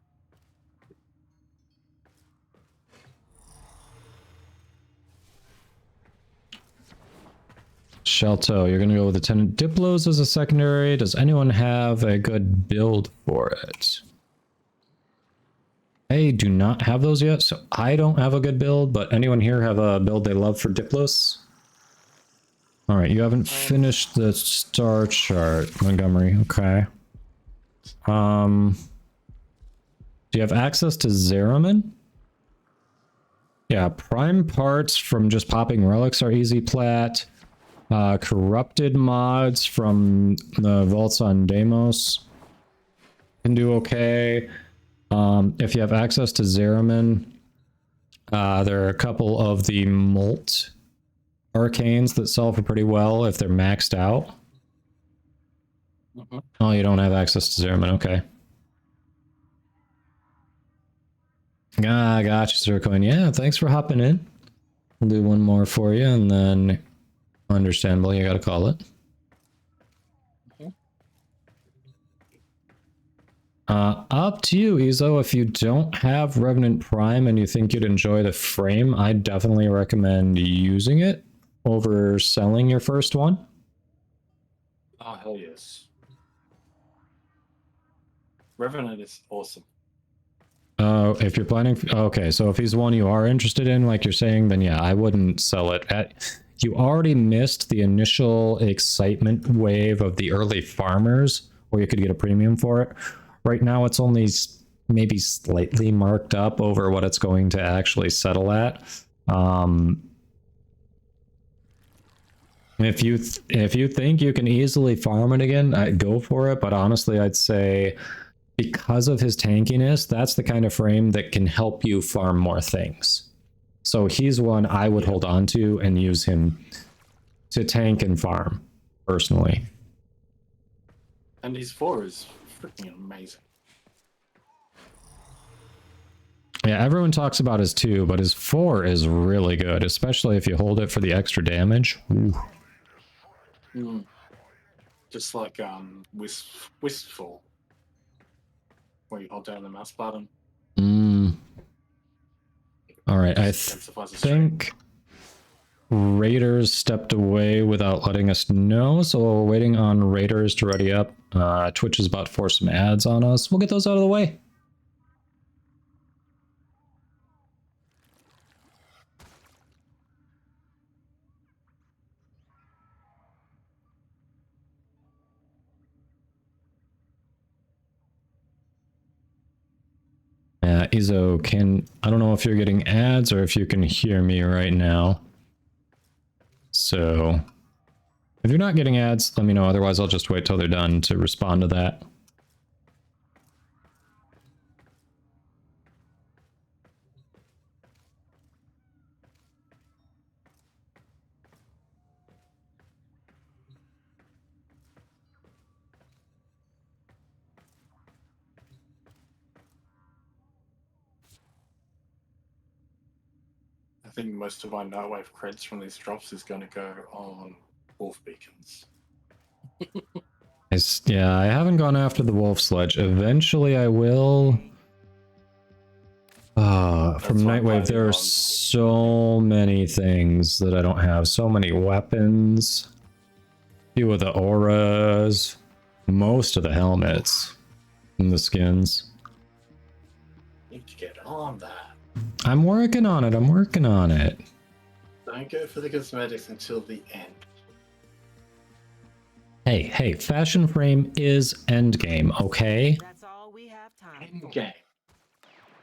Shelto, you're gonna go with the Tenant Diplos as a secondary. Does anyone have a good build for it? I do not have those yet, so I don't have a good build, but anyone here have a build they love for Diplos? Alright, you haven't finished the star chart, Montgomery. Okay. Do you have access to Zeraman? Yeah, prime parts from just popping relics are easy plat. Corrupted mods from the vaults on Deimos can do okay. If you have access to Zeraman, there are a couple of the Molt arcanes that sell for pretty well if they're maxed out. Oh, you don't have access to Zeraman, okay. Ah, gotcha, Zercoin. Yeah, thanks for hopping in. I'll do one more for you, and then understandable, you gotta call it. Up to you, Izo. If you don't have Revenant Prime and you think you'd enjoy the frame, I definitely recommend using it over selling your first one. Oh, hell yes. Revenant is awesome. If you're planning, okay, so if he's one you are interested in, like you're saying, then yeah, I wouldn't sell it. You already missed the initial excitement wave of the early farmers, where you could get a premium for it. Right now, it's only maybe slightly marked up over what it's going to actually settle at. If you think you can easily farm it again, go for it. But honestly, I'd say, because of his tankiness, that's the kind of frame that can help you farm more things. So he's one I would hold on to and use him to tank and farm, personally. And his 4 is freaking amazing. Yeah, everyone talks about his 2, but his 4 is really good, especially if you hold it for the extra damage. Just like Wistful, where you hold down the mouse button. All right, I think Raiders stepped away without letting us know, so we're waiting on Raiders to ready up. Twitch is about to force some ads on us. We'll get those out of the way. Izo, I don't know if you're getting ads or if you can hear me right now. So, if you're not getting ads, let me know. Otherwise, I'll just wait till they're done to respond to that. I think most of my Nightwave creds from these drops is going to go on Wolf Beacons. Yeah, I haven't gone after the Wolf Sledge. Eventually I will. From Nightwave, there are so many things that I don't have. So many weapons. Few of the auras. Most of the helmets. And the skins. Need to get on that. I'm working on it. I'm working on it. Don't go for the cosmetics until the end. Hey, Fashion Frame is endgame, okay? That's all we have time for. Endgame.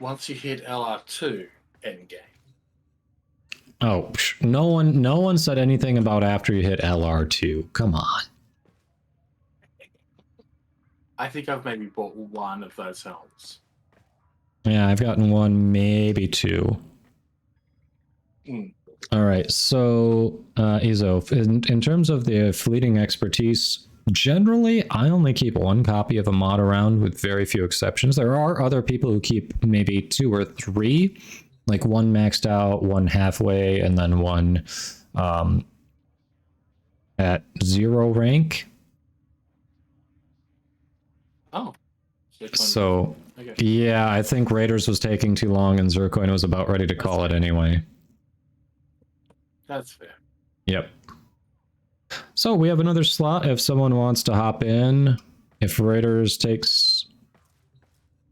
Once you hit LR2, endgame. Oh, no one said anything about after you hit LR2. Come on. I think I've maybe bought one of those helms. Yeah, I've gotten one, maybe 2. All right, so Izo, in terms of the fleeting expertise, generally I only keep 1 copy of a mod around with very few exceptions. There are other people who keep maybe 2 or 3, like 1 maxed out, 1 halfway, and then 1 at 0 rank. Oh. So, okay. Yeah, I think Raiders was taking too long and Zercoin was about ready to call it anyway. That's fair. Yep. So we have another slot if someone wants to hop in. If Raiders takes...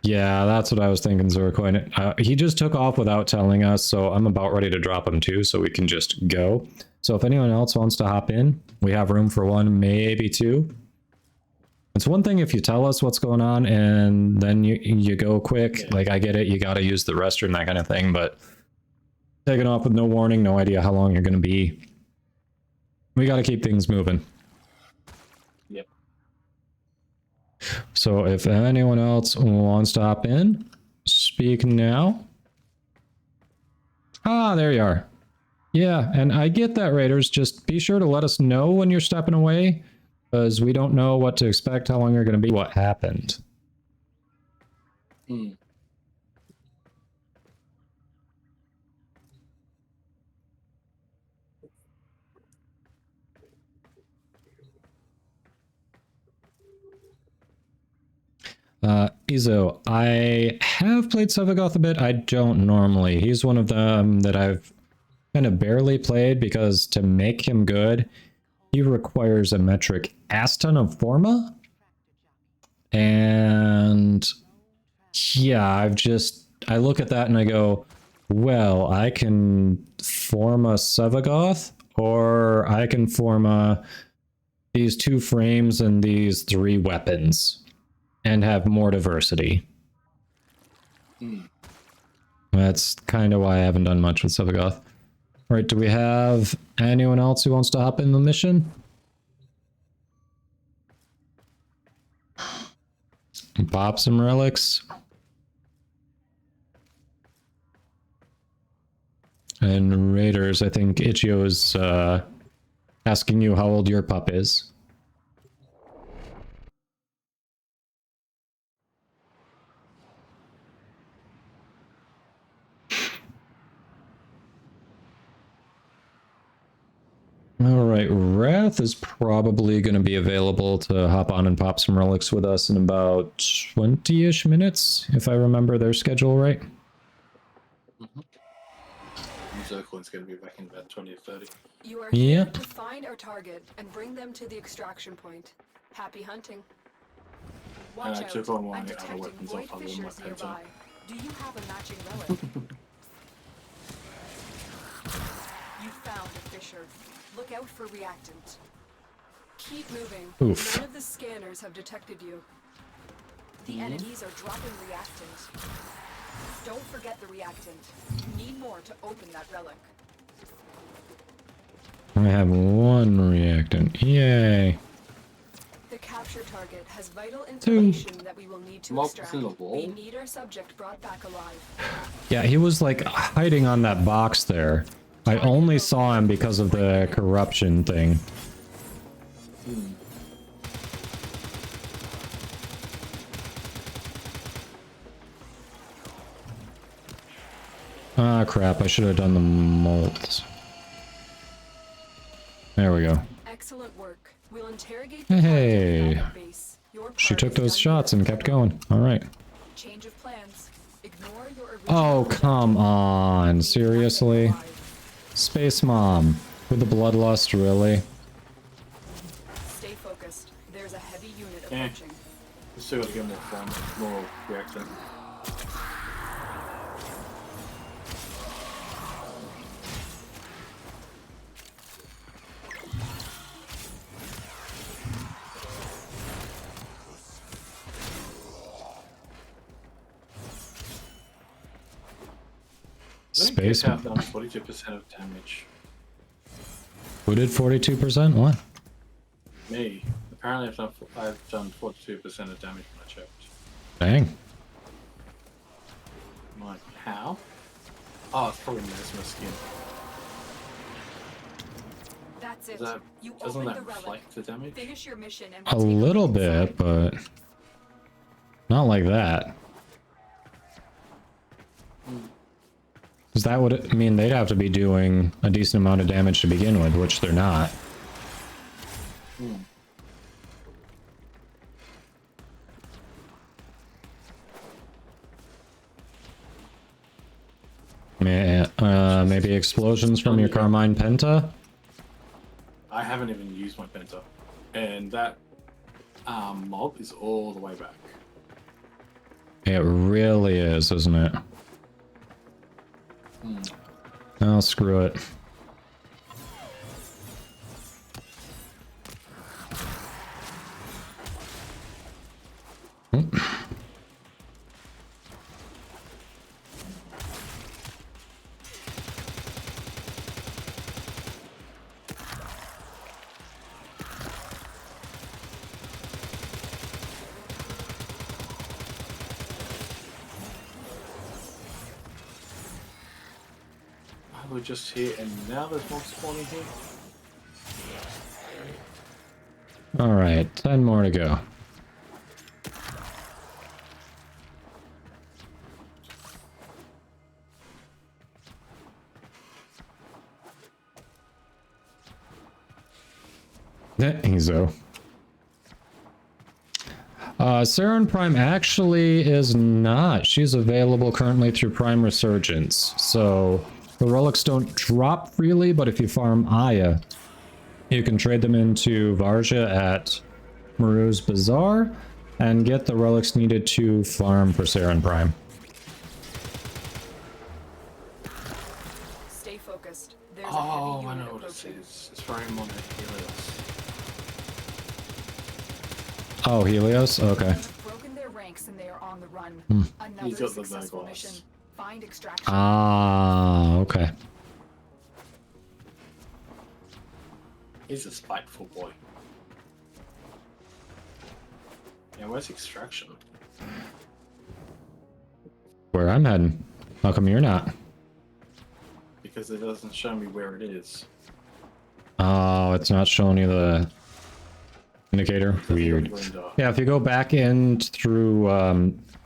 Yeah, that's what I was thinking, Zercoin. He just took off without telling us, so I'm about ready to drop him too, so we can just go. So if anyone else wants to hop in, we have room for 1, maybe 2. It's one thing if you tell us what's going on and then you go quick. Yeah. Like, I get it, you gotta use the restroom, that kind of thing, but taking off with no warning, no idea how long you're gonna be. We gotta keep things moving. Yep. So if anyone else wants to hop in, speak now. Ah, there you are. Yeah, and I get that, Raiders. Just be sure to let us know when you're stepping away, because we don't know what to expect, how long you're going to be, what happened. Ezo, I have played Sevagoth a bit. I don't normally. He's one of them that I've kind of barely played because to make him good, he requires a metric ass ton of forma. And yeah, I look at that and I go, well, I can form a Sevagoth, or I can form these 2 frames and these 3 weapons and have more diversity. That's kind of why I haven't done much with Sevagoth. All right, do we have anyone else who wants to hop in the mission? Pop some relics. And Raiders, I think Ichio is asking you how old your pup is. Alright, Wrath is probably going to be available to hop on and pop some relics with us in about 20-ish minutes, if I remember their schedule right. Zircon's going to be back in about 20 or 30. You are here to find our target and bring them to the extraction point. Happy hunting. Watch out. took on one I'm of the other detecting weapons void off of my fissures penta. nearby. Do you have a matching relic? You found a fissure. Look out for reactant. Keep moving. Oof. None of the scanners have detected you. The enemies are dropping reactant. Don't forget the reactant. You need more to open that relic. I have 1 reactant. Yay. The capture target has vital information that we will need to extract. In the wall? We need our subject brought back alive. Yeah, he was like hiding on that box there. I only saw him because of the corruption thing. Ah, crap. I should have done the molds. There we go. Excellent work. We'll interrogate the Hey. target at that base. Your She part took is those done shots here. and kept going. Alright. Change of plans. Ignore your original Oh, objective. come on. Seriously? Alive. Space Mom. With the bloodlust, really? Stay focused. There's a heavy unit Eh. approaching. We still got to get more fun, more reactant. Space I've Mom. done 42% of damage. Who did 42%? What? Me. Apparently I've done 42% of damage when I checked. Dang. I'm like, how? Oh, it's probably Mesmer skin. That's it. Does that, You doesn't open that the relic. reflect the damage? Finish your mission and A we'll take little look inside. bit, but not like that. Because that would mean they'd have to be doing a decent amount of damage to begin with, which they're not. Maybe explosions from your Carmine Penta? I haven't even used my penta. And that mob is all the way back. It really is, isn't it? Oh, screw it. We're just here and now there's more spawning here. Alright, 10 more to go. Ezo. Saren Prime actually is not. She's available currently through Prime Resurgence. So the relics don't drop freely, but if you farm Aya, you can trade them into Varja at Maru's Bazaar and get the relics needed to farm for Saren Prime. Stay focused. There's a Oh, heavy I unit know what this approaching. is. It's very on Helios. Oh, Helios? Okay. Broken their ranks and they are on the run. He's Another got the successful Virgos. mission. Find extraction. Ah, okay. He's a spiteful boy. Yeah, where's extraction? Where I'm heading. How come you're not? Because it doesn't show me where it is. Oh, it's not showing you the indicator? Weird. Yeah, if you go back in through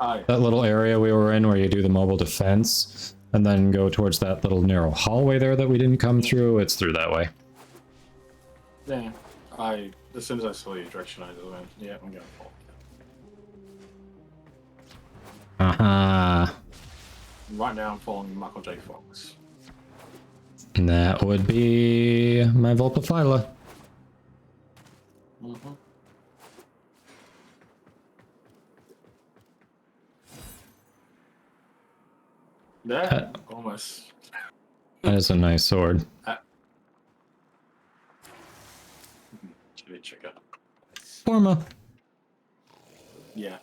Hi. that little area we were in where you do the mobile defense, and then go towards that little narrow hallway there that we didn't come through, it's through that way. Yeah. As soon as I saw your direction, I just went, yeah, I'm going to fall. Aha. Right now, I'm following Michael J. Fox. That would be my Vulpaphyla. Mm-hmm. Yeah, almost. That is a nice sword. Give it a check out. Forma. Yeah.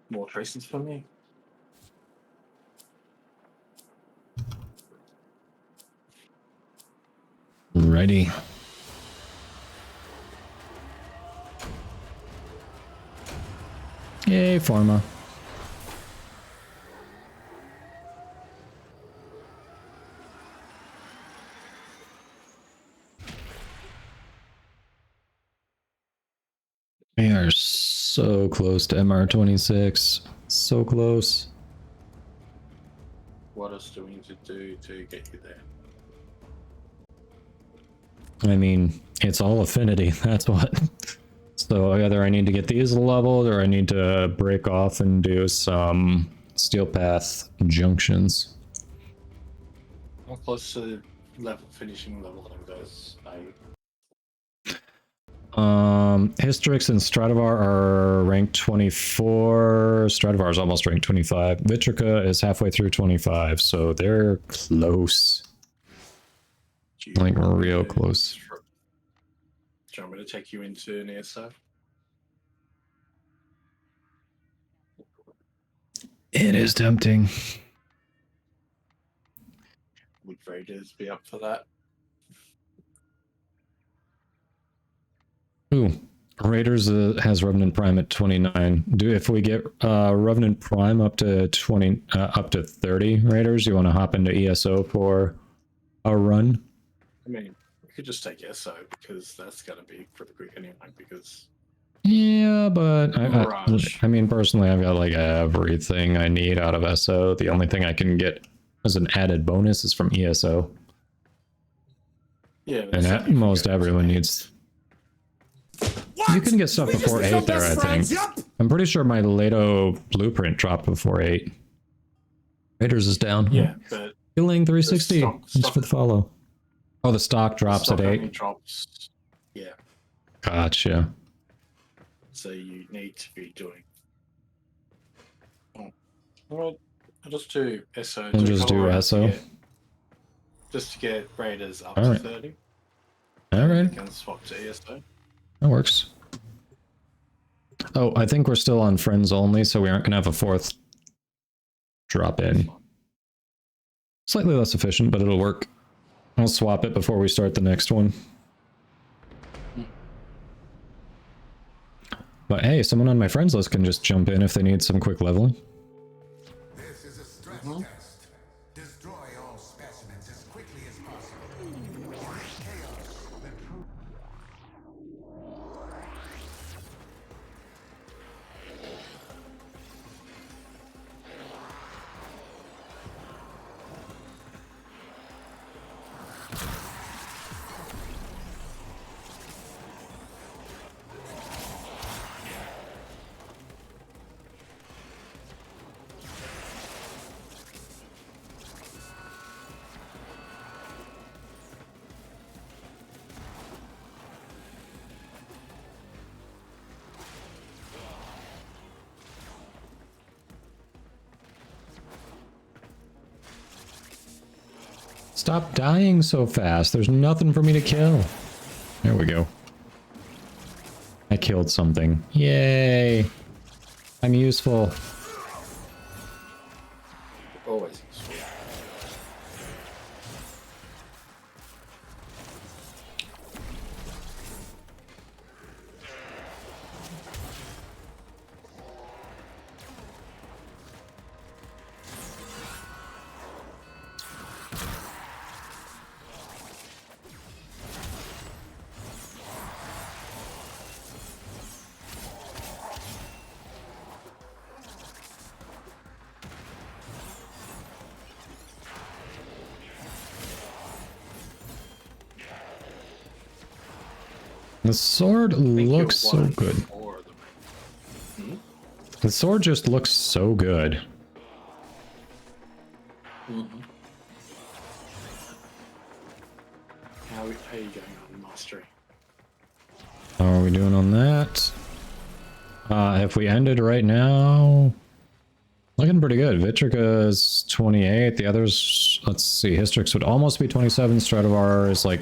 More tracings for me. Righty. Yay, Forma. We are so close to MR26. So close. What else do we need to do to get you there? I mean, it's all affinity, that's what. So either I need to get these leveled or I need to break off and do some steel path junctions. How close to finishing leveling those? Hystrix and Stradivar are ranked 24. Stradivar is almost ranked 25. Vitrica is halfway through 25, so they're close. Like real close. Do you want me to take you into an ESO? It is tempting. Would Raiders be up for that? Ooh, Raiders has Revenant Prime at 29. If we get Revenant Prime up to 20, up to 30 Raiders, you want to hop into ESO for a run? I mean, we could just take ESO because that's gonna be pretty quick anyway. Because yeah, but I mean, personally, I've got like everything I need out of SO. The only thing I can get as an added bonus is from ESO. Yeah, and at most everyone needs. What? You can get stuff before 8 there, I think. Yep. I'm pretty sure my Lato blueprint dropped before 8. Raiders is down. Yeah, but Healing 360. Thanks for the follow. Oh, the stock drops at 8. Drops. Yeah. Gotcha. So you need to be doing. Oh. Well, I'll just do SO. And just do SO. Just to get Raiders up All to right. 30. Alright. You can swap to ESO. That works. Oh, I think we're still on friends only, so we aren't going to have a 4th drop in. Slightly less efficient, but it'll work. I'll swap it before we start the next one. But hey, someone on my friends list can just jump in if they need some quick leveling. This is a stress test. Destroy all specimens as quickly as possible. Chaos, the true. Stop dying so fast. There's nothing for me to kill. There we go. I killed something. Yay! I'm useful. Always useful. The sword looks so good. The sword just looks so good. Mm-hmm. How are you going on mastery? How are we doing on that? If we ended right now, looking pretty good. Vitrica is 28. The others, let's see, Hystrix would almost be 27. Stradivar is like,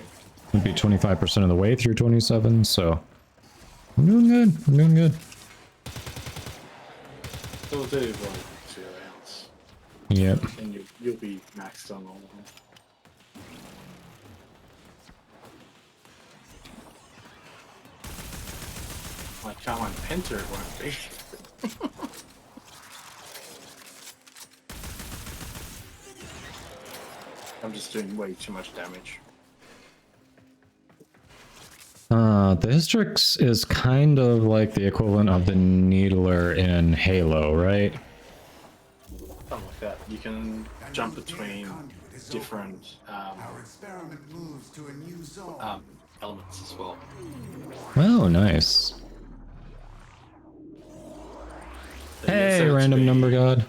would be 25% of the way through 27. So I'm doing good. I'm doing good. So we'll do like 2 rounds. Yep. And you'll be maxed on all of them. Like Carmine Penter it won't be. I'm just doing way too much damage. The Hystrix is kind of like the equivalent of the Needler in Halo, right? Something like that. You can jump between different Our experiment moves to a new zone. elements as well. Oh, nice. Hey, Yes, random number god.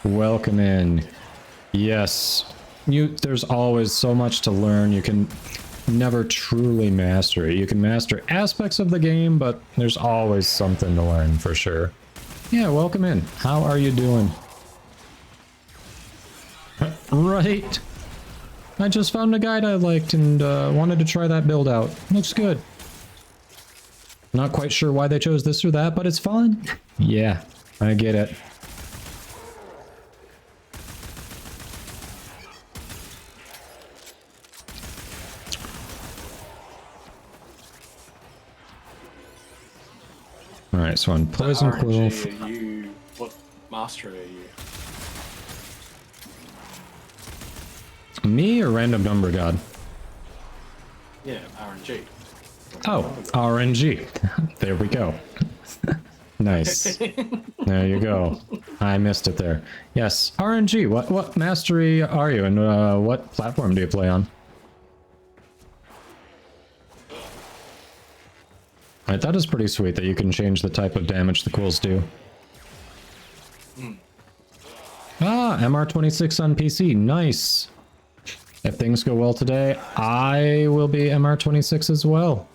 Welcome in. Yes. There's always so much to learn. You can never truly master it. You can master aspects of the game, but there's always something to learn for sure. Yeah, welcome in. How are you doing? Right. I just found a guide I liked and wanted to try that build out. Looks good. Not quite sure why they chose this or that, but it's fun. Yeah, I get it. Alright, so on Poison Quill. Are you, what master are you? Me or random number god? Yeah, RNG. Oh, RNG. There we go. Nice. There you go. I missed it there. Yes, RNG. What mastery are you, and what platform do you play on? Alright, that is pretty sweet that you can change the type of damage the quills do. Ah, MR26 on PC. Nice. If things go well today, I will be MR26 as well.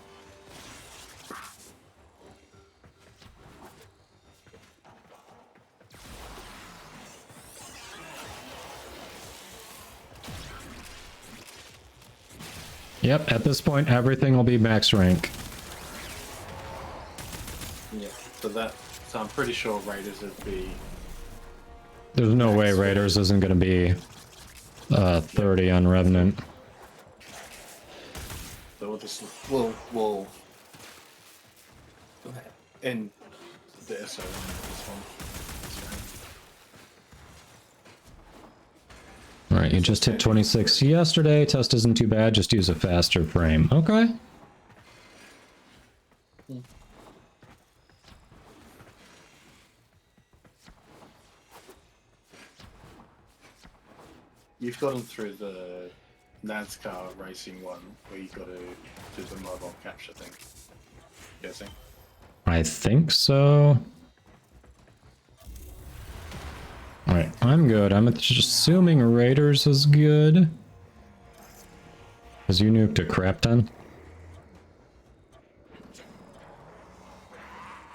Yep, at this point, everything will be max rank. Yeah, so I'm pretty sure Raiders would be... There's no way Raiders isn't going to be 30 on Revenant. So we'll end the SO on this one. Alright, you just hit 26 yesterday. Test isn't too bad, just use a faster frame. Okay. You've gotten through the NASCAR racing one where you got to do the mobile capture thing. Guessing. I think so. Alright, I'm good. I'm just assuming Raiders is good. Because you nuked a crap ton.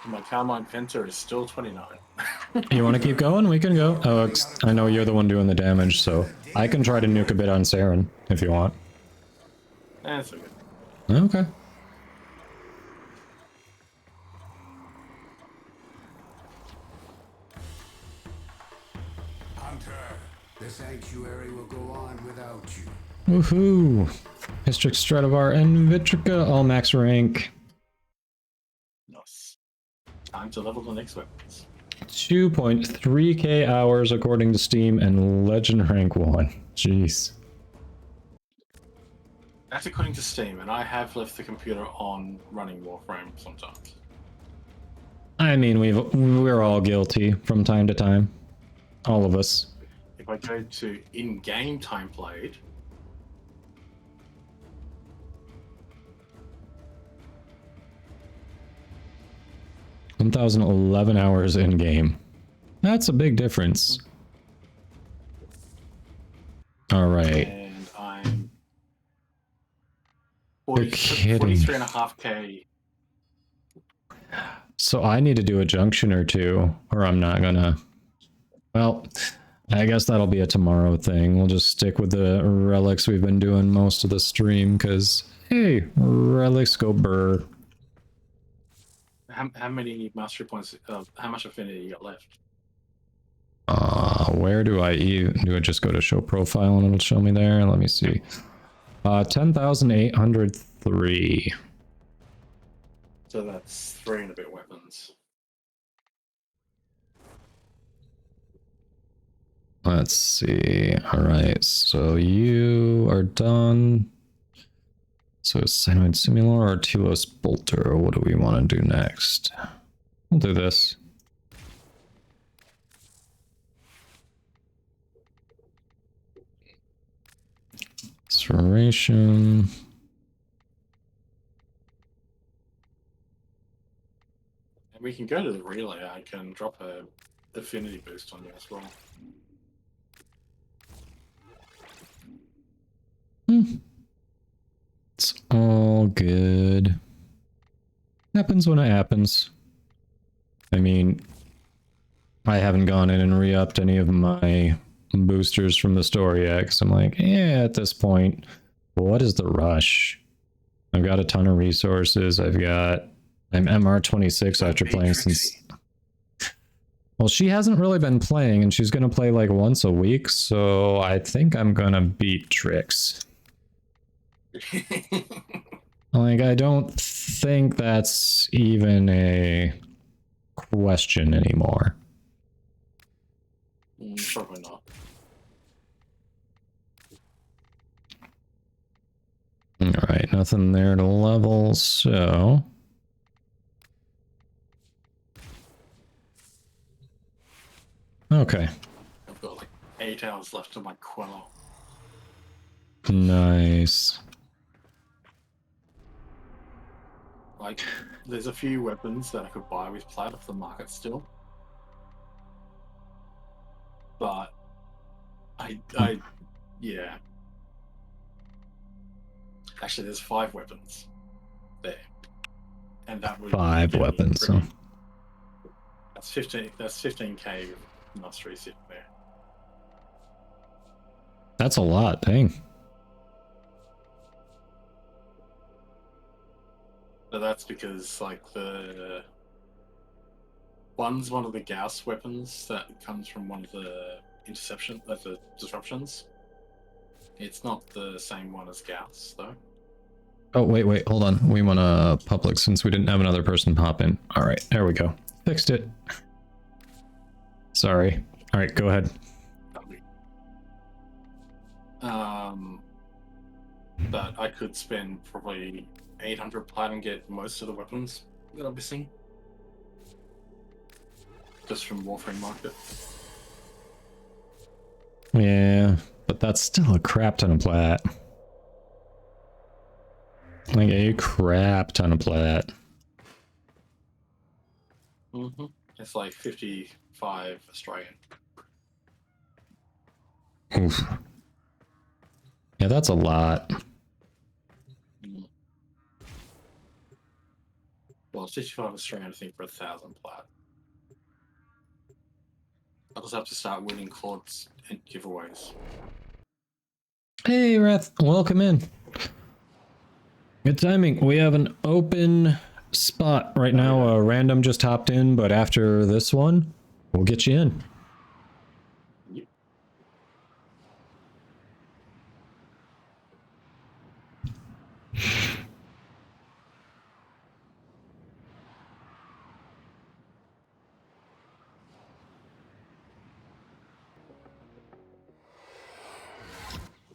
My Carmine Penter is still 29. You want to keep going? We can go. Oh, I know you're the one doing the damage, so I can try to nuke a bit on Saren if you want. That's okay. Okay. Hunter, the sanctuary will go on without you. Woohoo! Hystrix, Stradivar, and Vitrica all max rank. Nice. Time to level the next weapons. 2.3k hours according to Steam and Legend rank 1. Jeez. That's according to Steam, and I have left the computer on running Warframe sometimes. I mean, we're all guilty from time to time. All of us. If I go to in-game time played, $1,011 hours in game. That's a big difference. All right. and I'm You're kidding. 43.5k. So I need to do a junction or two, or I'm not gonna. Well, I guess that'll be a tomorrow thing. We'll just stick with the relics we've been doing most of the stream, because, hey, relics go burr. How many mastery points, how much affinity you got left? Where do I do I just go to show profile and it'll show me there? Let me see. 10,803. So that's 3 and a bit weapons. Let's see. All right, so you are done. So Cyanoid Simulor or Telos Bolter, what do we want to do next? We'll do this. Inspiration. And we can go to the relay. I can drop a affinity boost on you as well. It's all good. Happens when it happens. I mean, I haven't gone in and re-upped any of my boosters from the store yet, because I'm like, yeah, at this point, what is the rush? I've got a ton of resources. I'm MR26 after playing since... Well, she hasn't really been playing, and she's going to play like once a week, so I think I'm going to beat Trix. Like, I don't think that's even a question anymore. Probably not. Alright, nothing there to level, so... Okay. I've got like 8 hours left of my Quello. Nice. Like, there's a few weapons that I could buy with plat off the market still. But yeah. Actually, there's 5 weapons there, and that would 5 weapons. Pretty, So. That's 15. That's 15k mastery sitting there. That's a lot. Dang. But that's because like the one's one of the Gauss weapons that comes from one of the the disruptions. It's not the same one as Gauss though. Oh, wait, hold on. We want a public since we didn't have another person pop in. All right, there we go. Fixed it. Sorry. All right, go ahead. But I could spend probably 800 plat and get most of the weapons that I'll be seeing. Just from Warframe market. Yeah, but that's still a crap ton of plat. Like a crap ton of plat. It's like 55 Australian. Oof. Yeah, that's a lot. Well, 65 Australian, I think, for 1,000 plat. I'll just have to start winning Claude's giveaways. Hey, Wrath, welcome in. Good timing. We have an open spot right now. Random just hopped in, but after this one, we'll get you in. Yep.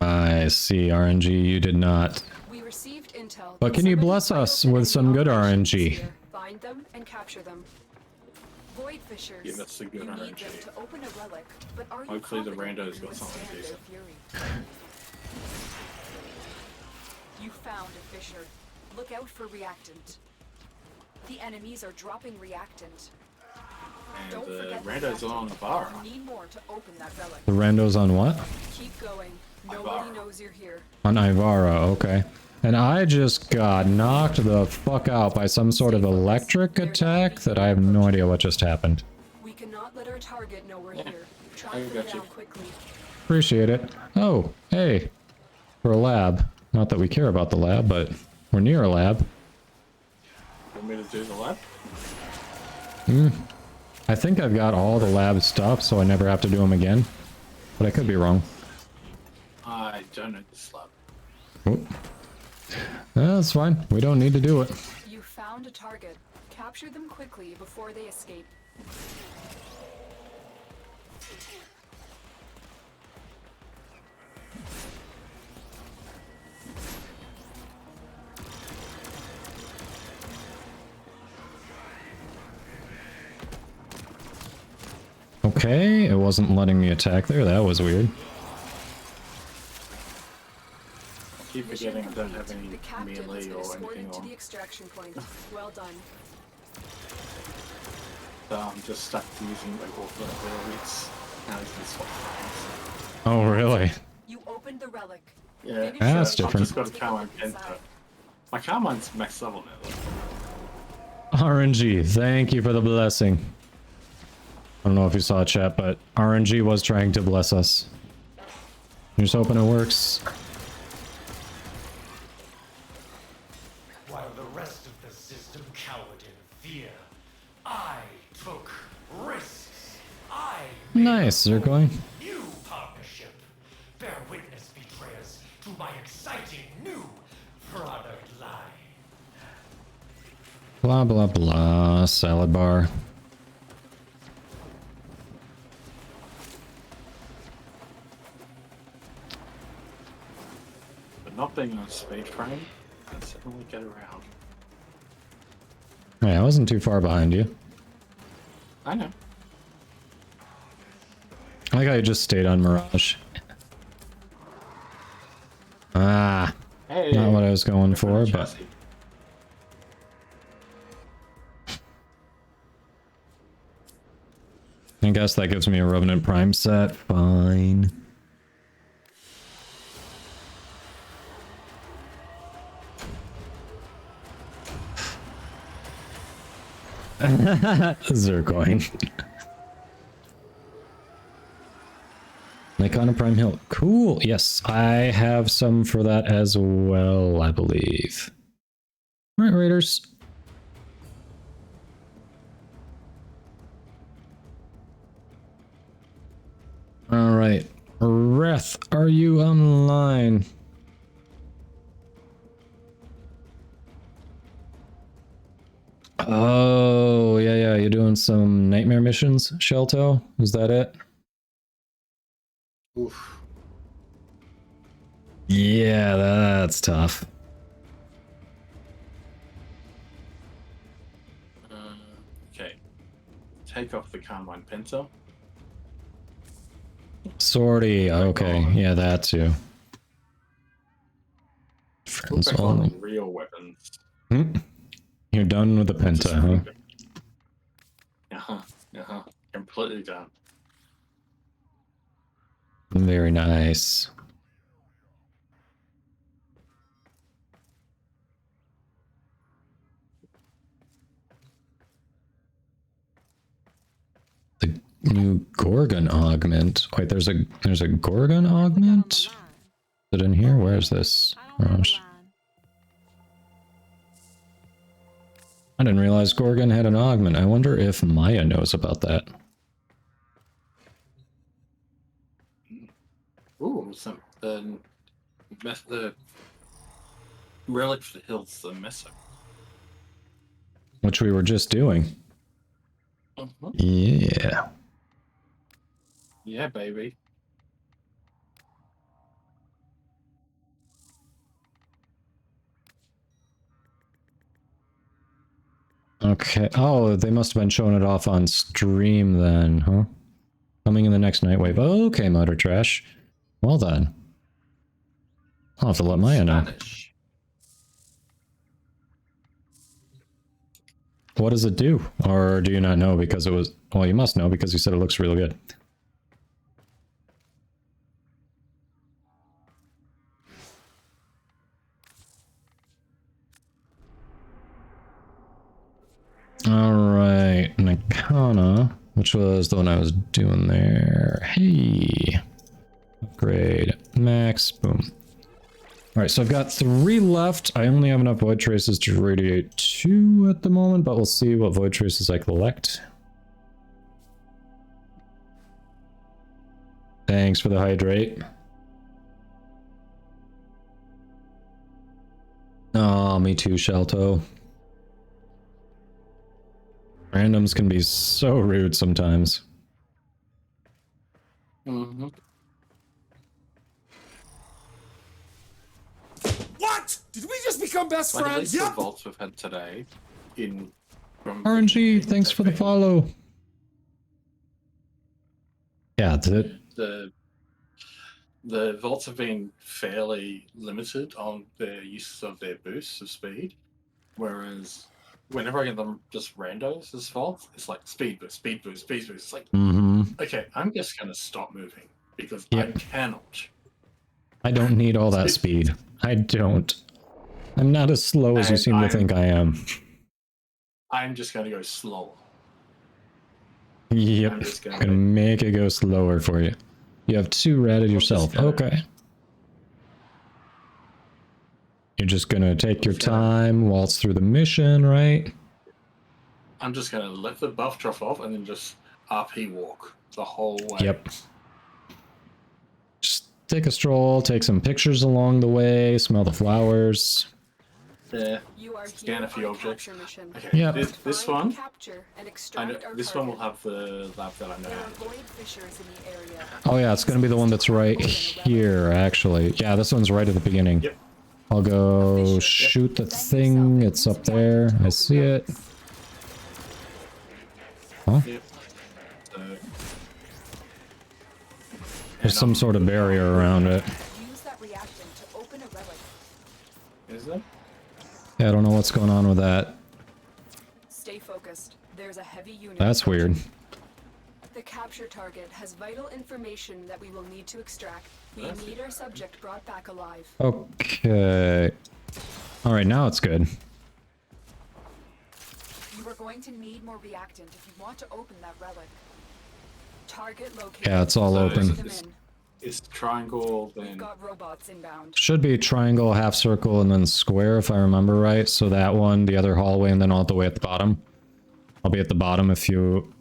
I see, RNG, you did not. We received intel. But can you bless us with some good RNG? Find them and capture them. Void fishers. Yeah, that's the good you need RNG. them to open a relic, but are you Hopefully the confident rando's you got something withstand decent. their fury? You found a fisher. Look out for reactant. The enemies are dropping reactant. And Don't the forget rando's reactant. on the bar. You need more to open that relic. The rando's on what? Keep going. Nobody knows you're here. On Ivara, okay. And I just got knocked the fuck out by some sort of electric attack that I have no idea what just happened. We cannot let our target know we're here. I Track them got you. down quickly. Appreciate it. Oh, hey. For a lab. Not that we care about the lab, but we're near a lab. Want me to do the lab? I think I've got all the lab stuff, so I never have to do them again. But I could be wrong. I don't know this lab. Oop. That's fine. We don't need to do it. You found a target. Capture them quickly before they escape. Okay, it wasn't letting me attack there. That was weird. I keep Mission forgetting I don't have complete. any The captive has melee been or escorted anything to on. the extraction point. Well done. So I'm just stuck using like all the abilities. Now he's been swapped frames. Oh, really? You opened the relic. Yeah, Finish That's it. different. I've just got a Take a Carmine look inside. Penta. My Carmine's max level now though. RNG, thank you for the blessing. I don't know if you saw chat, but RNG was trying to bless us. Just hoping it works. While the rest of the system cowered in fear, I took risks. I Nice, they're going. new partnership. Bear witness, betrayers, to my exciting new product line. Blah, blah, blah. Salad bar. But not being on a speed frame, I can certainly get around. Yeah, I wasn't too far behind you. I know. I like how you just stayed on Mirage. Ah, Hey, not what I was going for, different but chassis. I guess that gives me a Revenant Prime set. Fine. Zercoin. Nikon and Prime Hill. Cool. Yes, I have some for that as well, I believe. All right, Raiders. All right. Reth, are you online? Oh, yeah, you're doing some nightmare missions, Shelto? Is that it? Oof. Yeah, that's tough. Okay. Take off the Carmine Penta. Sorty, okay. Yeah, that too. Put Friends back only. on real weapons. You're done with the Penta, huh? Uh-huh. Completely done. Very nice. New Gorgon augment. Wait, there's a Gorgon augment? Is it in here? Where is this? Oh, I didn't realize Gorgon had an augment. I wonder if Maya knows about that. Ooh, some the relic for the hills, the Meso. Which we were just doing. Yeah. Yeah, baby. Okay. Oh, they must have been showing it off on stream then, huh? Coming in the next Nightwave. Okay, Motor Trash. Well done. I'll have to let Maya know. Spanish. What does it do? Or do you not know because it was... Well, you must know because you said it looks really good. Alright, Nakana, which was the one I was doing there. Hey! Upgrade. Max. Boom. Alright, so I've got 3 left. I only have enough Void Traces to radiate 2 at the moment, but we'll see what Void Traces I collect. Thanks for the hydrate. Oh, me too, Shelto. Randoms can be so rude sometimes. Mm-hmm. What? Did we just become best Like, at friends? least the vaults we've had today in from RNG, thanks for the follow. Yeah, the vaults have been fairly limited on their use of their boosts of speed, whereas whenever I get them just randos as vaults, it's like speed boost, speed boost, speed boost. It's like, okay, I'm just gonna stop moving because I cannot. I don't need all that speed. I don't. I'm not as slow as you seem to think I am. I'm just gonna go slower. Yep, I'm just gonna make it go slower for you. You have 2 ratted yourself. Okay. You're just gonna take your time, waltz through the mission, right? I'm just gonna let the buff drop off and then just RP walk the whole way. Yep. Just take a stroll, take some pictures along the way, smell the flowers. Yeah. Scan a few objects. Okay. Yep. This one. I know, this one will have the lab that I know. Oh yeah, it's gonna be the one that's right here, actually. Yeah, this one's right at the beginning. Yep. I'll go shoot the thing. It's up there. I see it. Huh? Yep. There's some sort of barrier around it. Is there? Yeah, I don't know what's going on with that. Stay focused. There's a heavy unit. That's weird. The capture target has vital information that we will need to extract. We need our subject brought back alive. Okay. Alright, now it's good. You are going to need more reactant if you want to open that relic. Target located. Yeah, it's all open. It's triangle, then... We've got robots inbound. Should be triangle, half circle, and then square if I remember right. So that one, the other hallway, and then all the way at the bottom. I'll be at the bottom if you...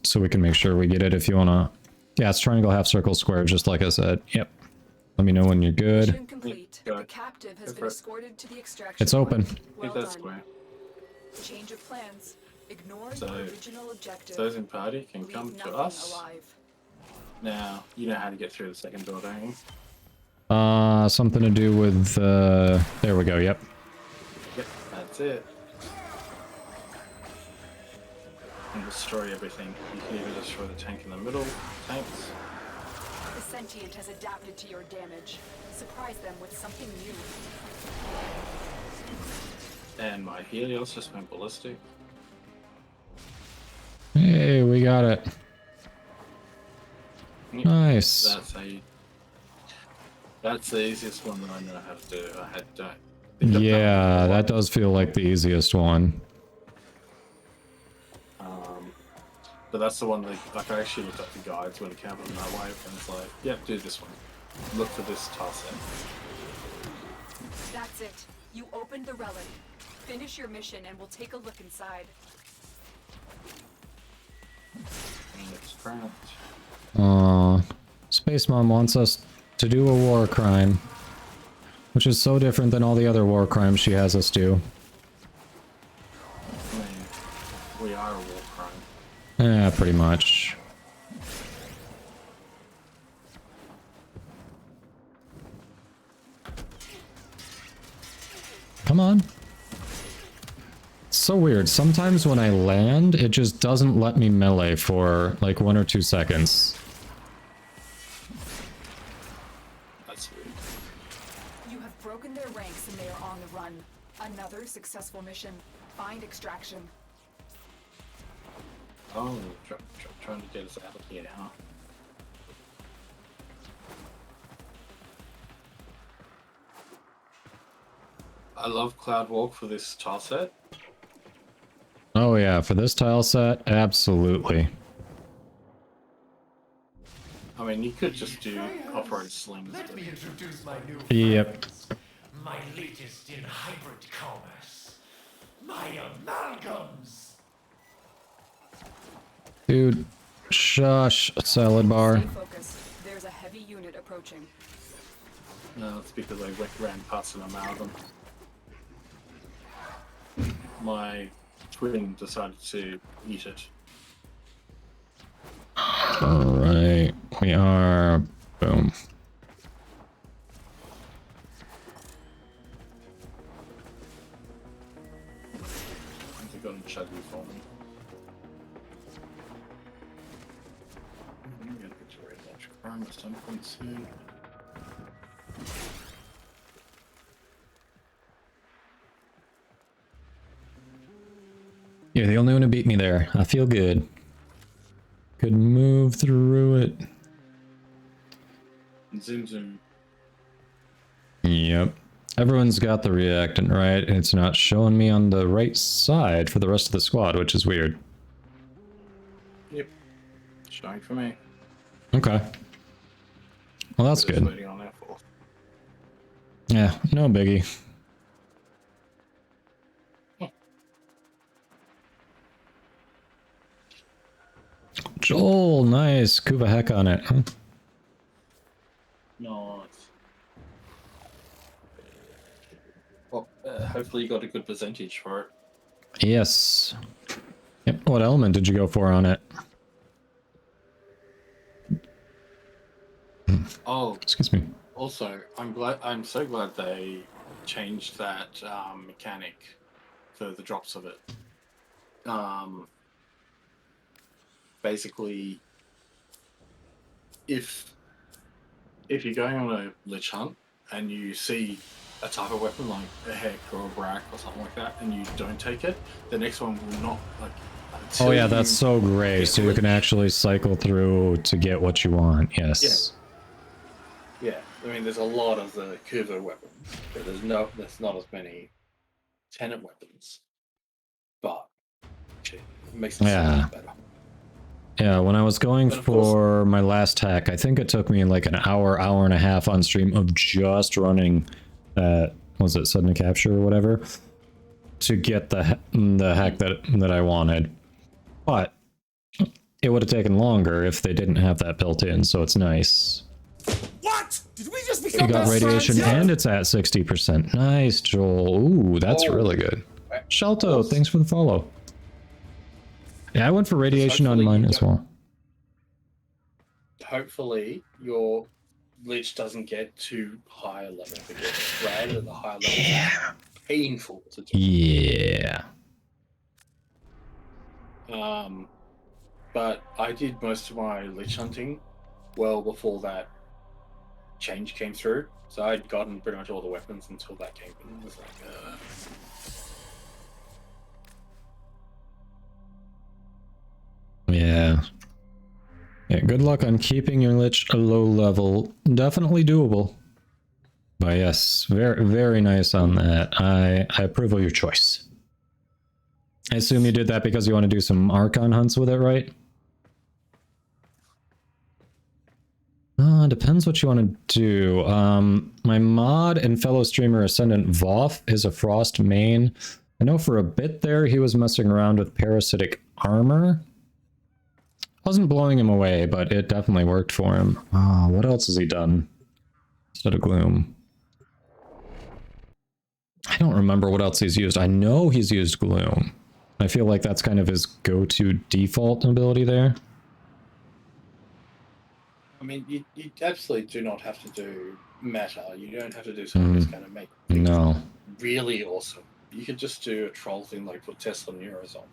So we can make sure we get it if you wanna... Yeah, it's triangle, half circle, square, just like I said. Yep. Let me know when you're good. Mission complete. The captive has been escorted to the extraction. It's open. Well that's done. square. Change of plans. Ignore So, the original objective. those in party can Leave come to nothing us. alive. Now, you know how to get through the second door, don't you? Something to do with, there we go, yep. Yep, that's it. And destroy everything. You can even destroy the tank in the middle. Tanks. The sentient has adapted to your damage. Surprise them with something new. And my Helios just went ballistic. Hey, we got it. Yep, Nice. That's the easiest one that I know how to do. I had to. Yeah, that does feel like the easiest one. But that's the one that, like, I actually looked up the guides when it came up in that way, and it's like, yep, do this one. Look for this tile set. That's it. You opened the relic. Finish your mission and we'll take a look inside. And it's cracked. Space Mom wants us to do a war crime, which is so different than all the other war crimes she has us do. I mean, we are a war crime. Yeah, pretty much. Come on. It's so weird. Sometimes when I land, it just doesn't let me melee for like 1 or 2 seconds. That's weird. You have broken their ranks and they are on the run. Another successful mission. Find extraction. Oh, trying to get us out of here, huh? I love Cloud Walk for this tile set. Oh yeah, for this tile set, absolutely. I mean, you could just do operate slings. Let me introduce my new Yep. friends. My latest in hybrid commerce. My amalgams. Dude, shush, salad bar. Stay focused. There's a heavy unit approaching. No, it's because I ran past an amalgam. My twin decided to eat it. Alright, we are... boom. They're going to chug you for me. I'm going to get to red launch crime at some point soon. You're the only one who beat me there. I feel good. Could move through it. Zoom zoom. Yep. Everyone's got the reactant, right? And it's not showing me on the right side for the rest of the squad, which is weird. Yep. Showing for me. Okay. Well, that's We're just good. waiting on our fourth. Yeah, no biggie. Joel, nice. Kuva heck on it. Huh? Nice. Well, hopefully you got a good percentage for it. Yes. Yep. What element did you go for on it? Oh, Excuse me. also, I'm so glad they changed that mechanic for the drops of it. Basically, if you're going on a lich hunt and you see a type of weapon like a heck or a brack or something like that, and you don't take it, the next one will not like. Oh yeah, that's so great. So you can actually cycle through to get what you want. Yes. Yeah, I mean, there's a lot of the Kuva weapons, but there's not as many tenant weapons. But it makes it so much better. Yeah, when I was going for my last hack, I think it took me like an hour, hour and a half on stream of just running that, was it sudden capture or whatever, to get the hack that I wanted. But it would have taken longer if they didn't have that built in, so it's nice. What? Did we just become You got best radiation friends? and it's at 60%. Nice, Joel. Ooh, that's really good. Shelto, thanks for the follow. Yeah, I went for radiation on mine as well. Hopefully, your lich doesn't get too high a level, because rad at the high level is painful to do. Yeah. But I did most of my lich hunting well before that change came through, so I'd gotten pretty much all the weapons until that came in. It was like, Yeah. Yeah, good luck on keeping your lich a low level. Definitely doable. But yes, very, very nice on that. I approve of your choice. I assume you did that because you want to do some Archon hunts with it, right? Depends what you want to do. My mod and fellow streamer Ascendant Voth is a Frost main. I know for a bit there he was messing around with parasitic armor. Wasn't blowing him away, but it definitely worked for him. What else has he done instead of Gloom? I don't remember what else he's used. I know he's used Gloom. I feel like that's kind of his go-to default ability there. I mean, you absolutely do not have to do meta. You don't have to do something that's going to make things really awesome. You could just do a troll thing like put Tesla Neuros on.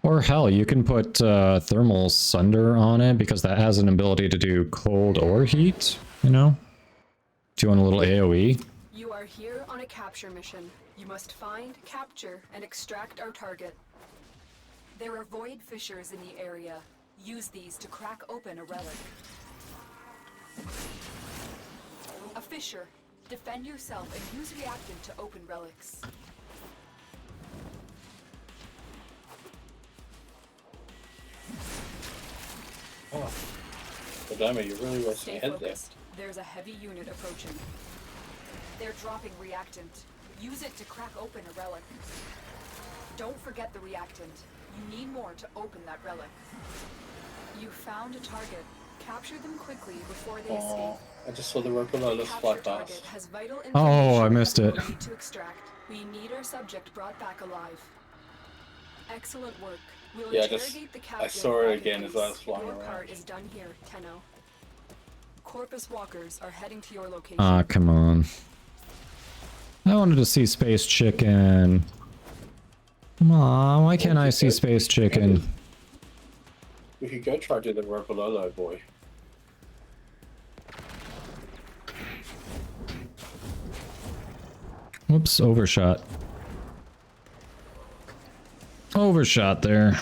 Or hell, you can put Thermal Sunder on it because that has an ability to do cold or heat, you know? Do you want a little AoE? You are here on a capture mission. You must find, capture, and extract our target. There are void fissures in the area. Use these to crack open a relic. A fissure. Defend yourself and use reactant to open relics. Oh. But Dama, you really wasted Stay your head focused. There's a heavy unit approaching. They're dropping reactant. Use it to crack open a relic. Don't forget the reactant. You need more to open that relic. You found a target. Capture them quickly before they escape. I just saw the rope below. Let's fly past. Has vital Oh, I missed it. need to extract. We need our subject brought back alive. Excellent work. We'll interrogate the captive. I saw it again as I was flying Your around. part is done here, Tenno. Corpus walkers are heading to your location. Ah, come on. I wanted to see Space Chicken. Come on, why can't I see Space Chicken? We could go try to do the Ropalolo boy. Whoops, overshot. Overshot there.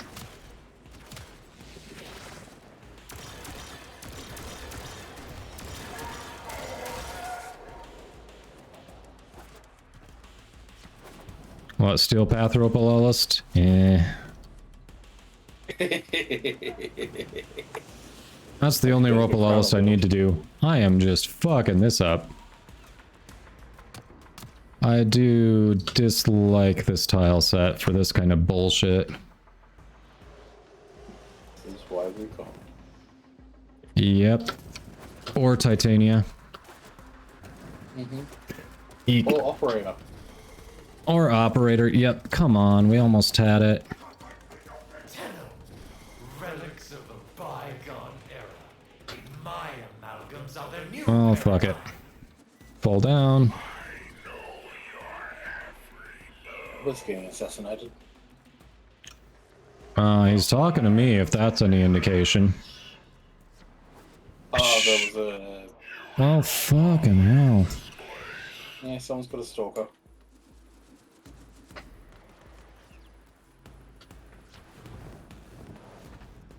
What, Steel Path Ropalolist? That's the only Ropalolist I need to do. I am just fucking this up. I do dislike this tile set for this kind of bullshit. This is why we come. Yep. Or Titania. Eek. Or Operator. Or Operator. Yep, come on. We almost had it. Relics of a bygone era. My amalgams are the new. Oh, fuck it. Fall down. Was getting assassinated. He's talking to me, if that's any indication. Oh, there was a... Oh, fucking hell. Yeah, someone's got a stalker.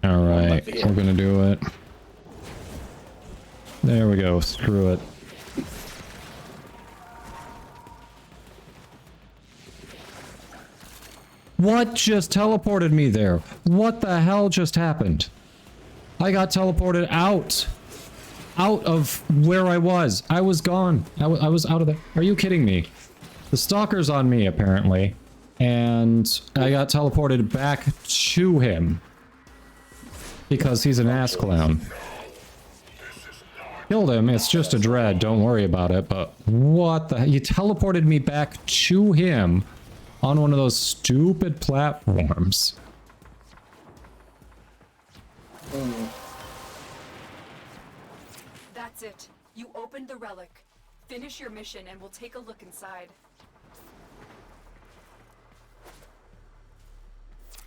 Alright, we're gonna do it. There we go, screw it. What just teleported me there? What the hell just happened? I got teleported out. Out of where I was. I was gone. I was out of there. Are you kidding me? The stalker's on me, apparently. And I got teleported back to him. Because he's an ass clown. Killed him. It's just a dread. Don't worry about it. But what the hell? You teleported me back to him. On one of those stupid platforms. That's it. You opened the relic. Finish your mission and we'll take a look inside.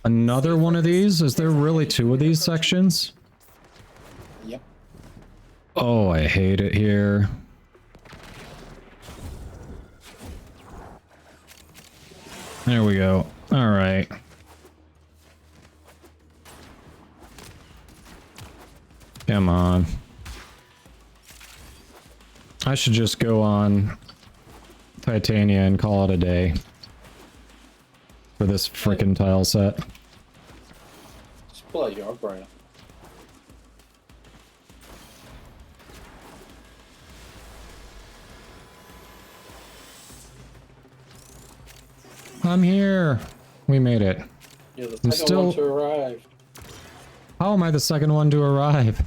Another one of these? Is there really two of these sections? Yep. Oh, I hate it here. There we go. All right. Come on. I should just go on Titania and call it a day. For this frickin' tile set. Just pull out your Operator. I'm here. We made it. You're the I'm second still... one to arrive. How am I the second one to arrive?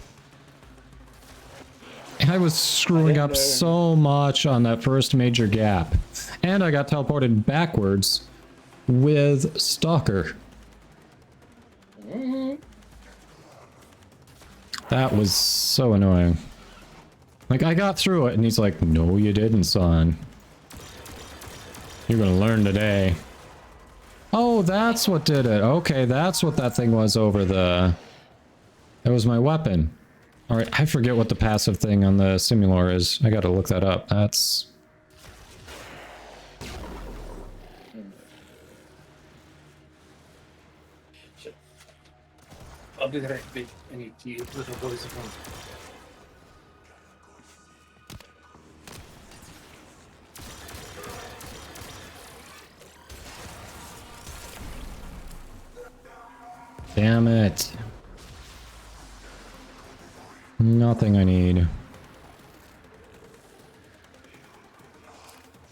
I was screwing up so much on that first major gap. And I got teleported backwards with Stalker. That was so annoying. Like, I got through it, and he's like, no, you didn't, son. You're gonna learn today. Oh, that's what did it. Okay, that's what that thing was over the... That was my weapon. Alright, I forget what the passive thing on the Simulor is. I gotta look that up. That's... I'll do that big any little boys at home. Damn it. Nothing I need.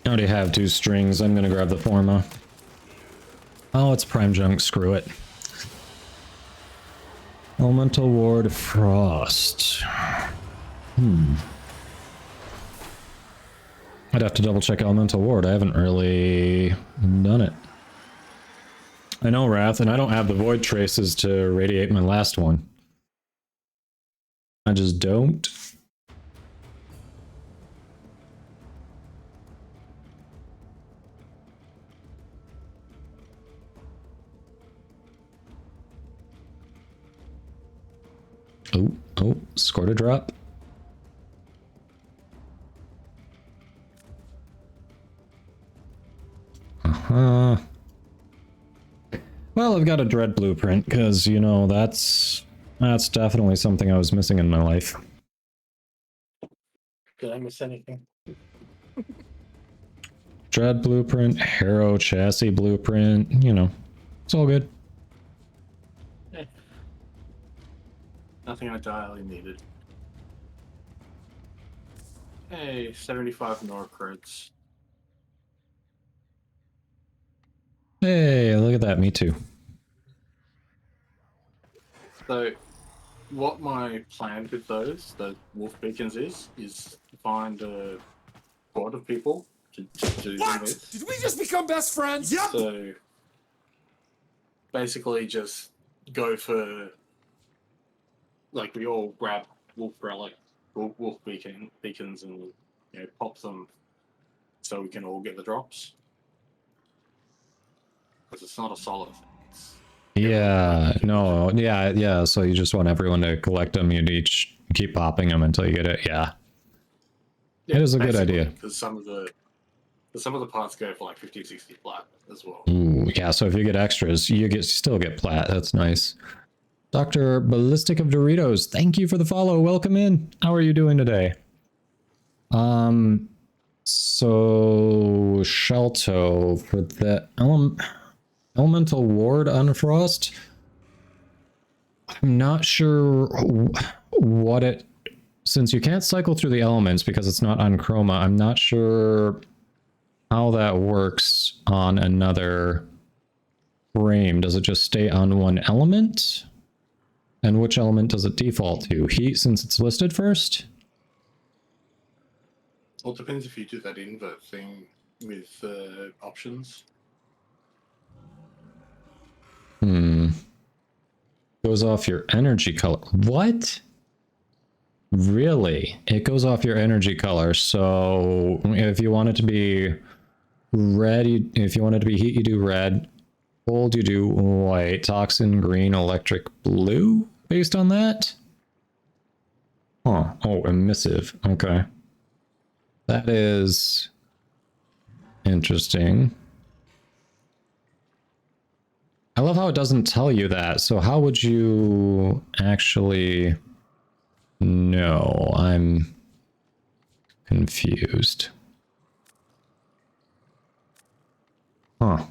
I already have 2 strings. I'm gonna grab the Forma. Oh, it's Prime Junk. Screw it. Elemental Ward Frost. I'd have to double check Elemental Ward. I haven't really done it. I know, Wrath, and I don't have the Void Traces to radiate my last one. I just don't. Oh, scored a drop. Uh-huh. Well, I've got a Dread Blueprint, because, you know, that's definitely something I was missing in my life. Did I miss anything? Dread Blueprint, Harrow Chassis Blueprint, you know, it's all good. Yeah. Nothing I direly needed. Hey, 75 Nor crits. Hey, look at that, me too. So, what my plan with those, the Wolf Beacons is to find a squad of people to do them with. Did we just become best friends? Yep! So, basically just go for, like, we all grab Wolf Relic, Wolf Beacons and, you know, pop them so we can all get the drops. Because it's not a solid thing. Yeah, no, yeah, so you just want everyone to collect them, you'd each keep popping them until you get it, yeah. It is a good idea. Because some of the parts go for like 50, 60 plat as well. Ooh, yeah, so if you get extras, you still get plat, that's nice. Dr. Ballistic of Doritos, thank you for the follow, welcome in. How are you doing today? So Shelto for the Elemental Ward Unfrost. I'm not sure what it... Since you can't cycle through the elements because it's not on Chroma, I'm not sure how that works on another frame. Does it just stay on one element? And which element does it default to? Heat, since it's listed first? Well, it depends if you do that invert thing with options. Goes off your energy color. What? Really? It goes off your energy color. So if you want it to be red, if you want it to be heat, you do red. Cold, you do white. Toxin, green, electric, blue, based on that? Huh. Oh, emissive. Okay. That is interesting. I love how it doesn't tell you that. So how would you actually know? I'm confused. Huh.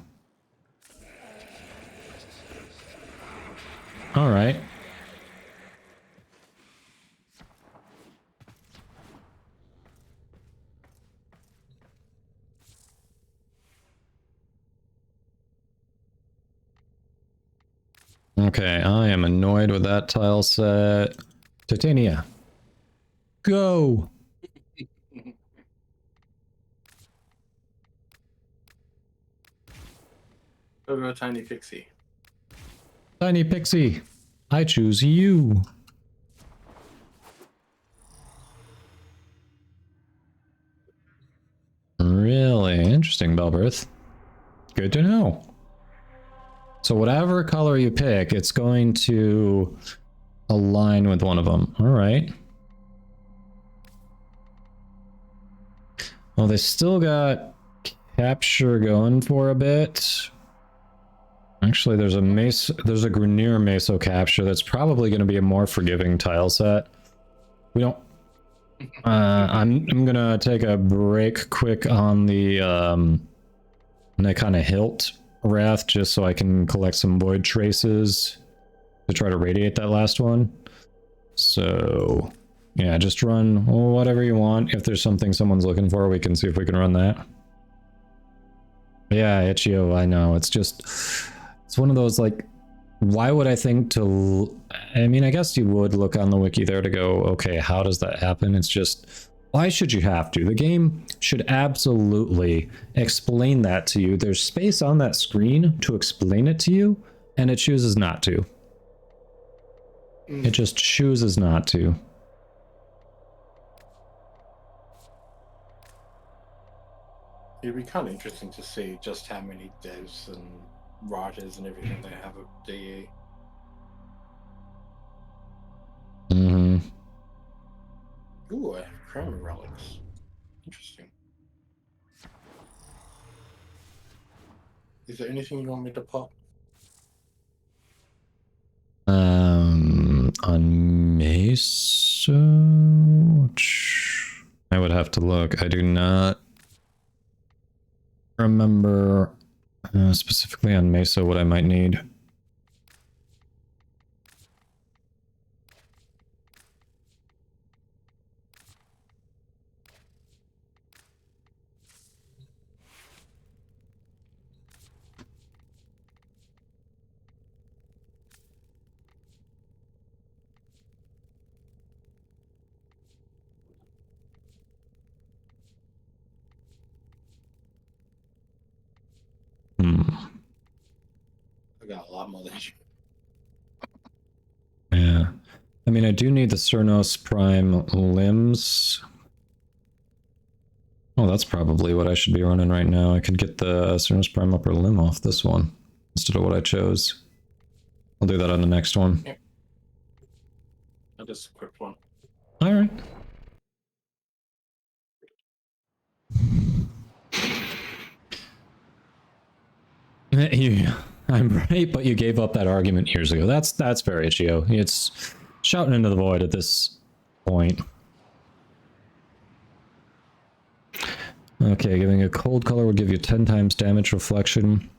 All right. Okay, I am annoyed with that tile set. Titania. Go! Over a tiny pixie. Tiny Pixie, I choose you. Really interesting, Belbirth. Good to know. So whatever color you pick, it's going to align with one of them. All right. Well, they still got capture going for a bit. Actually, there's a Grenier Meso capture that's probably going to be a more forgiving tile set. We don't. I'm gonna take a break quick on the kind of hilt wrath just so I can collect some void traces to try to radiate that last one. So yeah, just run whatever you want. If there's something someone's looking for, we can see if we can run that. Yeah, Itch.io, I know. It's just, it's one of those, like, why would I think to... I mean, I guess you would look on the wiki there to go, okay, how does that happen? It's just, why should you have to? The game should absolutely explain that to you. There's space on that screen to explain it to you, and it chooses not to. It just chooses not to. It'd be kind of interesting to see just how many devs and writers and everything they have at DE. Mm-hmm. Ooh, I have chroma relics. Interesting. Is there anything you want me to pop? On Meso? I would have to look. I do not remember specifically on Meso what I might need. I got a lot more than you. Yeah. I mean, I do need the Cernos Prime limbs. Oh, that's probably what I should be running right now. I could get the Cernos Prime upper limb off this one instead of what I chose. I'll do that on the next one. Yep. I just equipped one. All right. I'm right, but you gave up that argument years ago. That's very Itch.io. It's shouting into the void at this point. Okay, giving a cold color would give you 10 times damage reflection.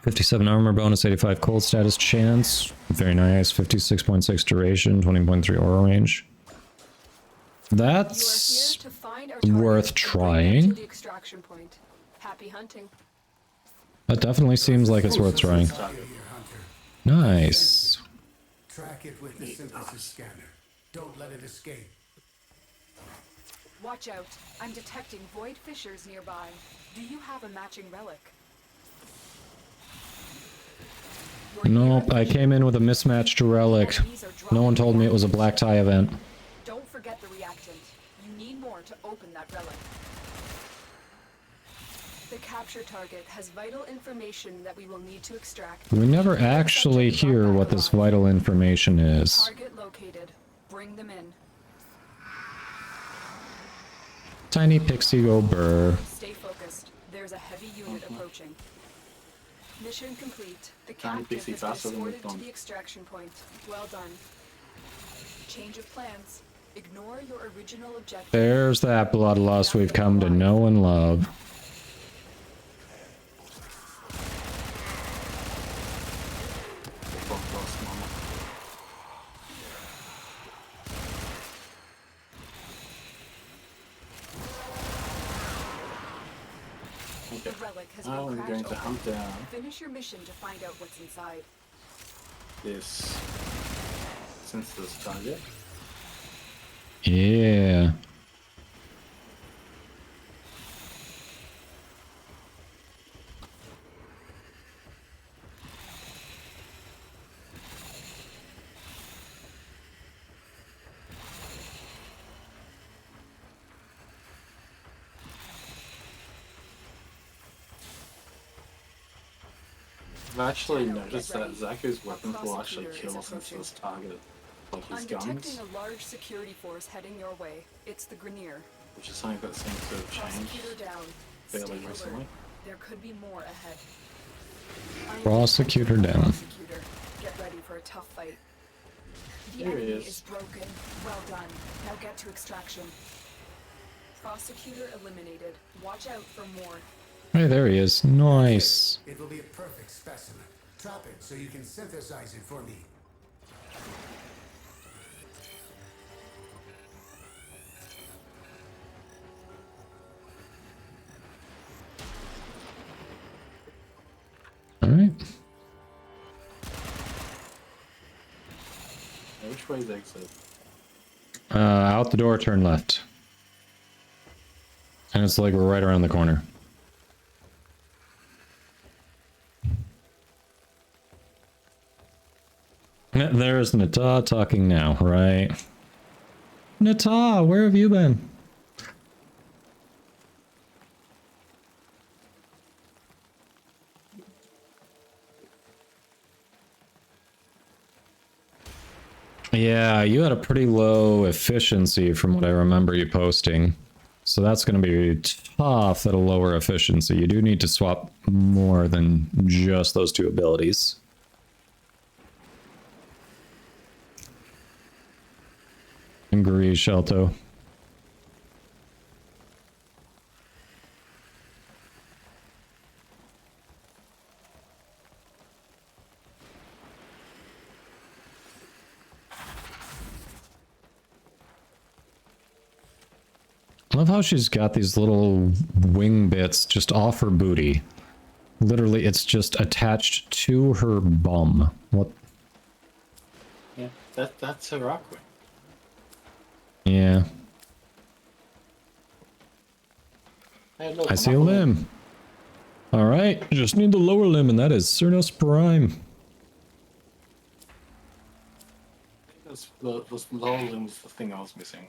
57 armor bonus, 85 cold status chance. Very nice. 56.6 duration, 20.3 aura range. That's worth trying. Happy hunting. That definitely seems like it's worth trying. Nice. Track it with the synthesis scanner. Don't let it escape. Watch out. I'm detecting void fissures nearby. Do you have a matching relic? Nope, I came in with a mismatched relic. No one told me it was a black tie event. Don't forget the reactant. You need more to open that relic. The capture target has vital information that we will need to extract. We never actually hear what this vital information is. Target located. Bring them in. Tiny Pixie go burr. Stay focused. There's a heavy unit approaching. Mission complete. The captive has been escorted to the extraction point. Well done. Change of plans. Ignore your original objective. There's that bloodlust we've come to know and love. The relic has been I'm cracked going to open. hunt down. Finish your mission to find out what's inside. this senseless target. Yeah. I've actually noticed that Zaku's weapons will actually kill a senseless target, like his I'm guns, detecting a large security force heading your way. It's the Grenier. which is something that seems to have changed Prosecutor down. fairly Stay alert. recently. There could be more ahead. Prosecutor down. Prosecutor, get ready for a tough fight. The Here he enemy is. is broken. Well done. Now get to extraction. Prosecutor eliminated. Watch out for more. Hey, there he is. Nice. It will be a perfect specimen. Drop it so you can synthesize it for me. All right. Now, which way is exit? Out the door, turn left. And it's like right around the corner. There's Nata talking now, right? Nata, where have you been? Yeah, you had a pretty low efficiency from what I remember you posting. So that's going to be tough at a lower efficiency. You do need to swap more than just those two abilities. Agree, Shelto. I love how she's got these little wing bits just off her booty. Literally, it's just attached to her bum. What? Yeah, that's her arc wing. Yeah. Hey, look, I I'm see a up limb. Alright, just need the lower limb, and that is Cernos Prime. The lower limb was the thing I was missing.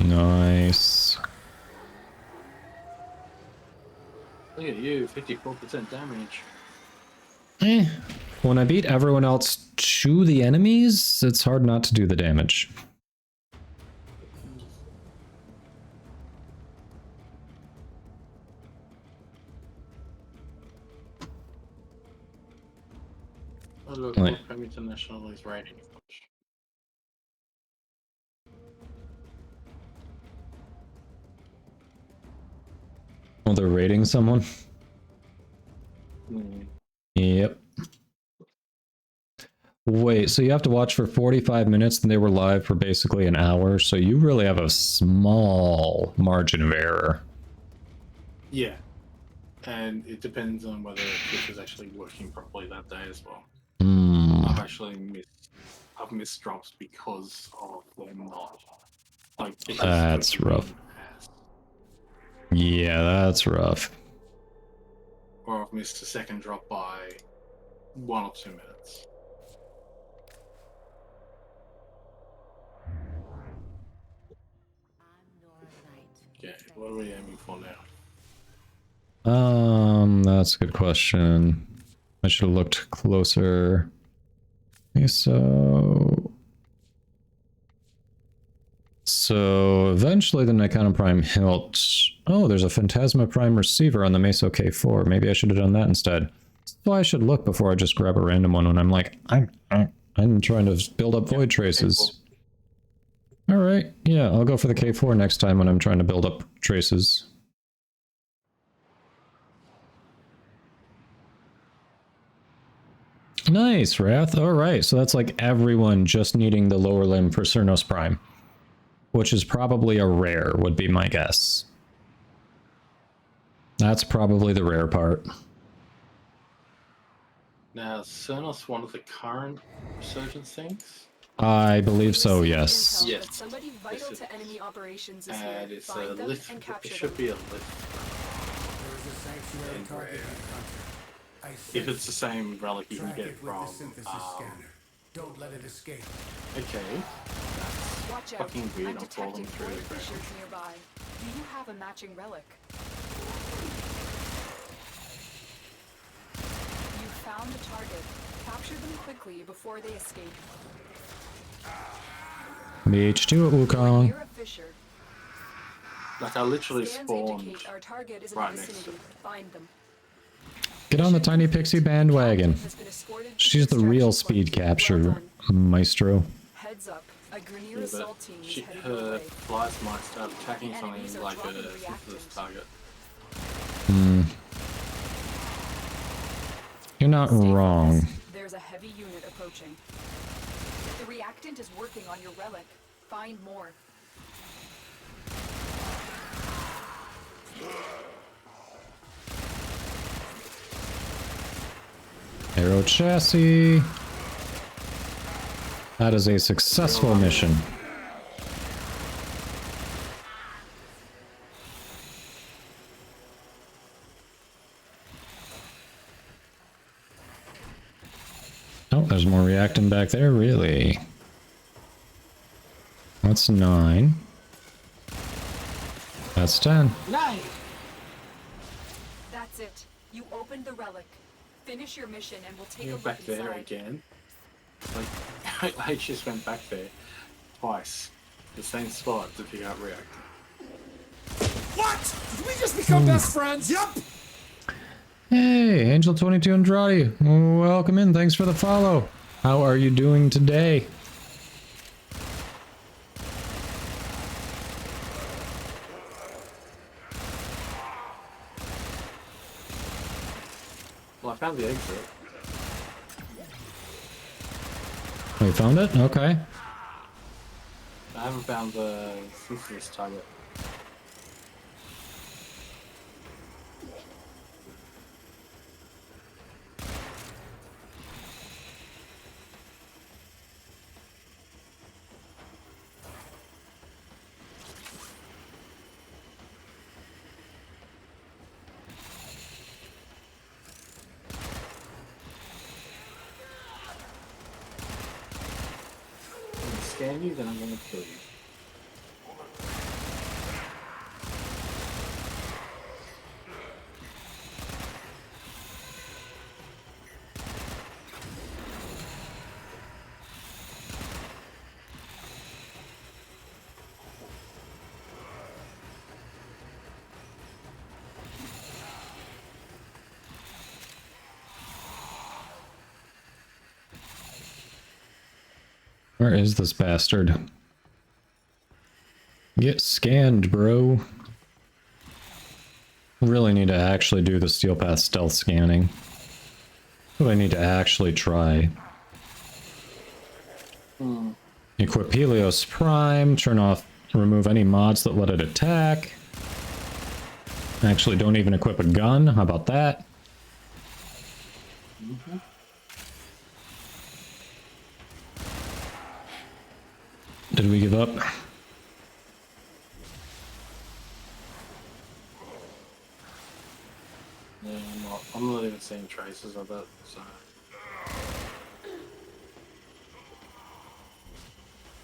Nice. Look at you, 54% damage. When I beat everyone else to the enemies, it's hard not to do the damage. Oh look, Right. Warframe International is rating. Oh, they're raiding someone? Hmm. Yep. Wait, so you have to watch for 45 minutes and they were live for basically an hour, so you really have a small margin of error. Yeah. And it depends on whether Twitch is actually working properly that day as well. I've missed drops because of them not. Like, because That's Twitch rough. has- Yeah, that's rough. Or I've missed a second drop by 1 or 2 minutes. Okay, what are we aiming for now? That's a good question. I should have looked closer. Okay, so eventually the Nikon Prime hilt. Oh, there's a Phantasma Prime receiver on the Meso K4. Maybe I should have done that instead. So I should look before I just grab a random one when I'm like, I'm trying to build up void traces. All right, yeah, I'll go for the K4 next time when I'm trying to build up traces. Nice, Wrath. All right, so that's like everyone just needing the lower limb for Cernos Prime, which is probably a rare, would be my guess. That's probably the rare part. Now, Cernos one of the current resurgence things? I believe so, yes. Yes. That somebody vital Yes, to enemy operations is and here. it's a Find them lift. and It capture should them. be a lift. There is a sanctuary And target, rare. Hunter. I If it's the same relic, you can track get it it with from. the synthesis scanner. Don't let it escape. Okay. Watch out. Fucking weird, I'm I'm falling detecting through void the ground. fissures nearby. Do you have a matching relic? You found a target. Capture them quickly before they escape. BH2 at Wukong. Near a fissure. Like, I literally Scans spawned indicate our target is in right the next to vicinity. Find them. Get on the Tiny Pixie bandwagon. Has been escorted to She's the real extraction speed point. Well capture done. maestro. Heads up. A Grineer but assault team is heading your her way. flies might start attacking Enemies something are like a dropping synthesis reactants. target. You're not Stay wrong. focused. There's a heavy unit approaching. The reactant is working on your relic. Find more. Aero chassis. That is a successful mission. Oh, there's more reactant back there, really. That's 9. That's 10. That's it. You opened the relic. Finish your mission and we'll take a You're look back there inside. again. Like, I just went back there twice. The same spot to pick up reactor. What? Did we just become best friends? Yup! Hey, Angel22 Andrade. Welcome in. Thanks for the follow. How are you doing today? Well, I found the exit. We found it? Okay. I haven't found the synthesis target. I'm gonna scan you, then I'm gonna kill you. Where is this bastard? Get scanned, bro. Really need to actually do the steel path stealth scanning. What do I need to actually try? Equip Helios Prime, turn off, remove any mods that let it attack. Actually, don't even equip a gun. How about that? Did we give up? Yeah, I'm not even seeing traces of it, so.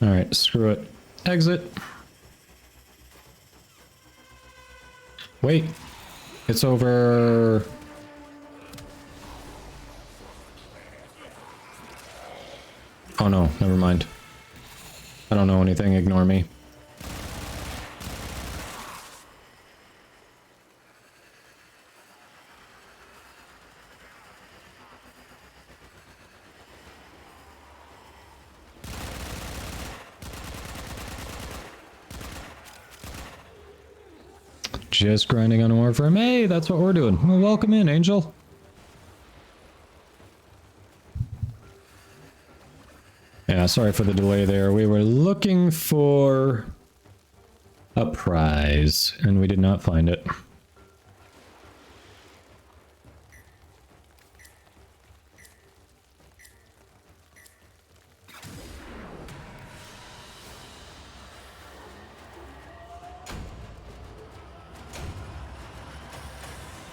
Alright, screw it. Exit. Wait. It's over. Oh no, never mind. I don't know anything, ignore me. Just grinding on Warframe. Hey, that's what we're doing. Well, welcome in, Angel. Yeah, sorry for the delay there. We were looking for a prize, and we did not find it.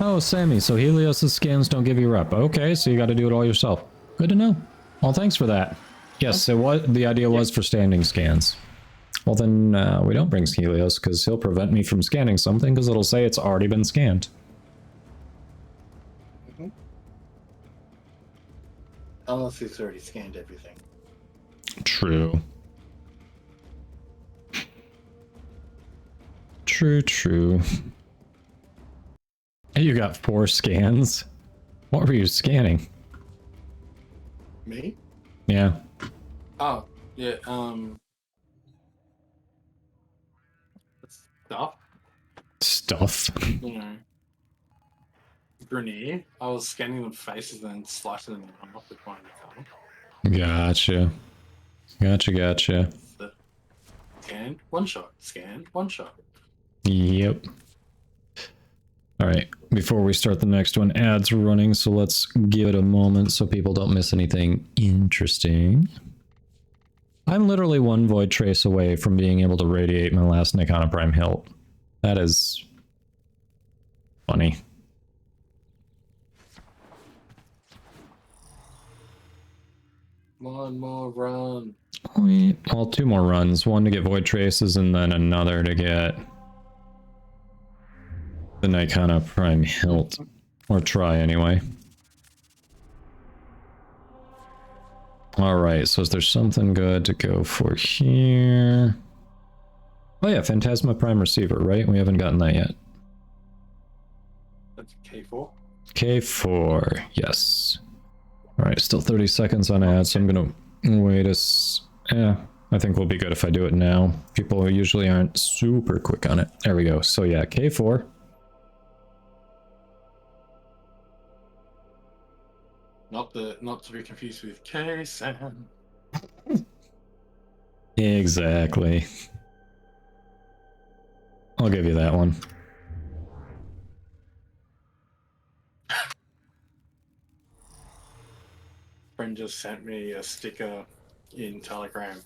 Oh, Sammy, so Helios' scans don't give you rep. Okay, so you got to do it all yourself. Good to know. Well, thanks for that. Yes, so what the idea was for standing scans. Well, then we don't bring Helios because he'll prevent me from scanning something because it'll say it's already been scanned. Unless he's already scanned everything. True. True. Hey, you got 4 scans? What were you scanning? Me? Yeah. Oh, yeah, Stuff? You know. Grenier. I was scanning them faces and then slicing them off with my color. Gotcha. Scan, one shot. Scan, one shot. Yep. Alright, before we start the next one, ads running, so let's give it a moment so people don't miss anything interesting. I'm literally 1 void trace away from being able to radiate my last Nikana Prime hilt. That is funny. One more run. Well, 2 more runs. 1 to get void traces and then another to get the Nikana Prime hilt. Or try anyway. Alright, so is there something good to go for here? Oh yeah, Phantasma Prime Receiver, right? We haven't gotten that yet. That's K4. K4, yes. Alright, still 30 seconds on ads, so I'm gonna wait I think we'll be good if I do it now. People usually aren't super quick on it. There we go. So yeah, K4. Not to be confused with K-Sam. Exactly. I'll give you that one. Friend just sent me a sticker in Telegram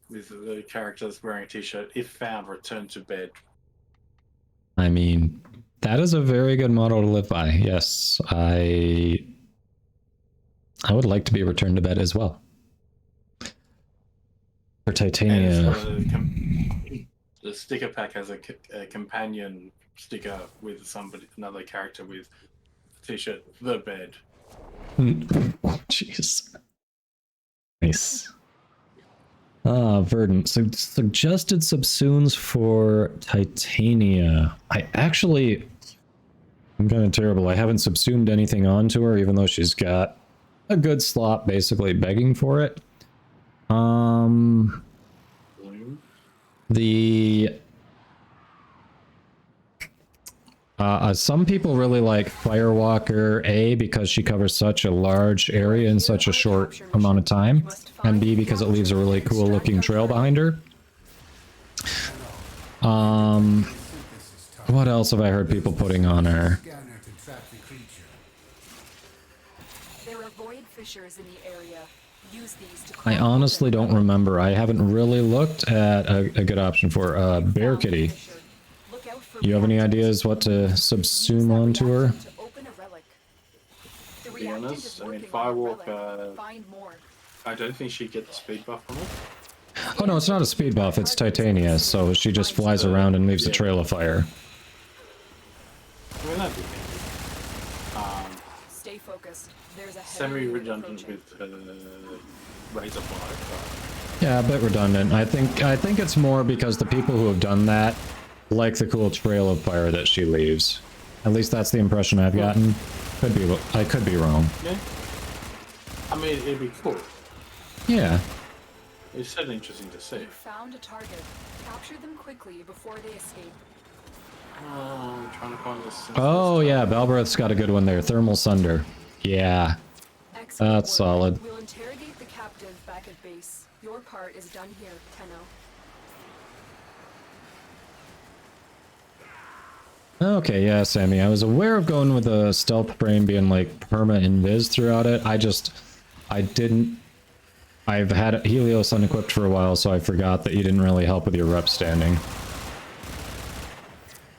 with the characters wearing a t-shirt. If found, return to bed. I mean, that is a very good motto to live by. Yes, I would like to be returned to bed as well. For Titania. The sticker pack has a companion sticker with another character with t-shirt, the bed. Jeez. Nice. Verdant. So suggested subsumes for Titania. I'm kind of terrible. I haven't subsumed anything onto her, even though she's got a good slot basically begging for it. Some people really like Firewalker A because she covers such a large area in such a short amount of time, and B because it leaves a really cool looking trail behind her. What else have I heard people putting on her? There are void fissures in the area. Use these to I honestly don't remember. I haven't really looked at a good option for Bear Kitty. You have any ideas what to subsume onto her? To be honest, I mean, Firewalk, I don't think she'd get the speed buff from it. Oh no, it's not a speed buff, it's Titania, so she just flies around and leaves a trail of fire. I mean, that'd be handy. Stay focused. There's a Semi-redundant with Razor Fire. Yeah, a bit redundant. I think it's more because the people who have done that like the cool trail of fire that she leaves. At least that's the impression I've gotten. I could be wrong. Yeah. I mean, it'd be cool. Yeah. It's certainly interesting to see. You found a target. Capture them quickly before they escape. I'm trying to find this. Oh yeah, Balbroth's got a good one there. Thermal Sunder. Yeah. Excellent That's work. solid. We'll interrogate the captive back at base. Your part is done here, Tenno. Okay, yeah, Sammy. I was aware of going with a stealth brain being like perma invis throughout it. I've had Helios unequipped for a while, so I forgot that you didn't really help with your rep standing.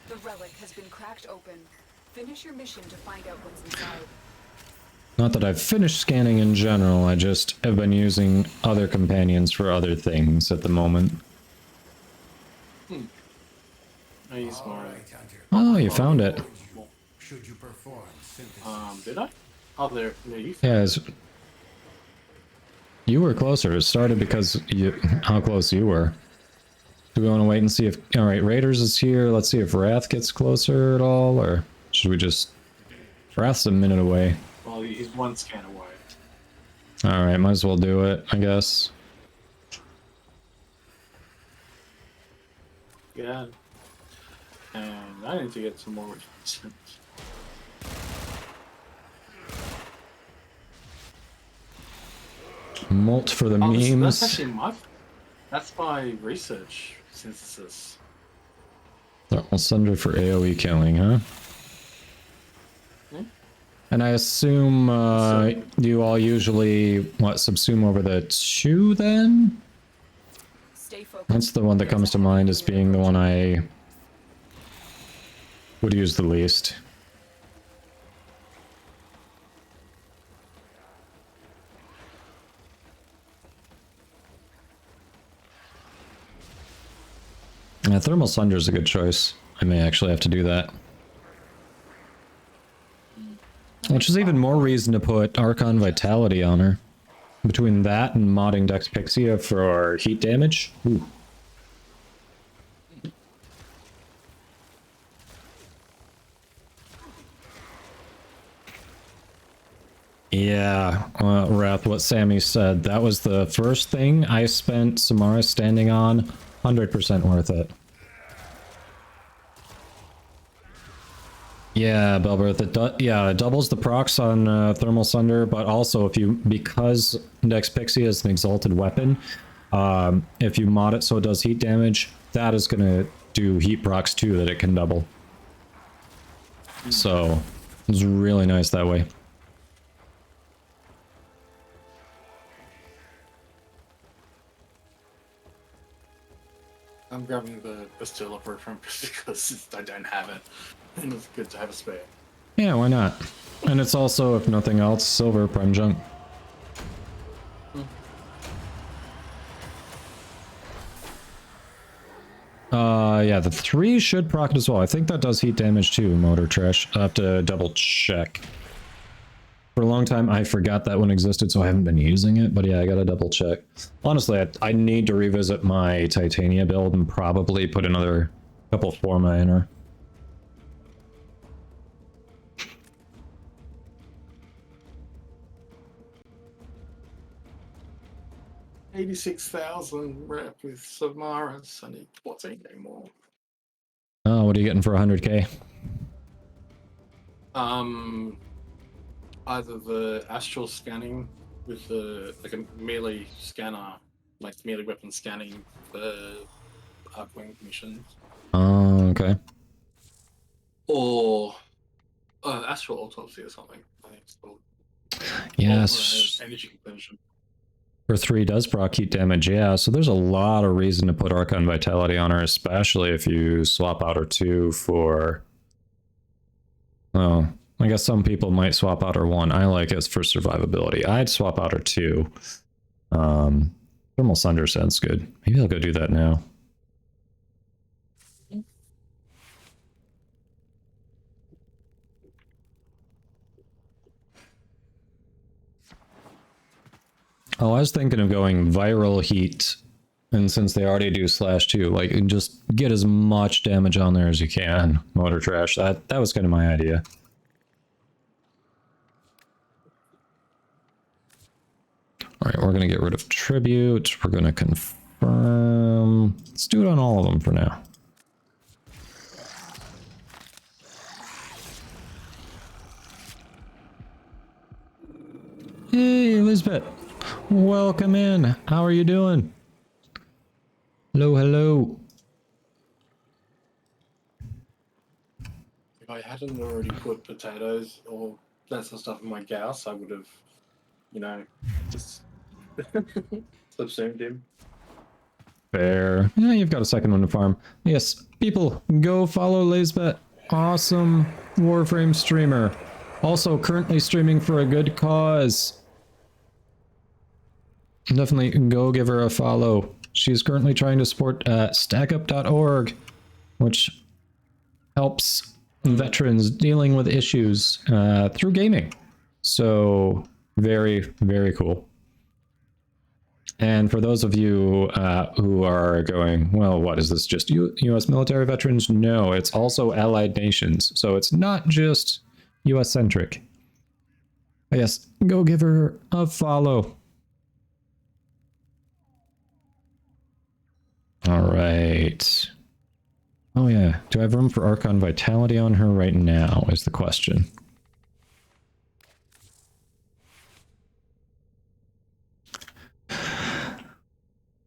The relic has been cracked open. Finish your mission to find out what's inside. Not that I've finished scanning in general, I just have been using other companions for other things at the moment. I use my... Oh, you found it. Should you perform synthesis? Did I? Oh, there. Yeah, you Yeah, you were closer. It started because how close you were. Do we want to wait and see if... Alright, Raiders is here. Let's see if Wrath gets closer at all, or should we just... Wrath's a minute away. Well, he's one scan away. Alright, might as well do it, I guess. Yeah. And I need to get some more. Molt for the Oh, memes. that's actually that's my research synthesis. Thermal Sunder for AoE killing, huh? And I assume you all usually, what, subsume over the 2 then? Stay focused. That's the one that comes to mind as being the one I would use the least. Yeah, Thermal Sunder is a good choice. I may actually have to do that. Which is even more reason to put Archon Vitality on her. Between that and modding Dex Pixia for heat damage. Ooh. Yeah, Wrath, what Sammy said, that was the first thing I spent Samara standing on. 100% worth it. Yeah, Belberth, it doubles the procs on Thermal Sunder, but also because Dex Pixie is an exalted weapon, if you mod it so it does heat damage, that is going to do heat procs too that it can double. So, it's really nice that way. I'm grabbing the still upper from because I don't have it. And it's good to have a spare. Yeah, why not? And it's also, if nothing else, silver prime junk. Yeah, the 3 should proc it as well. I think that does heat damage too, Motor Trash. I'll have to double check. For a long time, I forgot that one existed, so I haven't been using it, but yeah, I gotta double check. Honestly, I need to revisit my Titania build and probably put another couple Forma in her. $86,000 rep with Samaras. I need 14 anymore. Oh, what are you getting for 100k? Either the astral scanning with like a melee scanner, like melee weapon scanning the Arcwing missions. Oh, okay. Or astral autopsy or something. I think it's called. Yes. Or, energy completion. For 3 does proc heat damage, yeah, so there's a lot of reason to put Archon Vitality on her, especially if you swap out her 2 for... Oh, I guess some people might swap out her 1. I like it for survivability. I'd swap out her 2. Thermal Sunder sounds good. Maybe I'll go do that now. Oh, I was thinking of going viral heat, and since they already do /2, like, just get as much damage on there as you can. Motor Trash, that was kind of my idea. Alright, we're gonna get rid of Tribute, we're gonna confirm... Let's do it on all of them for now. Hey, Elizabeth! Welcome in. How are you doing? Hello, hello. If I hadn't already put potatoes or that sort of stuff in my Gauss, I would have, you know, just subsumed him. Fair. Yeah, you've got a second one to farm. Yes, people, go follow Lisbeth. awesome Warframe streamer. Also currently streaming for a good cause. Definitely go give her a follow. She's currently trying to support stackup.org, which helps veterans dealing with issues through gaming. So very, very cool. And for those of you who are going, well, what is this, just U.S. military veterans? No, it's also allied nations. So it's not just U.S.-centric. Yes, go give her a follow. All right. Oh yeah, do I have room for Archon Vitality on her right now is the question.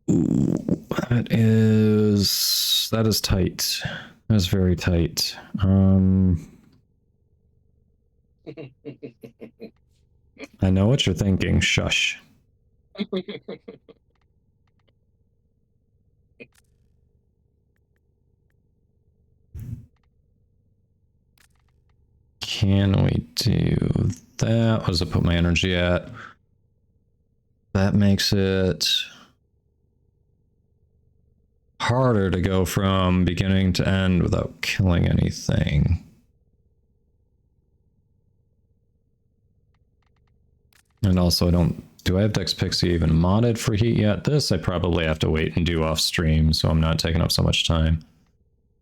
Ooh, that is tight. That's very tight. I know what you're thinking. Shush. Can we do that? What does it put my energy at? That makes it harder to go from beginning to end without killing anything. And also, do I have Dex Pixie even modded for heat yet? This I probably have to wait and do off stream, so I'm not taking up so much time.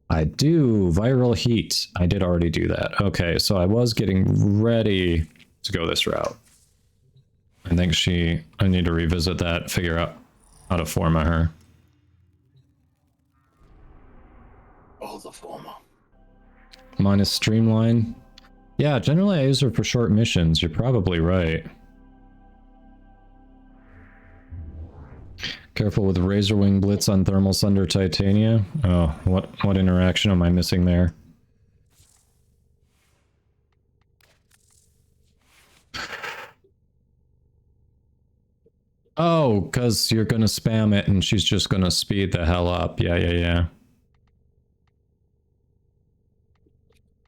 I do viral heat. I did already do that. Okay, so I was getting ready to go this route. I think I need to revisit that, figure out how to forma her. Oh, the former. Minus streamline. Yeah, generally I use her for short missions. You're probably right. Careful with Razor Wing Blitz on Thermal Sunder Titania. Oh, what interaction am I missing there? Oh, because you're gonna spam it and she's just gonna speed the hell up. Yeah.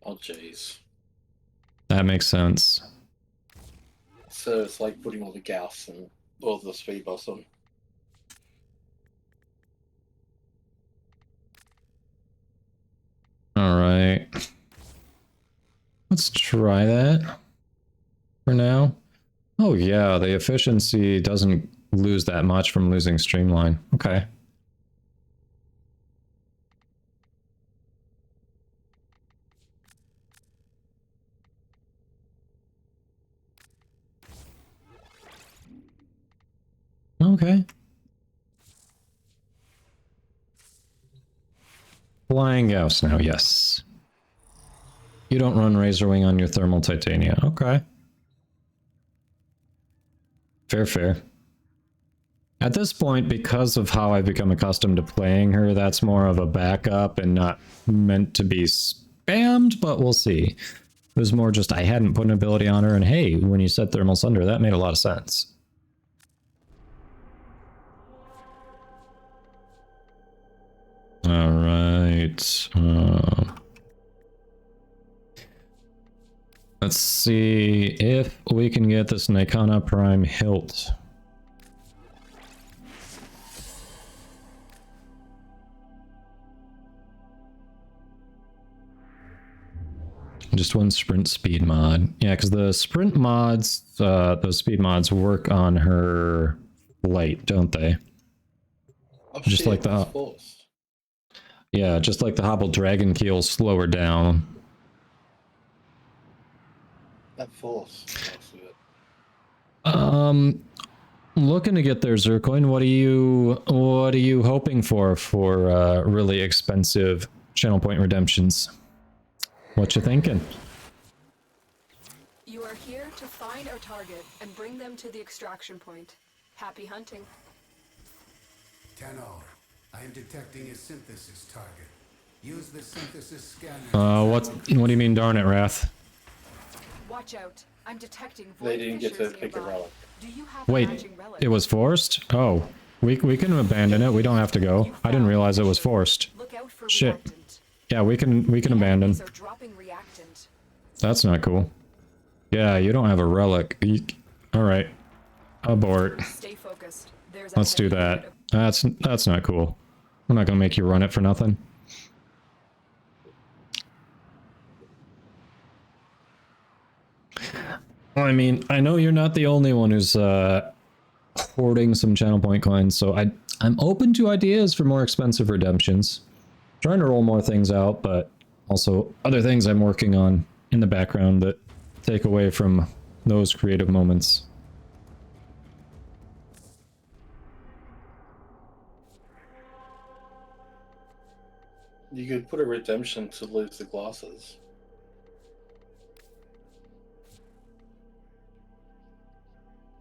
Oh, jeez. That makes sense. So it's like putting all the gas and all the speed bus on. All right. Let's try that for now. Oh yeah, the efficiency doesn't lose that much from losing streamline. Okay. Okay. Flying Gauss now, yes. You don't run Razor Wing on your Thermal Titania. Okay. Fair. At this point, because of how I've become accustomed to playing her, that's more of a backup and not meant to be spammed, but we'll see. It was more just I hadn't put an ability on her, and hey, when you said Thermal Sunder, that made a lot of sense. All right. Let's see if we can get this Nikana Prime hilt. Just one sprint speed mod. Yeah, because the sprint mods, those speed mods work on her flight, don't they? Oh, just shit, like the forced. Yeah, just like the Hobble Dragon Keel slow her down. That force. Looking to get there, Zircoin. What are you hoping for really expensive channel point redemptions? What you thinking? You are here to find our target and bring them to the extraction point. Happy hunting. Tenor, I am detecting a synthesis target. Use the synthesis scanner. What do you mean, darn it, Wrath? Watch out. I'm detecting They void didn't get to fissures pick a nearby. relic. Do you have Wait, a matching relic? it was forced? Oh, we can abandon it. We don't have to go. I didn't realize it was forced. Look out for Shit. reactant. Yeah, we can abandon. Are dropping reactant. That's not cool. Yeah, you don't have a relic. Eek. All right. Abort. Stay focused. There's Let's do that. That's not cool. I'm not gonna make you run it for nothing. I mean, I know you're not the only one who's hoarding some channel point coins, so I'm open to ideas for more expensive redemptions. Trying to roll more things out, but also other things I'm working on in the background that take away from those creative moments. You could put a redemption to lose the glasses.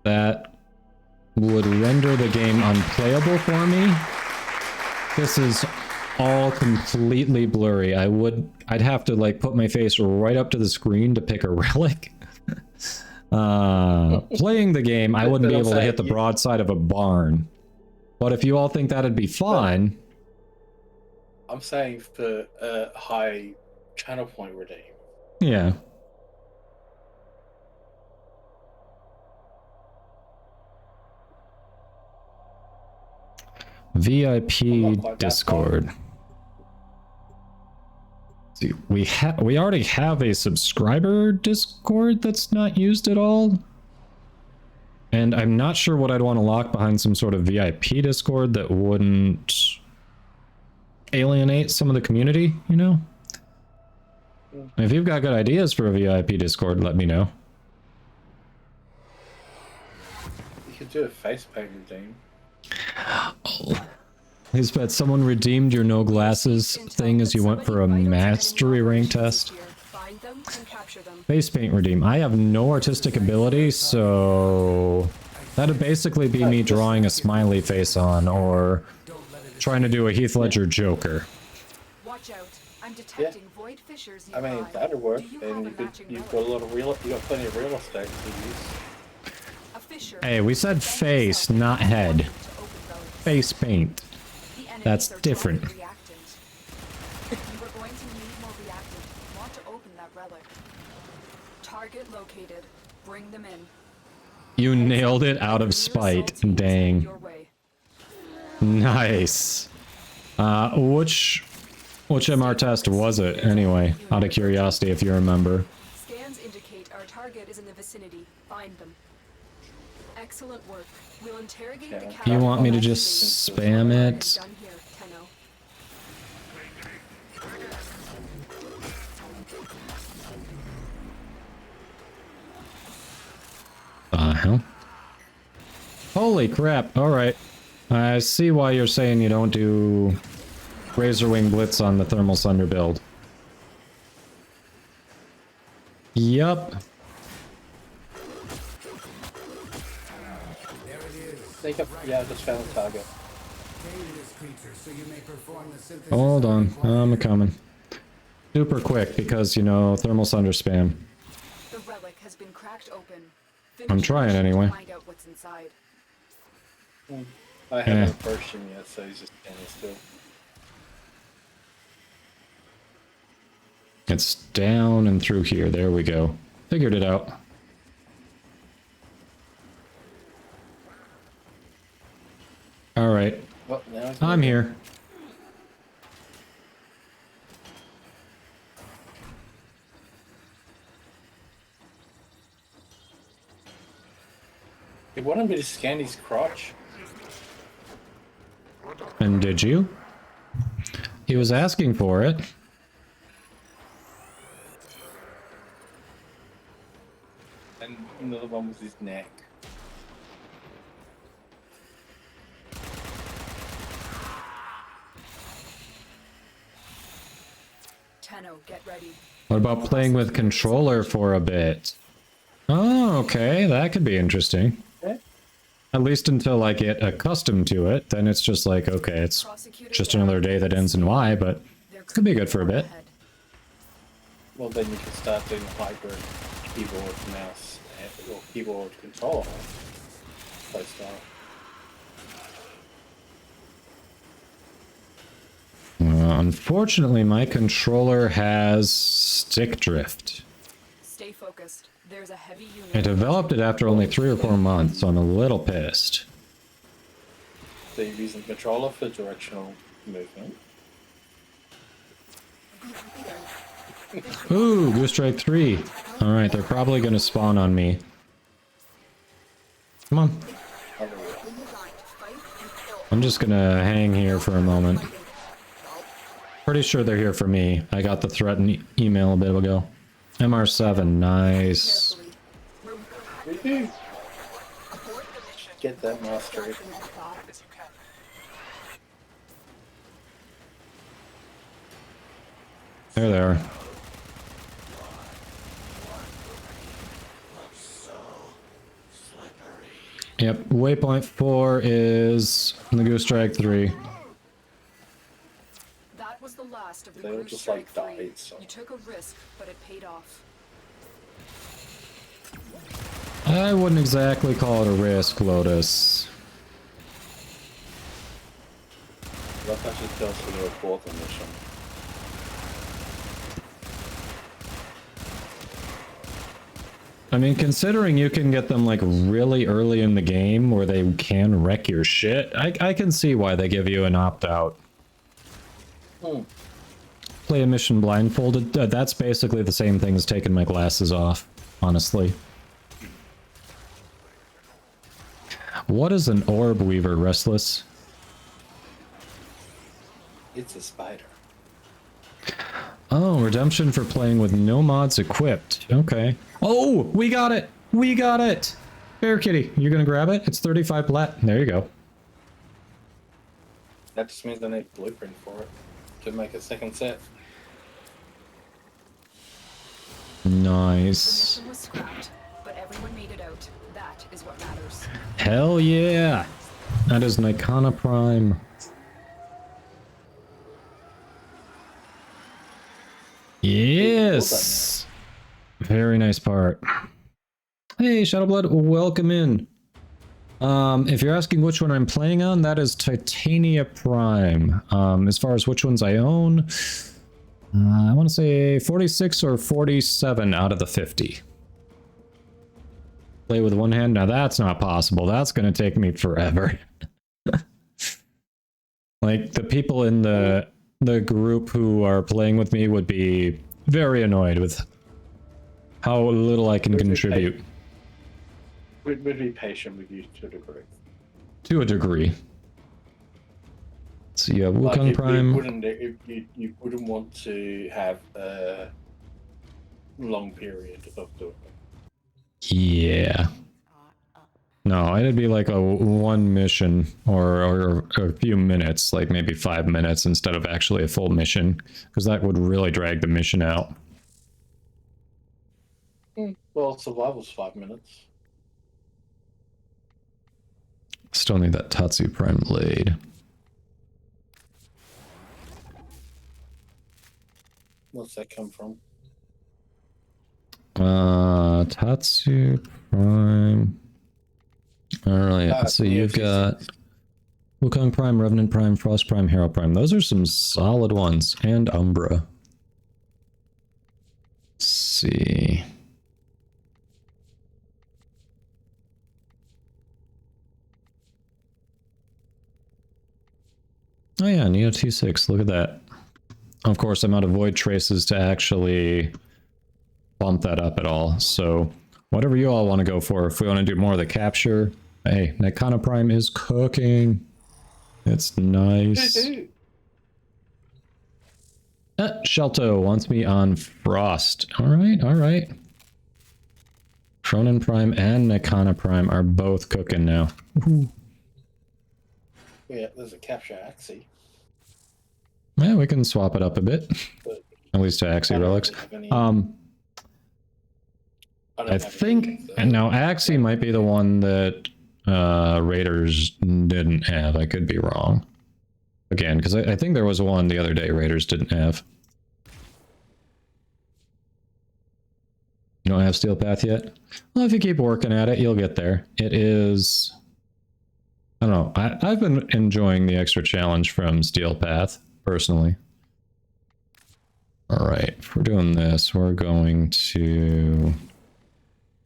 That would render the game unplayable for me. This is all completely blurry. I'd have to like put my face right up to the screen to pick a relic. Playing the game, I wouldn't be able to hit the broadside of a barn. But if you all think that'd be fun... I'm saying for a high channel point redeem. Yeah. VIP Discord. See, we already have a subscriber Discord that's not used at all. And I'm not sure what I'd want to lock behind some sort of VIP Discord that wouldn't alienate some of the community, you know? If you've got good ideas for a VIP Discord, let me know. You could do a face paint redeem. Oh. Lisbeth, someone redeemed your no glasses thing as you went for a mastery rank test. Face paint redeem. I have no artistic ability, so that'd basically be me drawing a smiley face on or trying to do a Heath Ledger Joker. Watch out. I'm detecting void fissures I mean, that'd work, and you've got a lot of you got plenty of real estate to use. Hey, we said face, not head. Face paint. That's different. You are going to need more reactant. Want to open that relic. Target located. Bring them in. You nailed it out of spite. Dang. Nice. Which MR test was it anyway? Out of curiosity, if you remember. Scans indicate our target is in the vicinity. Find them. Excellent work. We'll interrogate the captain. You want me to just spam it? Done here, Tenno. Hell? Holy crap, alright. I see why you're saying you don't do Razorwing Blitz on the Thermal Sunder build. Yup. Yeah, I just found the target. Hold on, I'm coming. Super quick because, you know, Thermal Sunder spam. The relic has been cracked open. I'm trying anyway. Find out what's inside. I haven't approached him yet, so he's just standing still. It's down and through here. There we go. Figured it out. All right. Well, now I'm here. He wanted me to scan his crotch. And did you? He was asking for it. And another one was his neck. Tenno, get ready. What about playing with controller for a bit? Oh, okay, that could be interesting. Okay. At least until I get accustomed to it, then it's just like, okay, it's just another day that ends in Y, but it could be good for a bit. Well, then you can start doing hybrid keyboard, mouse, or keyboard controller playstyle. Unfortunately, my controller has stick drift. Stay focused. There's a heavy unit. I developed it after only 3 or 4 months, so I'm a little pissed. So you're using the controller for directional movement. Ooh, Goose Strike 3. Alright, they're probably gonna spawn on me. Come on. I'm just gonna hang here for a moment. Pretty sure they're here for me. I got the threatened email a bit ago. MR7, nice. Get that mastery. There they are. Yep, waypoint 4 is the Goose Strike 3. That was the last of the They were Goose just Strike like 3. died, so. You took a risk, but it paid off. I wouldn't exactly call it a risk, Lotus. That actually tells me your fourth mission. I mean, considering you can get them like really early in the game where they can wreck your shit, I can see why they give you an opt-out. Play a mission blindfolded. That's basically the same thing as taking my glasses off, honestly. What is an orb weaver, Restless? It's a spider. Oh, redemption for playing with no mods equipped. Okay. Oh, we got it! We got it! Bear Kitty, you're gonna grab it? It's 35 plat. There you go. That just means I need a blueprint for it to make a second set. Nice. The mission was scrapped, but everyone made it out. That is what matters. Hell yeah! That is Nikana Prime. Yes! Very nice part. Hey, Shadowblood, welcome in. If you're asking which one I'm playing on, that is Titania Prime. As far as which ones I own, I want to say 46 or 47 out of the 50. Play with one hand? Now that's not possible. That's going to take me forever. Like, the people in the group who are playing with me would be very annoyed with how little I can contribute. We'd be patient with you to a degree. To a degree. So you have Wukong Prime. You wouldn't want to have a long period of doing it. Yeah. No, it'd be like a one mission or a few minutes, like maybe 5 minutes instead of actually a full mission, because that would really drag the mission out. Well, survival's 5 minutes. Still need that Tatsu Prime blade. What's that come from? Tatsu Prime. Alright, so you've got Wukong Prime, Revenant Prime, Frost Prime, Hero Prime. Those are some solid ones. And Umbra. Let's see. Oh yeah, Neo T6, look at that. Of course, I'm out of Void Traces to actually bump that up at all, so whatever you all want to go for. If we want to do more of the capture, hey, Nikana Prime is cooking. It's nice. Shelto wants me on Frost. Alright, alright. Shonen Prime and Nikana Prime are both cooking now. Ooh. Yeah, there's a capture Axie. Yeah, we can swap it up a bit. At least to Axie relics. I think, and now Axie might be the one that Raiders didn't have. I could be wrong. Again, because I think there was one the other day Raiders didn't have. You don't have Steel Path yet? Well, if you keep working at it, you'll get there. It is... I don't know. I've been enjoying the extra challenge from Steel Path, personally. All right, if we're doing this, we're going to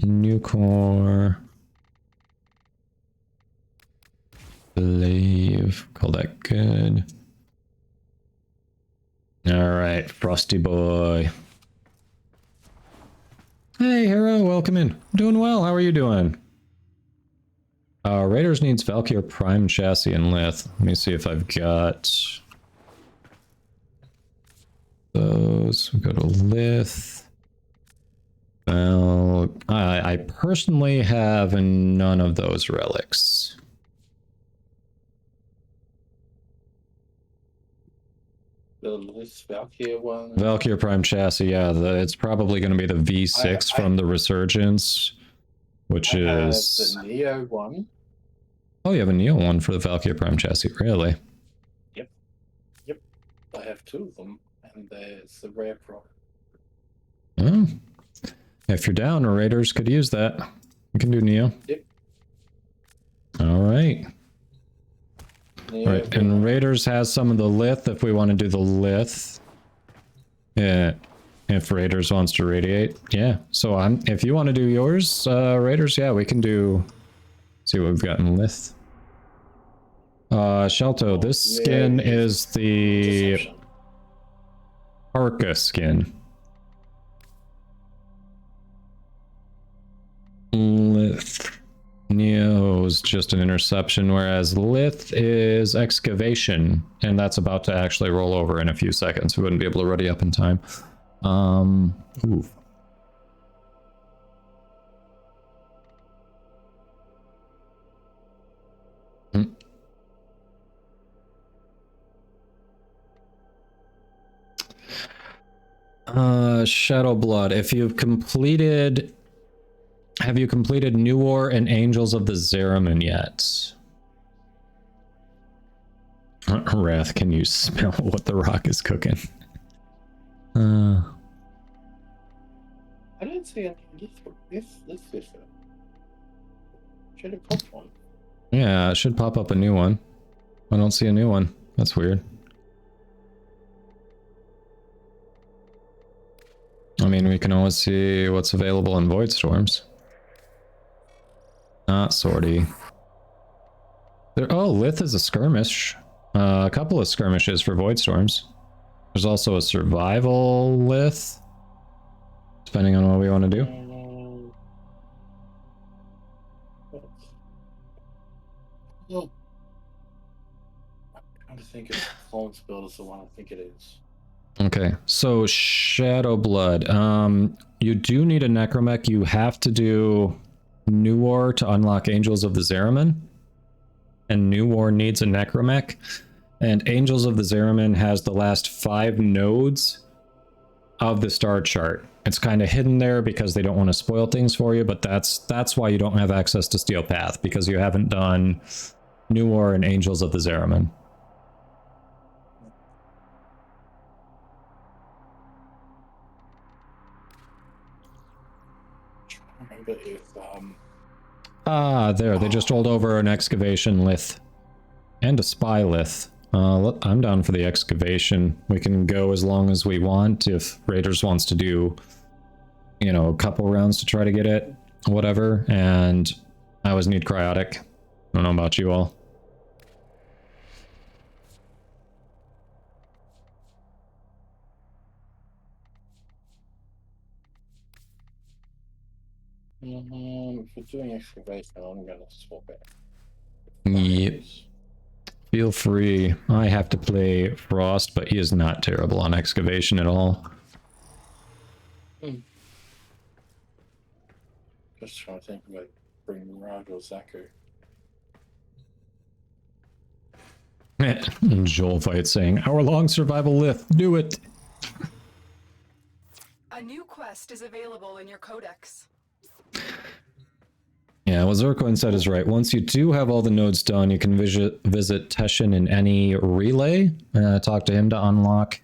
new core. Believe. Call that good. All right, Frosty boy. Hey, Hero, welcome in. Doing well. How are you doing? Raiders needs Valkyr Prime chassis and Lith. Let me see if I've got those. We go to Lith. Well, I personally have none of those relics. The Lith Valkyr one. Valkyr Prime chassis, yeah. It's probably going to be the V6 from the Resurgence, which is the Neo one. Oh, you have a Neo one for the Valkyr Prime chassis, really? Yep. I have two of them, and there's the rare pro. Oh. If you're down, Raiders could use that. We can do Neo. Yep. All right. Neo, All right, and Raiders has some of the Lith if we want to do the Lith. Yeah. If Raiders wants to radiate. Yeah. So if you want to do yours, Raiders, yeah, we can do. See what we've got in Lith. Shelto, this skin is the Deception. Parka skin. Lith. Neo's just an interception, whereas Lith is excavation, and that's about to actually roll over in a few seconds. We wouldn't be able to ready up in time. Ooh. Shadow Blood. If you've completed... Have you completed New War and Angels of the Zeraman yet? Wrath, can you smell what the rock is cooking? I didn't see any this should have popped one. Yeah, it should pop up a new one. I don't see a new one. That's weird. I mean, we can always see what's available in Void Storms. Not sortie. Oh, Lith is a skirmish. A couple of skirmishes for Void Storms. There's also a survival Lith, depending on what we want to do. I'm trying to think if Clone's build is the one I think it is. Okay, so Shadow Blood. You do need a Necromech. You have to do New War to unlock Angels of the Zeraman. And New War needs a Necromech. And Angels of the Zeraman has the last 5 nodes of the star chart. It's kind of hidden there because they don't want to spoil things for you, but that's why you don't have access to Steel Path, because you haven't done New War and Angels of the Zeraman. Remember if There, they just rolled over an excavation Lith and a spy Lith. I'm down for the excavation. We can go as long as we want if Raiders wants to do, you know, a couple rounds to try to get it, whatever. And I always need cryotic. I don't know about you all. if we're doing excavation, I'm gonna swap it. Yep. Feel free. I have to play Frost, but he is not terrible on excavation at all. Just trying to think of like bring Mirage or Zaku. Joel Fight saying, hour-long survival Lith, do it! A new quest is available in your codex. Yeah, what Zircoin said is right. Once you do have all the nodes done, you can visit Teshin in any relay, talk to him to unlock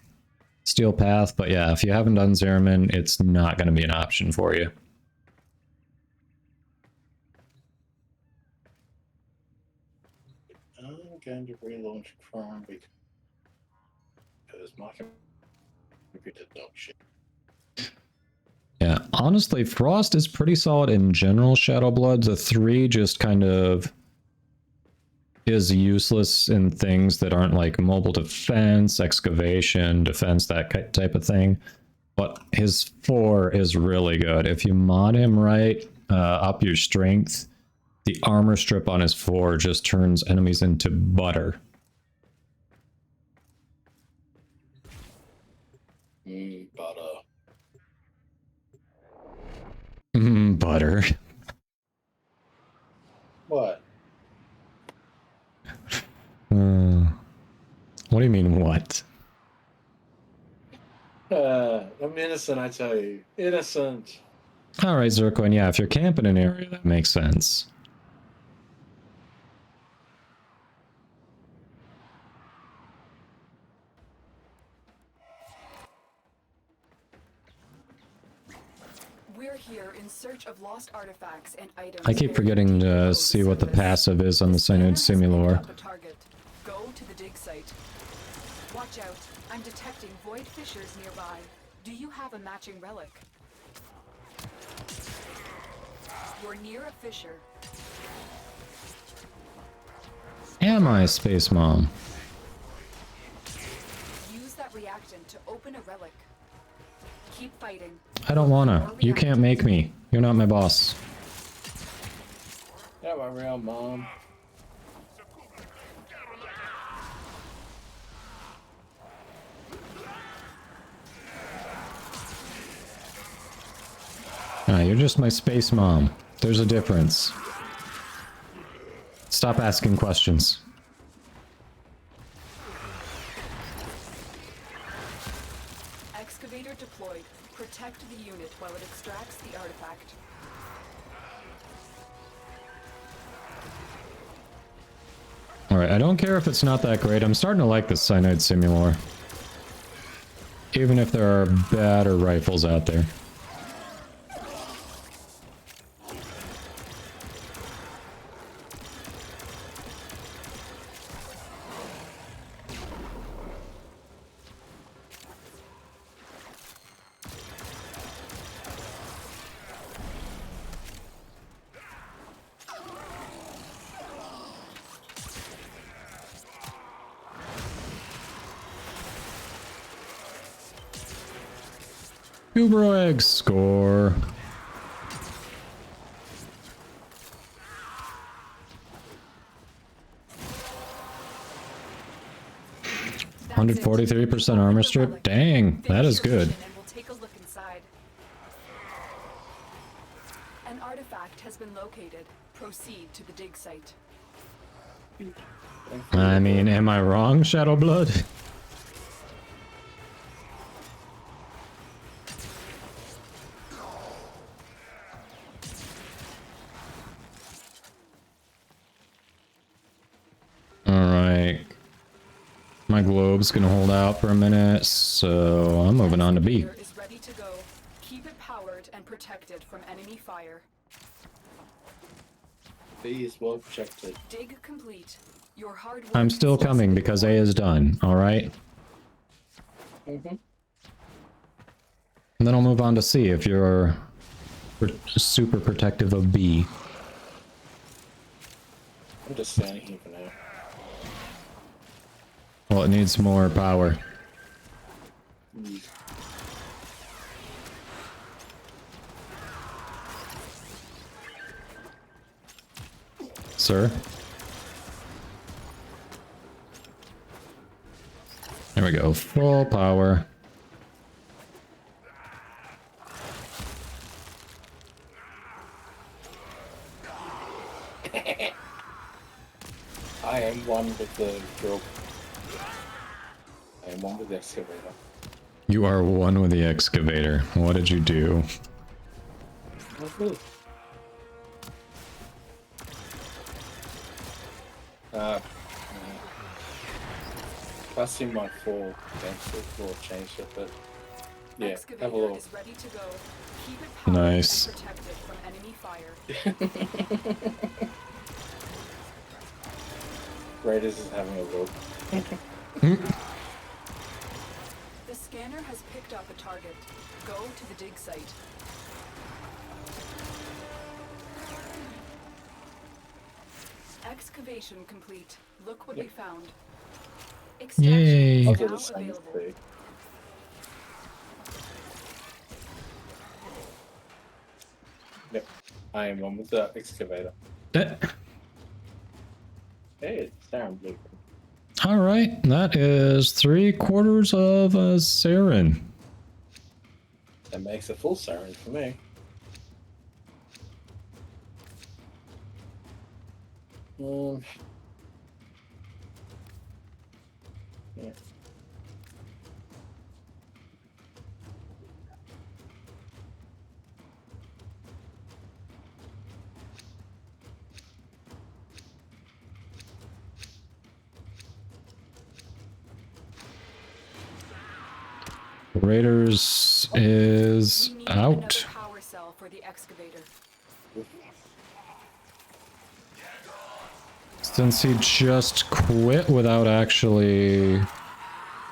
Steel Path, but yeah, if you haven't done Zeraman, it's not going to be an option for you. I'm going to relaunch Chrome because my If you did dog shit. Yeah, honestly, Frost is pretty solid in general. Shadow Blood, the 3 just kind of is useless in things that aren't like mobile defense, excavation, defense, that type of thing. But his 4 is really good. If you mod him right, up your strength, the armor strip on his 4 just turns enemies into butter. Butter. Butter. What? What do you mean, what? I'm innocent, I tell you. Innocent. Alright, Zircoin, yeah, if you're camping in an area, that makes sense. We're here in search of lost artifacts and items. I keep forgetting to see what the passive is on the Synod Simulor. Go to the dig site. Watch out. I'm detecting void fissures nearby. Do you have a matching relic? You're near a fissure. Am I, Space Mom? Use that reactant to open a relic. Keep fighting. I don't wanna. You can't make me. You're not my boss. Yeah, my real mom. Ah, you're just my space mom. There's a difference. Stop asking questions. Excavator deployed. Protect the unit while it extracts the artifact. Alright, I don't care if it's not that great. I'm starting to like this Cyanide Simulor. Even if there are better rifles out there. Uber egg score. $143% armor strip. Dang, that is good. We'll take a look inside. An artifact has been located. Proceed to the dig site. I mean, am I wrong, Shadowblood? Alright. My globe's gonna hold out for a minute, so I'm moving on to B. Is ready to go. Keep it powered and protected from enemy fire. B is well protected. Dig complete. Your hard work I'm still is coming because A is done, alright? Mm-hmm. And then I'll move on to C if you're super protective of B. I'm just standing here for now. Well, it needs more power. Sir? There we go, full power. I am one with the drill. I am one with the excavator. You are one with the excavator. What did you do? That's in my 4 against it, or changed it, but yeah, Excavator have a look. is ready to go. Keep it powered Nice. and protected from enemy fire. Raiders is having a look. The scanner scanner has picked up a target. Go to the dig site. Excavation complete. Look what we found. Yay. Extraction I'll is do now the same available. thing. Yep, I am on with the excavator. Hey, it's down blue. All right, that is 3/4 of a Saren. That makes a full siren for me. Yeah. Raiders is We need out. another power cell for the excavator. Since he just quit without actually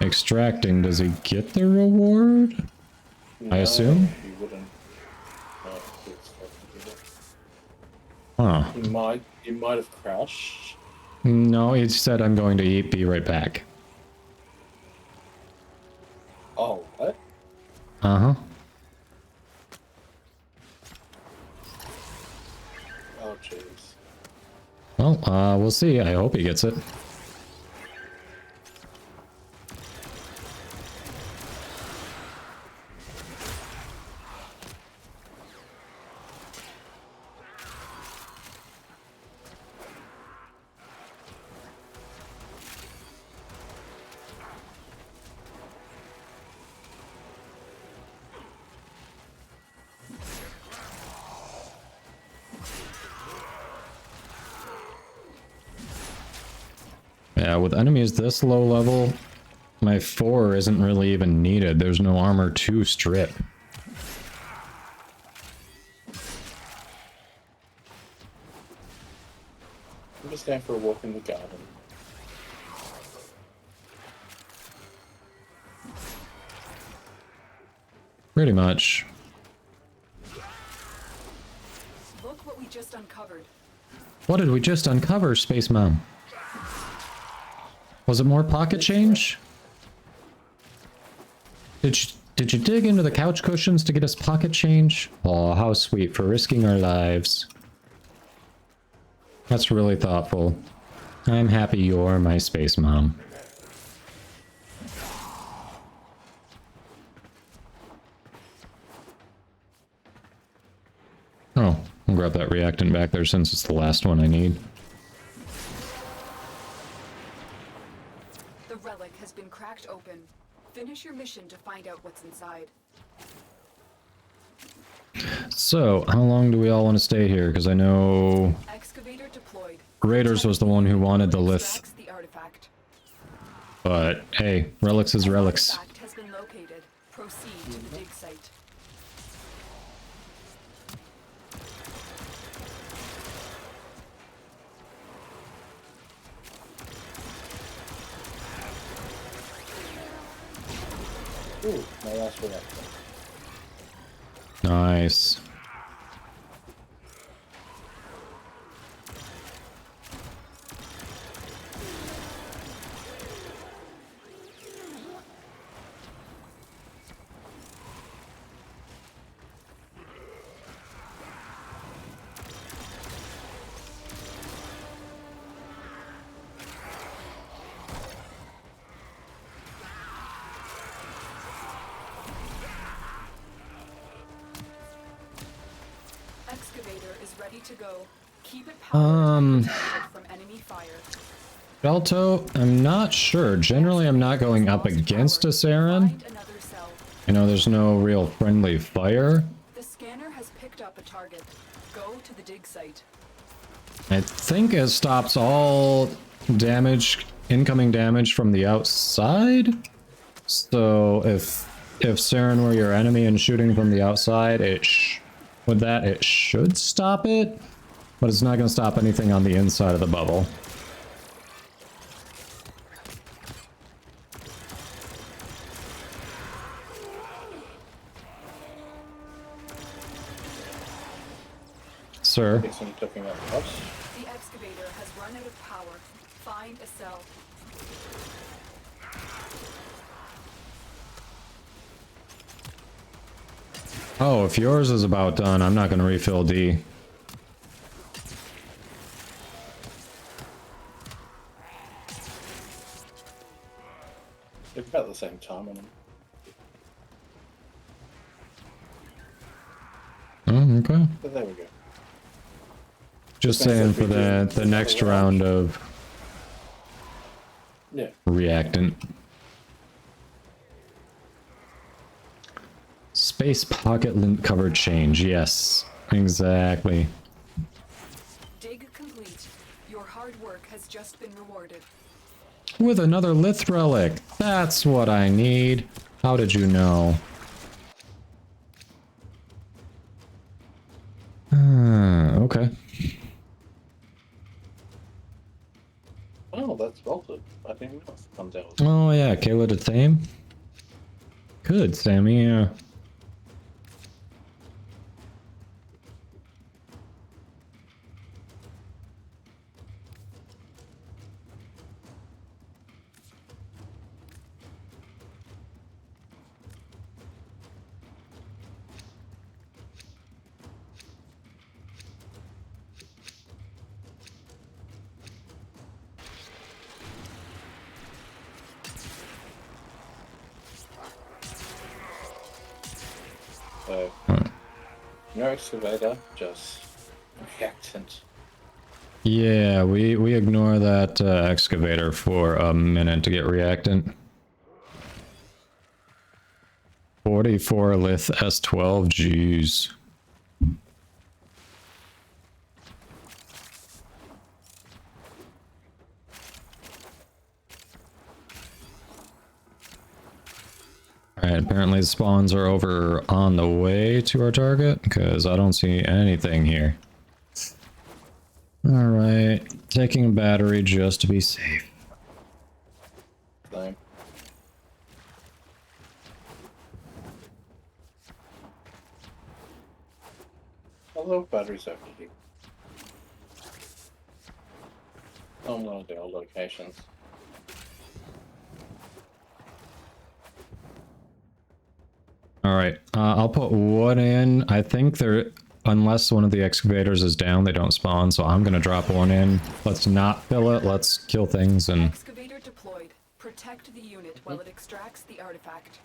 extracting, does he get the reward? I assume? He wouldn't. Huh. He might have crashed. No, he said I'm going to be right back. Oh, what? Uh-huh. Oh, jeez. Well, we'll see. I hope he gets it. Yeah, with enemies this low level, my 4 isn't really even needed. There's no armor to strip. I'm just going for a walk in the garden. Pretty much. Look what we just uncovered. What did we just uncover, Space Mom? Was it more pocket change? Did you dig into the couch cushions to get us pocket change? Oh, how sweet, for risking our lives. That's really thoughtful. I'm happy you're my Space Mom. Oh, I'll grab that reactant back there since it's the last one I need. The relic has been cracked open. Finish your mission to find out what's inside. So, how long do we all want to stay here? Because I know Excavator deployed. Raiders was the one who wanted the lith. Extracts the artifact. But, hey, relics is relics. Artifact has been located. Proceed to the dig site. Ooh, my last reactor. Nice. Excavator is ready to go. Keep it powered and protected from enemy fire. Belto, I'm not sure. Generally, I'm not going up against a Saren. Find another cell. I know there's no real friendly fire. The scanner has picked up a target. Go to the dig site. I think it stops all damage, incoming damage from the outside. So if Saren were your enemy and shooting from the outside, it should stop it, but it's not going to stop anything on the inside of the bubble. sir. Guess I'm talking about what? The excavator has run out of power. Find a cell. Oh, if yours is about done, I'm not going to refill D. They're about the same time on them. Oh, okay. But there we go. Just Depends saying if for we do the next round of Yeah. reactant. Space pocket lint covered change. Yes, exactly. Dig complete. Your hard work has just been rewarded. With another lith relic. That's what I need. How did you know? Okay. Oh, that's vaulted. I didn't realize it comes out. Oh yeah, Kayla to tame. Good, Sammy. Yeah. So, no excavator, just reactant. Yeah, we ignore that excavator for a minute to get reactant. 44 lith S12, jeez. Alright, apparently the spawns are over on the way to our target, because I don't see anything here. Alright, taking a battery just to be safe. Same. I love batteries over here. I'm gonna do all locations. Alright, I'll put one in. I think they're... Unless one of the excavators is down, they don't spawn, so I'm gonna drop one in. Let's not fill it, let's kill things and... Excavator deployed. Protect the unit while it extracts the artifact.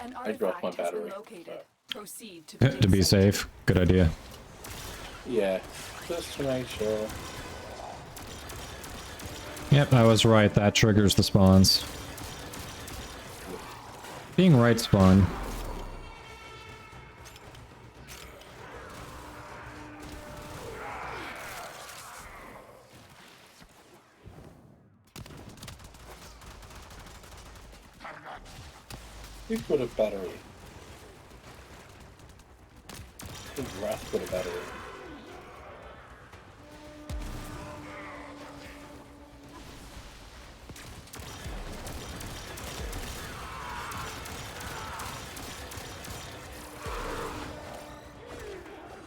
An I dropped my artifact has been battery. located. Proceed to the To be dig site. safe. Good idea. Yeah, just to make sure. Yep, I was right. That triggers the spawns. Being right spawn. Who put a battery? I think Wrath put a battery.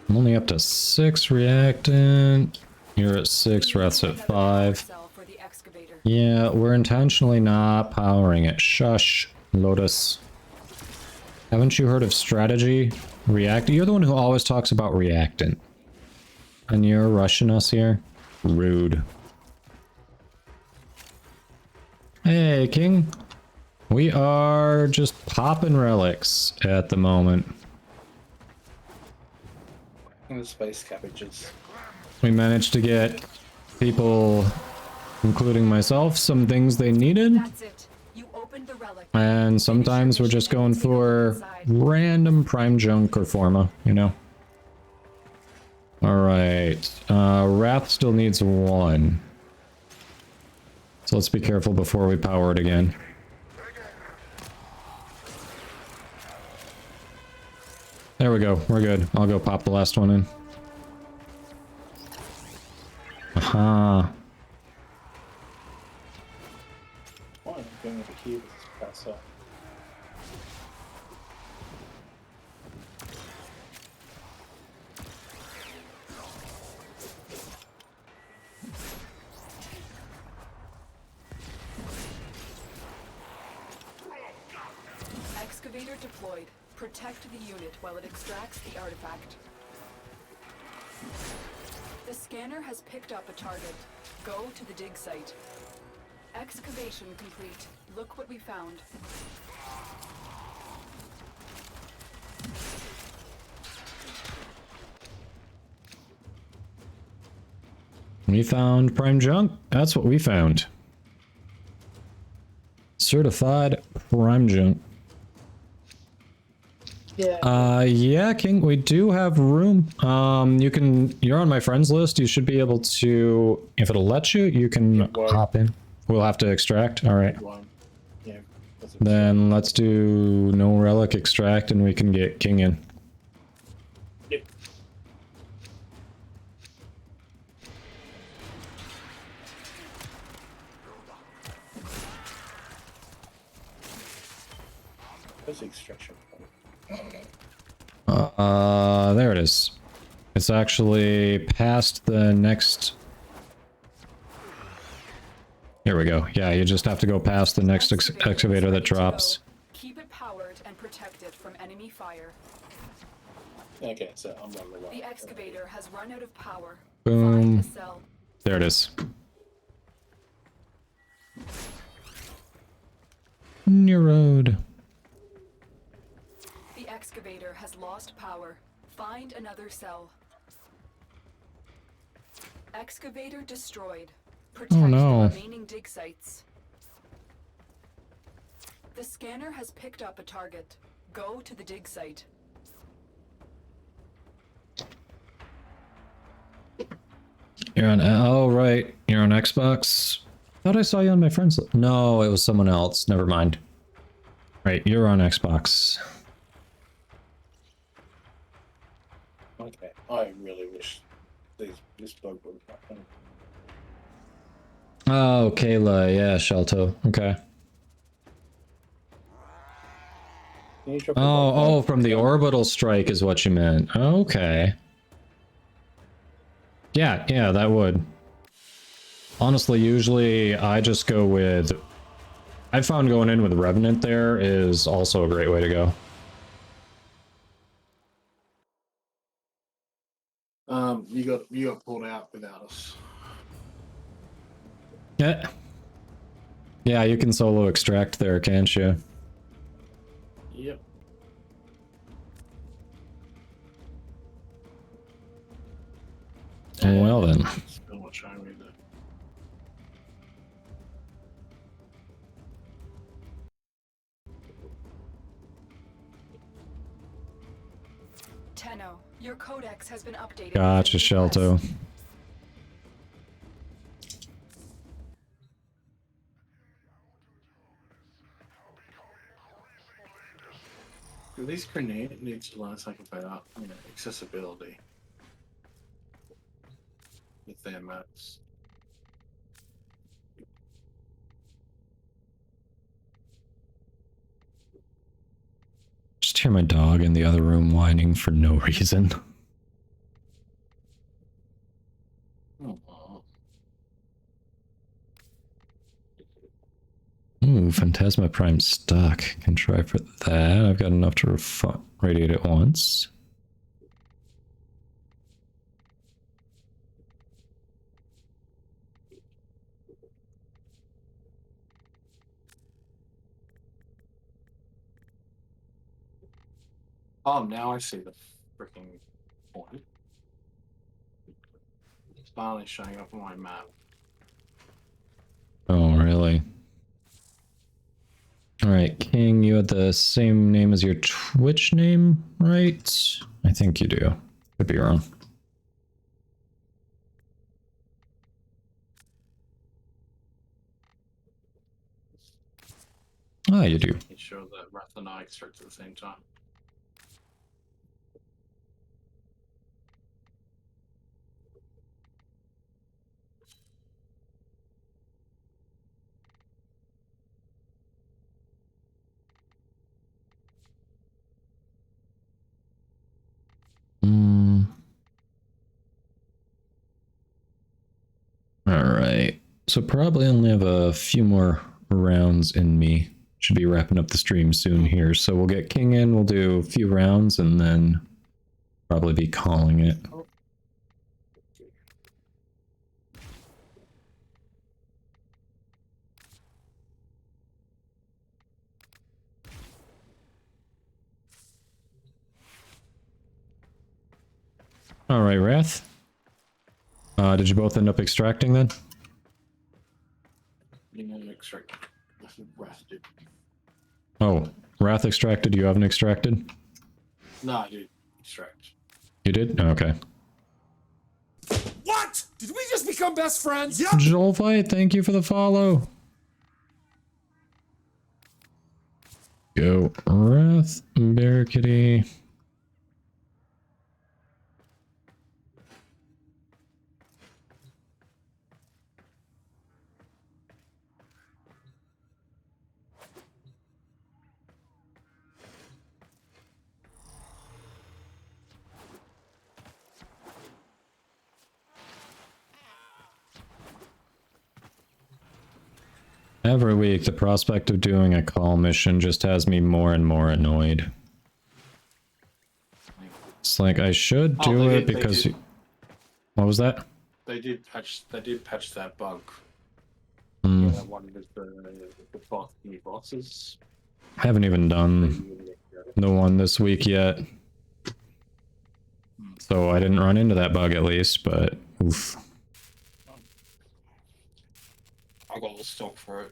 I'm only up to 6 reactant. You're at 6, Wrath's at 5. Cell for the excavator. Yeah, we're intentionally not powering it. Shush, Lotus. Haven't you heard of strategy? React? You're the one who always talks about reactant. And you're rushing us here? Rude. Hey, King. We are just popping relics at the moment. And the space cabbages. We managed to get people, including myself, some things they needed. That's it. You opened the relic. And sometimes we're just going for random prime junk or forma, you know? Alright. Wrath still needs 1. So let's be careful before we power it again. There we go. We're good. I'll go pop the last one in. Aha. Why am I going over here with this pass off? excavator deployed. Protect the unit while it extracts the artifact. The scanner has picked up a target. Go to the dig site. Excavation complete. Look what we found. We found prime junk. That's what we found. Certified prime junk. Yeah, King, we do have room. You're on my friends list. You should be able to, if it'll let you, you can hop in. We'll have to extract. All right. Yeah. Then let's do no relic extract and we can get King in. Yep. Where's the extraction? There it is. It's actually past the next. Here we go. Yeah, you just have to go past the next excavator that drops. Keep it powered and protect it from enemy fire. Okay, so I'm on the right. The excavator has run out of power. Boom. Find a cell. There it is. New road. The excavator has lost power. Find another cell. Excavator destroyed. Protect Oh, no. the remaining dig sites. The scanner has picked up a target. Go to the dig site. You're on. Oh, right. You're on Xbox. Thought I saw you on my friends list. No, it was someone else. Never mind. Right, you're on Xbox. Okay, I really wish this bug would happen. Oh, Kayla. Yeah, Shelto. Okay. Oh, from the orbital strike is what you meant. Okay. Yeah, that would. Honestly, usually I just go with... I found going in with Revenant there is also a great way to go. You got pulled out without us. Yeah. Yeah, you can solo extract there, can't you? Yep. Well then. Still not showing me that. Tenno, your codex has been updated. Gotcha, Shelto. These grenades need to learn something about accessibility with their maps. Just hear my dog in the other room whining for no reason. Ooh, Phantasma Prime stuck. Can try for that. I've got enough to radiate it once. Oh, now I see the freaking point. It's finally showing up on my map. Oh, really? Alright, King, you had the same name as your Twitch name, right? I think you do. Could be wrong. Ah, you do. Make sure that Wrath and I extract at the same time. Alright. So probably only have a few more rounds in me. should be wrapping up the stream soon here. So we'll get King in, we'll do a few rounds, and then probably be calling it. Alright, Wrath. Did you both end up extracting then? Extract. Wrath did. Oh, Wrath extracted, you haven't extracted? No, I did extract. You did? Okay. What? Did we just become best friends? Yep. Joel Fight, thank you for the follow. Go Wrath, Bear Kitty. Every week, the prospect of doing a call mission just has me more and more annoyed. It's like, I should do it because... What was that? They did patch that bug. Hmm. Yeah, one with the new bosses. I haven't even done the one this week yet. So I didn't run into that bug at least, but oof. I got the stock for it.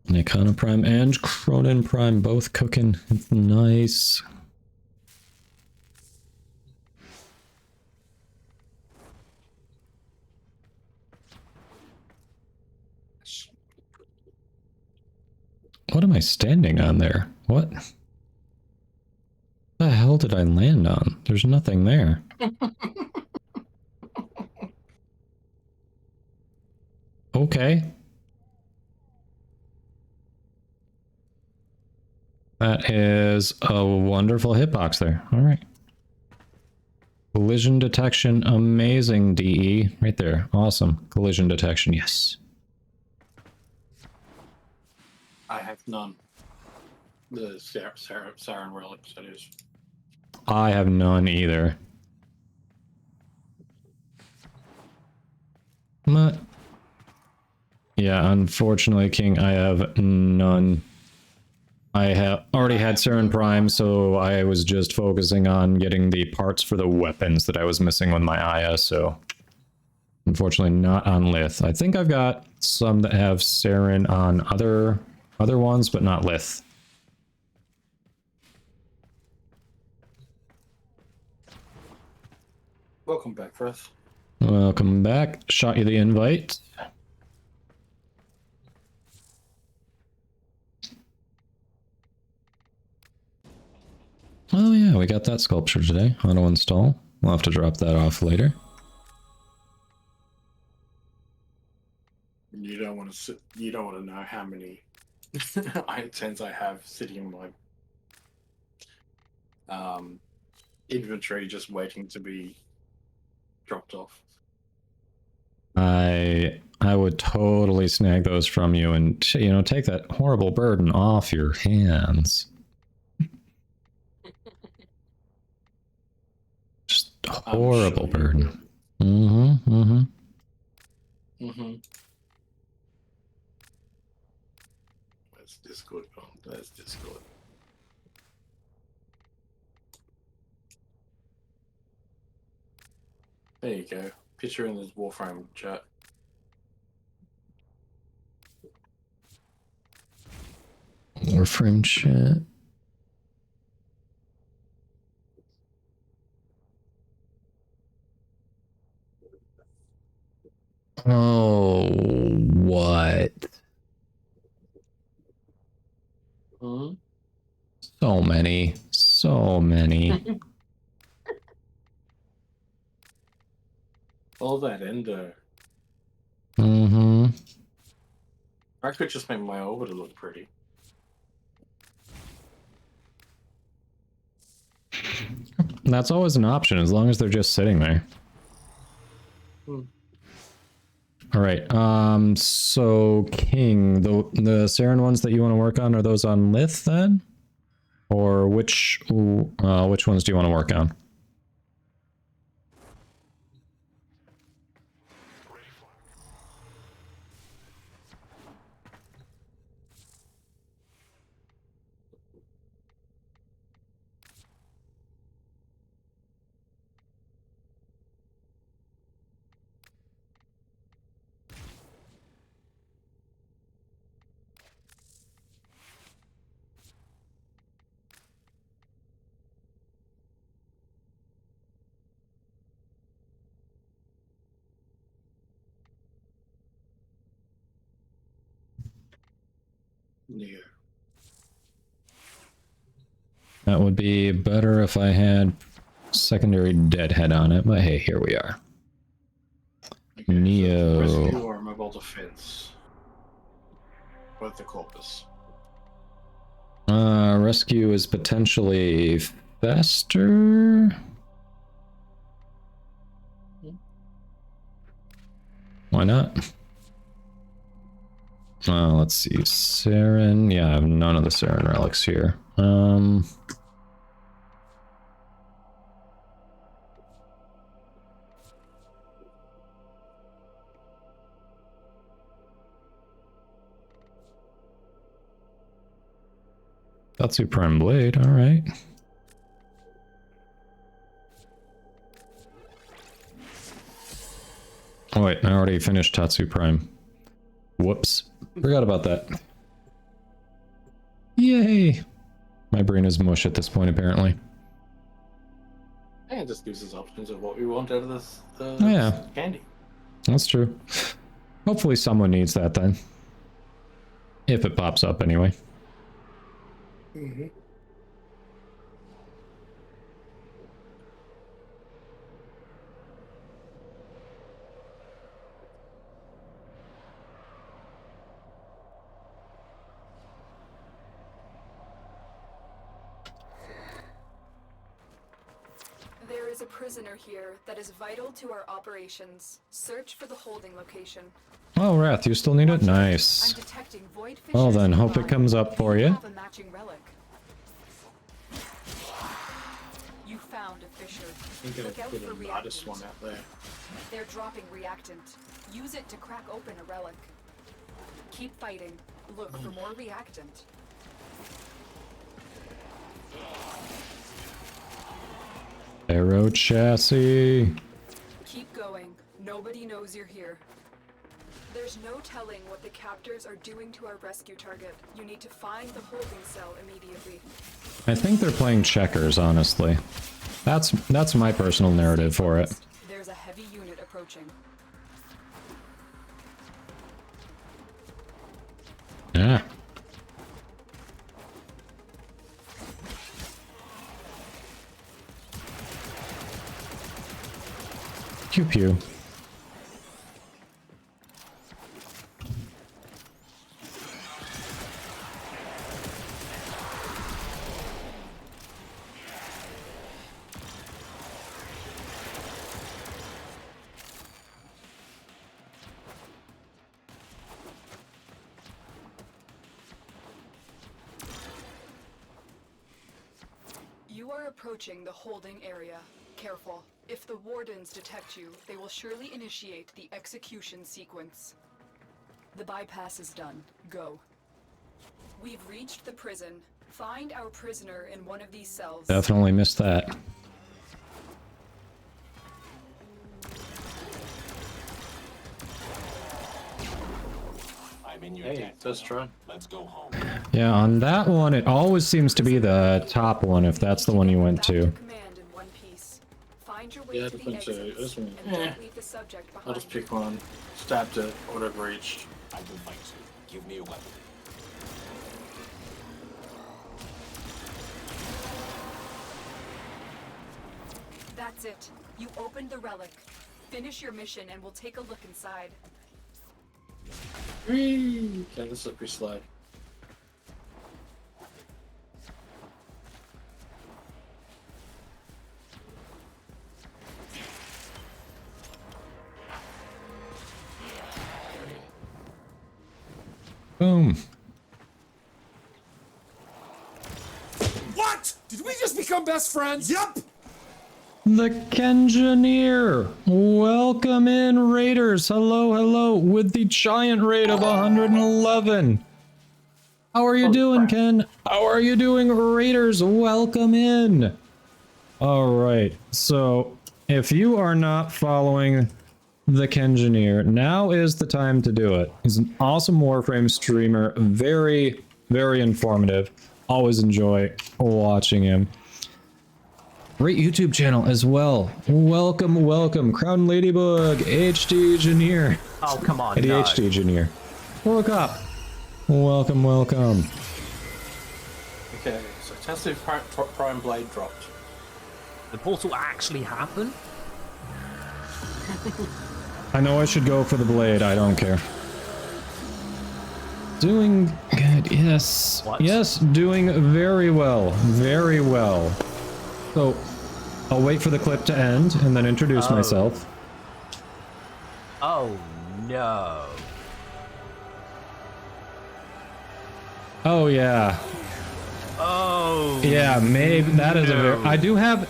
Nikana Prime and Cronin Prime both cooking. It's nice. What am I standing on there? What the hell did I land on? There's nothing there. Okay. That is a wonderful hitbox there. All right. Collision detection, amazing, DE. Right there. Awesome. Collision detection, yes. I have none. The Siren relics, that is. I have none either. But yeah, unfortunately, King, I have none. I have already had Siren Prime, so I was just focusing on getting the parts for the weapons that I was missing with my Aya, so unfortunately not on Lith. I think I've got some that have Siren on other ones, but not Lith. Welcome back, Frith. Welcome back. Shot you the invite. Oh yeah, we got that sculpture today. Auto install. We'll have to drop that off later. You don't want to know how many items I have sitting in my inventory just waiting to be dropped off. I would totally snag those from you and, you know, take that horrible burden off your hands. Just a horrible burden. Mm-hmm. That's Discord. Oh, that's Discord. There you go. Picture in this Warframe chat. Warframe chat. Oh, what? Hmm? So many. So many. All that endo. Mm-hmm. I could just make my orbiter look pretty. That's always an option, as long as they're just sitting there. All right, so King, the Saren ones that you want to work on, are those on Lith then? Or which ones do you want to work on? Yeah. That would be better if I had secondary deadhead on it, but hey, here we are. Okay, Neo. So rescue or mobile defense? With the corpus. Rescue is potentially faster. Why not? Let's see. Saren. Yeah, I have none of the Saren relics here. Tatsu Prime Blade, alright. Oh wait, I already finished Tatsu Prime. Whoops. Forgot about that. Yay! My brain is mush at this point, apparently. Yeah, it just gives us options of what we want out of this Yeah. candy. That's true. Hopefully someone needs that then. If it pops up anyway. Mm-hmm. There is a prisoner here that is vital to our operations. Search for the holding location. Oh, Wrath, you still need it? I'm Nice. detecting void Well fissures then, hope it nearby. comes up for You you. have a matching relic. You found a fissure. I'm gonna Look out put for a modest reactant. one out there. They're dropping reactant. Use it to crack open a relic. Keep fighting. Look for more reactant. Aero chassis. Keep going. Nobody knows you're here. There's no telling what the captors are doing to our rescue target. You need to find the holding cell immediately. I think they're playing checkers, honestly. That's my personal narrative for it. There's a heavy unit approaching. Yeah. Pew pew. You are approaching the holding area. Careful. If the wardens detect you, they will surely initiate the execution sequence. The bypass is done. Go. We've reached the prison. Find our prisoner in one of these cells. Definitely missed that. I'm in your Hey, debt. first try. Let's go home. Yeah, on that one, it always seems to be the top one if that's the one you went to. Command in one piece. Find your way Yeah, I to the think so. exits, This one. and don't leave the subject behind. I'll just pick one. Stabbed it. Auto breached. I will fight you. Give me a weapon. That's it. You opened the relic. Finish your mission and we'll take a look inside. Okay, this slippery slide. Boom. What? Did we just become best friends? Yup! The Kengineer. Welcome in, Raiders. Hello, hello, with the giant raid of 111. How are you doing, Ken? How are you doing, Raiders? Welcome in. All right, so if you are not following the Kengineer, now is the time to do it. He's an awesome Warframe streamer, very, very informative. Always enjoy watching him. Great YouTube channel as well. Welcome, welcome, Crown Ladybug, HD Engineer. Oh, come on, ADHD Engineer. Woke up. Welcome, welcome. Okay, so Tatsu Prime Blade dropped. The portal actually happened? I know I should go for the blade, I don't care. Doing good, yes. What? Yes, doing very well, very well. So, I'll wait for the clip to end and then introduce myself. Oh, no. Oh, yeah. Oh. Yeah, maybe that is a no. very... I do have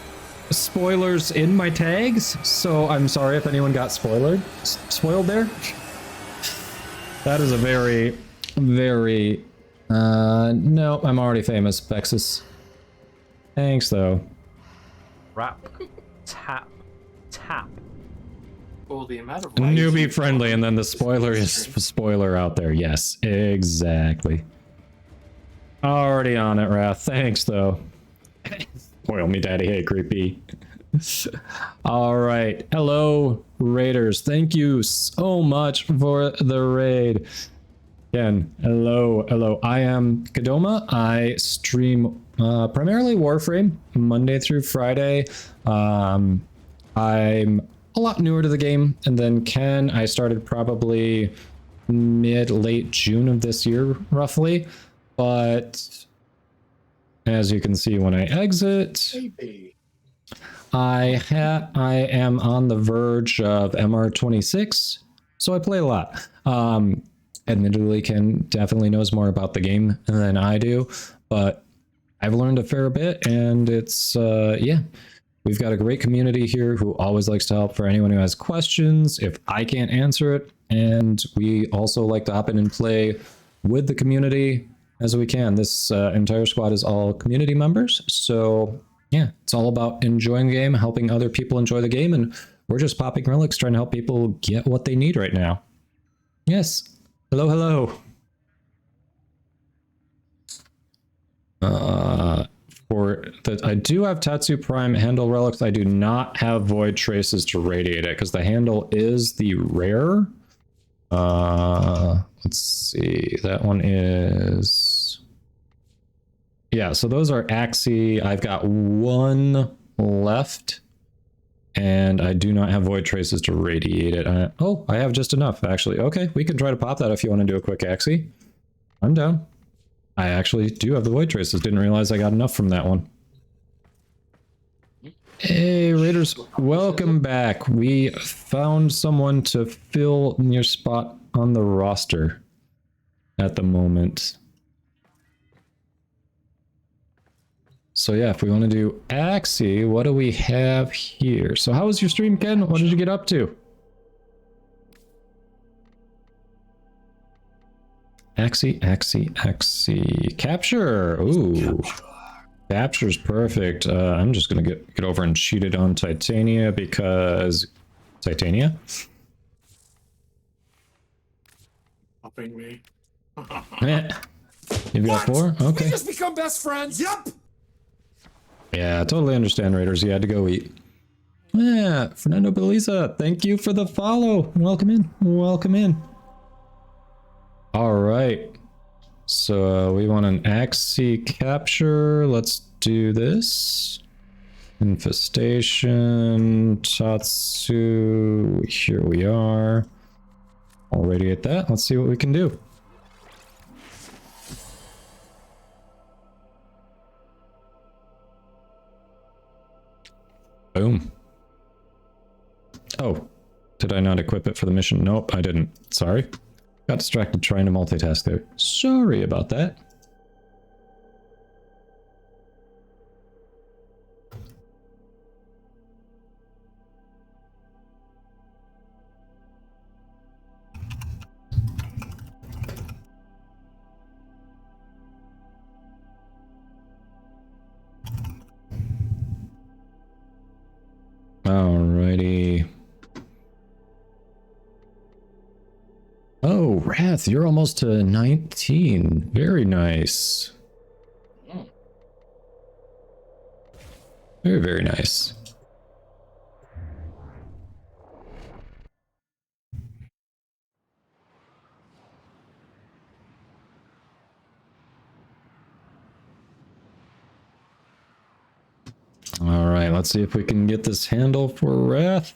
spoilers in my tags, so I'm sorry if anyone got spoiled there. That is a very, very... no, I'm already famous, Vexus. Thanks, though. Rap, tap, tap. Well, the amount of Newbie friendly, and then the spoiler is spoiler out there. Yes, exactly. Already on it, Wrath. Thanks, though. Spoil me, daddy. Hey, creepy. All right. Hello, Raiders. Thank you so much for the raid. Again, hello, hello. I am Kadoma. I stream primarily Warframe, Monday through Friday. I'm a lot newer to the game, and then Ken, I started probably late June of this year, roughly. But as you can see when I exit, I am on the verge of MR26, so I play a lot. Admittedly, Ken definitely knows more about the game than I do, but I've learned a fair bit, and it's, yeah. We've got a great community here who always likes to help for anyone who has questions if I can't answer it, and we also like to hop in and play with the community as we can. This entire squad is all community members, so yeah, it's all about enjoying the game, helping other people enjoy the game, and we're just popping relics, trying to help people get what they need right now. Yes. Hello, hello. For that, I do have Tatsu Prime handle relics. I do not have void traces to radiate it because the handle is the rare. Let's see. That one is. Yeah, so those are Axie. I've got one left, and I do not have void traces to radiate it. Oh, I have just enough, actually. Okay, we can try to pop that if you want to do a quick Axie. I'm down. I actually do have the void traces. Didn't realize I got enough from that one. Hey, Raiders, welcome back. We found someone to fill your spot on the roster at the moment. So yeah, if we want to do Axie, what do we have here? So how was your stream, Ken? What did you get up to? Axie. Capture. Ooh. Capture's perfect. I'm just gonna get over and cheat it on Titania because Titania. Helping me. You've got four? Okay. We just become best friends? Yup! Yeah, totally understand, Raiders. You had to go eat. Yeah, Fernando Beliza, thank you for the follow. Welcome in. Welcome in. All right. So we want an Axie capture. Let's do this. Infestation, Tatsu. Here we are. I'll radiate that. Let's see what we can do. Boom. Oh, did I not equip it for the mission? Nope, I didn't. Sorry. Got distracted trying to multitask there. Sorry about that. Alrighty. Oh, Wrath, you're almost to 19. Very nice. Very, very nice. Alright, let's see if we can get this handle for Wrath.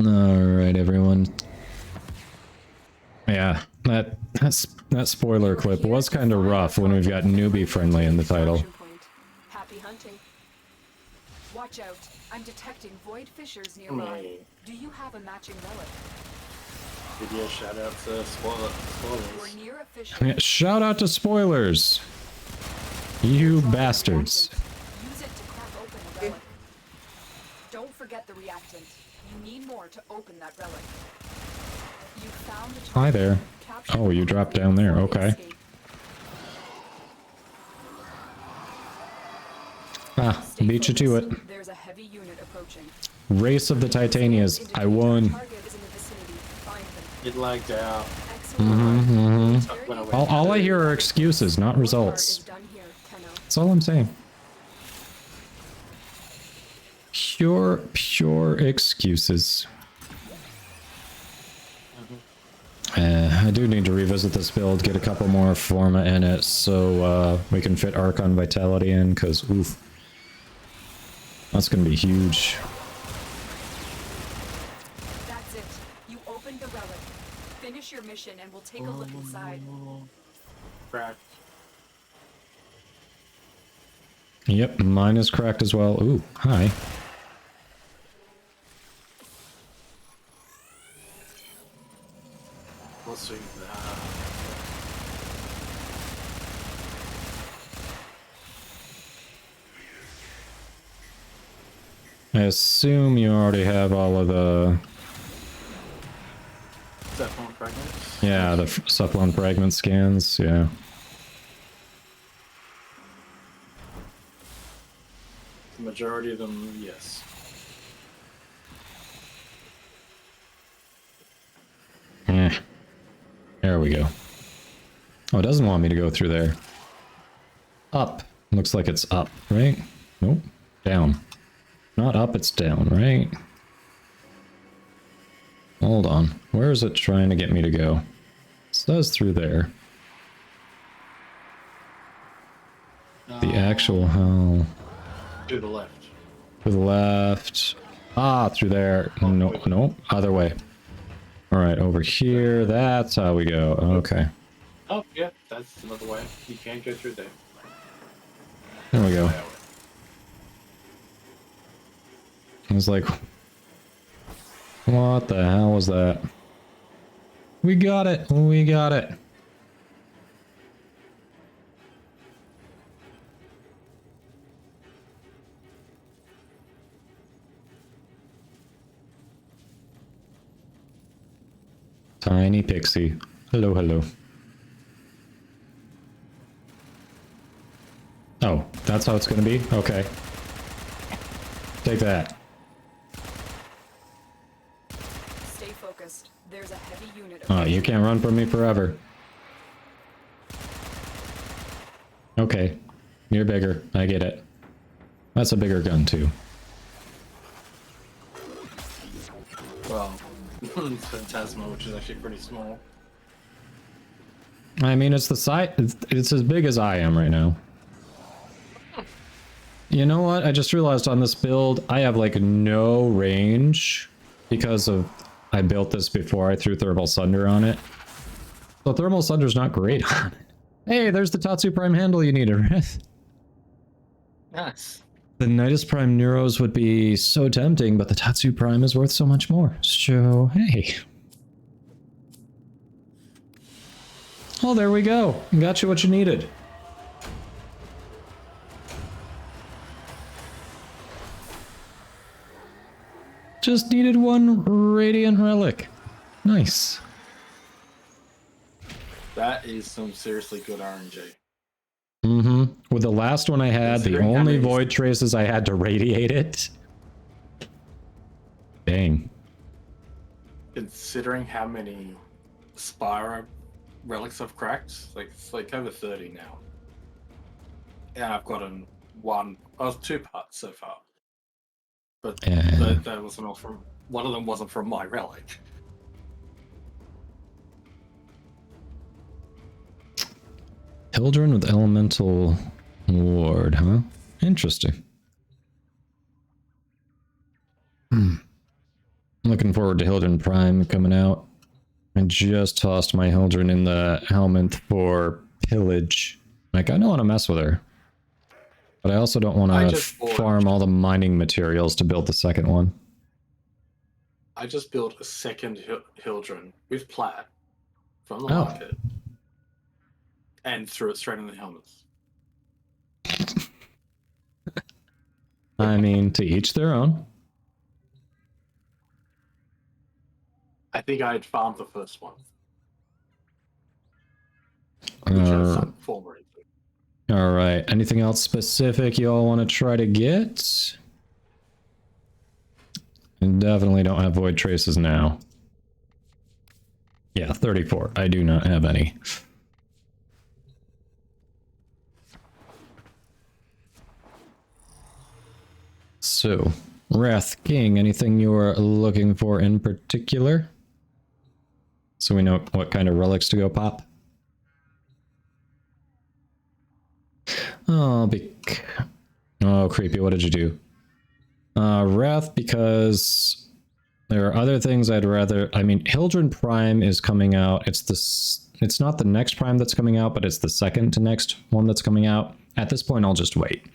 Alright, everyone. Yeah, that spoiler clip was kind of rough when we've got newbie friendly in the title. Happy hunting. Watch out. I'm detecting void fissures nearby. Do you have a matching relic? Video shout out to spoilers. You're near a fissure. Shout out to spoilers. You bastards. Use it to crack open a relic. Don't forget the reactant. You need more to open that relic. You found the Hi there. Oh, you dropped down there. Okay. Ah, beat you to it. There's a heavy unit approaching. Race of the Titanias. I won. It lagged out. All I hear are excuses, not results. That's all I'm saying. Pure excuses. I do need to revisit this build, get a couple more forma in it, so we can fit Archon Vitality in, because oof. That's gonna be huge. That's it. You opened the relic. Finish your mission and we'll take a look inside. Cracked. Yep, mine is cracked as well. Ooh, hi. We'll see. I assume you already have all of the... Cephalon fragments? Yeah, the Cephalon fragment scans, yeah. The majority of them, yes. There we go. Oh, it doesn't want me to go through there. Up. Looks like it's up, right? Nope. Down. Not up, it's down, right? Hold on. Where is it trying to get me to go? It says through there. The actual hell. To the left. To the left. Ah, through there. No, no, other way. Alright, over here. That's how we go. Okay. Oh, yeah, that's another way. You can't go through there. There we go. I was like, what the hell was that? We got it! We got it! Tiny pixie. Hello, hello. Oh, that's how it's gonna be? Okay. Take that. Stay focused. There's a heavy unit. Oh, you can't run from me forever. Okay. You're bigger. I get it. That's a bigger gun, too. Well, it's Phantasma, which is actually pretty small. I mean, it's the size. It's as big as I am right now. You know what? I just realized on this build, I have like no range because of I built this before I threw Thermal Sunder on it. So Thermal Sunder's not great on it. Hey, there's the Tatsu Prime handle you needed, right? Nice. The Nidus Prime Neuros would be so tempting, but the Tatsu Prime is worth so much more. So, hey. Oh, there we go. Got you what you needed. Just needed one Radiant Relic. Nice. That is some seriously good RNG. Mm-hmm. With the last one I had, the Considering how only many- void traces I had to radiate it. Dang. Considering how many Spyro relics I've cracked, like it's like over 30 now. And I've gotten two parts so far. But that wasn't all from, one of them wasn't from my relic. Hildren with Elemental Ward, huh? Interesting. Looking forward to Hildren Prime coming out. I just tossed my Hildren in the helmet for pillage. Like, I don't want to mess with her. But I also don't want to farm all the mining materials to build the second one. I just built a second Hildren with plat from the market. And threw it straight in the helmets. I mean, to each their own. I think I had farmed the first one. Which has some form reason. Alright, anything else specific you all want to try to get? And definitely don't have void traces now. Yeah, 34. I do not have any. So, Wrath King, anything you're looking for in particular? So we know what kind of relics to go pop? Oh, creepy, what did you do? Wrath, because there are other things I'd rather... I mean, Hildren Prime is coming out. It's not the next Prime that's coming out, but it's the second to next one that's coming out. At this point, I'll just wait.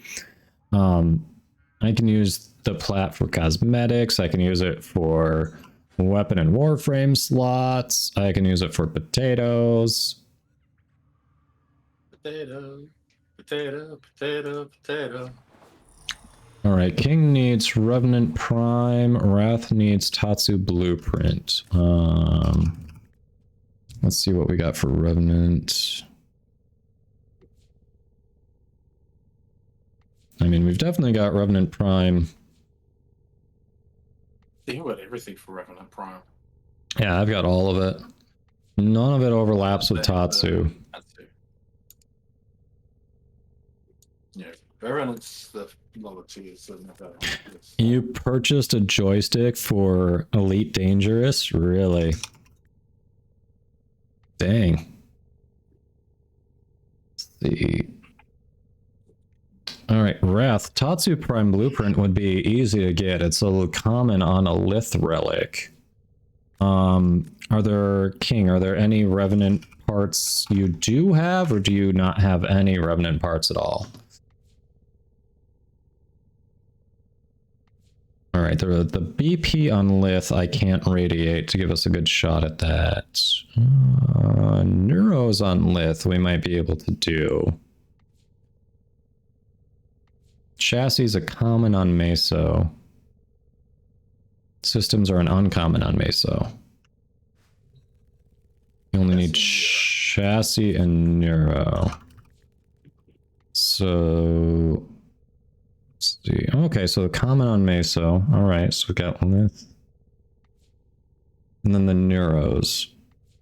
I can use the plat for cosmetics. I can use it for weapon and warframe slots. I can use it for potatoes. Potato, potato, potato, potato. All right, King needs Revenant Prime. Wrath needs Tatsu Blueprint. Let's see what we got for Revenant. I mean, we've definitely got Revenant Prime. I think about everything for Revenant Prime. Yeah, I've got all of it. None of it overlaps with Tatsu. Yeah, Revenant's the level 2. So You purchased a joystick for Elite Dangerous? Really? Dang. Let's see. Alright, Wrath. Tatsu Prime Blueprint would be easy to get. It's a common on a Lith relic. Are there any Revenant parts you do have, or do you not have any Revenant parts at all? Alright, the BP on Lith I can't radiate to give us a good shot at that. Neuros on Lith we might be able to do. Chassis is a common on Meso. Systems are an uncommon on Meso. You only need chassis and neuro. So... let's see. Okay, so the common on Meso. Alright, so we got Lith. And then the neuros.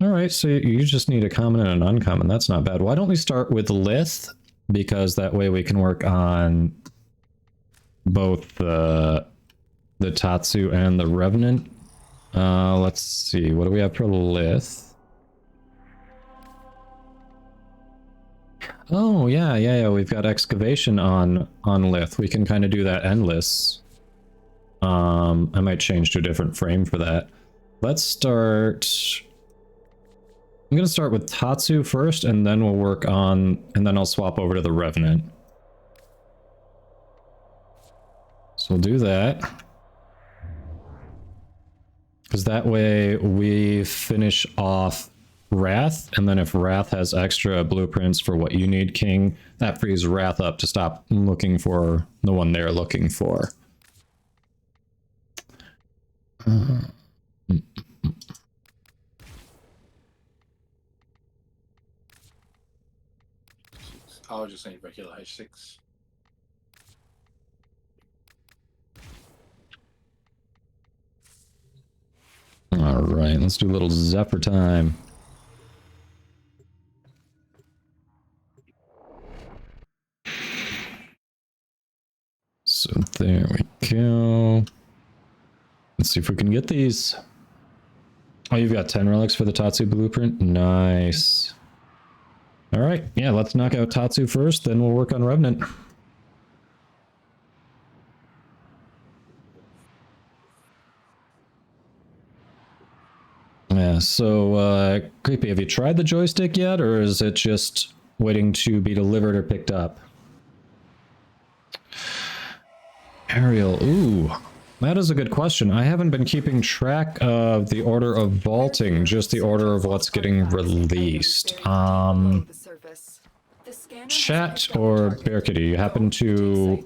Alright, so you just need a common and an uncommon. That's not bad. Why don't we start with Lith? Because that way we can work on both the Tatsu and the Revenant. Let's see, what do we have for Lith? Oh, yeah, we've got excavation on Lith. We can kind of do that endless. I might change to a different frame for that. Let's start I'm gonna start with Tatsu first, and then we'll work on, and then I'll swap over to the Revenant. So we'll do that. Because that way we finish off Wrath, and then if Wrath has extra blueprints for what you need, King, that frees Wrath up to stop looking for the one they're looking for. I'll just need regular H6. All right, let's do a little Zephyr time. So there we go. Let's see if we can get these. Oh, you've got 10 relics for the Tatsu blueprint? Nice. All right, yeah, let's knock out Tatsu first, then we'll work on Revenant. Yeah, so, Creepy, have you tried the joystick yet, or is it just waiting to be delivered or picked up? Ariel, ooh, that is a good question. I haven't been keeping track of the order of vaulting, just the order of what's getting released. Chat or Bear Kitty, you happen to...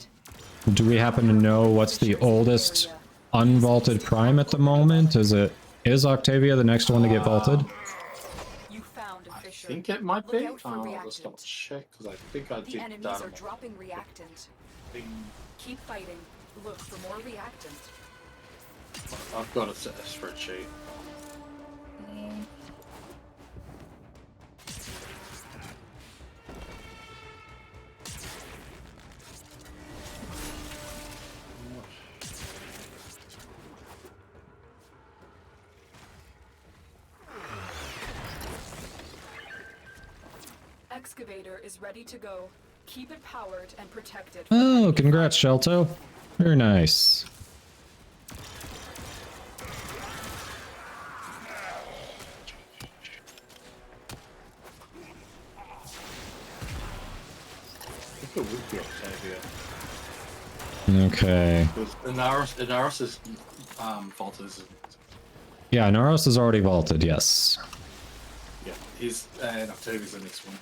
Do we happen to know what's the oldest unvaulted prime at the moment? Is Octavia the next one to get vaulted? I think it might be. Let's double check, because I think I did enemies that. are dropping reactant. Keep fighting. Look for more reactant. I've got a spreadsheet. Excavator is ready to go. Keep it powered and protected. Oh, congrats, Shelto. Very nice. I think it would be Octavia. Okay. Inaros is vaulted, isn't it? Yeah, Naros is already vaulted, yes. Yeah, and Octavia's the next one.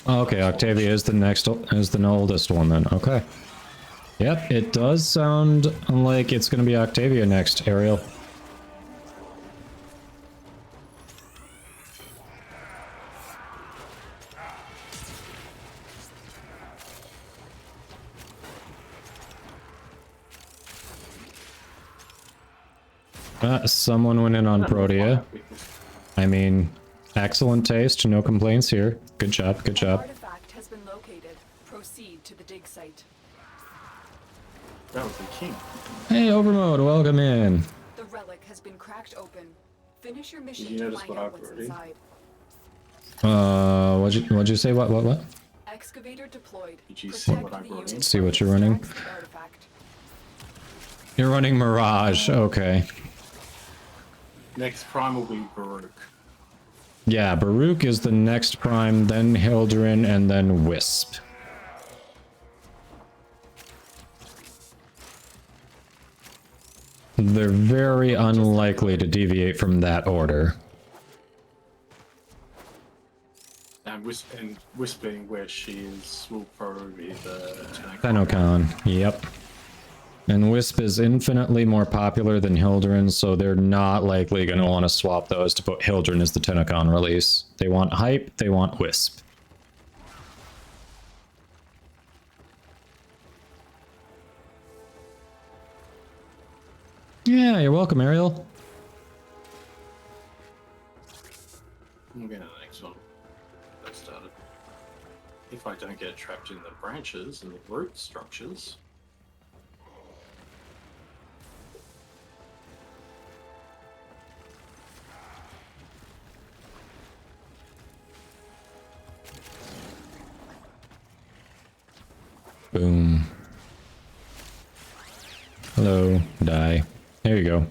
Okay, Octavia is the oldest one then. Okay. Yep, it does sound like it's gonna be Octavia next, Ariel. Someone went in on Protea. I mean, excellent taste, no complaints here. Good job, good job. Artifact has been located. Proceed to the dig site. That was the king. Hey, Overmode, welcome in. The relic has been cracked open. Finish your mission Did you to notice find what out I've what's already? inside. What'd you say? What? Excavator deployed. Did you see what I brought in? Let's see what you're running. You're running Mirage, okay. Next prime will be Baruch. Yeah, Baruch is the next prime, then Hildurin, and then Wisp. They're very unlikely to deviate from that order. And Wisp being where she is will probably be the Tenokon, yep. And Wisp is infinitely more popular than Hildurin, so they're not likely going to want to swap those to put Hildurin as the Tenokon release. They want hype, they want Wisp. Yeah, you're welcome, Ariel. We'll get to the next one. That started. If I don't get trapped in the branches and the root structures. Boom. Hello, die. There you go.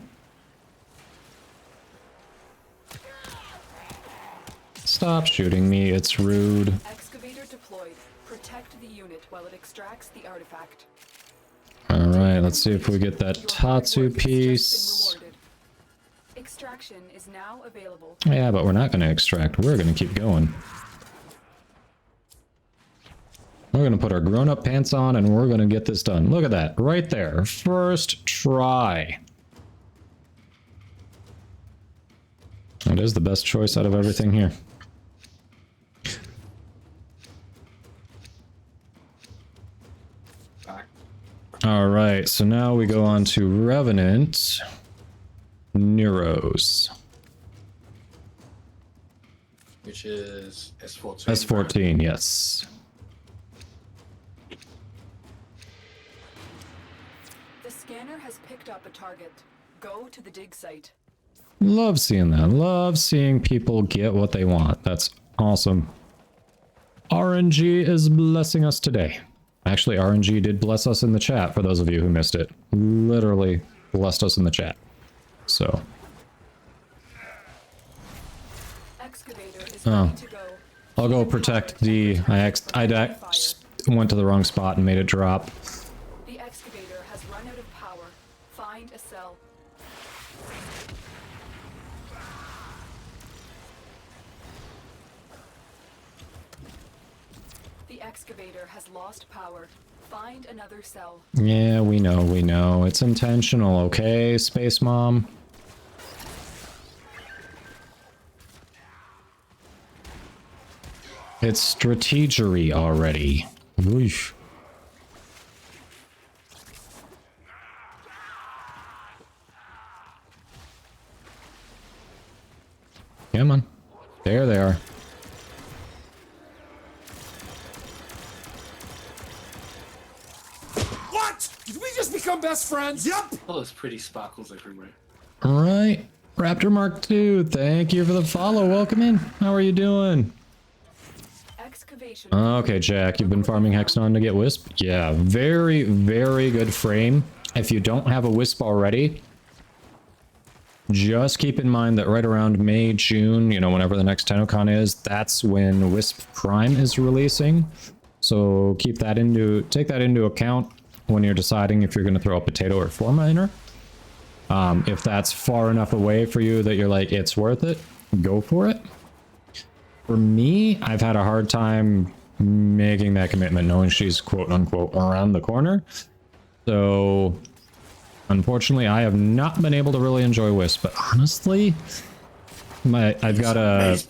Stop shooting me, it's rude. Excavator deployed. Protect the unit while it extracts the artifact. Alright, let's see if we get that Tatsu piece. Extraction is now available. Yeah, but we're not going to extract. We're going to keep going. We're going to put our grown-up pants on and we're going to get this done. Look at that. Right there. First try. It is the best choice out of everything here. Alright, so now we go on to Revenant. Neuros. Which is S14. S14, yes. The scanner has picked up a target. Go to the dig site. Love seeing that. Love seeing people get what they want. That's awesome. RNG is blessing us today. Actually, RNG did bless us in the chat, for those of you who missed it. Literally blessed us in the chat. So. Excavator is ready to go. I'll go protect the... I went to the wrong spot and made it drop. The excavator has run out of power. Find a cell. The excavator has lost power. Find another cell. Yeah, we know, we know. It's intentional, okay, Space Mom? It's strategery already. Oof. Come on. There they are. What? Did we just become best friends? Yep. Oh, there's pretty sparkles everywhere. All right. Raptor Mark II, thank you for the follow. Welcome in. How are you doing? Okay, Jack, you've been farming Hexagon to get Wisp? Yeah, very, very good frame. If you don't have a Wisp already, just keep in mind that right around May, June, you know, whenever the next TennoCon is, that's when Wisp Prime is releasing. So take that into account when you're deciding if you're going to throw a potato or four miner. If that's far enough away for you that you're like, it's worth it, go for it. For me, I've had a hard time making that commitment, knowing she's quote-unquote around the corner. So, unfortunately, I have not been able to really enjoy Wisp. But honestly, I've got a...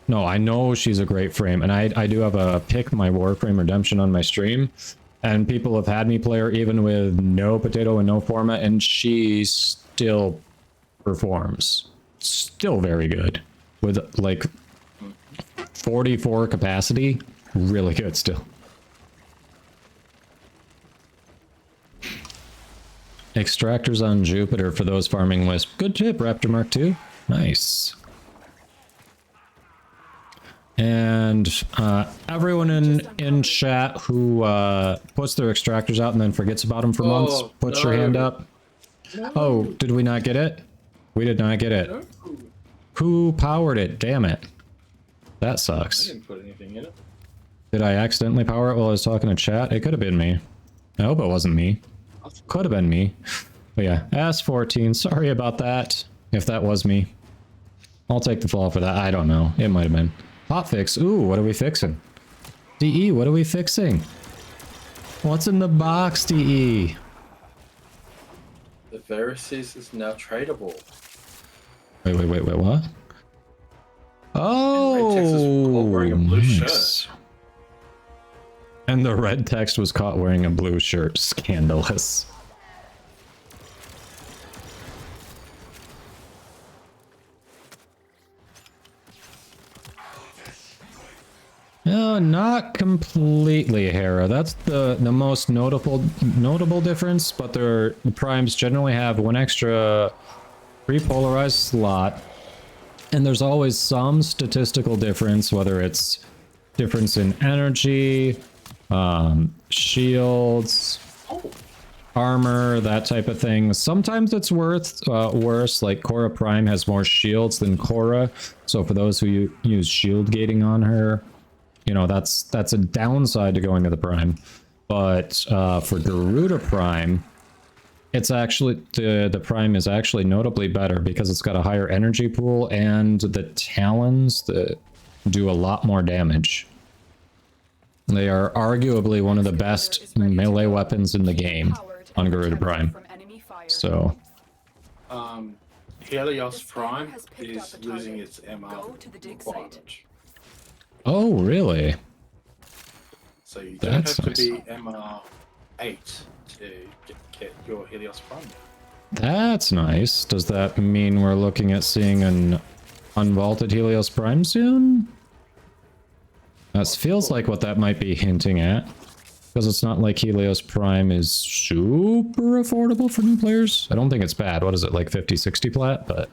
No, I know she's a great frame, and I do have a pick my Warframe Redemption on my stream, and people have had me play her even with no potato and no forma, and she still performs. Still very good. With, like... 44 capacity, really good still. Extractors on Jupiter for those farming Wisp. Good tip, Raptor Mark II. Nice. And everyone in chat who puts their extractors out and then forgets about them for months, puts your hand up. No. Oh, did we not get it? We did not get it. No. Who powered it? Damn it. That sucks. I didn't put anything in it. Did I accidentally power it while I was talking to chat? It could have been me. I hope it wasn't me. Could have been me. But yeah, S14. Sorry about that. If that was me. I'll take the fall for that. I don't know. It might have been. Hotfix. Ooh, what are we fixing? DE, what are we fixing? What's in the box, DE? The Verices is now tradable. Wait, what? Oh, wearing a blue nice. shirt. And the red text was caught wearing a blue shirt. Scandalous. No, not completely, Hera. That's the most notable difference, but the primes generally have one extra pre-polarized slot. And there's always some statistical difference, whether it's difference in energy, shields. armor, that type of thing. Sometimes it's worse, like Korra Prime has more shields than Korra, so for those who use shield gating on her, you know, that's a downside to going to the Prime. But for Garuda Prime, it's actually, the Prime is actually notably better because it's got a higher energy pool and the talons that do a lot more damage. They are arguably one of the best melee weapons in the game on Garuda Prime. So, Helios Prime is losing its MR requirement. oh really? So you don't That's have nice. to be MR8 to get your Helios Prime. That's nice. Does that mean we're looking at seeing an unvaulted Helios Prime soon? That feels like what that might be hinting at. Because it's not like Helios Prime is super affordable for new players. I don't think it's bad. What is it, like 50, 60 plat? But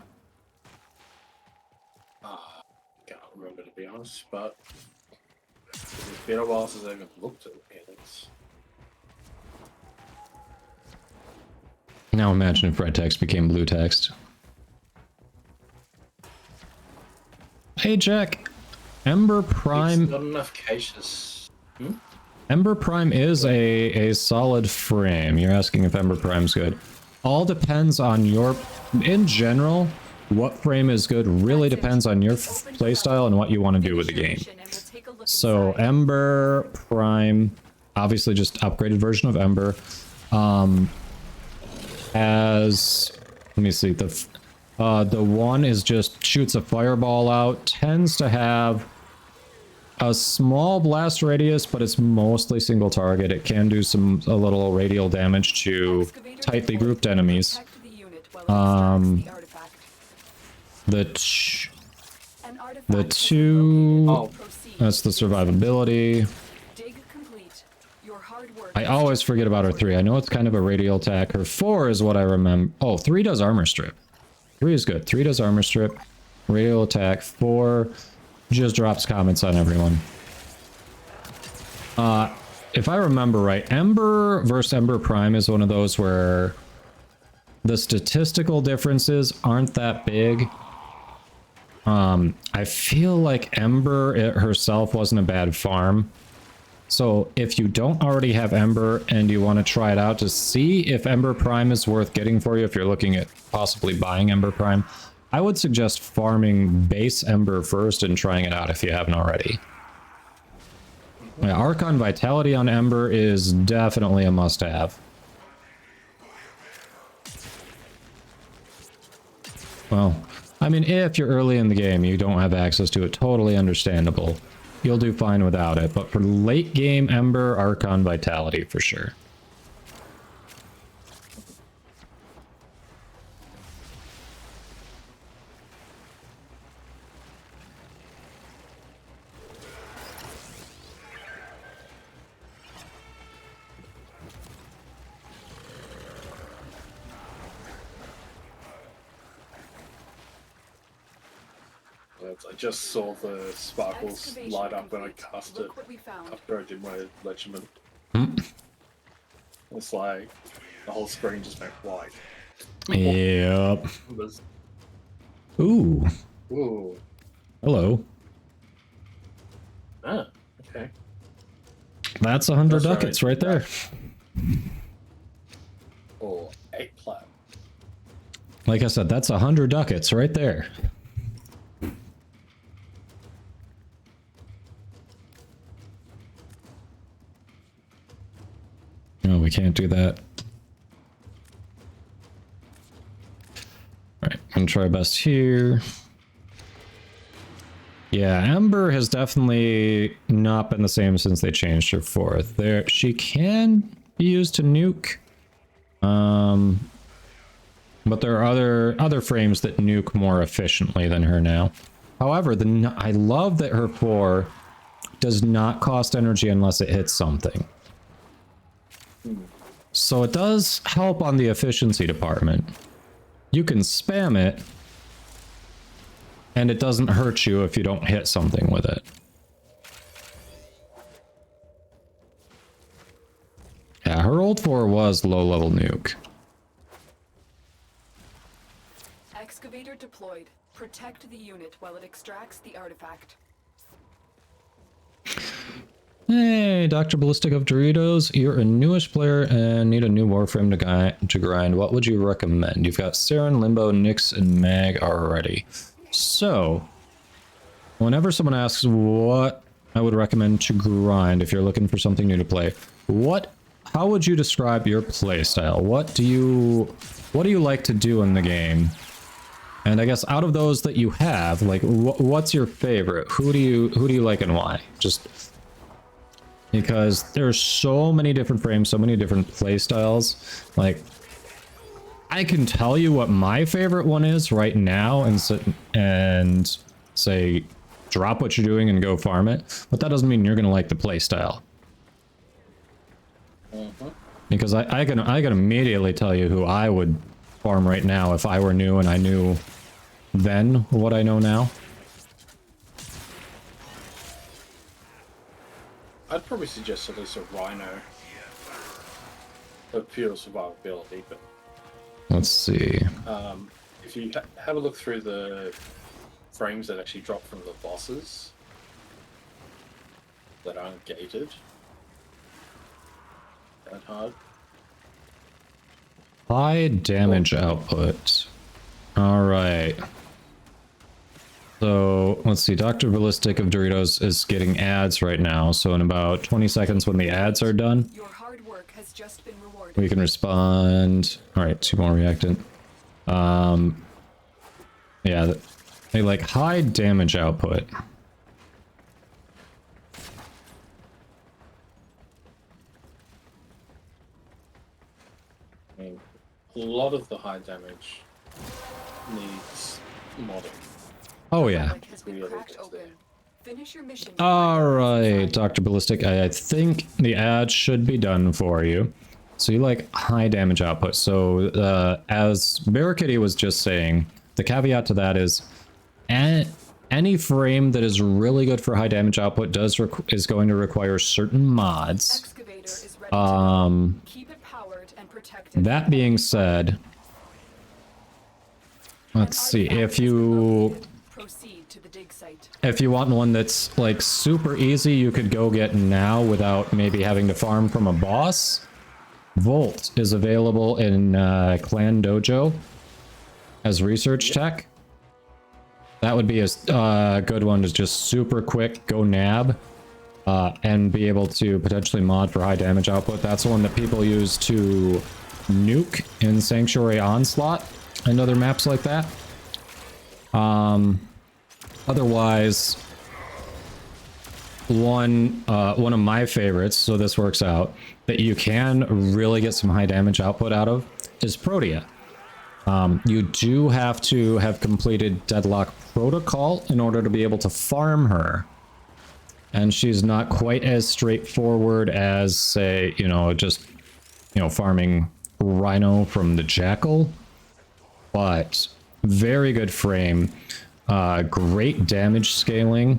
Can't remember to be honest, but it's been a while since I even looked at Helios. now imagine if red text became blue text. Hey Jack, Ember Prime. It's not enough cases. Ember Prime is a solid frame. You're asking if Ember Prime's good. All depends on your... In general, what frame is good really depends on your playstyle and what you want to do with the game. So Ember Prime, obviously just upgraded version of Ember, has... Let me see. The one is just shoots a fireball out, tends to have a small blast radius, but it's mostly single target. It can do a little radial damage to tightly grouped enemies. The two, that's the survivability. I always forget about her 3. I know it's kind of a radial attack. Her 4 is what I remember. Oh, 3 does armor strip. 3 is good. 3 does armor strip, radial attack. 4 just drops comments on everyone. If I remember right, Ember versus Ember Prime is one of those where the statistical differences aren't that big. I feel like Ember herself wasn't a bad farm. So if you don't already have Ember and you want to try it out to see if Ember Prime is worth getting for you, if you're looking at possibly buying Ember Prime, I would suggest farming base Ember first and trying it out if you haven't already. Yeah, Archon Vitality on Ember is definitely a must-have. Well, I mean, if you're early in the game, you don't have access to it, totally understandable. You'll do fine without it, but for late game Ember, Archon Vitality for sure. I just saw the sparkles light up when I cast it after I did my legend. It's like the whole screen just went white. Yep. Ooh. Ooh. Hello. Ah, okay. That's 100 ducats right there. Or 8 plat. Like I said, that's 100 ducats right there. No, we can't do that. Alright, I'm gonna try our best here. Yeah, Ember has definitely not been the same since they changed her 4th. She can be used to nuke. But there are other frames that nuke more efficiently than her now. However, I love that her 4 does not cost energy unless it hits something. So it does help on the efficiency department. You can spam it, and it doesn't hurt you if you don't hit something with it. Yeah, her ult 4 was low-level nuke. Excavator deployed. Protect the unit while it extracts the artifact. Hey, Dr. Ballistic of Doritos, you're a newish player and need a new Warframe to grind. What would you recommend? You've got Saren, Limbo, Nyx, and Mag already. So, whenever someone asks what I would recommend to grind if you're looking for something new to play, how would you describe your play style? What do you like to do in the game? And I guess out of those that you have, like, what's your favorite? Who do you like and why? Just because there's so many different frames, so many different play styles. Like, I can tell you what my favorite one is right now and say drop what you're doing and go farm it, but that doesn't mean you're gonna like the play style. Because I can immediately tell you who I would farm right now if I were new and I knew then what I know now. I'd probably suggest at least a Rhino for pure survivability, but let's see. If you have a look through the frames that actually drop from the bosses that aren't gated that hard. High damage output. Alright. So, let's see. Dr. Ballistic of Doritos is getting ads right now. So in about 20 seconds when the ads are done, Your hard work has just been rewarded. we can respond. Alright, 2 more reactant. Yeah, they like high damage output. I mean, a lot of the high damage needs modding. Oh yeah. Finish your mission. Alright, Dr. Ballistic, I think the ad should be done for you. So you like high damage output. So as Barricade was just saying, the caveat to that is any frame that is really good for high damage output is going to require certain mods. Excavator is ready to keep it powered and protected. That being said, let's see, if you want one that's like super easy, you could go get now without maybe having to farm from a boss. Volt is available in Clan Dojo as research tech. That would be a good one to just super quick go nab and be able to potentially mod for high damage output. That's the one that people use to nuke in Sanctuary Onslaught and other maps like that. Otherwise, one of my favorites, so this works out, that you can really get some high damage output out of is Protea. You do have to have completed Deadlock Protocol in order to be able to farm her. And she's not quite as straightforward as, say, just farming Rhino from the Jackal. But very good frame. Great damage scaling.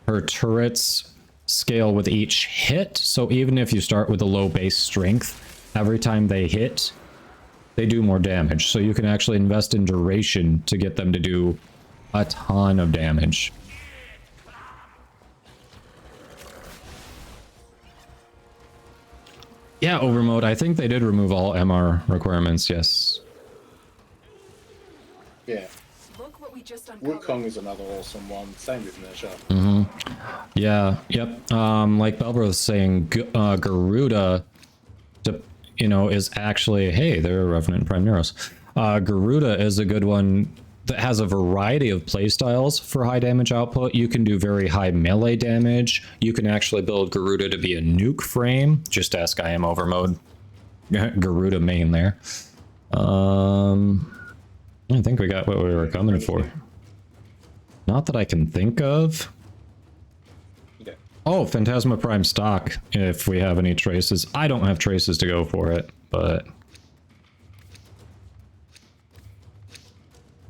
Her turrets scale with each hit. So even if you start with a low base strength, every time they hit, they do more damage. So you can actually invest in duration to get them to do a ton of damage. Yeah, Overmode. I think they did remove all MR requirements, yes. Yeah. Wukong is another awesome one. Same with Measure. Yeah, yep. Like Belbra was saying, Garuda, is actually, hey, they're Revenant Prime Neuros. Garuda is a good one that has a variety of playstyles for high damage output. You can do very high melee damage. You can actually build Garuda to be a nuke frame. Just ask I am Overmode. Garuda main there. I think we got what we were coming for. Not that I can think of. Okay. Oh, Phantasma Prime stock, if we have any traces. I don't have traces to go for it, but...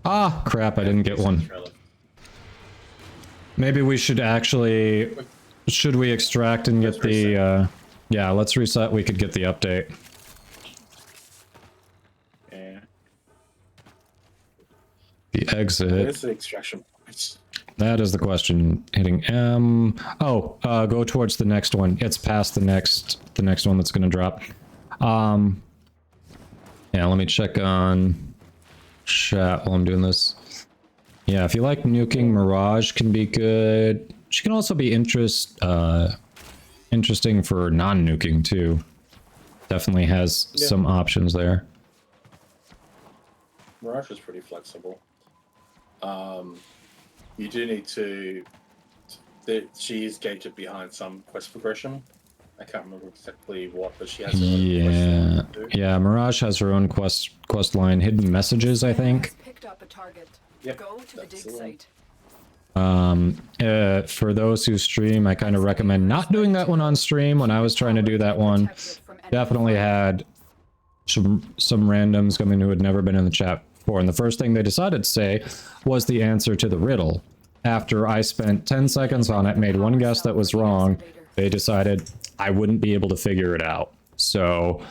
Ah, crap, I didn't get one. Maybe we should actually... Should we extract and get the... Yeah, let's reset. We could get the update. Yeah. The exit. Where's the extraction points? That is the question. Hitting M. Oh, go towards the next one. It's past the next one that's going to drop. Yeah, let me check on chat while I'm doing this. Yeah, if you like nuking, Mirage can be good. She can also be interesting for non-nuking too. Definitely has some options there. Mirage is pretty flexible. You do need to... She is gated behind some quest progression. I can't remember exactly what, but she has her own quest line too. Yeah, Mirage has her own quest line. Hidden Messages, I think. Picked up a target. Yep, Go to the dig site. For those who stream, I kind of recommend not doing that one on stream. When I was trying to do that one, definitely had some randoms coming who had never been in the chat before, and the first thing they decided to say was the answer to the riddle. After I spent 10 seconds on it, made one guess that was wrong, they decided I wouldn't be able to figure it out. So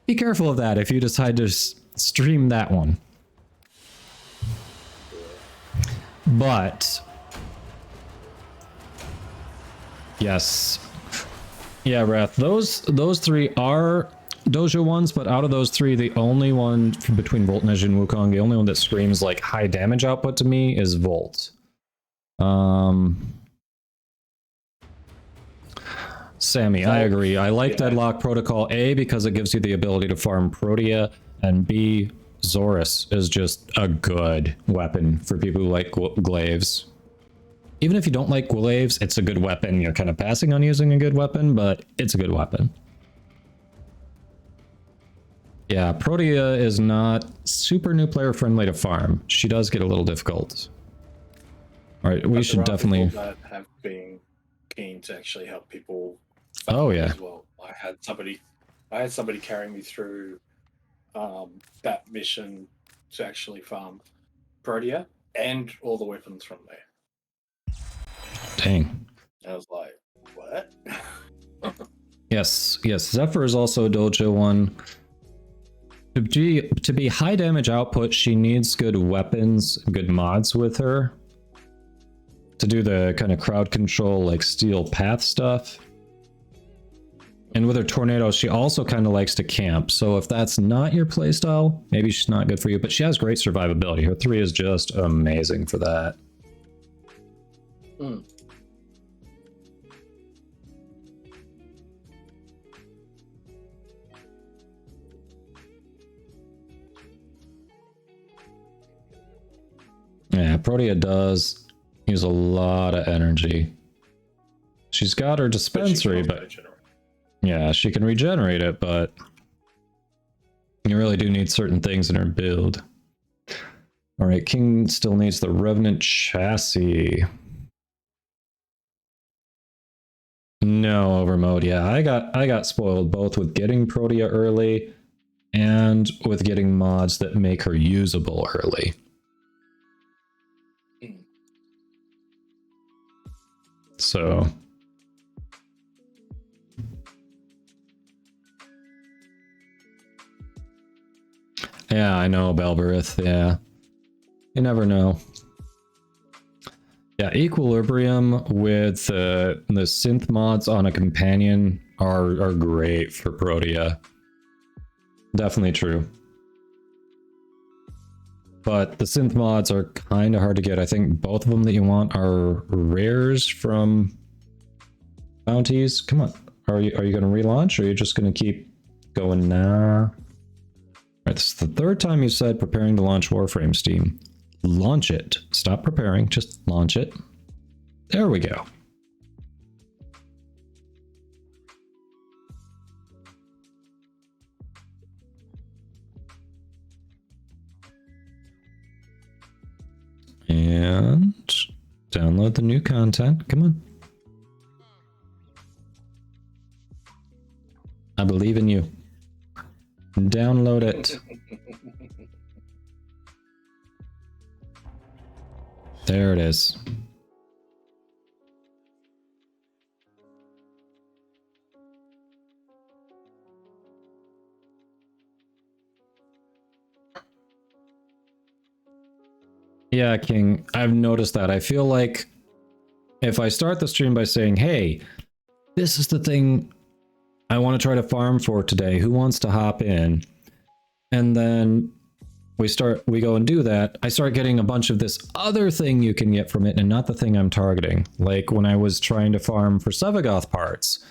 be careful of that if you decide to stream that one. But yes, yeah, Wrath, those three are dojo ones, but out of those three, the only one between Volt, Neji, and Wukong, the only one that screams like high damage output to me is Volt. Sammy, I agree. I like Deadlock Protocol A because it gives you the ability to farm Protea, and B, Zorus is just a good weapon for people who like glaives. Even if you don't like glaives, it's a good weapon. You're kind of passing on using a good weapon, but it's a good weapon. Yeah, Protea is not super new player friendly to farm. She does get a little difficult. All right, we should definitely... that have been keen to actually help people. Oh yeah. As well, I had somebody carry me through that mission to actually farm Protea and all the weapons from there. Dang. I was like, what? Yes, Zephyr is also a dojo one. To be high damage output, she needs good weapons, good mods with her. To do the kind of crowd control, like steel path stuff. And with her tornado, she also kind of likes to camp. So if that's not your playstyle, maybe she's not good for you. But she has great survivability. Her 3 is just amazing for that. Yeah, Protea does use a lot of energy. She's got her dispensary, but yeah, she can regenerate it, but you really do need certain things in her build. All right, King still needs the Revenant chassis. No overmode. Yeah, I got spoiled both with getting Protea early and with getting mods that make her usable early. So yeah, I know, Balberith, yeah. You never know. Yeah, Equilibrium with the synth mods on a companion are great for Protea. Definitely true. But the synth mods are kind of hard to get. I think both of them that you want are rares from bounties. Come on. Are you going to relaunch, or are you just going to keep going now? All right, this is the third time you said preparing to launch Warframe Steam. Launch it. Stop preparing, just launch it. There we go. And download the new content. Come on. I believe in you. Download it. There it is. Yeah, King, I've noticed that. I feel like if I start the stream by saying, hey, this is the thing I want to try to farm for today, who wants to hop in? And then we go and do that, I start getting a bunch of this other thing you can get from it and not the thing I'm targeting. Like when I was trying to farm for Sevagoth parts,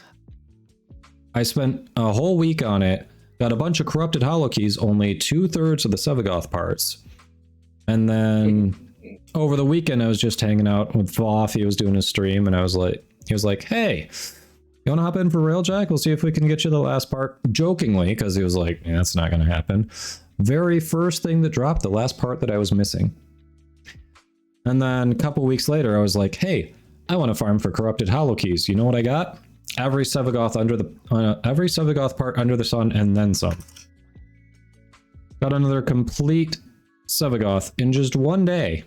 I spent a whole week on it, got a bunch of corrupted holokeys, only 2/3 of the Sevagoth parts. And then over the weekend, I was just hanging out with Voff. He was doing a stream, and he was like, hey, you want to hop in for Railjack? We'll see if we can get you the last part. Jokingly, because he was like, yeah, that's not going to happen. Very first thing that dropped, the last part that I was missing. And then a couple weeks later, I was like, hey, I want to farm for corrupted holokeys. You know what I got? Every Sevagoth every Sevagoth part under the sun, and then some. Got another complete Sevagoth in just one day.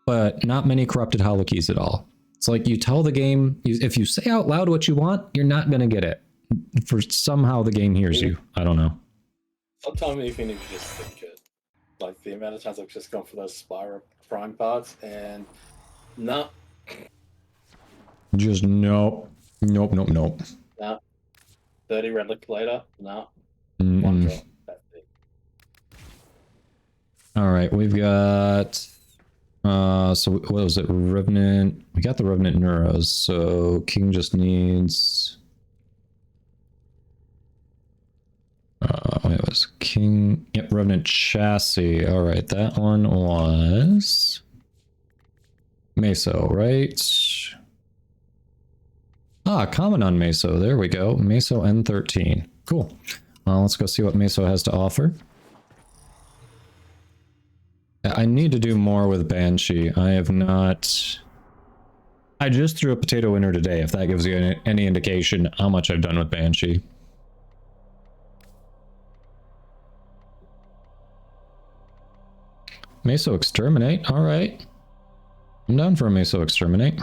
But not many corrupted holokeys at all. It's like you tell the game, if you say out loud what you want, you're not going to get it. For somehow the game hears you. I don't know. Sometimes even if you just think it. Like the amount of times I've just gone for those Spyro Prime parts and no. Just nope. Nope. No. 30 relic later, no. One drop. That's it. Alright, we've got so what was it? Revenant. We got the Revenant Neuros, so King just needs it was King. Yep, Revenant Chassis. Alright, that one was Meso, right? Ah, common on Meso. There we go. Meso N13. Cool. Let's go see what Meso has to offer. I need to do more with Banshee. I have not... I just threw a potato winner today, if that gives you any indication how much I've done with Banshee. Meso Exterminate, alright. I'm down for a Meso Exterminate.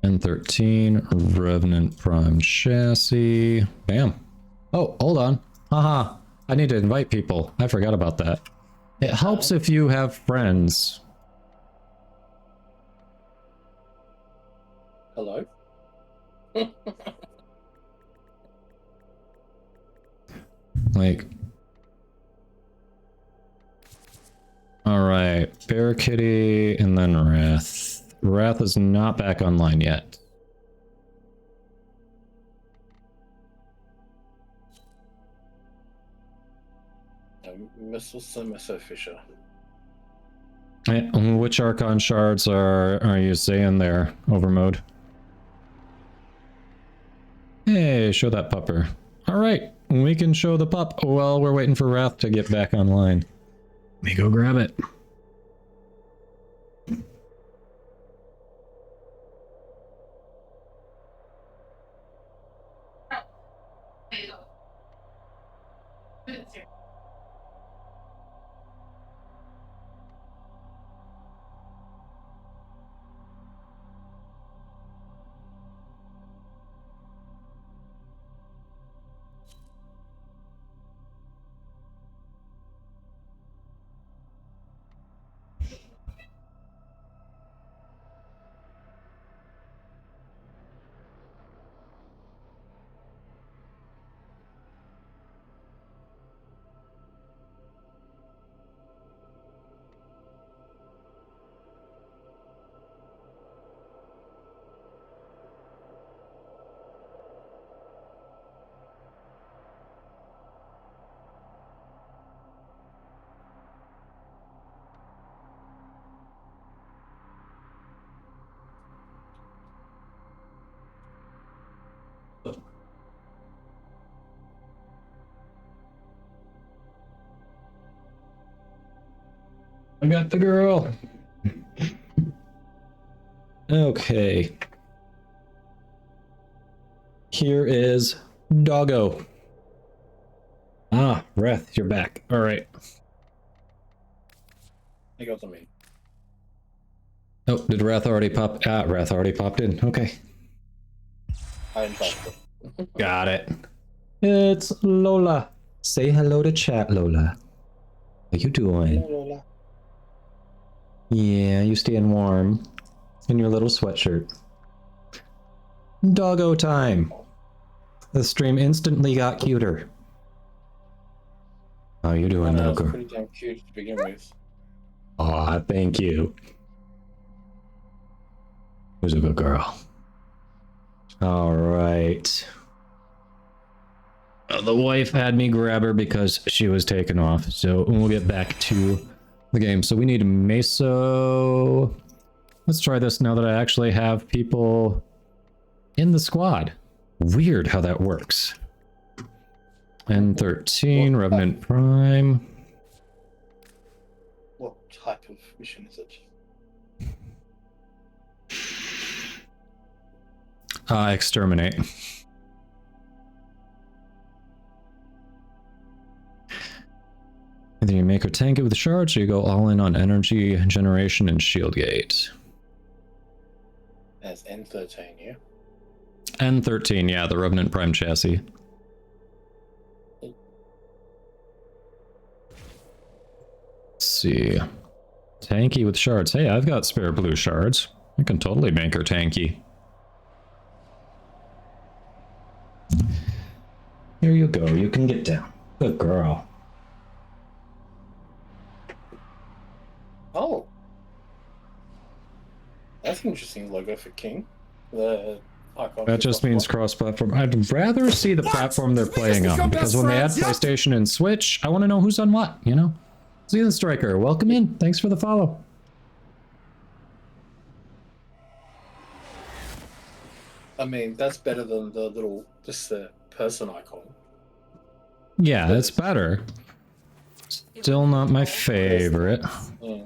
N13, Revenant Prime Chassis. Bam. Oh, hold on. Haha. I need to invite people. I forgot about that. It helps if you have friends. Hello? Like... Alright. Bear Kitty and then Wrath. Wrath is not back online yet. Mr. Fisher. Which Archon shards are you saying there, Overmode? Hey, show that pupper. Alright, we can show the pup while we're waiting for Wrath to get back online. Let me go grab it. I got the girl. Okay. Here is Doggo. Ah, Wrath, you're back. All right. It goes on me. Oh, did Wrath already pop? Ah, Wrath already popped in. Okay. I didn't touch it. Got it. It's Lola. Say hello to chat, Lola. How you doing? Lola. Yeah, you staying warm in your little sweatshirt. Doggo time. The stream instantly got cuter. How you doing, little girl? Pretty damn cute to begin with. Aw, thank you. Who's a good girl? All right. The wife had me grab her because she was taken off, so we'll get back to the game. So we need Meso. Let's try this now that I actually have people in the squad. Weird how that works. N13, Revenant Prime. What type of mission is it? Exterminate. Either you make her tank it with shards, or you go all in on energy generation and shield gate. That's N13, yeah? N13, yeah, the Revenant Prime chassis. Let's see. Tanky with shards. Hey, I've got spare blue shards. I can totally make her tanky. Here you go, you can get down. Good girl. Oh. That's an interesting logo for King. The icon. That just means cross-platform. I'd rather see the platform they're playing on, because when they add PlayStation and Switch, I want to know who's on what, you know? See the Striker, welcome in. Thanks for the follow. I mean, that's better than the little, just the person icon. Yeah, that's better. Still not my favorite. Yeah.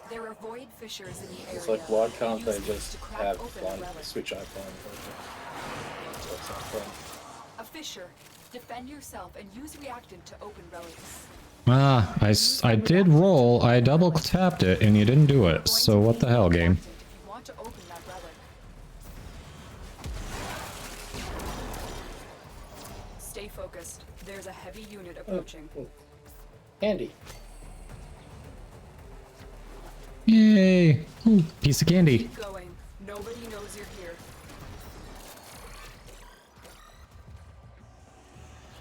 There are void fissures in the area. It's like, why can't they Use these just to crack have open one relics. switch icon? A fissure. Defend yourself and use reactant to open relics. Ah, I did roll, I double tapped it, and you didn't do it, so what the hell, game? If you want to open that relic. Stay focused. There's a heavy unit approaching. Handy. Yay! Ooh, piece of candy. Keep going. Nobody knows you're here.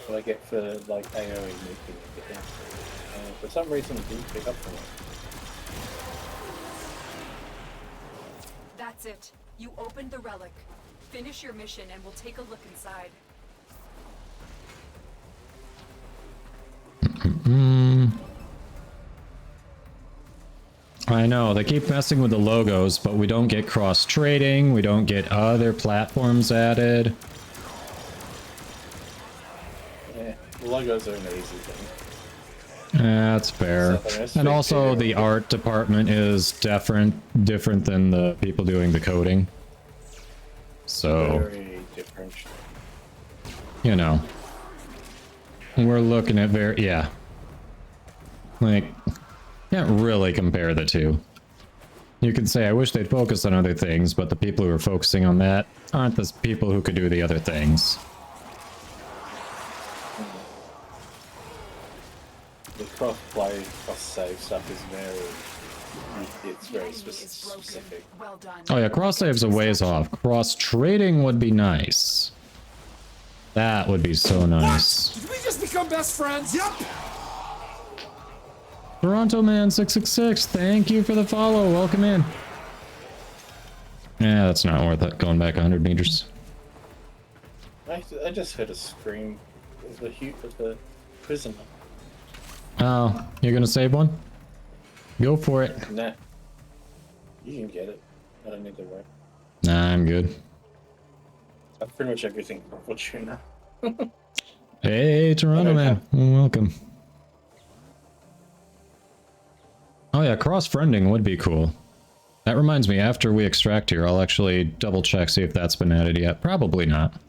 What I get for like AoE nuking everything. For some reason it didn't pick up for me. That's it. You opened the relic. Finish your mission and we'll take a look inside. I know, they keep messing with the logos, but we don't get cross-trading, we don't get other platforms added. Yeah, the logos are an easy thing. That's fair. And also the art department is different than the people doing the coding. So, Very different. you know. We're looking at yeah. Like, can't really compare the two. You can say, I wish they'd focus on other things, but the people who are focusing on that aren't the people who could do the other things. The cross-play, cross-save stuff is very specific. Well done. Oh yeah, cross save's a ways off. Cross trading would be nice. That would be so nice. Did we just become best friends? Yep. Toronto Man 666, thank you for the follow. Welcome in. Yeah, that's not worth it. Going back 100 meters. I just heard a scream of the prisoner. Oh, you're gonna save one? Go for it. Nah. You can get it. I don't need the right. Nah, I'm good. I have pretty much everything for Fortuna. Hey, Toronto Man. Welcome. Oh yeah, cross-friending would be cool. That reminds me, after we extract here, I'll actually double-check, see if that's been added yet. Probably not.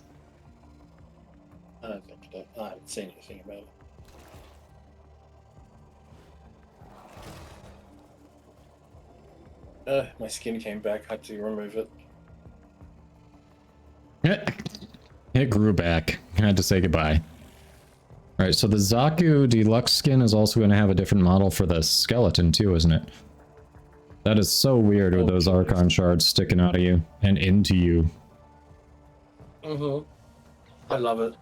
I haven't seen anything about it. My skin came back. I had to remove it. It grew back. I had to say goodbye. Alright, so the Zaku Deluxe skin is also going to have a different model for the skeleton too, isn't it? That is so weird with those Archon shards sticking out of you and into you. I love it.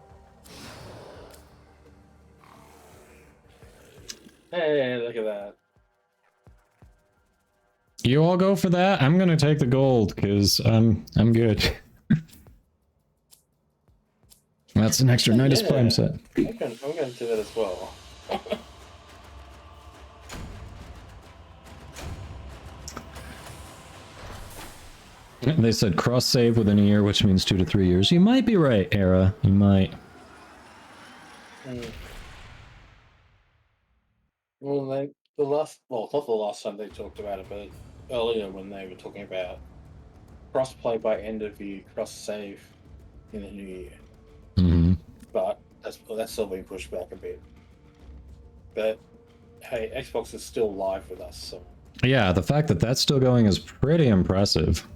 Hey, look at that. You all go for that? I'm gonna take the gold, because I'm good. That's an extra Nidus Prime set. I'm going to do that as well. They said cross save within a year, which means 2 to 3 years. You might be right, Era. You might. Well, not the last time they talked about it, but earlier when they were talking about cross-play by end of year, cross-save in the new year. Mm-hmm. But that's still being pushed back a bit. But hey, Xbox is still live with us, so... Yeah, the fact that that's still going is pretty impressive.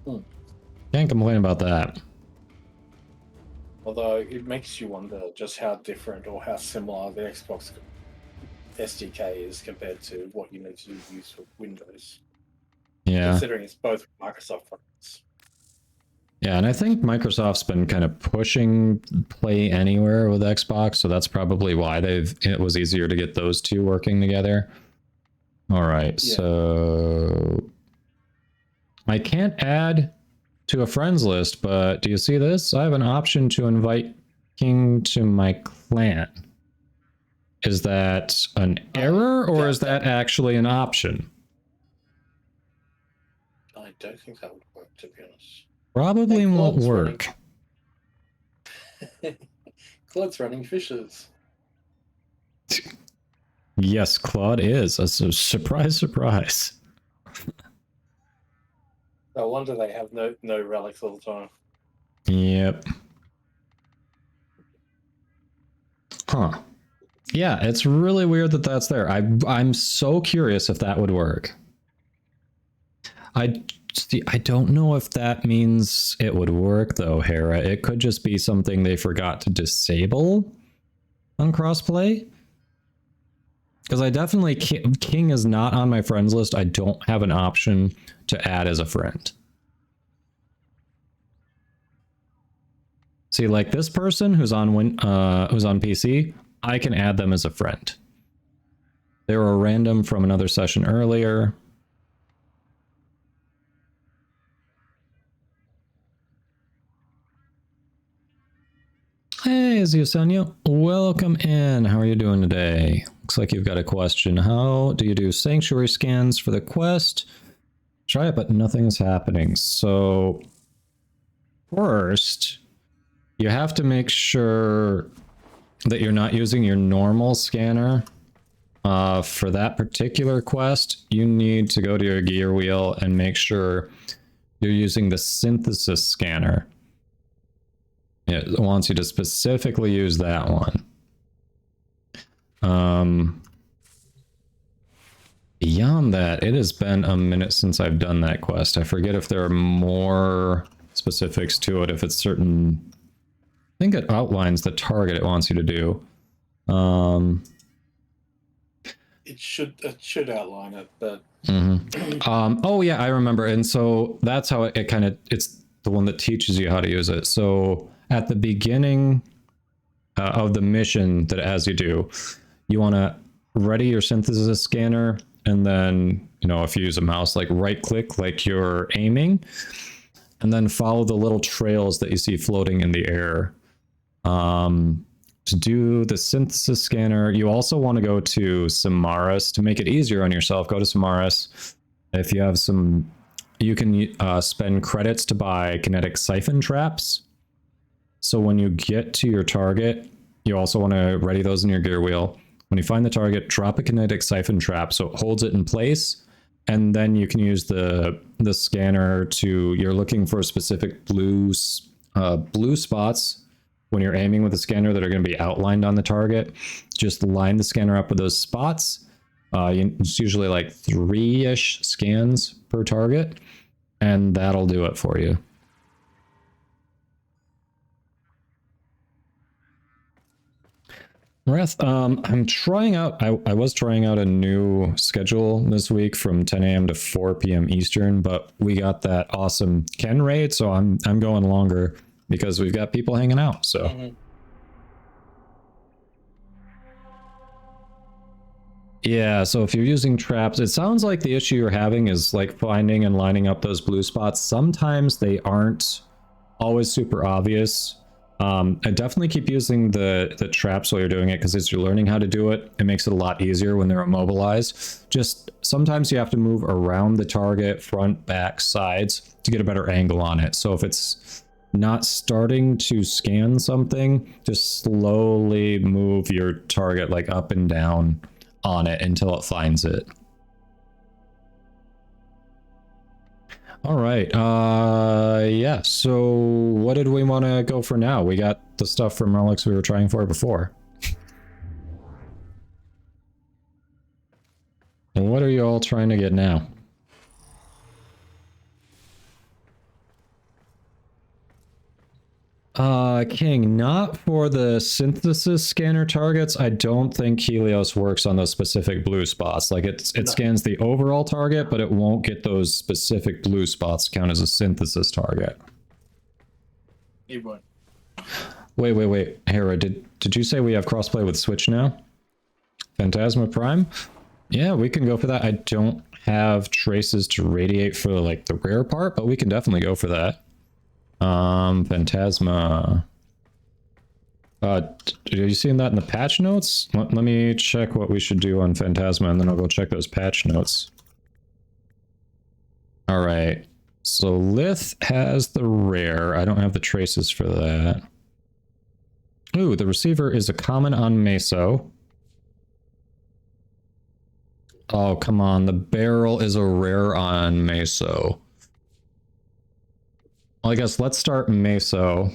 Can't complain about that. Although it makes you wonder just how different or how similar the Xbox SDK is compared to what you need to use for Windows. Yeah. Considering it's both Microsoft products. Yeah, and I think Microsoft's been kind of pushing Play Anywhere with Xbox, so that's probably why it was easier to get those two working together. All right, Yeah. So I can't add to a friends list, but do you see this? I have an option to invite King to my clan. Is that an error, or is that actually an option? I don't think that would work, to be honest. Probably won't work. Claude's running fishes. Yes, Claude is. A surprise, surprise. No wonder they have no relics all the time. Yep. Huh. Yeah, it's really weird that that's there. I'm so curious if that would work. I don't know if that means it would work though, Hera. It could just be something they forgot to disable on crossplay. Because I definitely King is not on my friends list. I don't have an option to add as a friend. See, like this person who's on PC, I can add them as a friend. They were a random from another session earlier. Hey, Ziosanya, welcome in. How are you doing today? Looks like you've got a question. How do you do sanctuary scans for the quest? Try it, but nothing is happening. So first, you have to make sure that you're not using your normal scanner. For that particular quest, you need to go to your gear wheel and make sure you're using the synthesis scanner. It wants you to specifically use that one. Beyond that, it has been a minute since I've done that quest. I forget if there are more specifics to it, if it's certain... I think it outlines the target it wants you to do. It should outline it, but... Oh yeah, I remember. And so that's how it kind of... It's the one that teaches you how to use it. So at the beginning of the mission that as you do, you want to ready your synthesis scanner, and then, you know, if you use a mouse, like right click like you're aiming, and then follow the little trails that you see floating in the air. To do the synthesis scanner, you also want to go to Samaras to make it easier on yourself. Go to Samaras. If you have some, you can spend credits to buy kinetic siphon traps. So when you get to your target, you also want to ready those in your gear wheel. When you find the target, drop a kinetic siphon trap so it holds it in place, and then you can use the scanner to, you're looking for specific blue spots when you're aiming with the scanner that are going to be outlined on the target. Just line the scanner up with those spots. It's usually like 3-ish scans per target, and that'll do it for you. Wrath, I'm trying out, I was trying out a new schedule this week from 10 a.m. to 4 p.m. Eastern, but we got that awesome Ken raid, so I'm going longer because we've got people hanging out, so. Yeah, so if you're using traps, it sounds like the issue you're having is like finding and lining up those blue spots. Sometimes they aren't always super obvious. I definitely keep using the traps while you're doing it, because as you're learning how to do it, it makes it a lot easier when they're immobilized. Just sometimes you have to move around the target, front, back, sides, to get a better angle on it. So if it's not starting to scan something, just slowly move your target like up and down on it until it finds it. All right, yeah, so what did we want to go for now? We got the stuff from relics we were trying for before. And what are you all trying to get now? King, not for the synthesis scanner targets. I don't think Helios works on those specific blue spots. Like it scans the overall target, but it won't get those specific blue spots to count as a synthesis target. It won't. Wait. Hera, did you say we have crossplay with Switch now? Phantasma Prime? Yeah, we can go for that. I don't have traces to radiate for like the rare part, but we can definitely go for that. Phantasma. Are you seeing that in the patch notes? Let me check what we should do on Phantasma, and then I'll go check those patch notes. All right. So Lith has the rare. I don't have the traces for that. Ooh, the receiver is a common on Meso. Oh, come on. The barrel is a rare on Meso. Well, I guess let's start Meso.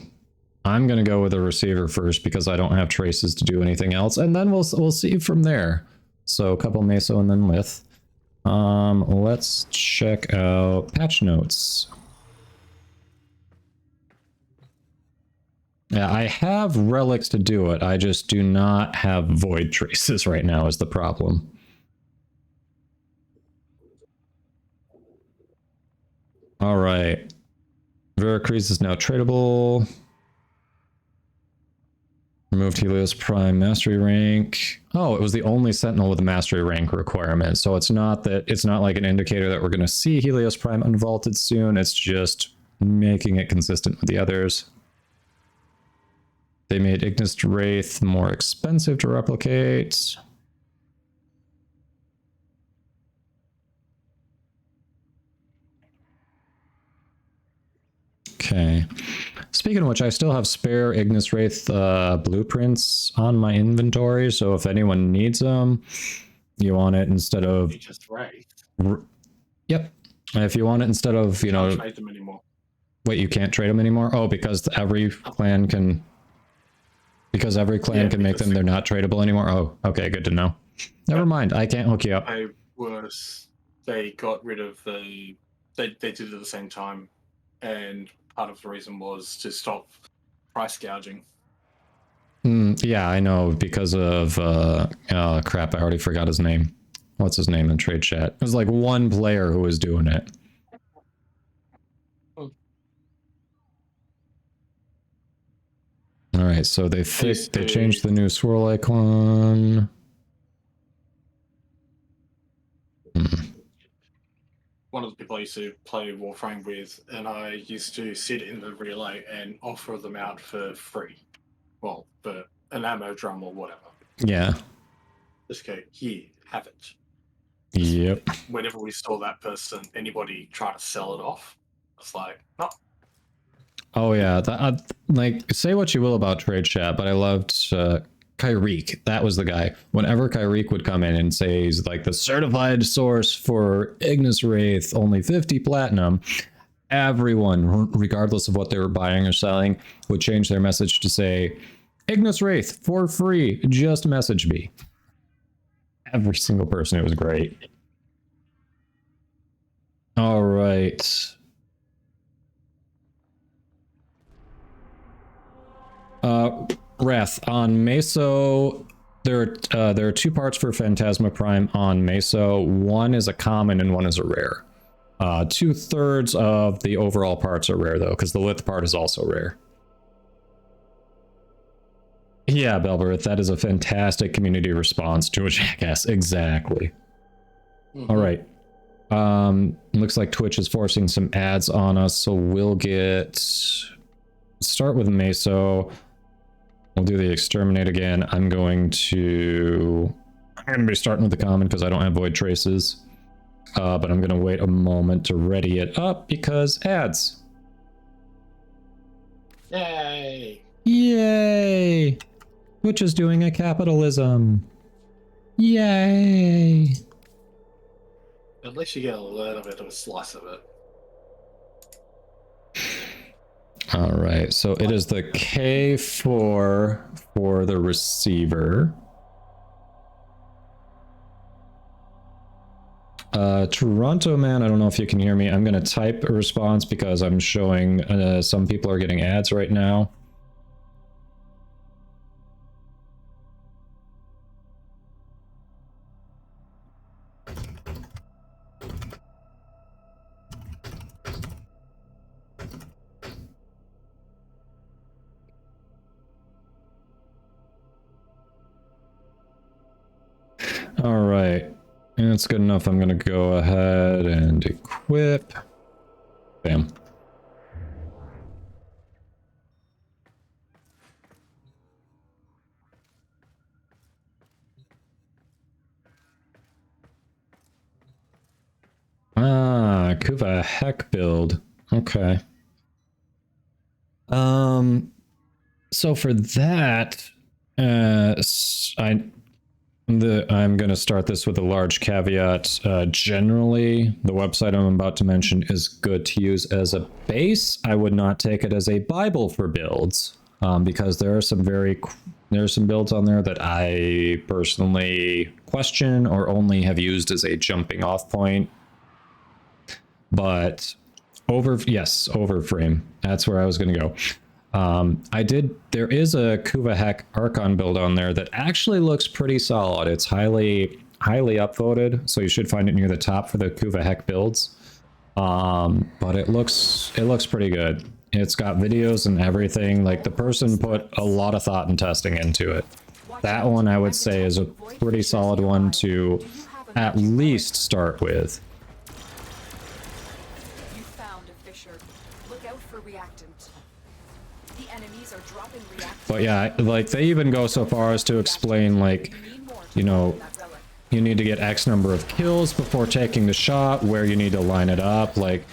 I'm going to go with a receiver first because I don't have traces to do anything else. And then we'll see from there. So a couple Meso and then Lith. Let's check out patch notes. Yeah, I have relics to do it. I just do not have void traces right now is the problem. All right. Veracruz is now tradable. Removed Helios Prime mastery rank. Oh, it was the only Sentinel with a mastery rank requirement. So it's not like an indicator that we're going to see Helios Prime unvaulted soon. It's just making it consistent with the others. They made Ignis Wraith more expensive to replicate. Okay. Speaking of which, I still have spare Ignis Wraith blueprints on my inventory, so if anyone needs them, you want it instead of... Just Wraith? Yep. If you want it instead of, you know... Can't trade them anymore. Wait, you can't trade them anymore? Oh, because every clan can... Because every clan can make them, they're not tradable anymore? Oh, okay, good to know. Never mind, I can't hook you up. They got rid of the... They did it at the same time, and part of the reason was to stop price gouging. Yeah, I know, because of... crap, I already forgot his name. What's his name in trade chat? It was like one player who was doing it. All right, so they changed the new swirl icon. One of the people I used to play Warframe with, and I used to sit in the relay and offer them out for free. Well, for an ammo drum or whatever. Yeah. Just go, here, have it. Yep. Whenever we saw that person, anybody try to sell it off, it's like, no. Oh yeah, like, say what you will about trade chat, but I loved Kyreek. That was the guy. Whenever Kyreek would come in and say he's like the certified source for Ignis Wraith, only 50 platinum, everyone, regardless of what they were buying or selling, would change their message to say, Ignis Wraith for free, just message me. Every single person, it was great. All right. Wrath, on Meso, there are two parts for Phantasma Prime on Meso. One is a common and one is a rare. 2/3 of the overall parts are rare though, because the Lith part is also rare. Yeah, Belberith, that is a fantastic community response to a jackass. Exactly. All right. Looks like Twitch is forcing some ads on us, so we'll start with Meso. We'll do the exterminate again. I'm going to be starting with the common because I don't have void traces. But I'm going to wait a moment to ready it up because ads. Yay! Yay! Twitch is doing a capitalism. Yay! At least you get a little bit of a slice of it. All right, so it is the K4 for the receiver. Toronto man, I don't know if you can hear me. I'm going to type a response because I'm showing some people are getting ads right now. All right. That's good enough. I'm going to go ahead and equip. Bam. Ah, Kuva heck build. Okay. So for that, I'm going to start this with a large caveat. Generally, the website I'm about to mention is good to use as a base. I would not take it as a Bible for builds, because there are some builds on there that I personally question or only have used as a jumping off point. But Overframe. That's where I was going to go. There is a Kuva Heck Archon build on there that actually looks pretty solid. It's highly upvoted, so you should find it near the top for the Kuva Heck builds. But it looks pretty good. It's got videos and everything. Like, the person put a lot of thought and testing into it. That one I would say is a pretty solid one to at least start with. But yeah, like, they even go so far as to explain, like, you know, you need to get X number of kills before taking the shot, where you need to line it up. Like,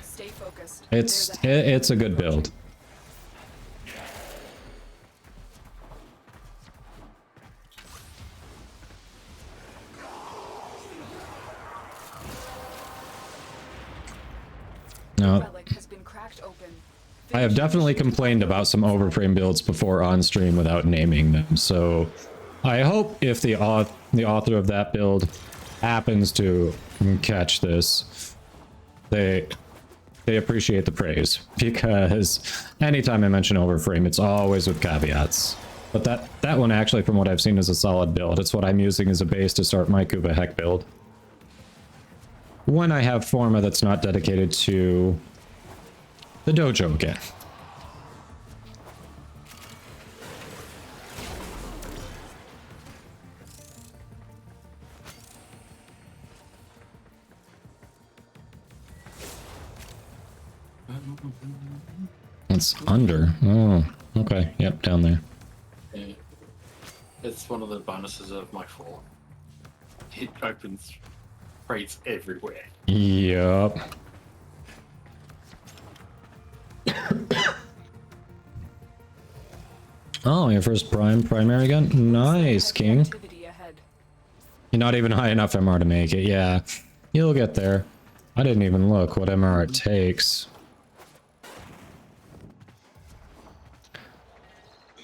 it's a good build. No. I have definitely complained about some Overframe builds before on stream without naming them, so I hope if the author of that build happens to catch this, they appreciate the praise, because anytime I mention Overframe, it's always with caveats. But that one actually, from what I've seen, is a solid build. It's what I'm using as a base to start my Kuva Heck build. When I have Forma that's not dedicated to the dojo again. It's under. Oh, okay. Yep, down there. Yeah. It's one of the bonuses of my fall. It opens crates everywhere. Yup. Oh, your first primary gun? Nice, King. You're not even high enough MR to make it. Yeah, you'll get there. I didn't even look what MR it takes.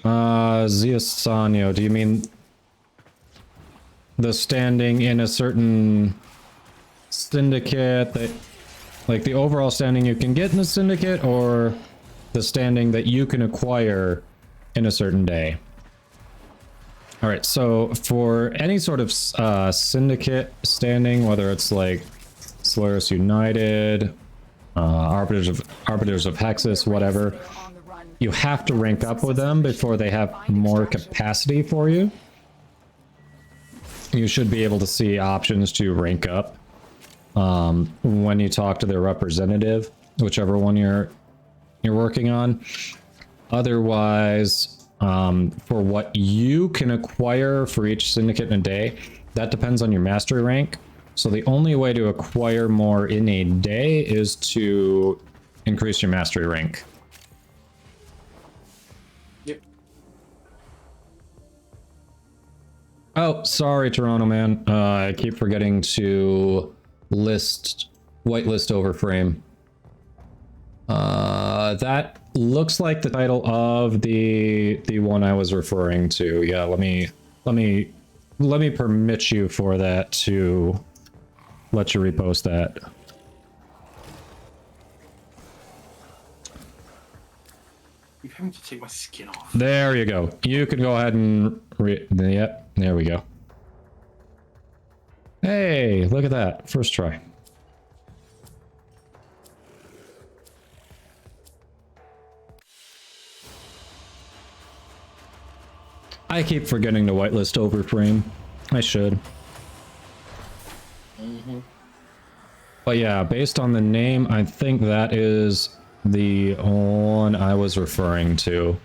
Ziasanyo, do you mean the standing in a certain syndicate that, like, the overall standing you can get in the syndicate, or the standing that you can acquire in a certain day? All right, so for any sort of syndicate standing, whether it's like Solaris United, Arbiters of Hexus, whatever, you have to rank up with them before they have more capacity for you. You should be able to see options to rank up when you talk to their representative, whichever one you're working on. Otherwise, for what you can acquire for each syndicate in a day, that depends on your mastery rank. So the only way to acquire more in a day is to increase your mastery rank. Yep. Oh, sorry, Toronto man. I keep forgetting to whitelist Overframe. That looks like the title of the one I was referring to. Yeah, let me permit you for that to let you repost that. You having to take my skin off. There you go. You can go ahead and yep, there we go. Hey, look at that. First try. I keep forgetting to whitelist Overframe. I should. But yeah, based on the name, I think that is the one I was referring to.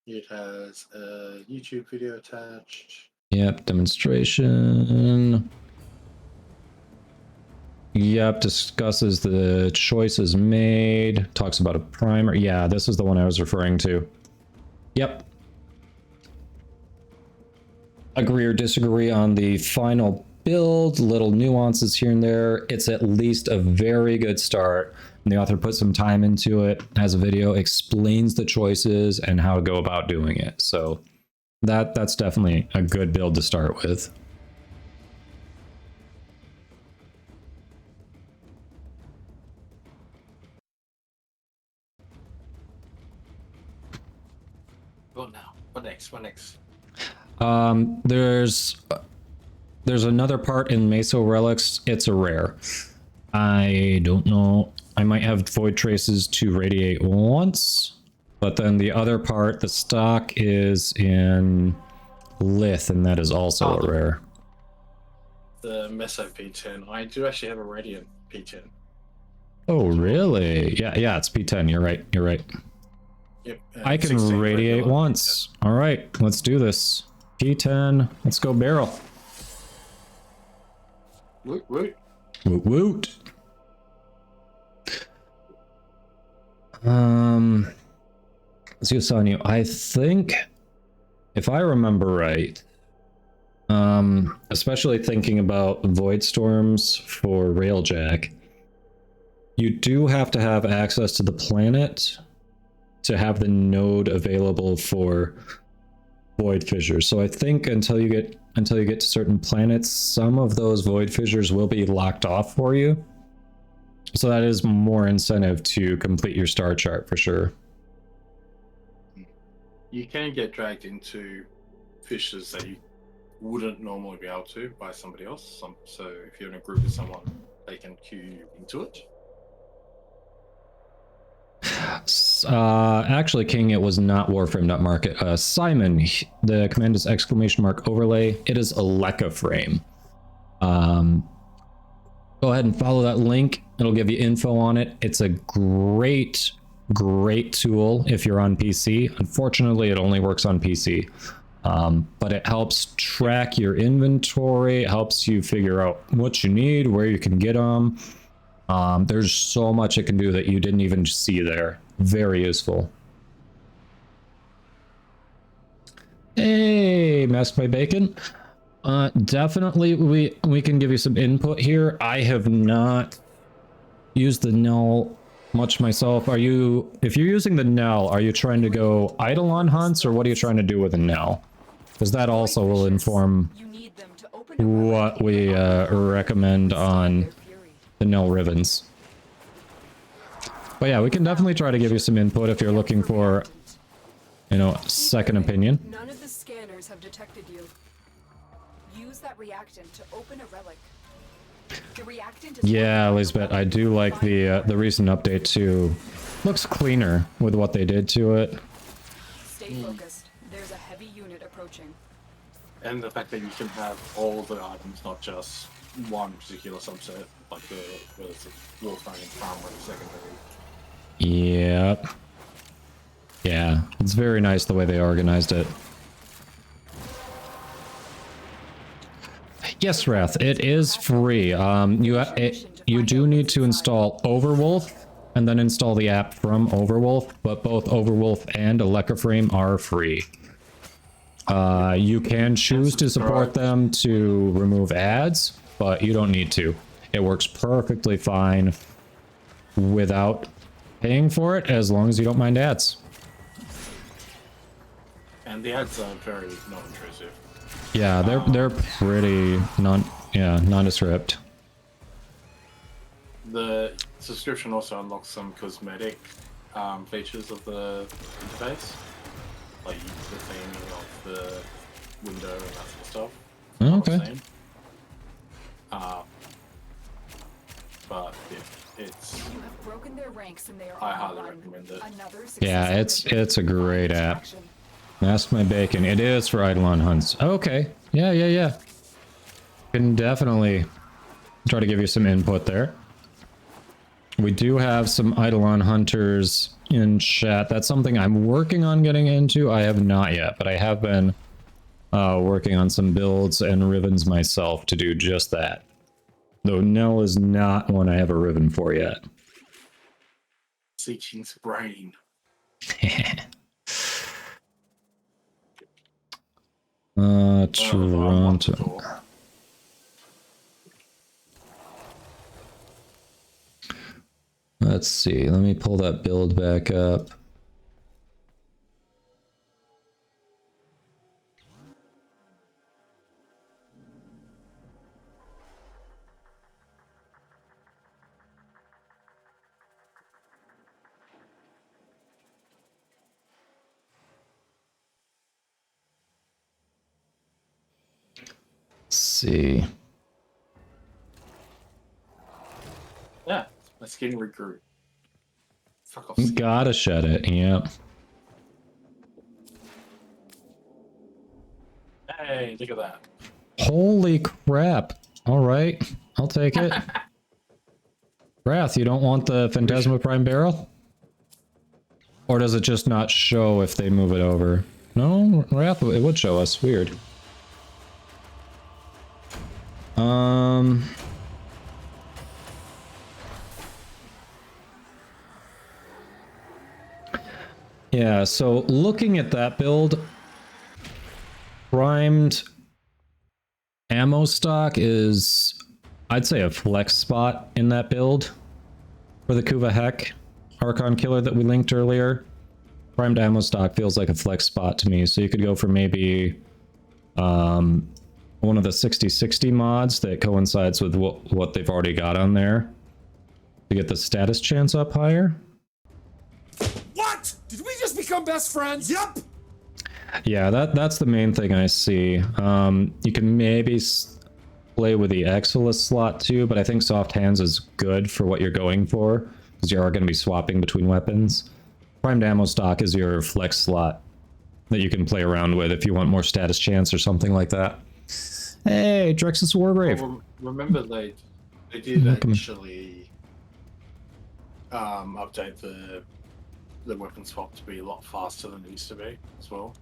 It has a YouTube video attached. Yep, demonstration. Yep, discusses the choices made. Talks about a primer. Yeah, this is the one I was referring to. Yep. Agree or disagree on the final build, little nuances here and there. It's at least a very good start. And the author put some time into it, has a video, explains the choices and how to go about doing it. So that's definitely a good build to start with. What now? What next? What next? There's another part in Meso Relics. It's a rare. I don't know. I might have Void Traces to radiate once, but then the other part, the stock, is in Lith, and that is also a rare. The Meso P10. I do actually have a Radiant P10. Oh, really? Yeah, it's P10. You're right. Yep. I can radiate once. All right, let's do this. P10. Let's go barrel. Woot woot. Woot woot. Let's see on you. I think, if I remember right, especially thinking about Void Storms for Railjack, you do have to have access to the planet to have the node available for Void Fissures. So I think until you get to certain planets, some of those Void Fissures will be locked off for you. So that is more incentive to complete your star chart for sure. You can get dragged into fissures that you wouldn't normally be able to by somebody else. So if you're in a group with someone, they can cue you into it. Actually, King, it was not Warframe, Market. Simon, the command is !overlay. It is a Lekka frame. Go ahead and follow that link. It'll give you info on it. It's a great tool if you're on PC. Unfortunately, it only works on PC. But it helps track your inventory. It helps you figure out what you need, where you can get them. There's so much it can do that you didn't even see there. Very useful. Hey, Mask My Bacon. Definitely we can give you some input here. I have not used the null much myself. If you're using the null, are you trying to go Eidolon hunts, or what are you trying to do with the null? Because that also will inform what we recommend on the null ribbons. But yeah, we can definitely try to give you some input if you're looking for you know, second opinion. None of the scanners have detected you. Use that reactant to open a relic. The reactant is Yeah, Lisbeth, I do like the recent update too. Looks cleaner with what they did to it. Stay focused. There's a heavy unit approaching. And the fact that you can have all the items, not just one particular subset, like the Warframe primary, secondary. Yep. Yeah, it's very nice the way they organized it. Yes, Wrath, it is free. You do need to install Overwolf and then install the app from Overwolf, but both Overwolf and Electroframe are free. You can choose to support them to remove ads, but you don't need to. It works perfectly fine without paying for it, as long as you don't mind ads. And the ads are very non-intrusive. Yeah, they're pretty nondescript. The subscription also unlocks some cosmetic features of the interface, like the theming of the window and that sort of stuff. Okay. But yeah, it's. You have broken their ranks and they are I on highly the run. recommend it. Another Yeah, it's a great app. Mask my bacon. It is for Eidolon hunts. Okay. Yeah. Can definitely try to give you some input there. We do have some Eidolon hunters in chat. That's something I'm working on getting into. I have not yet, but I have been working on some builds and ribbons myself to do just that. Though Nell is not one I have a ribbon for yet. Seaching's brain. Toronto. Let's see. Let me pull that build back up. Let's see. Yeah, my skin regrew. Fuck off. Gotta shed it, yep. Hey, look at that. Holy crap. Alright, I'll take it. Wrath, you don't want the Phantasma Prime Barrel? Or does it just not show if they move it over? No, Wrath, it would show us. Weird. Yeah, so looking at that build, primed ammo stock is, I'd say, a flex spot in that build for the Kuva Heck Archon killer that we linked earlier. Primed ammo stock feels like a flex spot to me, so you could go for maybe one of the 60/60 mods that coincides with what they've already got on there to get the status chance up higher. What? Did we just become best friends? Yup. Yeah, that's the main thing I see. You can maybe play with the Exilus slot too, but I think soft hands is good for what you're going for, because you are going to be swapping between weapons. Primed ammo stock is your flex slot that you can play around with if you want more status chance or something like that. Hey, Drexus Wargrave. Well, remember they did actually update the weapon swap to be a lot faster than it used to be as well.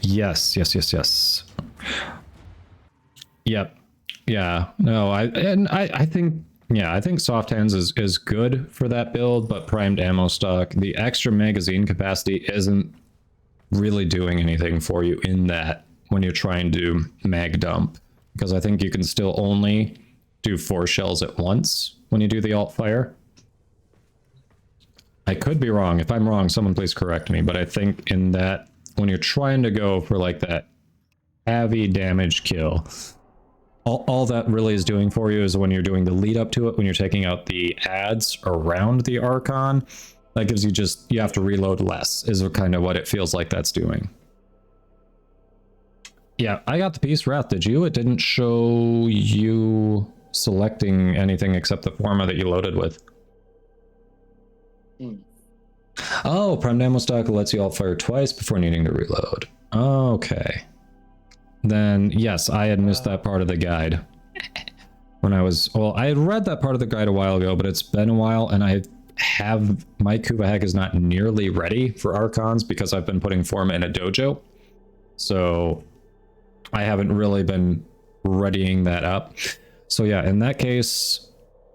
Yes. Yep. Yeah. No, I think soft hands is good for that build, but primed ammo stock, the extra magazine capacity isn't really doing anything for you in that when you're trying to mag dump, because I think you can still only do 4 shells at once when you do the alt fire. I could be wrong. If I'm wrong, someone please correct me, but I think in that when you're trying to go for like that heavy damage kill, all that really is doing for you is when you're doing the lead up to it, when you're taking out the ads around the Archon, That gives you just, you have to reload less, is kind of what it feels like that's doing. Yeah, I got the piece. Wrath, did you? It didn't show you selecting anything except the format that you loaded with. Oh, Prime Ammo stock lets you all fire twice before needing to reload. Okay. Then, yes, I had missed that part of the guide. When I was, well, I had read that part of the guide a while ago, but it's been a while, and I have, my Kuva hack is not nearly ready for Archons because I've been putting Forma in a dojo. So I haven't really been readying that up. So yeah, in that case,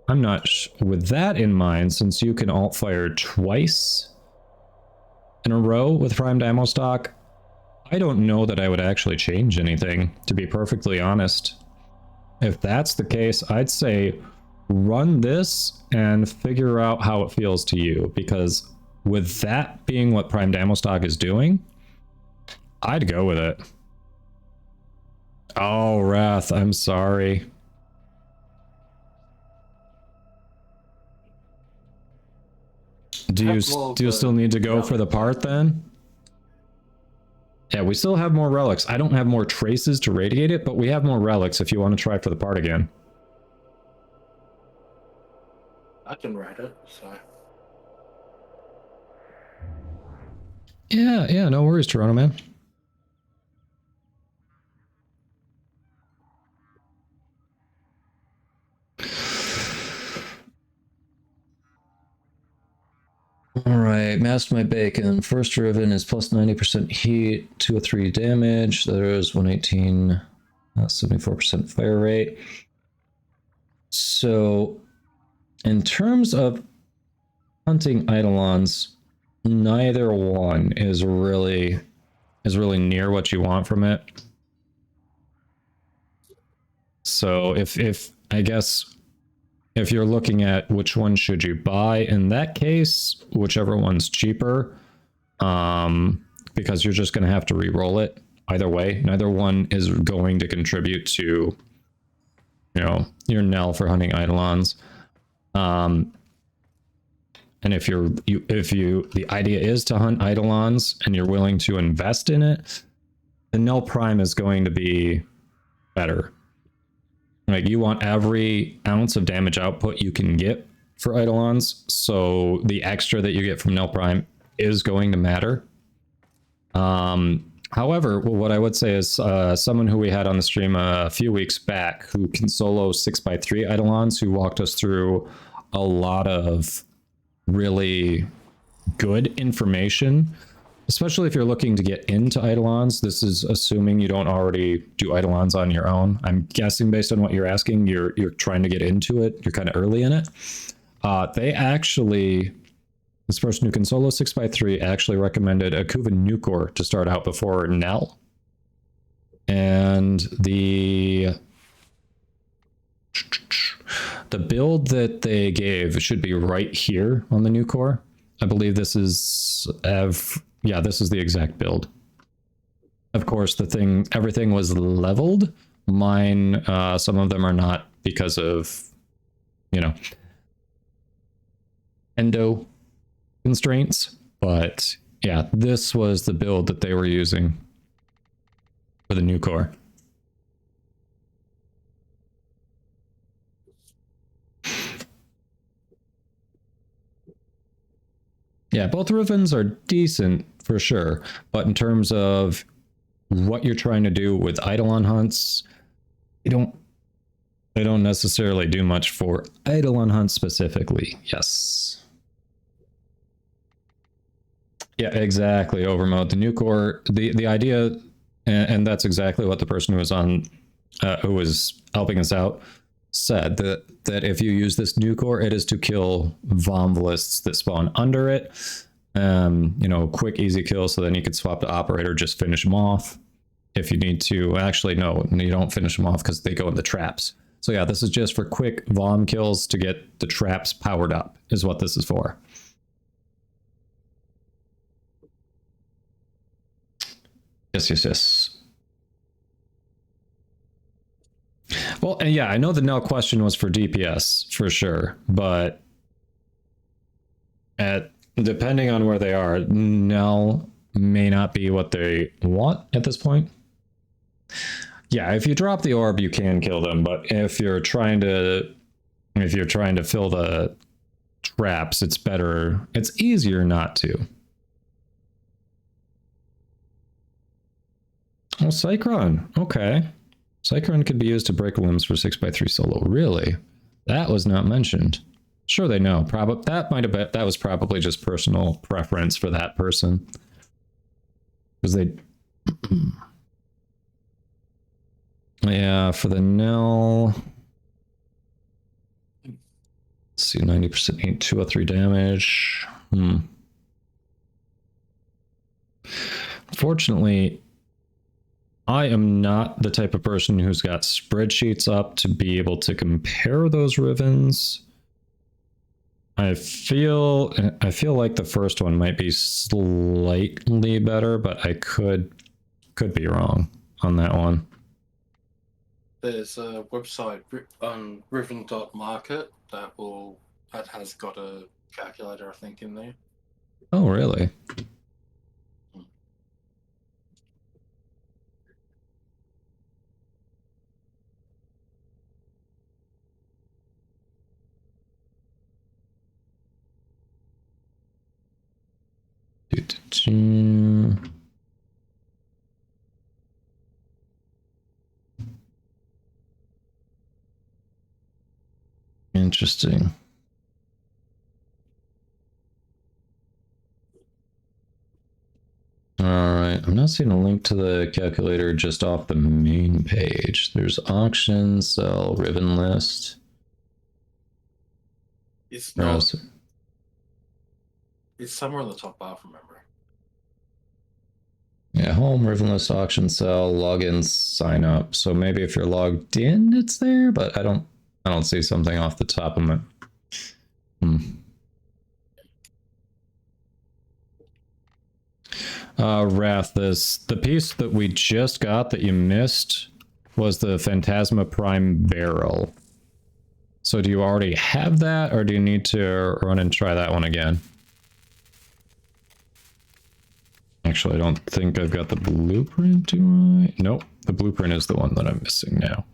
I'm not with that in mind, since you can alt fire twice in a row with primed ammo stock, I don't know that I would actually change anything, to be perfectly honest. If that's the case, I'd say run this and figure out how it feels to you, because with that being what primed ammo stock is doing, I'd go with it. Oh, Wrath, I'm sorry. Do you still need to go for the part then? Yeah, we still have more relics. I don't have more traces to radiate it, but we have more relics if you want to try for the part again. I can write it, so. Yeah, no worries, Toronto man. All right, masked my bacon. First Riven is plus 90% heat, 203 damage. There is 118, 74% fire rate. So, in terms of hunting Eidolons, neither one is really near what you want from it. So, if I guess, if you're looking at which one should you buy, in that case, whichever one's cheaper, because you're just going to have to re-roll it either way. Neither one is going to contribute to, you know, your Nell for hunting Eidolons. And if the idea is to hunt Eidolons and you're willing to invest in it, the Nell Prime is going to be better. Like, you want every ounce of damage output you can get for Eidolons, so the extra that you get from Nell Prime is going to matter. However, what I would say is someone who we had on the stream a few weeks back who can solo 6x3 Eidolons, who walked us through a lot of really good information, especially if you're looking to get into Eidolons. This is assuming you don't already do Eidolons on your own. I'm guessing based on what you're asking, you're trying to get into it. You're kind of early in it. They actually, this person who can solo 6x3 actually recommended a Kuva Nucor to start out before Nell. And the build that they gave should be right here on the Nucor. I believe this is yeah, this is the exact build. Of course, everything was leveled. Mine, some of them are not because of, you know, endo constraints. But yeah, this was the build that they were using for the Nucor. Yeah, both Rivens are decent for sure, but in terms of what you're trying to do with Eidolon hunts, they don't necessarily do much for Eidolon hunts specifically. Yes. Yeah, exactly. Overmode. The Nucor, the idea, and that's exactly what the person who was on, who was helping us out, said, that if you use this Nucor, it is to kill Vomvalists that spawn under it. You know, quick, easy kill, so then you could swap to Operator, just finish them off. If you need to, actually, no, you don't finish them off because they go in the traps. So yeah, this is just for quick Vom kills to get the traps powered up, is what this is for. Yes. Well, and yeah, I know the Nell question was for DPS for sure, but depending on where they are, Nell may not be what they want at this point. Yeah, if you drop the orb, you can kill them, but if you're trying to fill the traps, it's easier not to. Oh, Cycron. Okay. Cycron could be used to break limbs for 6x3 solo. Really? That was not mentioned. Sure, they know. That was probably just personal preference for that person. Because they... Yeah, for the Nell... Let's see, 90% 203 damage. Unfortunately, I am not the type of person who's got spreadsheets up to be able to compare those Rivens. I feel like the first one might be slightly better, but I could be wrong on that one. There's a website on Riven.market that has got a calculator, I think, in there. Oh, really? Interesting. All right, I'm not seeing a link to the calculator just off the main page. There's auction, sell, Riven list. It's not. It's somewhere on the top bar, remember. Yeah, home, Riven list, auction, sell, login, sign up. So maybe if you're logged in, it's there, but I don't see something off the top of my... Wrath, the piece that we just got that you missed was the Phantasma Prime barrel. So do you already have that, or do you need to run and try that one again? Actually, I don't think I've got the blueprint, do I? Nope, the blueprint is the one that I'm missing now.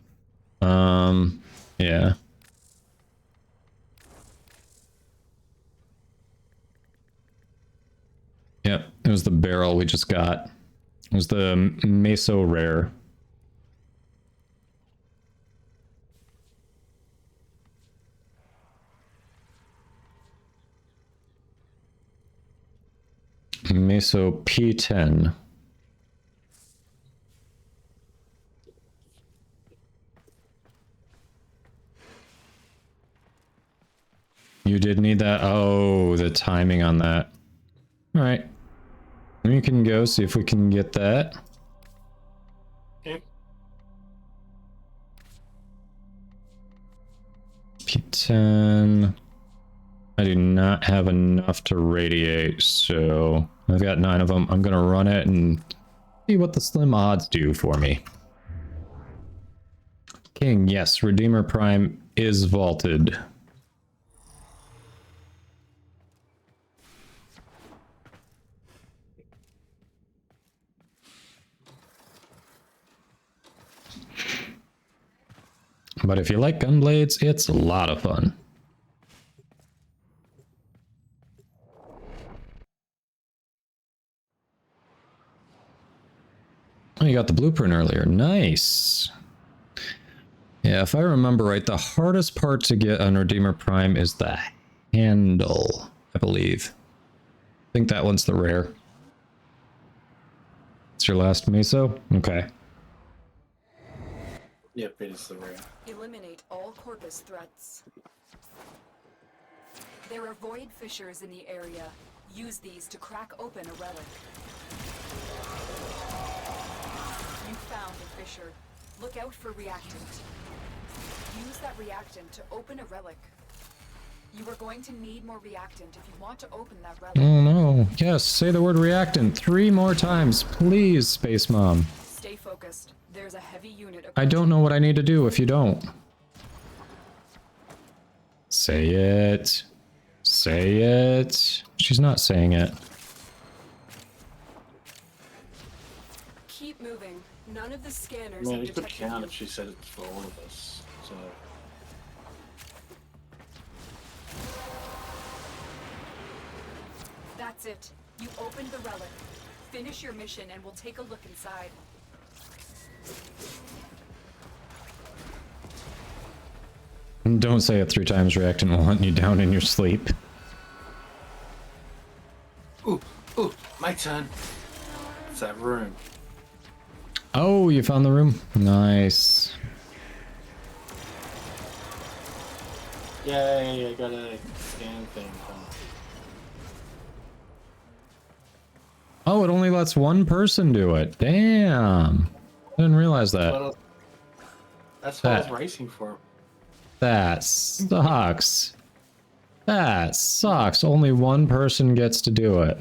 Yeah. Yep, it was the barrel we just got. It was the Meso rare. Meso P10. You did need that? Oh, the timing on that. All right. We can go see if we can get that. Okay. P10. I do not have enough to radiate, so I've got 9 of them. I'm gonna run it and see what the slim odds do for me. King, yes, Redeemer Prime is vaulted. But if you like gunblades, it's a lot of fun. Oh, you got the blueprint earlier. Nice. Yeah, if I remember right, the hardest part to get on Redeemer Prime is the handle, I believe. I think that one's the rare. It's your last meso? Okay. Yep, it is the rare. Eliminate all corpus threats. There are void fissures in the area. Use these to crack open a relic. You found a fissure. Look out for reactant. Use that reactant to open a relic. You are going to need more reactant if you want to open that relic. Oh no. Yes, say the word reactant 3 more times, please, Space Mom. Stay focused. There's a heavy unit. I don't know what I need to do if you don't. Say it. Say it. She's not saying it. Keep moving. None of the I scanners mean, have it could detected count you. if she said it's for all of us. So That's it. You opened the relic. Finish your mission and we'll take a look inside. Don't say it 3 times, Reactant will hunt you down in your sleep. ooh, my turn. It's that room. Oh, you found the room? Nice. Yay! I got a scan thing. Oh, it only lets one person do it. Damn. I didn't realize that. That's what I was racing for. That sucks. That sucks. Only one person gets to do it.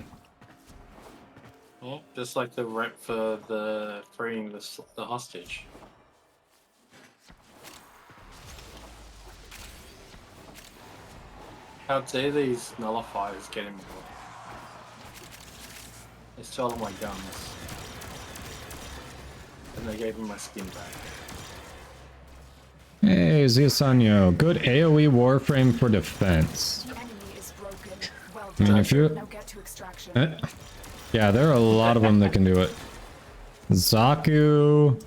Yeah, just like the rep for the freeing the hostage. How dare these nullifiers get him? They stole all my guns. And they gave him my skin back. Hey, Ziasanyo. Good AoE Warframe for defense. The enemy is broken. Well I mean, done. if you... Now get to extraction. Yeah, there are a lot of them that can do it. Zaku,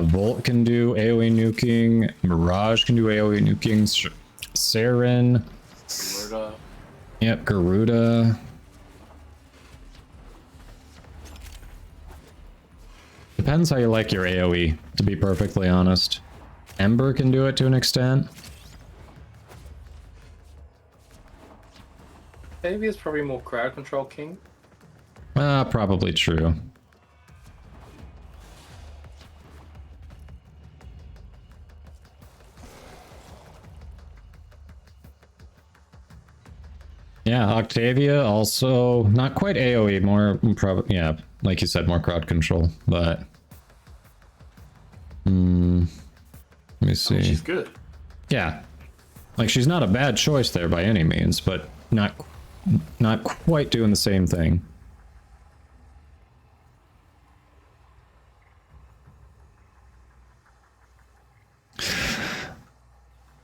Volt can do AoE nuking, Mirage can do AoE nuking, Saren. Garuda. Yep, Garuda. Depends how you like your AoE, to be perfectly honest. Ember can do it to an extent. Maybe it's probably more crowd control king. Probably true. Yeah, Octavia also not quite AoE, more probably, yeah, like you said, more crowd control, but let me see. I mean, she's good. Yeah, like she's not a bad choice there by any means, but not quite doing the same thing.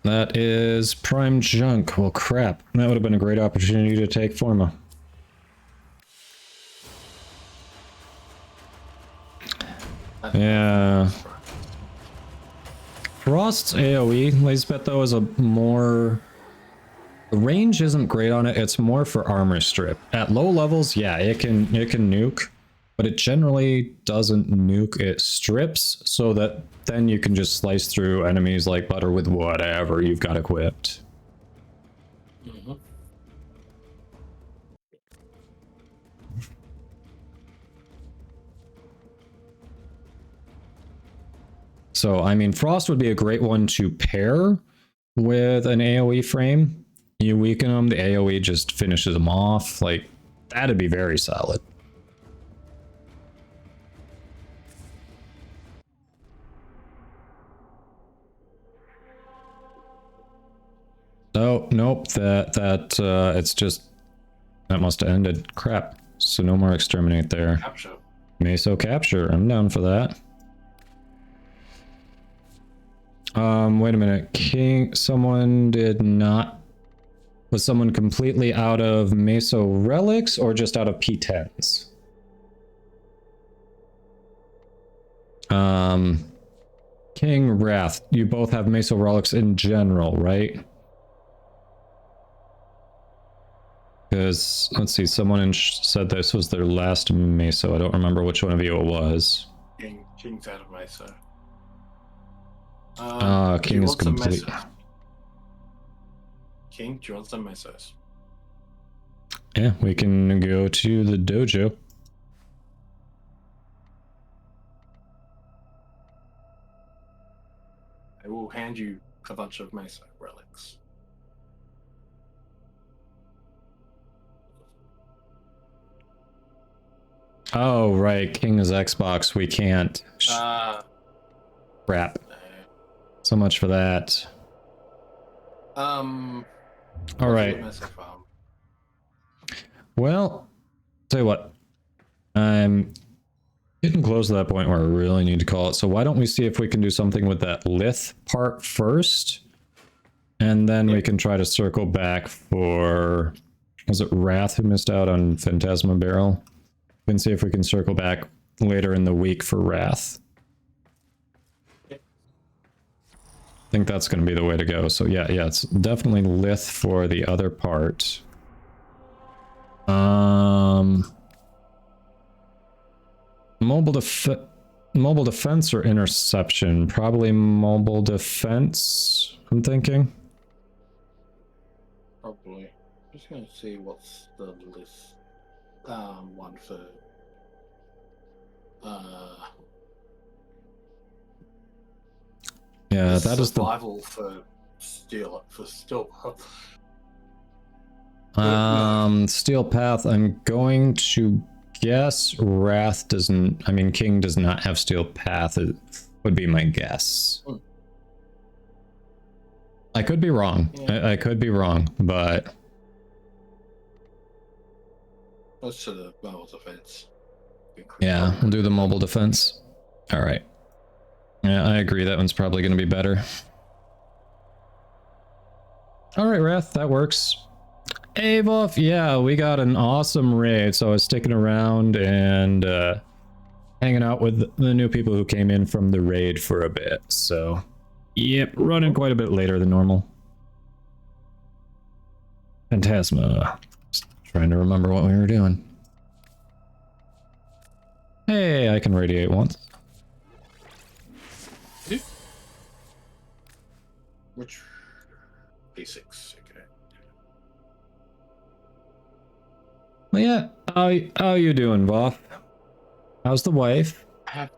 That is prime junk. Well, crap. That would have been a great opportunity to take Forma. Yeah. Frost's AoE, Lisbeth, though, is a more... The range isn't great on it. It's more for armor strip. At low levels, yeah, it can nuke, but it generally doesn't nuke. It strips so that then you can just slice through enemies like butter with whatever you've got equipped. Mm-hmm. So, I mean, Frost would be a great one to pair with an AoE frame. You weaken them, the AoE just finishes them off. Like, that'd be very solid. Oh, nope, it's just, that must have ended. Crap. So no more exterminate there. Capture. Meso capture, I'm down for that. Wait a minute. King, someone did not... Was someone completely out of Meso relics or just out of P10s? King, Wrath, you both have Meso relics in general, right? Because, let's see, someone said this was their last Meso. I don't remember which one of you it was. King's out of Meso. King is complete. King, do you want some mesos? Yeah, we can go to the dojo. I will hand you a bunch of meso relics. Oh, right. King is Xbox. We can't. Crap. So much for that. All right. Well, tell you what. I'm getting close to that point where I really need to call it. So why don't we see if we can do something with that lith part first? And then we can try to circle back for... Was it Wrath who missed out on Phantasma Barrel? We can see if we can circle back later in the week for Wrath. I think that's going to be the way to go. So yeah, it's definitely lith for the other part. Mobile defense or interception? Probably mobile defense, I'm thinking. Probably. Just going to see what's the list. One for... yeah, that is the... Survival for steel Steel Path, I'm going to guess Wrath doesn't... I mean, King does not have Steel Path, it would be my guess. I could be wrong. Yeah. I could be wrong, but... Let's to the mobile defense. Yeah, we'll do the mobile defense. Alright. Yeah, I agree, that one's probably going to be better. Alright, Wrath, that works. Hey, Wolf, yeah, we got an awesome raid, so I was sticking around and hanging out with the new people who came in from the raid for a bit, so... Yep, running quite a bit later than normal. Phantasma. Just trying to remember what we were doing. Hey, I can radiate once. Which... P6, okay. Well, yeah, how you doing, Voff? How's the wife? I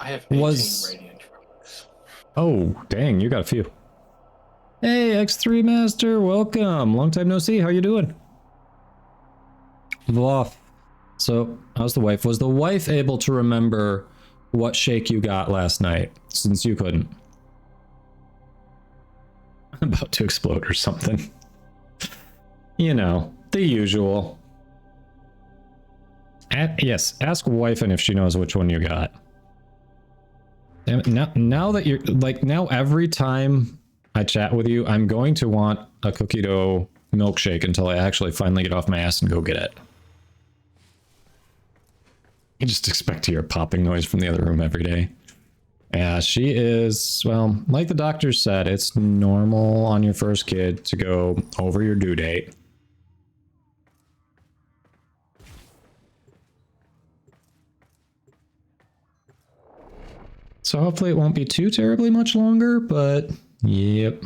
have 18 radiant relics. Oh, dang, you got a few. Hey, X3 Master, welcome. Long time no see. How you doing? Voff. So, how's the wife? Was the wife able to remember what shake you got last night, since you couldn't? About to explode or something. You know, the usual. Yes, ask wife and if she knows which one you got. Damn it, now that you're, like, now every time I chat with you, I'm going to want a cookie dough milkshake until I actually finally get off my ass and go get it. You just expect to hear a popping noise from the other room every day. Yeah, she is, well, like the doctor said, it's normal on your first kid to go over your due date. So hopefully it won't be too terribly much longer, but yep.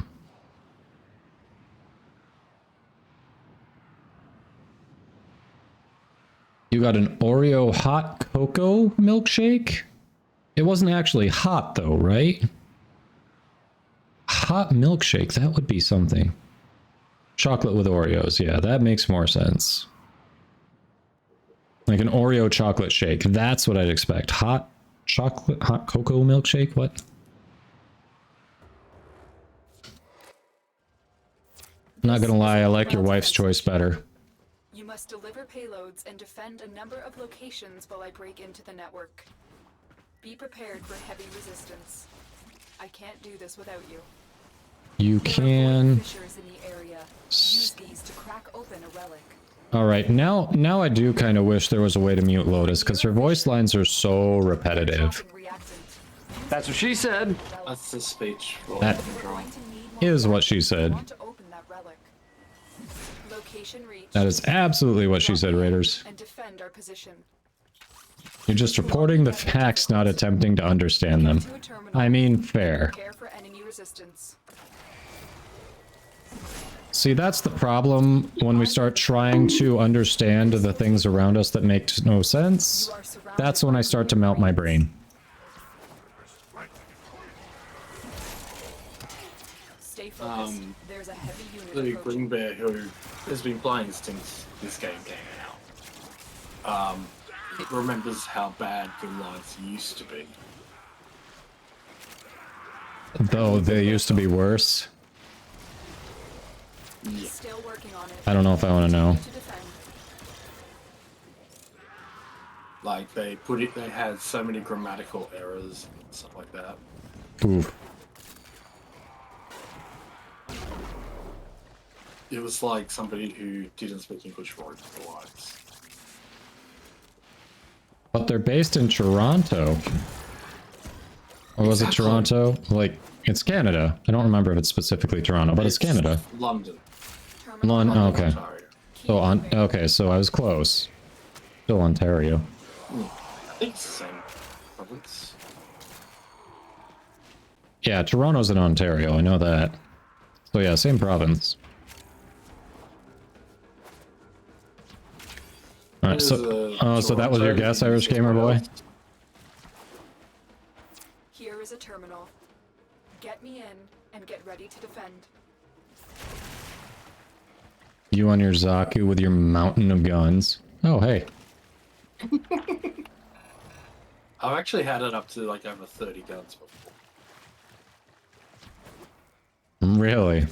You got an Oreo hot cocoa milkshake? It wasn't actually hot though, right? Hot milkshake, that would be something. Chocolate with Oreos, yeah, that makes more sense. Like an Oreo chocolate shake, that's what I'd expect. Hot chocolate, hot cocoa milkshake, what? Not gonna lie, I like your wife's choice better. You must deliver payloads and defend a number of locations while I break into the network. Be prepared for heavy resistance. I can't do this without you. You can... Fissures in the area. Use these to crack open a relic. Alright, now I do kind of wish there was a way to mute Lotus, because her voice lines are so repetitive. That's what she said. That's the speech. That is what she said. That is absolutely what she said, Raiders. And defend our position. You're just reporting the facts, not attempting to understand them. I mean, fair. Prepare for enemy resistance. See, that's the problem when we start trying to understand the things around us that make no sense. That's when I start to melt my brain. Stay focused. There's a heavy unit The approaching. Green Bear, who has been playing since this game came out, remembers how bad the lights used to be. Though they used to be worse. Still working on it. I don't know if I want to know. Like they had so many grammatical errors and stuff like that. Oof. It was like somebody who didn't speak English wrote the lines. But they're based in Toronto. Or was it Toronto? Like, it's Canada. I don't remember if it's specifically Toronto, but it's Canada. London. London, okay. Ontario. So okay, so I was close. Still Ontario. I think it's the same province. Yeah, Toronto's in Ontario, I know that. So yeah, same province. Alright, so so that was your guess, Irish Gamer Boy? Here is a terminal. Get me in and get ready to defend. You on your Zaku with your mountain of guns. Oh, hey. I've actually had it up to like over 30 guns before. Really?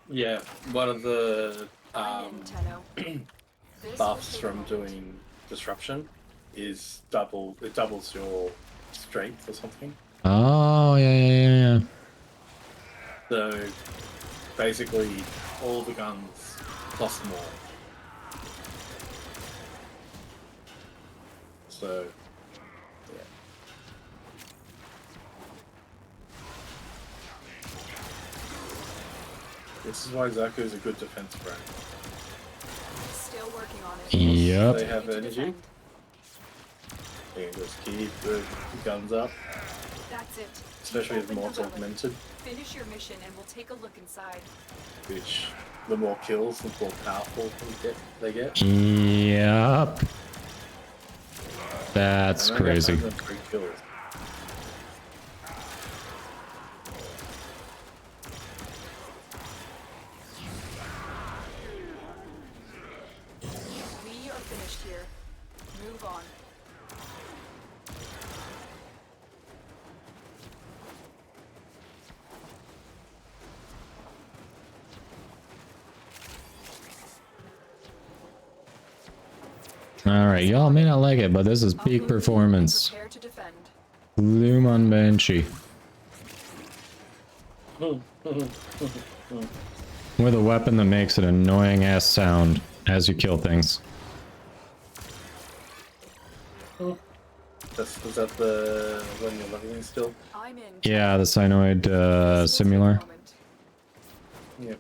Yeah, one of the This buffs from doing disruption is it doubles your strength or something. Oh, yeah. So basically all the guns plus more. So yeah. This is why Zaku is a good defense brand. Still working on it. Yep. They have energy. You can just keep the guns up. That's it. Especially if Open more's the relic. augmented. Finish your mission and we'll take a look inside. Which, the more kills, the more powerful they get. Yep. That's crazy. We are finished here. Move on. Alright, y'all may not like it, but this is peak performance. Prepare to defend. Loom on Banshee. With a weapon that makes an annoying ass sound as you kill things. Was that the when you're leveling still? I'm in. Yeah, the Cyanoid Simular. Yep.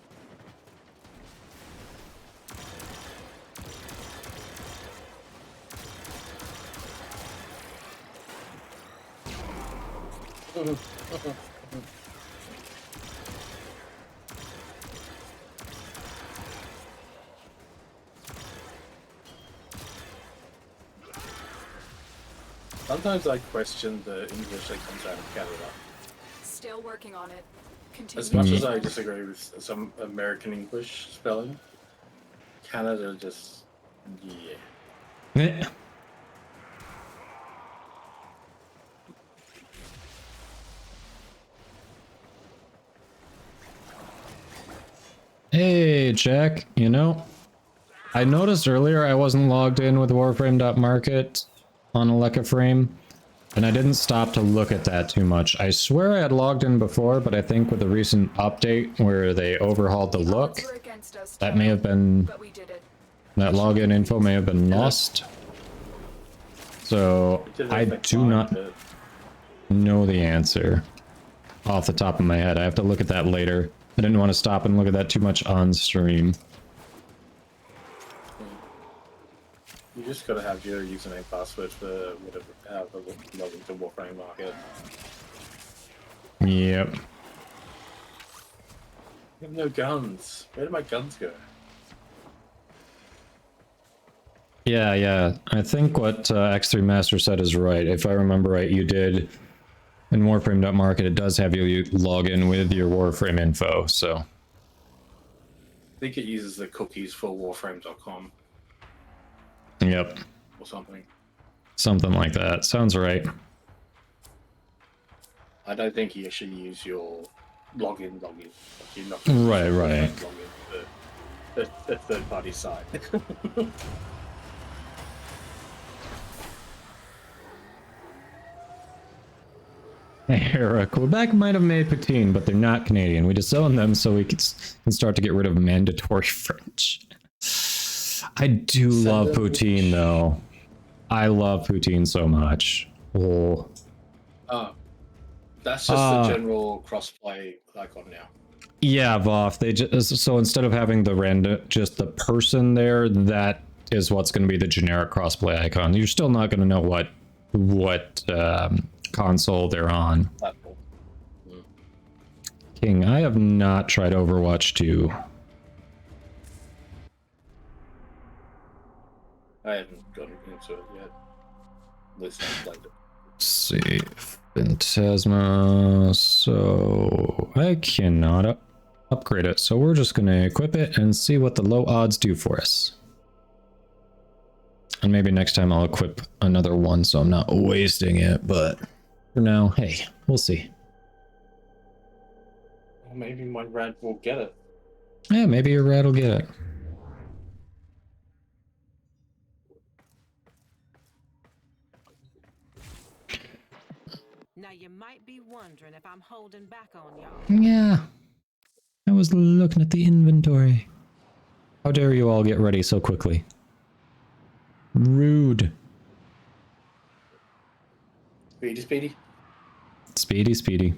Sometimes I question the English that comes out of Canada. Still working on it. Continue. As much as I disagree with some American English spelling, Canada just, yeah. Hey, Jack, you know, I noticed earlier I wasn't logged in with Warframe.market on Frame, and I didn't stop to look at that too much. I swear I had logged in before, but I think with the recent update where they overhauled the look, that may have been, that login info may have been lost. So I do not know the answer off the top of my head. I have to look at that later. I didn't want to stop and look at that too much on stream. You just gotta have your username password for whatever, login to Warframe market. Yep. You have no guns. Where did my guns go? Yeah. I think what X3 Master said is right. If I remember right, you did in Warframe.market, it does have you log in with your Warframe info, so. I think it uses the cookies for Warframe.com. Yep. Or something. Something like that. Sounds right. I don't think you actually use your login. Like you're not Right. login for the third-party site. era. Quebec might have made poutine, but they're not Canadian. We disown them so we can start to get rid of mandatory French. I do love poutine, though. I love poutine so much. Oh. That's just the general crossplay icon now. Yeah, Voff. They just so instead of having the random, just the person there, that is what's going to be the generic crossplay icon. You're still not going to know what console they're on. King, I have not tried Overwatch 2. I haven't gotten into it yet. At least I played it. Let's see. Phantasma. So I cannot upgrade it. So we're just going to equip it and see what the low odds do for us. And maybe next time I'll equip another one so I'm not wasting it. But for now, hey, we'll see. Well, maybe my rad will get it. Yeah, maybe your rad will get it. Now you might be wondering if I'm holding back on y'all. Yeah. I was looking at the inventory. How dare you all get ready so quickly? Rude. Speedy. Speedy.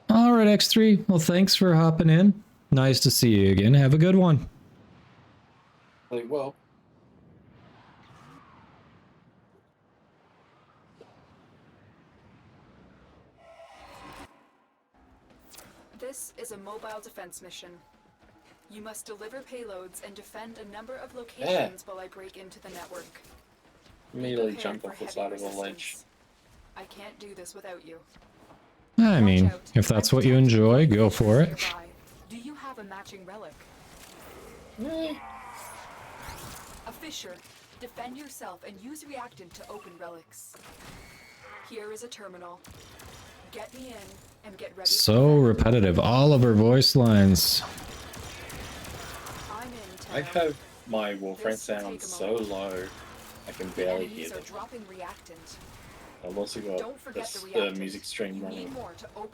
All right, X3. Well, thanks for hopping in. Nice to see you again. Have a good one. Well. This is a mobile defense mission. You must deliver payloads and defend a number of locations while I break into the network. Immediately jump off the side of a ledge. I can't do this without you. I mean, if that's what you enjoy, go for it. Do you have a matching relic? A Fisher. Defend yourself and use reactant to open relics. Here is a terminal. Get me in and get ready. So repetitive. All of her voice lines. I have my Warframe sound so low, I can barely hear them. I've also got the music stream running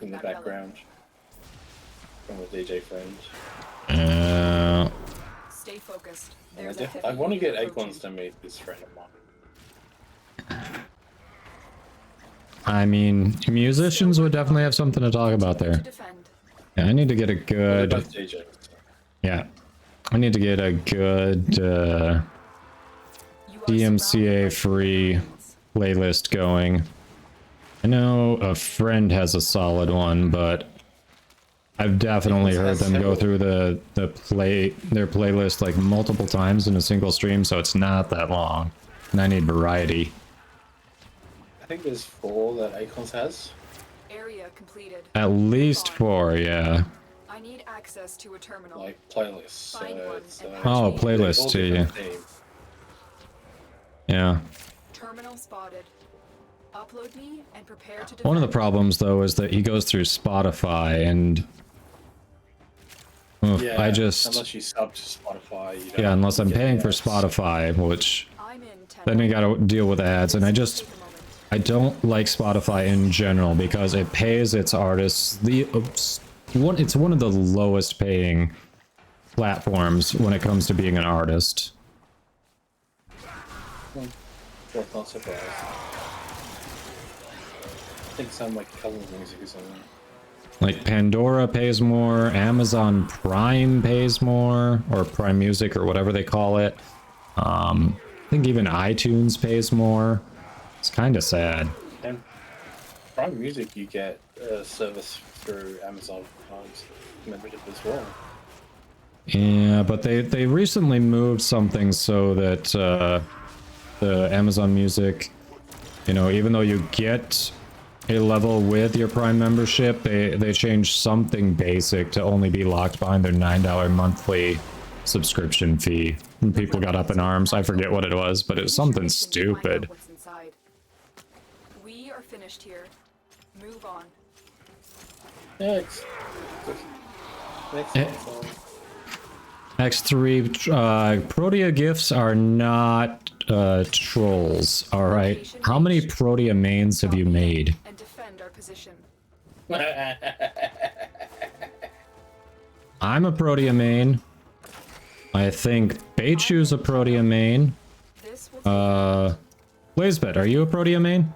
in the background from a DJ friend. Stay focused. I want to get Acorns to meet this friend of mine. I mean, musicians would definitely have something to talk about there. Yeah, I need to get a good... Yeah. I need to get a good DMCA-free playlist going. I know a friend has a solid one, but I've definitely heard them go through their playlist like multiple times in a single stream, so it's not that long. And I need variety. I think there's 4 that Acorns has. Area completed. At least 4, yeah. I need access to a terminal. Like playlists. Oh, playlist too. Yeah. Terminal spotted. Upload me and prepare to defend. One of the problems though is that he goes through Spotify and yeah, I just unless you sub to Spotify, you don't unless I'm paying for Spotify, which then you gotta deal with ads, and I don't like Spotify in general because it pays its artists it's one of the lowest paying platforms when it comes to being an artist. Not surprised. I think some like color music or something. Like Pandora pays more, Amazon Prime pays more, or Prime Music or whatever they call it. I think even iTunes pays more. It's kind of sad. And Prime Music, you get a service through Amazon Prime's membership as well. Yeah, but they recently moved something so that the Amazon Music, you know, even though you get a level with your Prime membership, they changed something basic to only be locked behind their $9 monthly subscription fee. And people got up in arms. I forget what it was, but it was something stupid. We are finished here. Move on. Next. X3, Protea gifts are not trolls, alright? How many Protea mains have you made? And defend our position. I'm a Protea main. I think Beichu's a Protea main. This will Blazebet, are you a Protea main?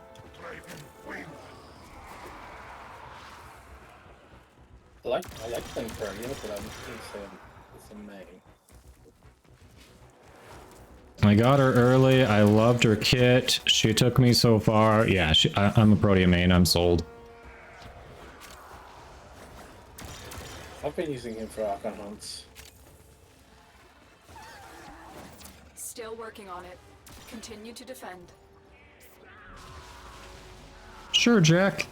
I like playing Protea, but I'm still it's a main. I got her early. I loved her kit. She took me so far. Yeah, I'm a Protea main. I'm sold. I've been using him for Archon hunts. Still working on it. Continue to defend. Sure, Jack.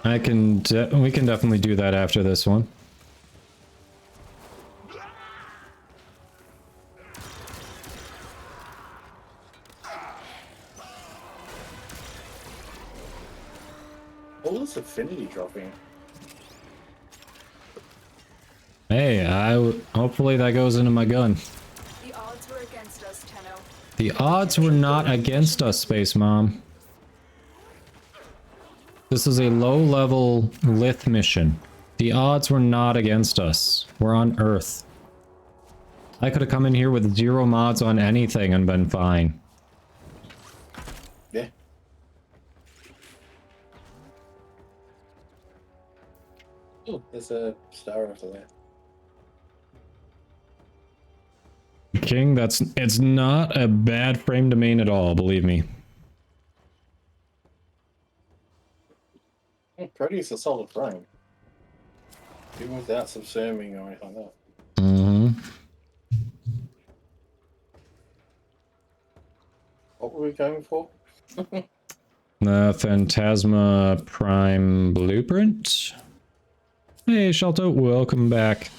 We can definitely do that after this one. All this affinity dropping. Hey, hopefully that goes into my gun. The odds were against us, Tenno. The odds were not against us, Space Mom. This is a low-level Lith mission. The odds were not against us. We're on Earth. I could have come in here with 0 mods on anything and been fine. Yeah. Oh, there's a star after that. King, it's not a bad frame domain at all, believe me. Protea's a solid frame. Even without subsuming or anything like that. Mm-hmm. What were we going for? The Phantasma Prime Blueprint. Hey, Shelto, welcome back.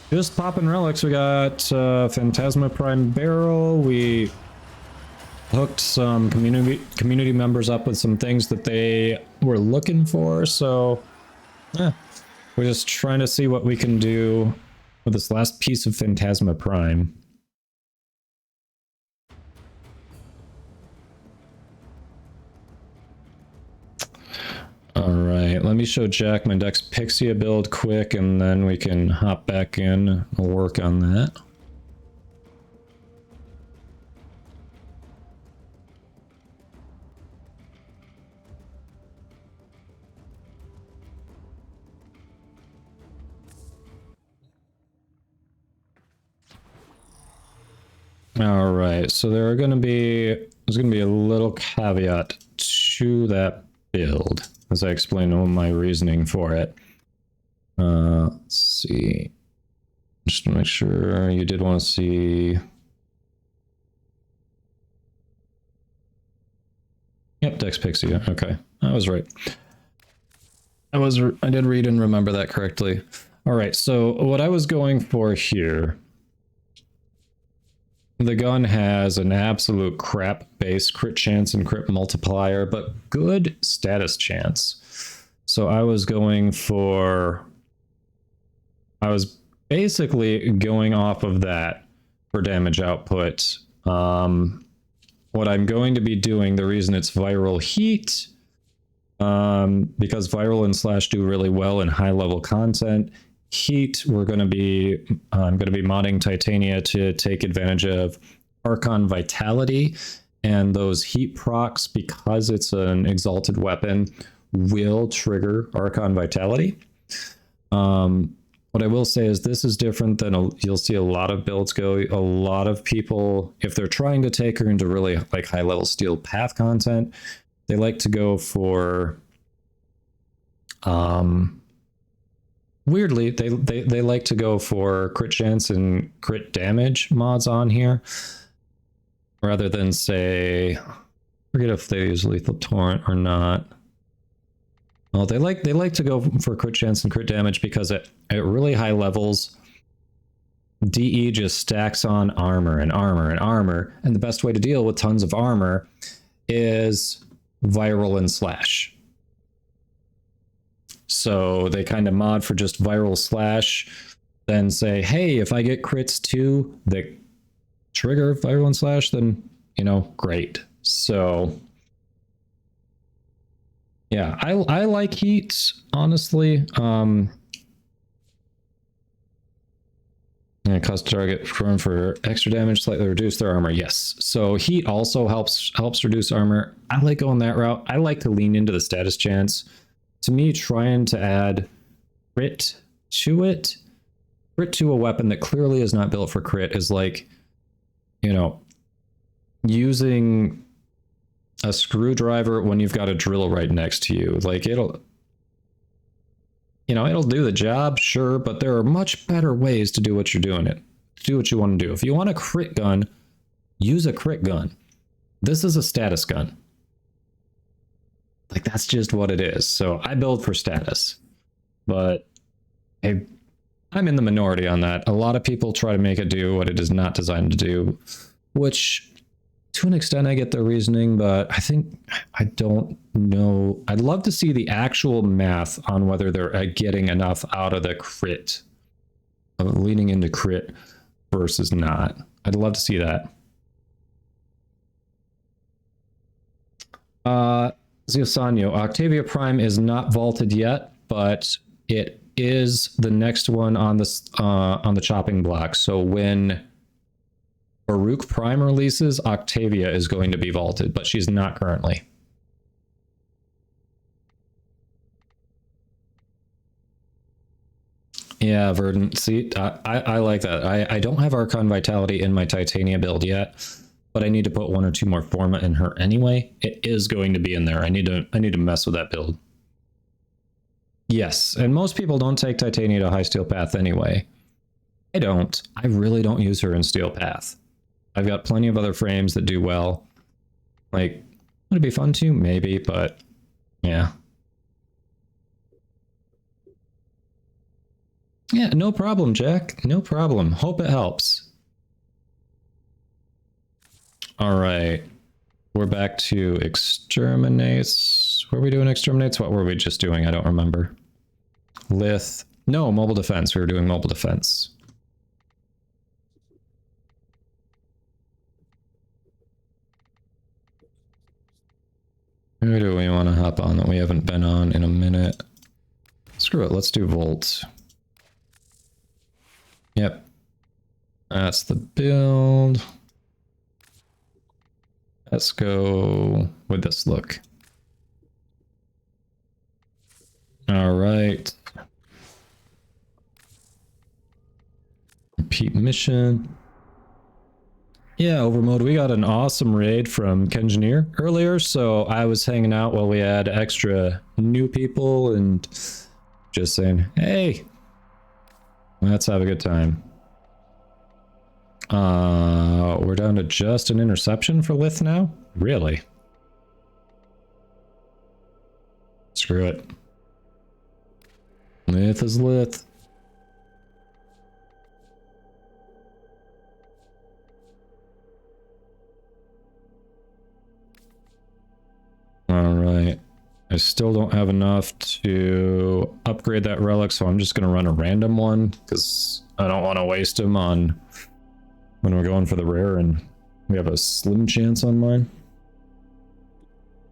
Just popping relics. We got Phantasma Prime Barrel. We hooked some community members up with some things that they were looking for. So, yeah, we're just trying to see what we can do with this last piece of Phantasma Prime. Alright, let me show Jack my Dex Pixia build quick, and then we can hop back in and work on that. Alright, so there's gonna be a little caveat to that build, as I explain all my reasoning for it. Let's see. Just to make sure you did want to see. Yep, Dex Pixie. Okay, I was right. I did read and remember that correctly. All right, so what I was going for here. The gun has an absolute crap base crit chance and crit multiplier, but good status chance. So I was basically going off of that for damage output. What I'm going to be doing, the reason it's viral heat, because viral and slash do really well in high level content. Heat, I'm going to be modding Titania to take advantage of Archon Vitality, and those heat procs, because it's an exalted weapon, will trigger Archon Vitality. What I will say is this is different than you'll see a lot of builds go. A lot of people, if they're trying to take her into really like high level steel path content, they like to go for weirdly, they like to go for crit chance and crit damage mods on here, rather than say, forget if they use lethal torrent or not. Well, they like to go for crit chance and crit damage because at really high levels, DE just stacks on armor and armor and armor, and the best way to deal with tons of armor is viral and slash. So they kind of mod for just viral slash, then say, hey, if I get crits too that trigger viral and slash, then, you know, great. So Yeah, I like heat, honestly. And cause target for extra damage, slightly reduce their armor. Yes. So heat also helps reduce armor. I like going that route. I like to lean into the status chance. To me, trying to add crit to it, crit to a weapon that clearly is not built for crit is like, you know, using a screwdriver when you've got a drill right next to you. Like it'll do the job, sure, but there are much better ways to do what you're doing it. Do what you want to do. If you want a crit gun, use a crit gun. This is a status gun. Like, that's just what it is. So I build for status. But I'm in the minority on that. A lot of people try to make it do what it is not designed to do, which to an extent I get their reasoning, but I don't know. I'd love to see the actual math on whether they're getting enough out of the crit, of leaning into crit versus not. I'd love to see that. Ziosanyo, Octavia Prime is not vaulted yet, but it is the next one on the chopping block. So when Baruch Prime releases, Octavia is going to be vaulted, but she's not currently. Yeah, Verdant. See, I like that. I don't have Archon Vitality in my Titania build yet, but I need to put 1 or 2 more Forma in her anyway. It is going to be in there. I need to mess with that build. Yes, and most people don't take Titania to High Steel Path anyway. I don't. I really don't use her in Steel Path. I've got plenty of other frames that do well. Like, would it be fun to? Maybe, but yeah. Yeah, no problem, Jack. No problem. Hope it helps. All right. We're back to exterminates. Were we doing exterminates? What were we just doing? I don't remember. Lith. No, mobile defense. We were doing mobile defense. Who do we want to hop on that we haven't been on in a minute? Screw it, let's do Volt. Yep. That's the build. Let's go with this look. All right. Repeat mission. Yeah, Overmode, we got an awesome raid from Kengineer earlier, so I was hanging out while we had extra new people and just saying, hey, let's have a good time. We're down to just an interception for Lith now? Really? Screw it. Lith is Lith. All right. I still don't have enough to upgrade that relic, so I'm just going to run a random one because I don't want to waste them on when we're going for the rare and we have a slim chance on mine.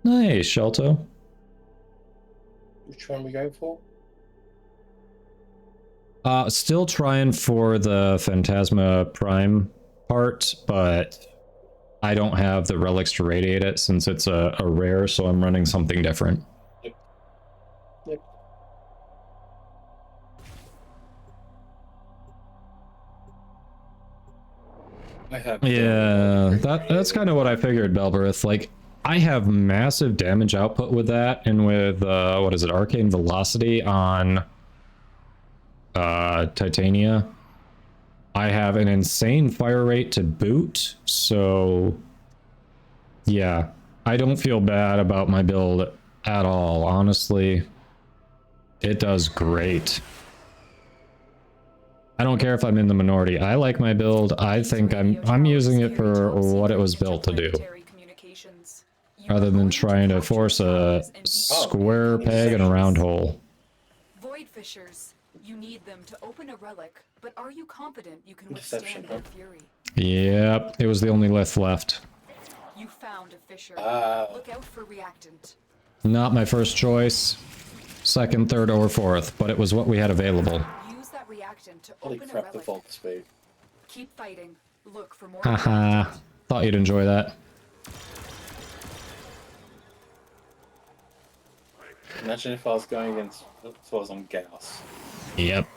Nice, Shelto. Which one are we going for? Still trying for the Phantasma Prime part, but I don't have the relics to radiate it since it's a rare, so I'm running something different. Yep. I have. Yeah, that's kind of what I figured, Belberith. Like, I have massive damage output with that, and with what is it, Arcane Velocity on Titania. I have an insane fire rate to boot, so yeah, I don't feel bad about my build at all. Honestly, it does great. I don't care if I'm in the minority. I like my build. I think I'm using it for what it was built to do, rather than trying to force a square peg in a round hole. Void fissures. You need them to open a relic, but are you confident you can withstand their fury? Yep, it was the only lith left. You found a fissure. Look out for reactant. Not my first choice. Second, third, or fourth, but it was what we had available. Use that reactant to Holy open a crap, the relic. vault speed. Keep fighting. Look for more. Haha. Thought you'd enjoy that. Imagine if I was going against, if I was on Gauss. Yep.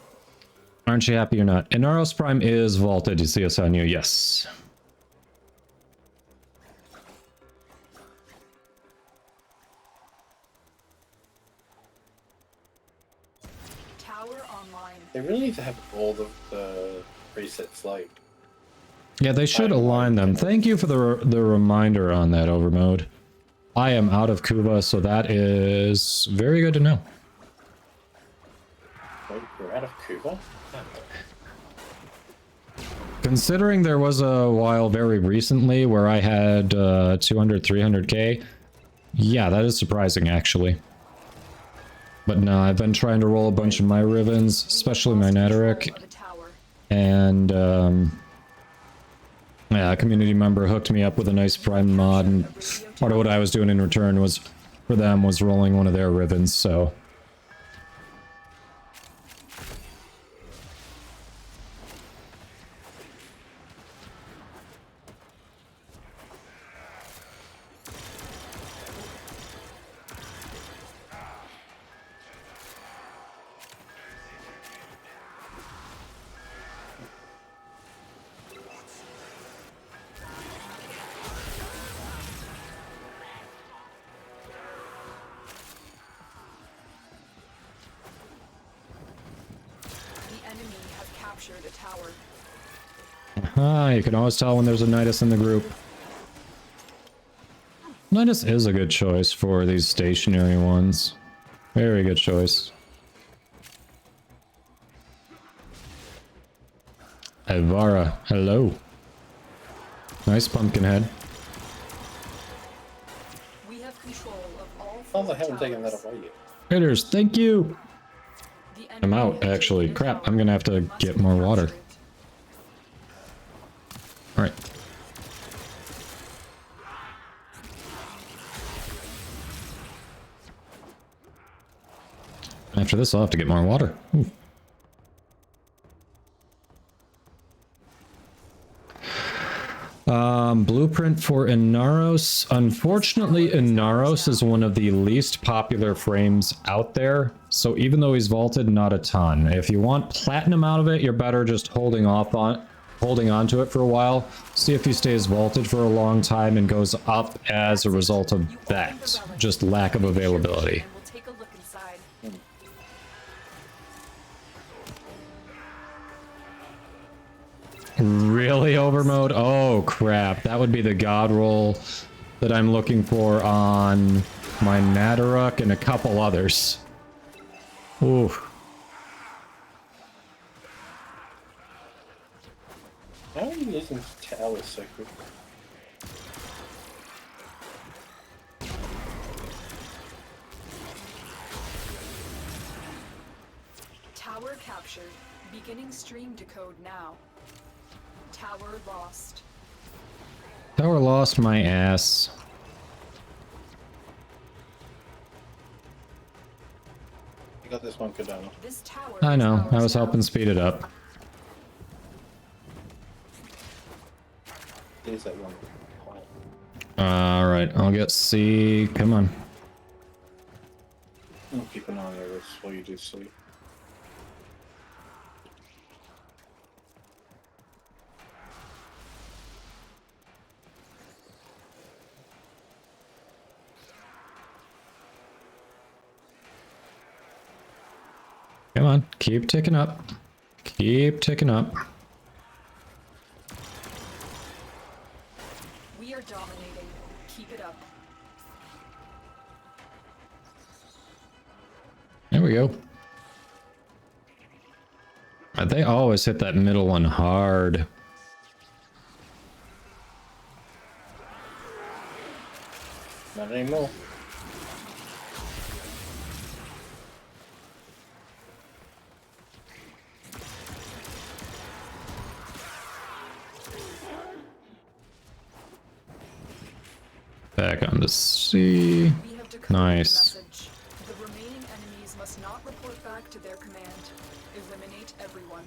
Aren't you happy or not? Inaros Prime is vaulted, you see us on you, yes. Tower online. They really need to have all the presets like. Yeah, they should align them. Thank you for the reminder on that, Overmode. I am out of Kuva, so that is very good to know. Wait, you're out of Cuba? Considering there was a while very recently where I had 200, 300k, yeah, that is surprising actually. But no, I've been trying to roll a bunch of my ribbons, especially my Netaric, and yeah, a community member hooked me up with a nice Prime mod, and part of what I was doing in return was, for them, was rolling one of their ribbons, so... You can always tell when there's a Nidus in the group. Nidus is a good choice for these stationary ones. Very good choice. Evara, hello. Nice pumpkin head. We have control of all Oh, I haven't taken that away yet. Raiders, thank you! I'm out, actually. Crap, I'm gonna have to get more water. Alright. After this, I'll have to get more water. Ooh. Blueprint for Inaros. Unfortunately, Inaros is one of the least popular frames out there, so even though he's vaulted, not a ton. If you want platinum out of it, you're better just holding on to it for a while. See if he stays vaulted for a long time and goes up as a result of that. Just lack of availability. Really, Overmode? Oh, crap. That would be the god roll that I'm looking for on my Nadaruk and a couple others. Ooh. How are you using towers so quick? Tower captured. Beginning stream decode now. Tower lost. Tower lost my ass. You got this one, Kadana. This tower I know. I was helping speed it up. There's that one. Alright, I'll get C. Come on. I'll keep an eye on this while you do sleep. Come on, keep ticking up. Keep ticking up. We are dominating. Keep it up. There we go. They always hit that middle one hard. Not anymore. Back on to C. We have decoded the Nice. message. The remaining enemies must not report back to their command. Eliminate everyone.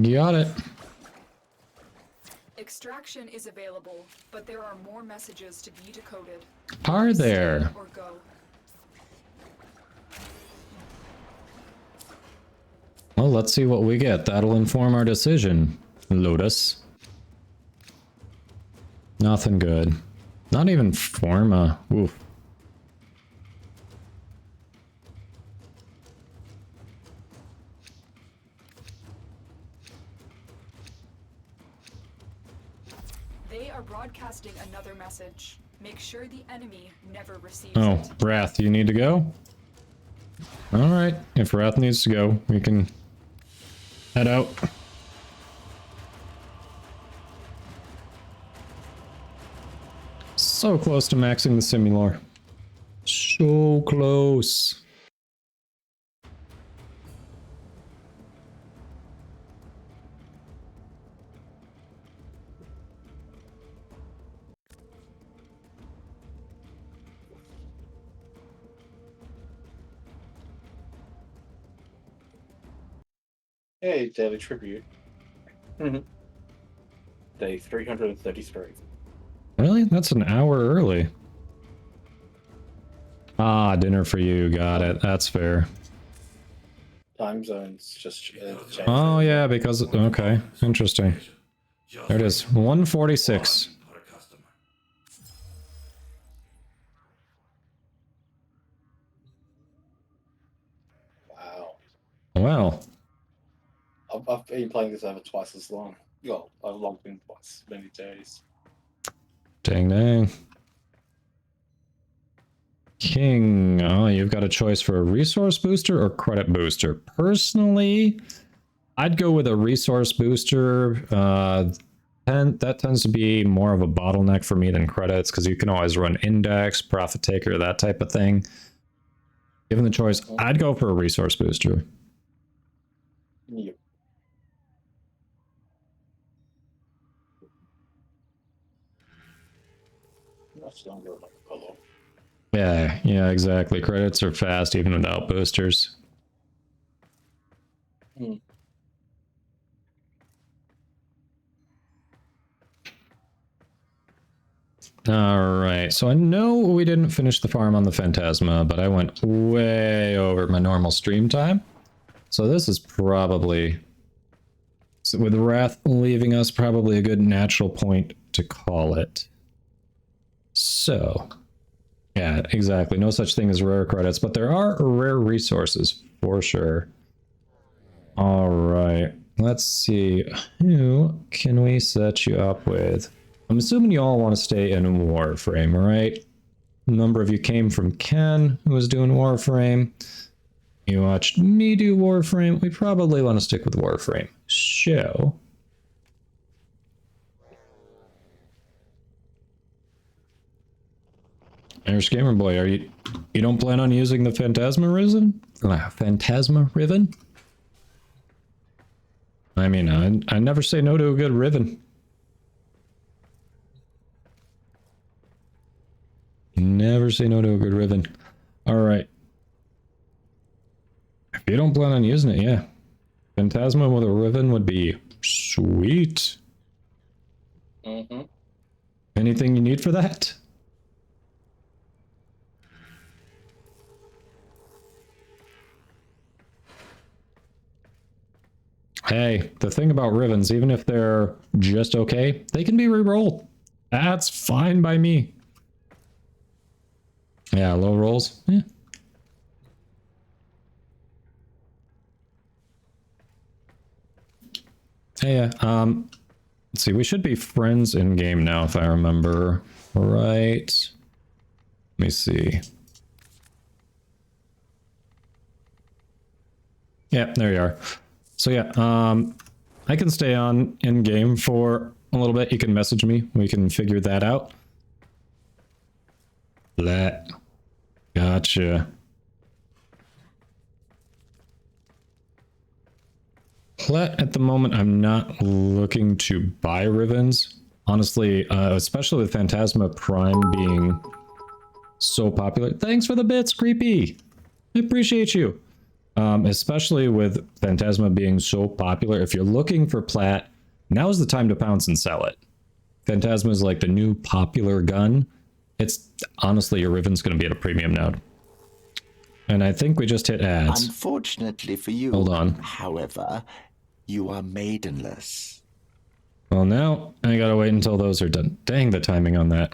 Got it. Extraction is available, but there are more messages to be decoded. Are Stay there? or go. Well, let's see what we get. That'll inform our decision. Lotus. Nothing good. Not even Forma. Oof. They are broadcasting another message. Make sure the enemy never receives Oh, it. Wrath, you need to go? Alright, if Wrath needs to go, we can head out. So close to maxing the Simulor. So close. Hey, Daily Tribute. Day 333. Really? That's an hour early. Ah, dinner for you. Got it. That's fair. Time zones just changed. Oh, yeah, because... Okay, interesting. There it is. 146. Wow. Well, I've been playing this over twice as long. Well, I've logged in twice, many days. dang dang. King. Oh, you've got a choice for a resource booster or credit booster. Personally, I'd go with a resource booster. That tends to be more of a bottleneck for me than credits, because you can always run index, profit taker, that type of thing. Given the choice, I'd go for a resource booster. Yep. That's longer like a pillow. Yeah, exactly. Credits are fast even without boosters. Alright, so I know we didn't finish the farm on the Phantasma, but I went way over my normal stream time. So this is probably, with Wrath leaving us, probably a good natural point to call it. So, yeah, exactly. No such thing as rare credits, but there are rare resources for sure. Alright, let's see. Who can we set you up with? I'm assuming you all want to stay in Warframe, right? A number of you came from Ken, who was doing Warframe. You watched me do Warframe. We probably want to stick with Warframe. So... There's Gamer Boy. You don't plan on using the Phantasma Riven? Phantasma Riven? I mean, I never say no to a good Riven. Never say no to a good Riven. Alright. If you don't plan on using it, yeah. Phantasma with a Riven would be sweet. Anything you need for that? Hey, the thing about Rivens, even if they're just okay, they can be re-rolled. That's fine by me. Yeah, low rolls. Yeah. Hey, yeah, let's see, we should be friends in game now if I remember right. Let me see. Yeah, there you are. So yeah, I can stay on in game for a little bit. You can message me. We can figure that out. Gotcha. At the moment, I'm not looking to buy Rivens. Honestly, especially with Phantasma Prime being so popular. Thanks for the bits, Creepy. I appreciate you. Especially with Phantasma being so popular, if you're looking for plat, now's the time to pounce and sell it. Phantasma is like the new popular gun. It's honestly, your Riven's going to be at a premium now. And I think we just hit ads. Unfortunately for you, hold on. However, you are maidenless. Well, now I gotta wait until those are done. Dang, the timing on that.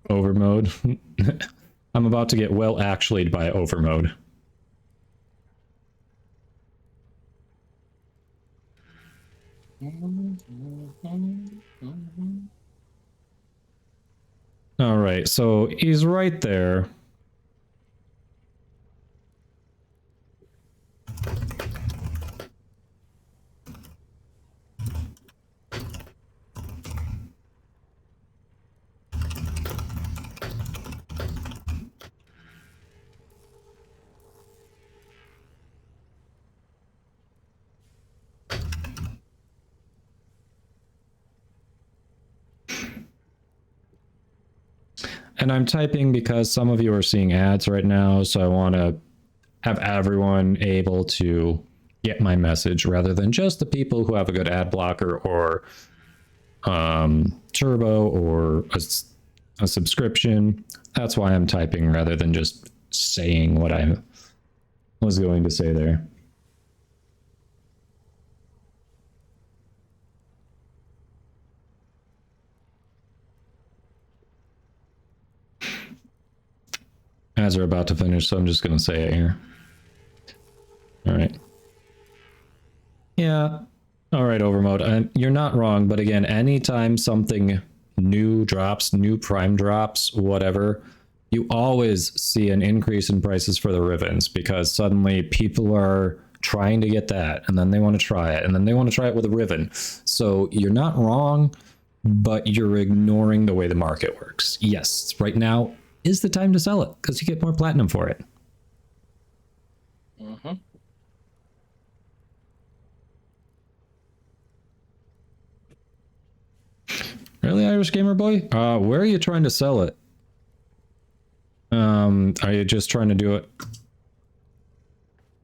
Overmode. I'm about to get well actually'd by overmode. All right, so he's right there. And I'm typing because some of you are seeing ads right now, so I want to have everyone able to get my message rather than just the people who have a good ad blocker or turbo or a subscription. That's why I'm typing rather than just saying what I was going to say there. Ads are about to finish, so I'm just going to say it here. All right. Yeah. All right, Overmode. You're not wrong, but again, anytime something new drops, new prime drops, whatever, you always see an increase in prices for the Rivens because suddenly people are trying to get that, and then they want to try it, and then they want to try it with a Riven. So you're not wrong, but you're ignoring the way the market works. Yes, right now is the time to sell it because you get more platinum for it. Mm-hmm. Really, Irish Gamer Boy? Where are you trying to sell it? Are you just trying to do it?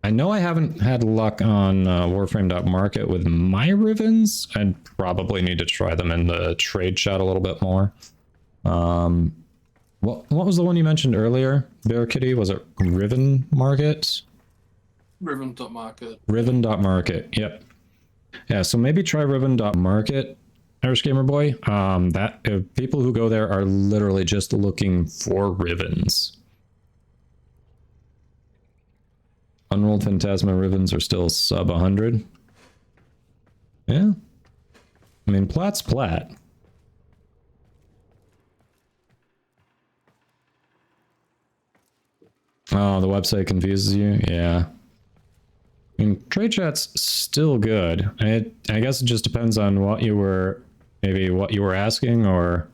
I know I haven't had luck on Warframe.market with my Rivens. I'd probably need to try them in the trade chat a little bit more. What was the one you mentioned earlier, Bear Kitty? Was it Riven Market? Riven.market. Riven.market, yep. Yeah, so maybe try Riven.market, Irish Gamer Boy. People who go there are literally just looking for Rivens. Unrolled Phantasma Rivens are still sub 100. Yeah. I mean, plat's plat. Oh, the website confuses you? Yeah. I mean, trade chat's still good. I guess it just depends on what you were, maybe what you were asking, or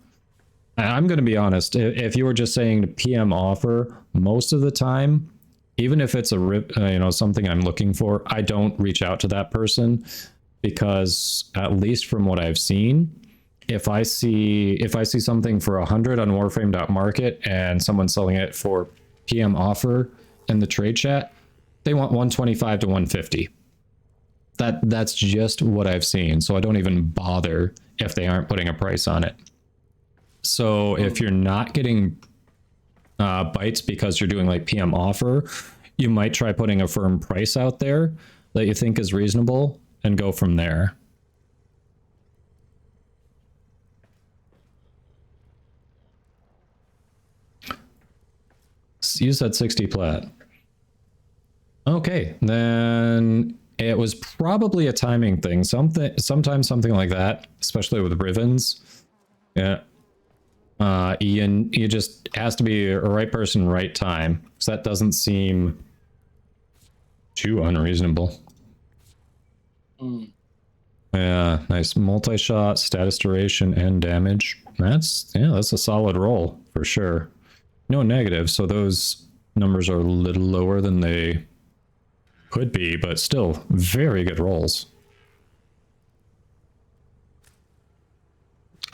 I'm going to be honest. If you were just saying to PM offer, most of the time, even if it's something I'm looking for, I don't reach out to that person because at least from what I've seen, if I see something for 100 on Warframe.market and someone's selling it for PM offer in the trade chat, they want 125 to 150. That's just what I've seen. So I don't even bother if they aren't putting a price on it. So if you're not getting bites because you're doing like PM offer, you might try putting a firm price out there that you think is reasonable and go from there. You said 60 plat. Okay, then it was probably a timing thing. Sometimes something like that, especially with Rivens. Yeah. You just has to be a right person, right time. Because that doesn't seem too unreasonable. Yeah, nice multi-shot, status duration, and damage. That's a solid roll for sure. No negative, so those numbers are a little lower than they could be, but still very good rolls.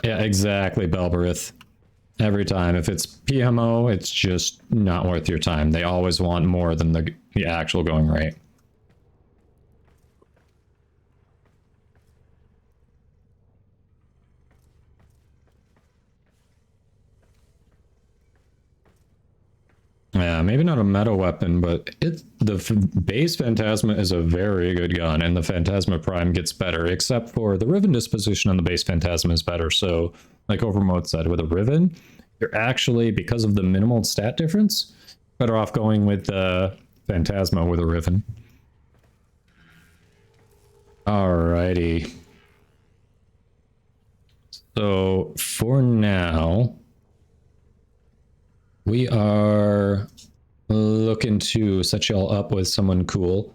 Yeah, exactly, Belberith. Every time. If it's PMO, it's just not worth your time. They always want more than the actual going rate. Yeah, maybe not a meta weapon, but the base Phantasma is a very good gun, and the Phantasma Prime gets better, except for the Riven disposition on the base Phantasma is better. So, like Overmode said, with a Riven, you're actually, because of the minimal stat difference, better off going with the Phantasma with a Riven. Alrighty. So, for now, we are looking to set y'all up with someone cool.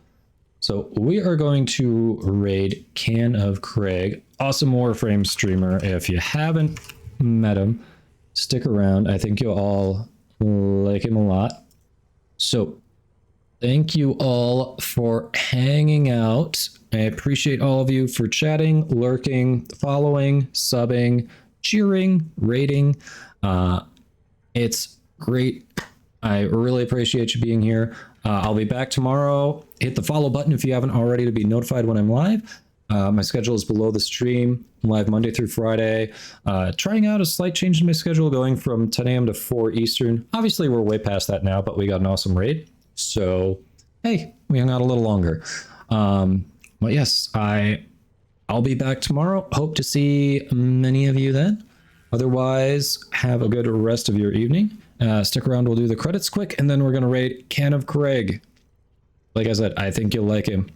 So we are going to raid Can of Craig, awesome Warframe streamer. If you haven't met him, stick around. I think you'll all like him a lot. So thank you all for hanging out. I appreciate all of you for chatting, lurking, following, subbing, cheering, rating. It's great. I really appreciate you being here. I'll be back tomorrow. Hit the follow button if you haven't already to be notified when I'm live. My schedule is below the stream. I'm live Monday through Friday. Trying out a slight change in my schedule, going from 10 a.m. to 4 Eastern. Obviously, we're way past that now, but we got an awesome raid. So, hey, we hung out a little longer. But yes, I'll be back tomorrow. Hope to see many of you then. Otherwise, have a good rest of your evening. Stick around, we'll do the credits quick, and then we're going to raid Can of Craig. Like I said, I think you'll like him.